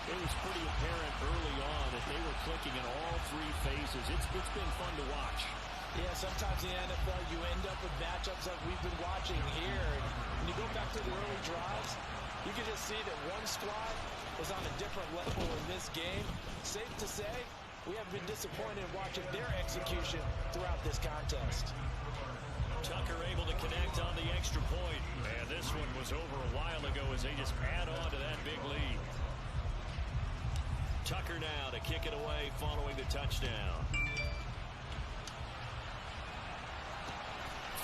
It was pretty apparent early on that they were clicking in all 3 phases. It's been fun to watch. Yeah, sometimes in the NFL you end up with matchups like we've been watching here. And when you go back to the early drives, you can just see that one squad was on a different level in this game. Safe to say, we have been disappointed in watching their execution throughout this contest. Tucker able to connect on the extra point. And this one was over a while ago as they just add on to that big lead. Tucker now to kick it away following the touchdown.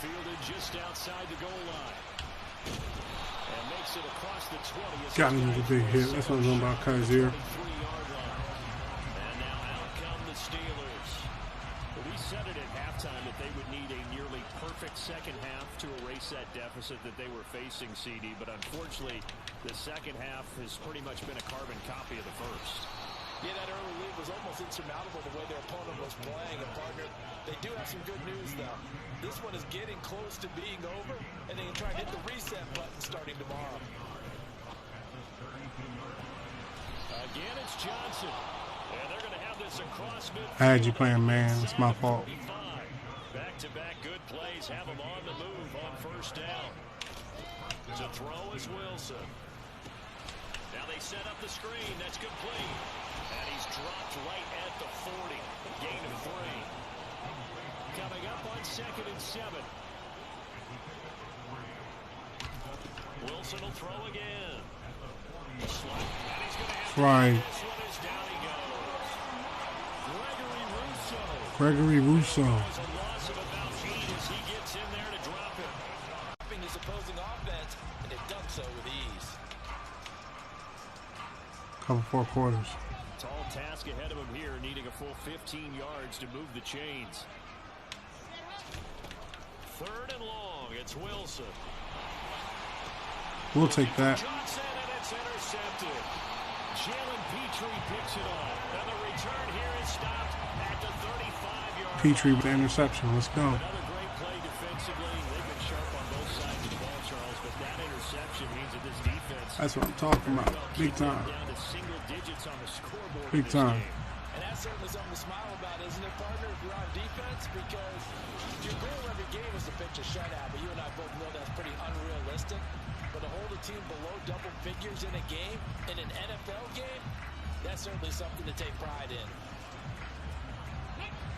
Fielded just outside the goal line. And makes it across the 20. Got him with a big hit. That's what I'm talking about, Kaiser. And now out come the Steelers. We said it at halftime that they would need a nearly perfect second half to erase that deficit that they were facing, CD. But unfortunately, the second half has pretty much been a carbon copy of the first. Yeah, that early lead was almost insurmountable the way their opponent was playing. And partner, they do have some good news, though. This one is getting close to being over, and they can try and hit the reset button starting tomorrow. Again, it's Johnson. And they're going to have this across midfield. I had you playing man. It's my fault. Back-to-back good plays have them on the move on 1st down. To throw is Wilson. Now they set up the screen. That's complete. And he's dropped right at the 40. Gain of 3. Coming up on 2nd and 7. Wilson will throw again. And he's going to have Right. this one is down he goes. Gregory Rousseau. There's a loss of about 8 as he gets in there to drop him. Stopping his opposing offense, and they've done so with ease. Cover 4 quarters. Tall task ahead of him here, needing a full 15 yards to move the chains. 3rd and long. It's Wilson. We'll take that. Johnson, and it's intercepted. Jalen Petrie picks it off. And the return here is stopped at the 35-yard Petrie with the interception. Let's go. Another great play defensively. They've been sharp on both sides of the ball, Charles, but that interception means that this defense... That's what I'm talking about. Big time. Down to single digits on the scoreboard. Big time. And that's certainly something to smile about, isn't it, partner, if you're on defense? Because your goal every game is to pitch a shutout, but you and I both know that's pretty unrealistic. But to hold a team below double figures in a game, in an NFL game, that's certainly something to take pride in.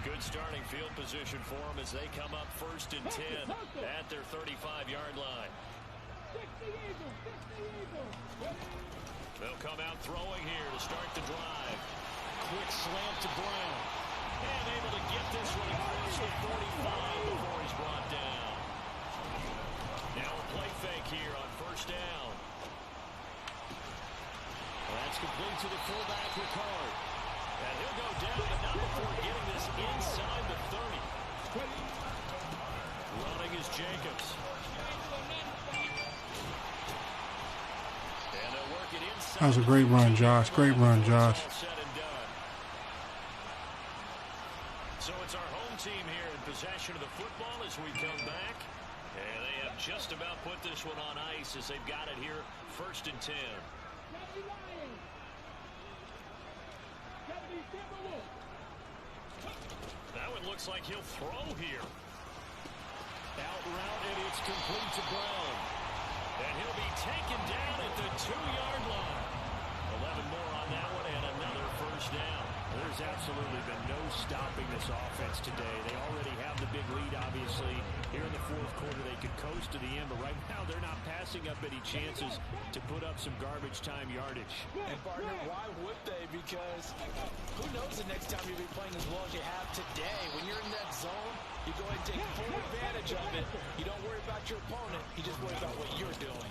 Good starting field position for them as they come up 1st and 10 at their 35-yard line. They'll come out throwing here to start the drive. Quick slant to Brown. And able to get this one across the 45 before he's brought down. Now a play fake here on 1st down. That's complete to the fullback, Ricard. And he'll go down, but not before getting this inside the 30. Running is Jacobs. And they'll work it inside. That was a great run, Josh. Great run, Josh. So it's our home team here in possession of the football as we come back. And they have just about put this one on ice as they've got it here 1st and 10. That one looks like he'll throw here. Out route, and it's complete to Brown. And he'll be taken down at the 2-yard line. 11 more on that one and another 1st down. There's absolutely been no stopping this offense today. They already have the big lead, obviously. Here in the 4th quarter, they could coast to the end, but right now they're not passing up any chances to put up some garbage time yardage. And, partner, why would they? Because who knows the next time you'll be playing as well as you have today. When you're in that zone, you go ahead and take full advantage of it. You don't worry about your opponent. You just worry about what you're doing.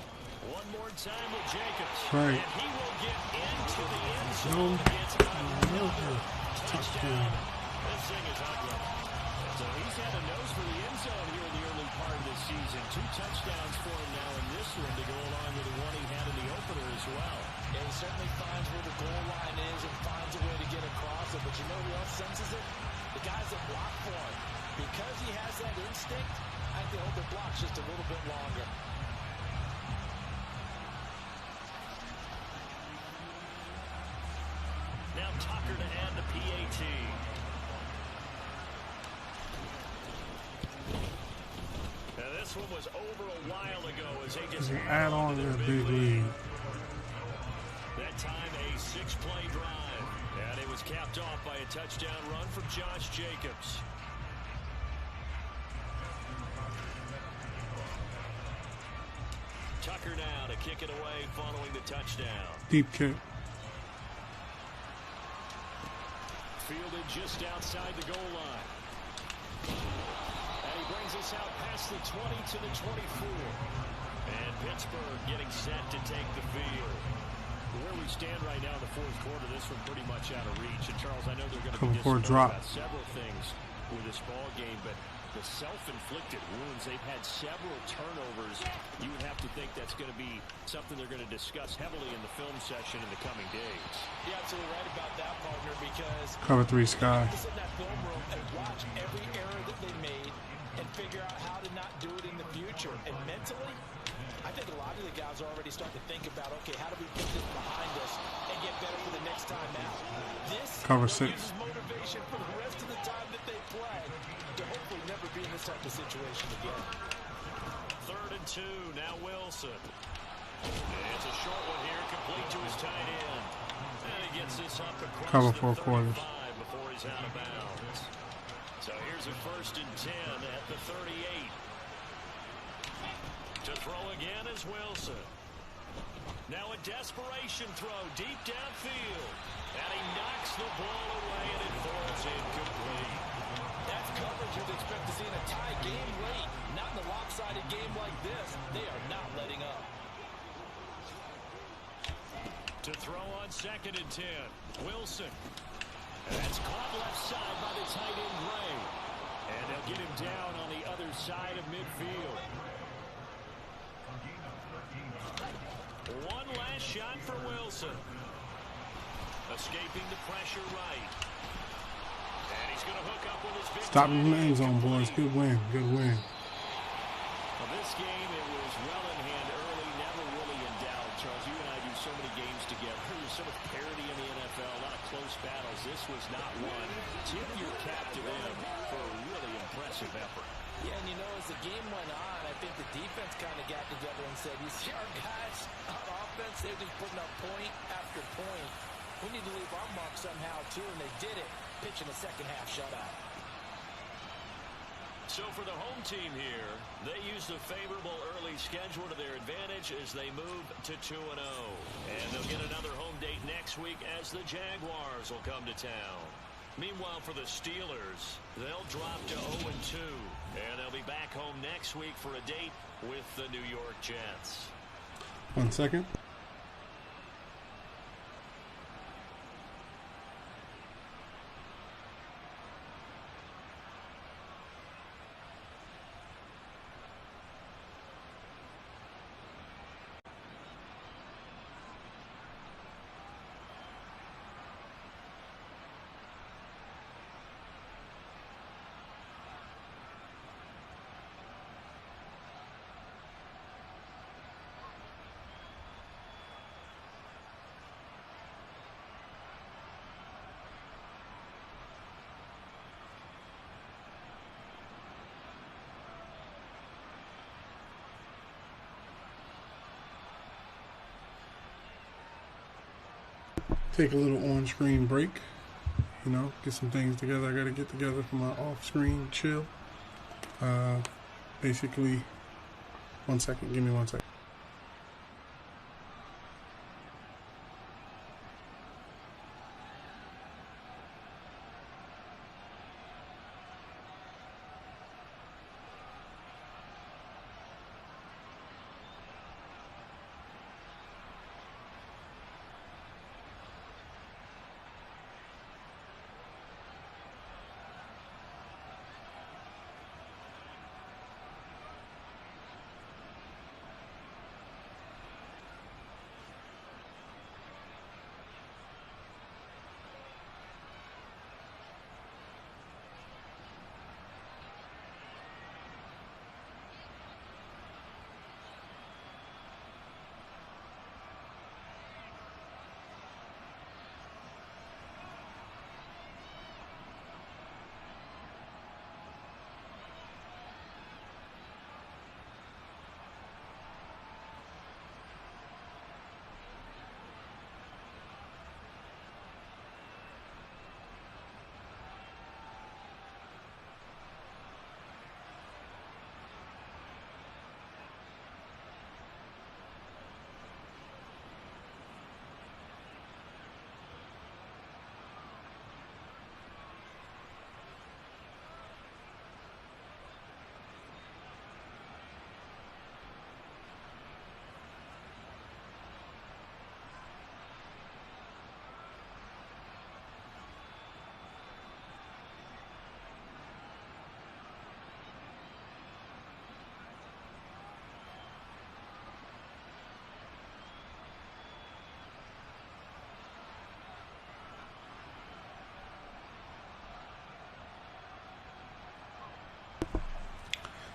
One more time with Jacobs. Right. And he will get into the end zone. Touchdown. This thing is ugly. So he's had a nose for the end zone here in the early part of this season. 2 touchdowns for him now in this one to go along with the one he had in the opener as well. Yeah, he certainly finds where the goal line is and finds a way to get across it. But you know who else senses it? The guys that block for him. Because he has that instinct, I think they hold their blocks just a little bit longer. Now Tucker to add the PAT. Now this one was over a while ago as they just add on to the big lead. That time a 6-play drive. And it was capped off by a touchdown run from Josh Jacobs. Tucker now to kick it away following the touchdown. Deep kick. Fielded just outside the goal line. And he brings us out past the 20 to the 24. And Pittsburgh getting set to take the field. Where we stand right now in the 4th quarter, this one pretty much out of reach. And Charles, I know they're going to be disappointed about several things with this ball game, but the self-inflicted wounds, they've had several turnovers. You would have to think that's going to be something they're going to discuss heavily in the film session in the coming days. You're absolutely right about that, partner, because Cover 3 Sky. sit in that film room and watch every error that they made and figure out how to not do it in the future. And mentally, I think a lot of the guys are already starting to think about, okay, how do we put this behind us and get better for the next time out? This Cover 6. uses motivation for the rest of the time that they play to hopefully never be in this type of situation again. 3rd and 2, now Wilson. And it's a short one here, complete to his tight end. And he gets this up across Cover the 4 quarters. before he's out of bounds. So here's a 1st and 10 at the 38. To throw again is Wilson. Now a desperation throw deep downfield. And he knocks the ball away and it falls incomplete. That's coverage you'd expect to see in a tie game late. Not in a lopsided game like this. They are not letting up. To throw on 2nd and 10. Wilson. That's caught left side by the tight end Gray. And they'll get him down on the other side of midfield. One last shot for Wilson. Escaping the pressure right. And he's going to hook up with his big Stop in the end zone, boys. Good win. Good win. Well, this game, it was well in hand early, never really in doubt. Charles, you and I do so many games together. There's so much parity in the NFL, a lot of close battles. This was not one. Tip your cap to them for a really impressive effort. Yeah, and you know, as the game went on, I think the defense kind of got together and said, you see our guys on offense, they're just putting up point after point. We need to leave our mark somehow, too, and they did it, pitching a second-half shutout. So for the home team here, they used a favorable early schedule to their advantage as they move to 2-0. And they'll get another home date next week as the Jaguars will come to town. Meanwhile, for the Steelers, they'll drop to 0-2. And they'll be back home next week for a date with the New York Jets. 1 second. Take a little on-screen break, you know, get some things together. I got to get together for my off-screen chill. Basically, 1 second, give me 1 second.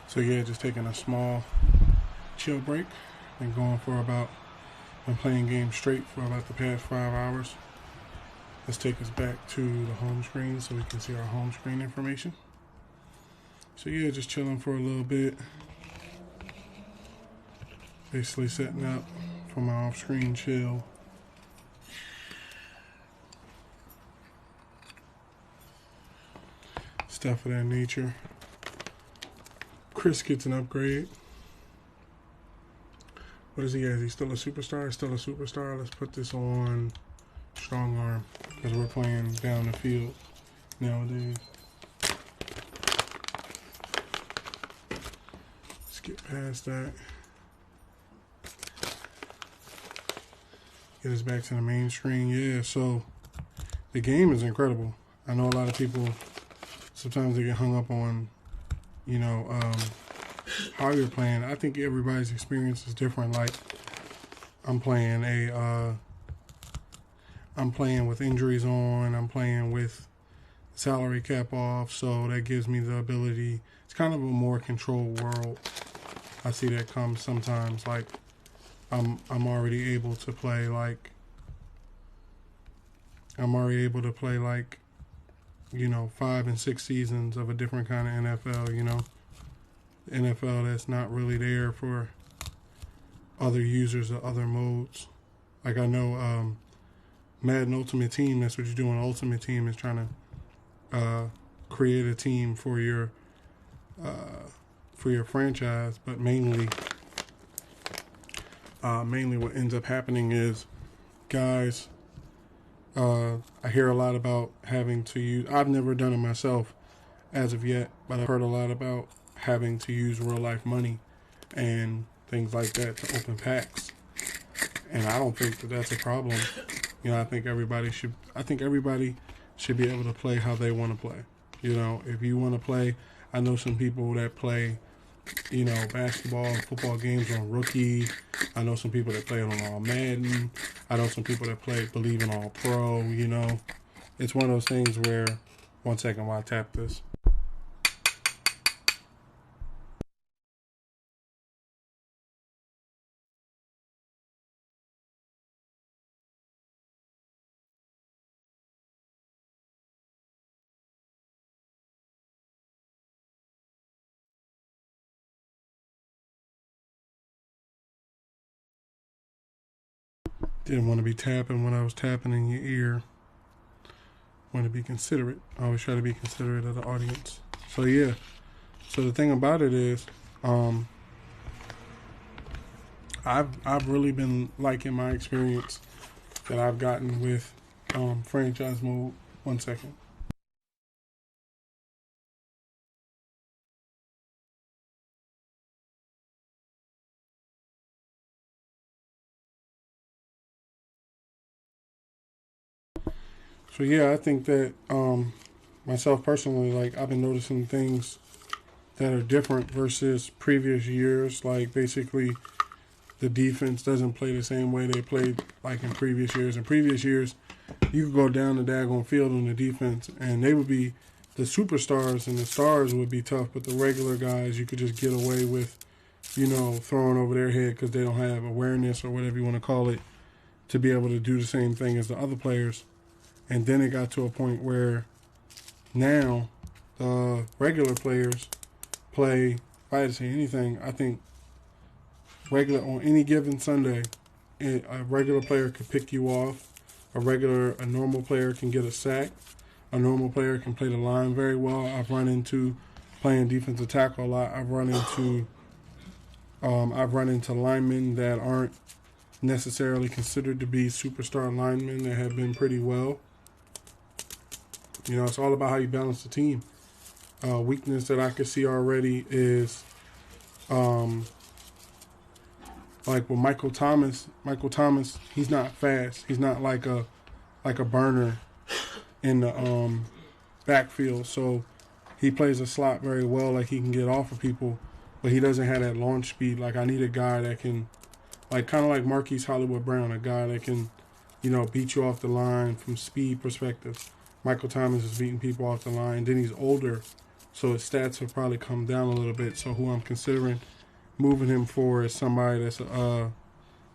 So yeah, just taking a small chill break and going for about, been playing games straight for about the past 5 hours. Let's take us back to the home screen so we can see our home screen information. So yeah, just chilling for a little bit. Basically setting up for my off-screen chill. Stuff of that nature. Chris gets an upgrade. What is he as? He's still a superstar? Still a superstar. Let's put this on strong arm because we're playing down the field nowadays. Let's get past that. Get us back to the main screen. Yeah, so the game is incredible. I know a lot of people, sometimes they get hung up on, how you're playing. I think everybody's experience is different. Like, I'm playing with injuries on, I'm playing with salary cap off, so that gives me the ability. It's kind of a more controlled world. I see that come sometimes. Like, I'm already able to play like 5 and 6 seasons of a different kind of NFL. NFL that's not really there for other users of other modes. Like, I know Madden Ultimate Team, that's what you do on Ultimate Team, is trying to create a team for your franchise, but mainly what ends up happening is guys, I hear a lot about having to use, I've never done it myself as of yet, but I've heard a lot about having to use real life money and things like that to open packs. And I don't think that that's a problem. I think everybody should be able to play how they want to play. If you want to play, I know some people that play, basketball and football games on Rookie. I know some people that play it on All Madden. I know some people that believe in All Pro. It's one of those things where, one second while I tap this. Didn't want to be tapping when I was tapping in your ear. Want to be considerate. I always try to be considerate of the audience. So yeah. So the thing about it is, I've really been liking my experience that I've gotten with franchise mode. One second. So yeah, I think that myself personally, like, I've been noticing things that are different versus previous years. Like, basically, the defense doesn't play the same way they played like in previous years. In previous years, you could go down the daggone field on the defense, and they would be the superstars, and the stars would be tough. But the regular guys, you could just get away with, throwing over their head because they don't have awareness or whatever you want to call it to be able to do the same thing as the other players. And then it got to a point where now the regular players play, if I had to say anything, I think on any given Sunday, a regular player could pick you off. A normal player can get a sack. A normal player can play the line very well. I've run into, playing defensive tackle a lot, I've run into linemen that aren't necessarily considered to be superstar linemen that have been pretty well. It's all about how you balance the team. Weakness that I could see already is like with Michael Thomas, he's not fast. He's not like a burner in the backfield. So he plays a slot very well, like he can get off of people, but he doesn't have that launch speed. Like, I need a guy that can, like, kind of like Marquise Hollywood Brown, a guy that can, beat you off the line from speed perspective. Michael Thomas is beating people off the line. Then he's older, so his stats will probably come down a little bit. So who I'm considering moving him for is somebody that's a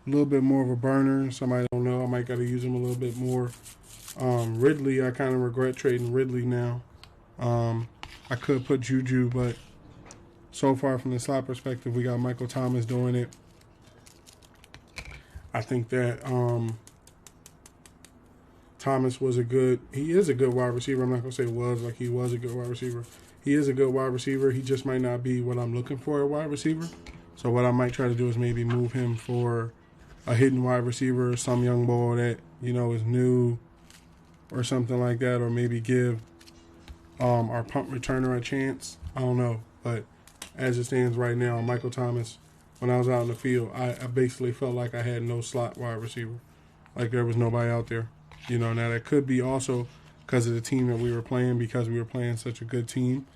little bit more of a burner. Somebody I don't know. I might got to use him a little bit more. Ridley, I kind of regret trading Ridley now. I could put Juju, but so far from the slot perspective, we got Michael Thomas doing it. I think that Thomas he is a good wide receiver. I'm not going to say was, like he was a good wide receiver. He is a good wide receiver. He just might not be what I'm looking for a wide receiver. So what I might try to do is maybe move him for a hidden wide receiver, some young boy that, is new or something like that, or maybe give our punt returner a chance. I don't know. But as it stands right now, Michael Thomas, when I was out in the field, I basically felt like I had no slot wide receiver. Like there was nobody out there. Now that could be also because of the team that we were playing, because we were playing such a good team.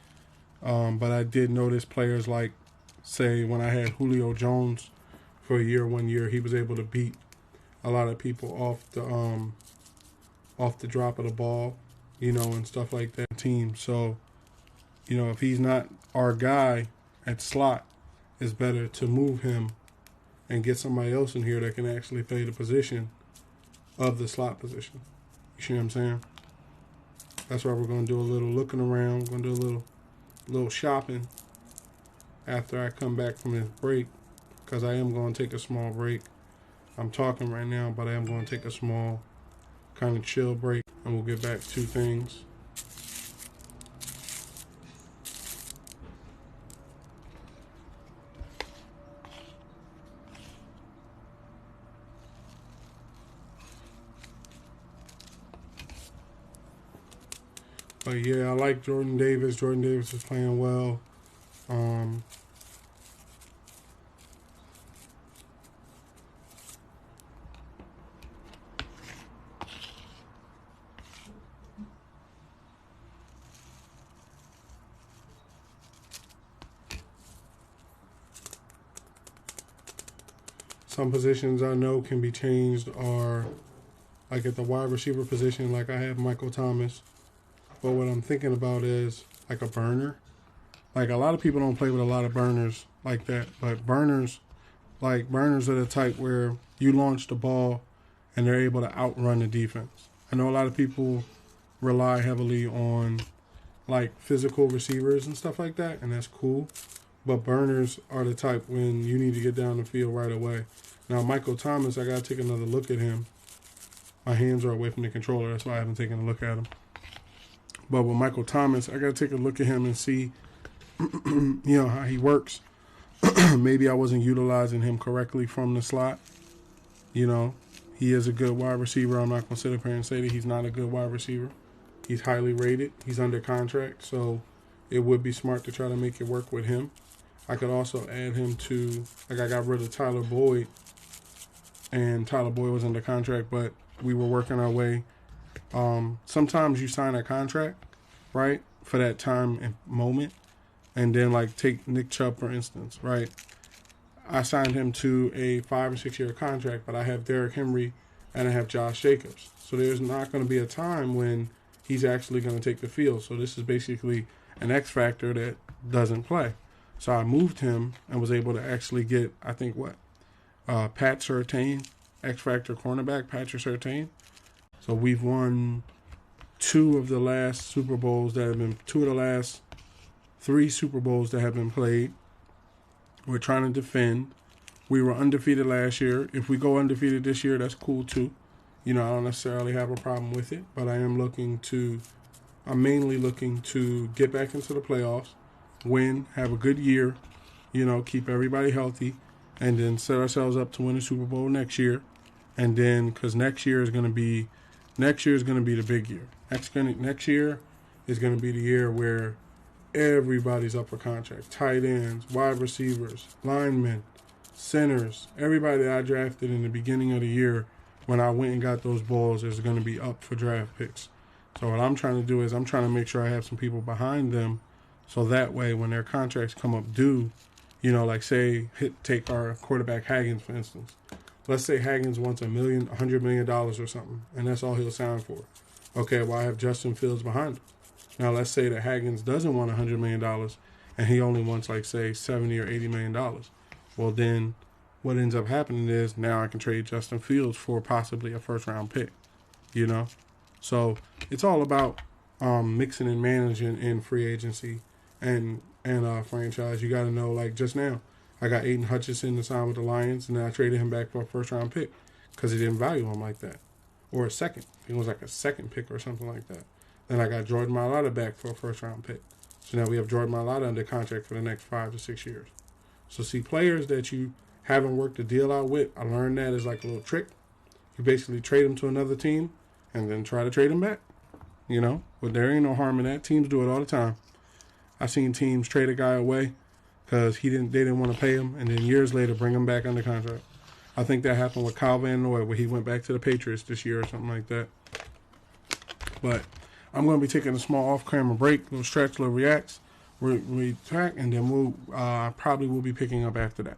But I did notice players like, say, when I had Julio Jones for a year, 1 year, he was able to beat a lot of people off the drop of the ball, and stuff like that team. So, if he's not our guy at slot, it's better to move him and get somebody else in here that can actually play the position of the slot position. You see what I'm saying? That's why we're going to do a little looking around. We're going to do a little shopping after I come back from this break, because I am going to take a small break. I'm talking right now, but I am going to take a small kind of chill break, and we'll get back to things. But yeah, I like Jordan Davis. Jordan Davis is playing well. Some positions I know can be changed are like at the wide receiver position, like I have Michael Thomas. But what I'm thinking about is like a burner. Like a lot of people don't play with a lot of burners like that. But burners are the type where you launch the ball and they're able to outrun the defense. I know a lot of people rely heavily on like physical receivers and stuff like that, and that's cool. But burners are the type when you need to get down the field right away. Now, Michael Thomas, I got to take another look at him. My hands are away from the controller. That's why I haven't taken a look at him. But with Michael Thomas, I got to take a look at him and see, how he works. Maybe I wasn't utilizing him correctly from the slot. He is a good wide receiver. I'm not going to sit up here and say that he's not a good wide receiver. He's highly rated. He's under contract. So it would be smart to try to make it work with him. I could also add him to, I got rid of Tyler Boyd. And Tyler Boyd was under contract, but we were working our way. Sometimes you sign a contract, right, for that time and moment. And then, like, take Nick Chubb, for instance, right? I signed him to a 5 or 6 year contract, but I have Derrick Henry and I have Josh Jacobs. So there's not going to be a time when he's actually going to take the field. So this is basically an X factor that doesn't play. So I moved him and was able to actually get, I think, Pat Surtain, X factor cornerback, Patrick Surtain. So we've won two of the last 3 Super Bowls that have been played. We're trying to defend. We were undefeated last year. If we go undefeated this year, that's cool too. I don't necessarily have a problem with it, but I'm mainly looking to get back into the playoffs, win, have a good year, keep everybody healthy, and then set ourselves up to win the Super Bowl next year. And then, because next year is going to be the big year. Next year is going to be the year where everybody's up for contract. Tight ends, wide receivers, linemen, centers, everybody that I drafted in the beginning of the year when I went and got those balls is going to be up for draft picks. So what I'm trying to do is I'm trying to make sure I have some people behind them, so that way when their contracts come up due, like say take our quarterback Haggins, for instance. Let's say Haggins wants $100 million or something, and that's all he'll sign for. Okay, well, I have Justin Fields behind him. Now, let's say that Haggins doesn't want $100 million, and he only wants, like, say, $70 or $80 million. Well, then what ends up happening is now I can trade Justin Fields for possibly a first-round pick, So it's all about mixing and managing in free agency and franchise. You got to know, like, just now, I got Aiden Hutchinson to sign with the Lions, and then I traded him back for a first-round pick because he didn't value him like that. Or a second. It was like a second pick or something like that. Then I got Jordan Mailata back for a first-round pick. So now we have Jordan Mailata under contract for the next 5 to 6 years. So see, players that you haven't worked a deal out with, I learned that as like a little trick. You basically trade them to another team and then try to trade them back. But there ain't no harm in that. Teams do it all the time. I've seen teams trade a guy away because they didn't want to pay him, and then years later bring him back under contract. I think that happened with Kyle Van Noy, where he went back to the Patriots this year or something like that. But I'm going to be taking a small off-camera break, little stretch, little retract, and then we'll probably will be picking up after that.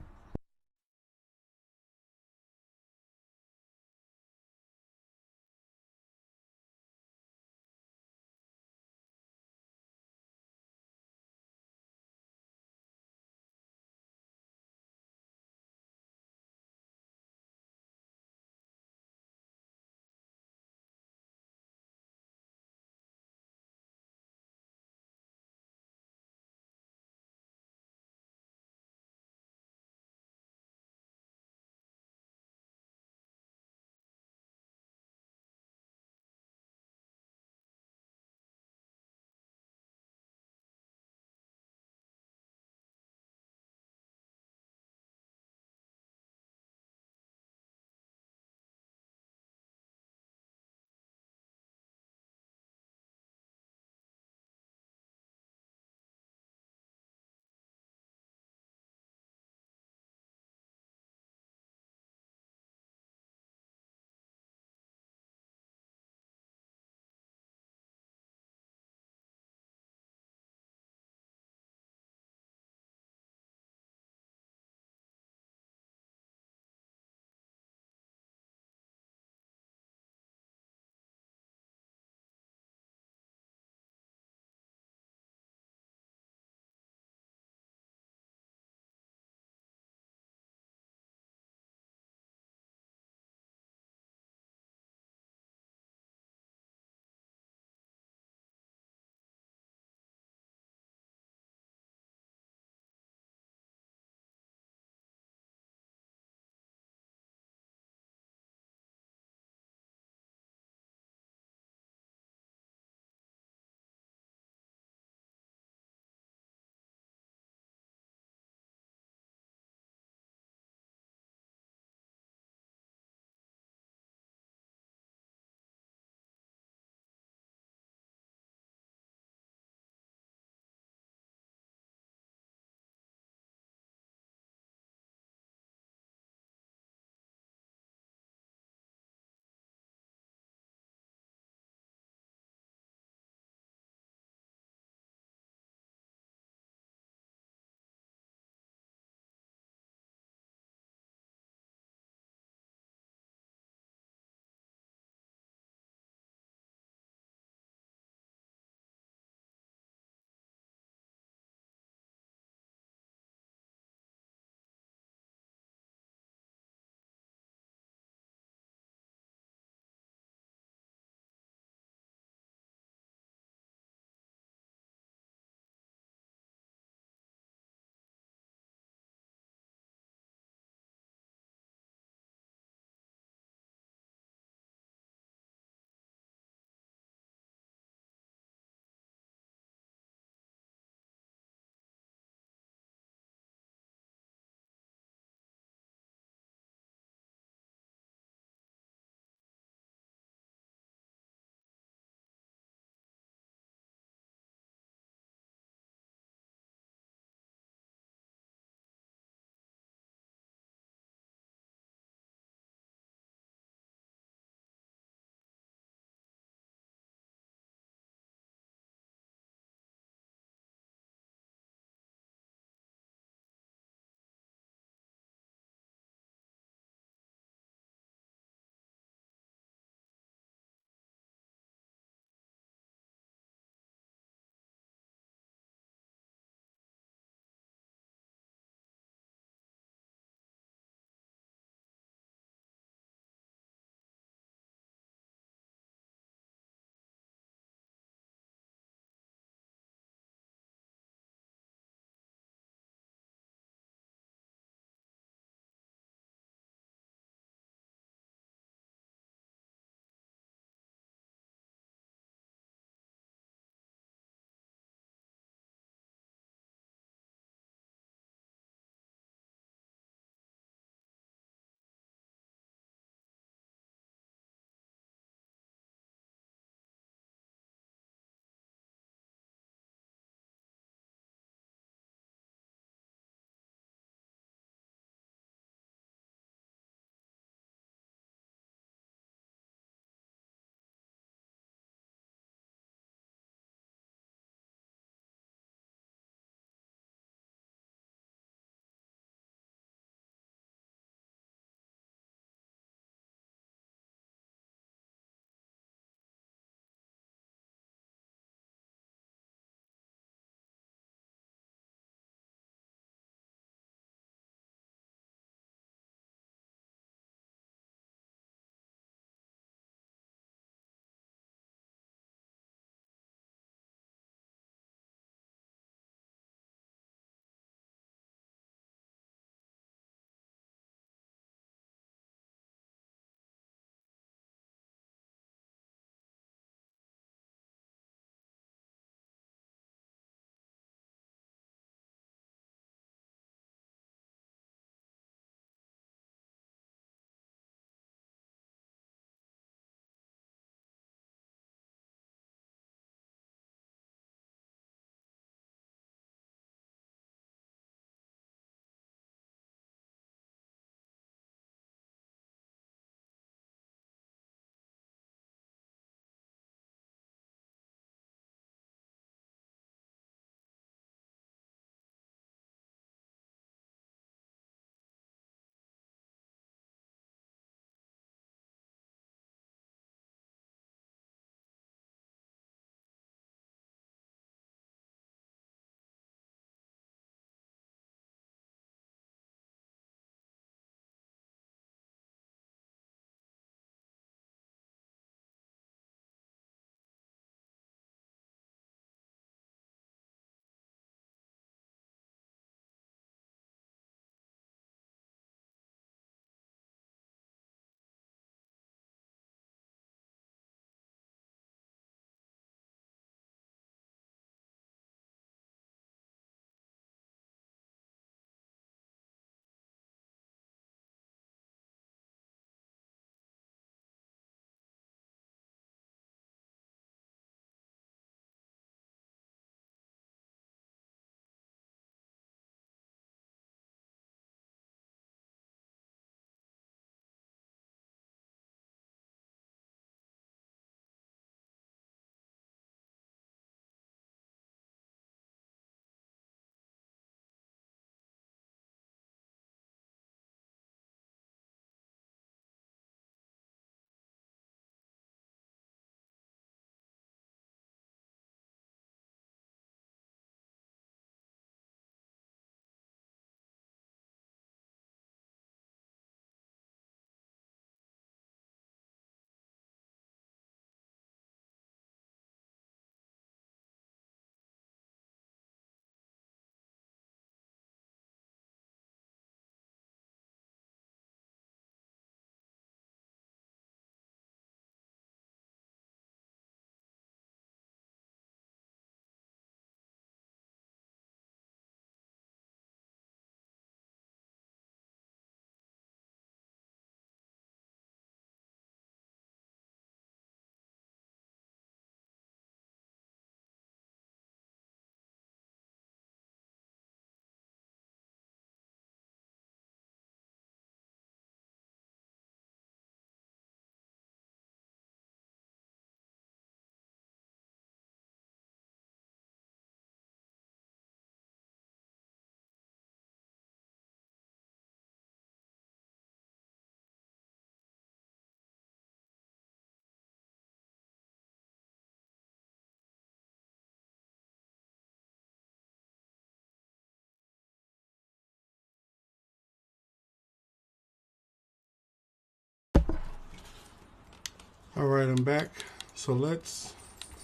All right, I'm back. So let's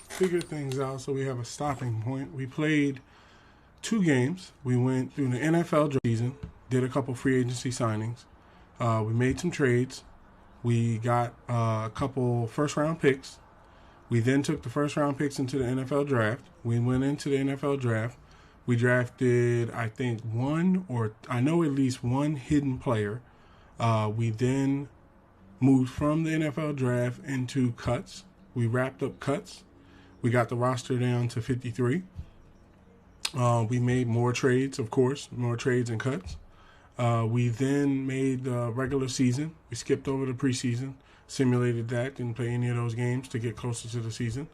figure things out so we have a stopping point. We played 2 games. We went through the NFL season, did a couple free agency signings. We made some trades. We got a couple first-round picks. We then took the first-round picks into the NFL draft. We went into the NFL draft. We drafted, I think, at least one hidden player. We then moved from the NFL draft into cuts. We wrapped up cuts. We got the roster down to 53. We made more trades, of course, more trades and cuts. We then made the regular season. We skipped over the preseason, simulated that, didn't play any of those games to get closer to the season.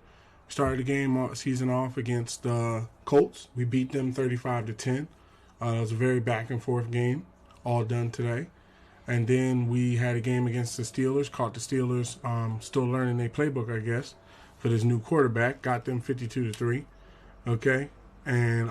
We started the season off against the Colts. We beat them 35-10. It was a very back and forth game, all done today. And then we had a game against the Steelers, caught the Steelers still learning their playbook, I guess, for this new quarterback, got them 52-3. Okay? And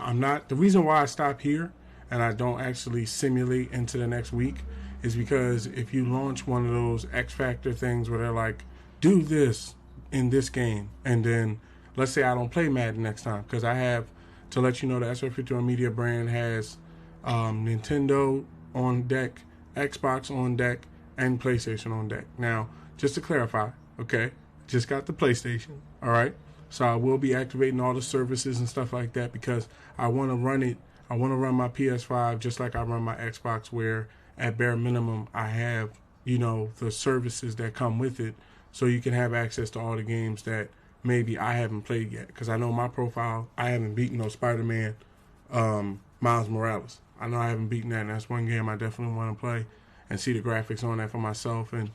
the reason why I stop here and I don't actually simulate into the next week is because if you launch one of those X Factor things where they're like, do this in this game, and then let's say I don't play Madden next time, because I have to let you know the SR51 Media brand has Nintendo on deck, Xbox on deck, and PlayStation on deck. Now, just to clarify, okay, just got the PlayStation, all right? So I will be activating all the services and stuff like that because I want to run it. I want to run my PS5 just like I run my Xbox, where at bare minimum I have, the services that come with it, so you can have access to all the games that maybe I haven't played yet. Because I know my profile, I haven't beaten no Spider-Man, Miles Morales. I know I haven't beaten that, and that's one game I definitely want to play and see the graphics on that for myself, and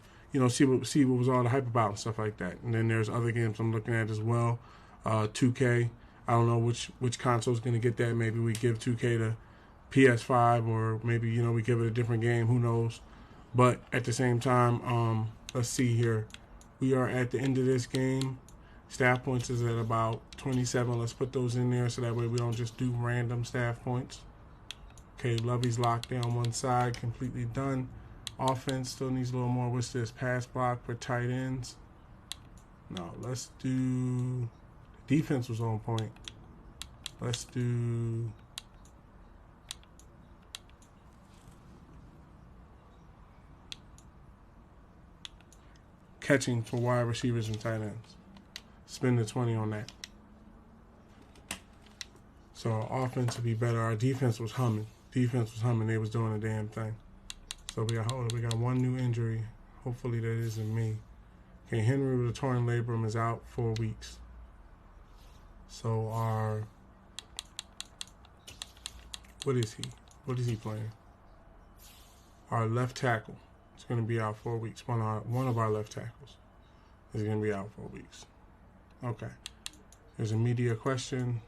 see what was all the hype about and stuff like that. And then there's other games I'm looking at as well. 2K. I don't know which console is going to get that. Maybe we give 2K to PS5, or maybe we give it a different game. Who knows? But at the same time, let's see here. We are at the end of this game. Staff points is at about 27. Let's put those in there so that way we don't just do random staff points. Okay, Lovey's locked down one side, completely done. Offense still needs a little more. What's this? Pass block for tight ends. No, let's do... Defense was on point. Let's do... catching for wide receivers and tight ends. Spend the 20 on that. So our offense would be better. Our defense was humming. They was doing a damn thing. So we got one new injury. Hopefully that isn't me. Okay, Henry with a torn labrum is out 4 weeks. So what is he? What is he playing? Our left tackle is going to be out 4 weeks. One of our left tackles is going to be out 4 weeks. Okay. There's a media question.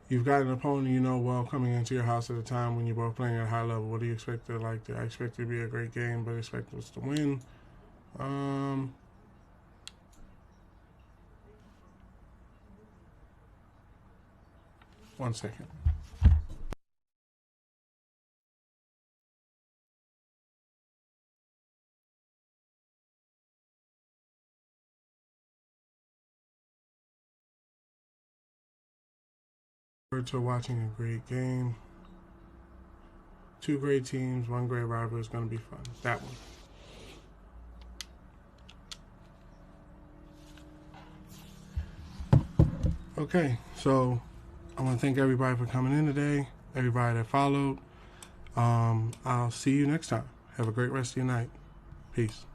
You've got an opponent you know well coming into your house at a time when you're both playing at a high level. What do you expect to like? I expect it to be a great game, but I expect us to win. 1 second. To watching a great game. 2 great teams, 1 great rival is going to be fun. That one. Okay, so I want to thank everybody for coming in today, everybody that followed. I'll see you next time. Have a great rest of your night. Peace.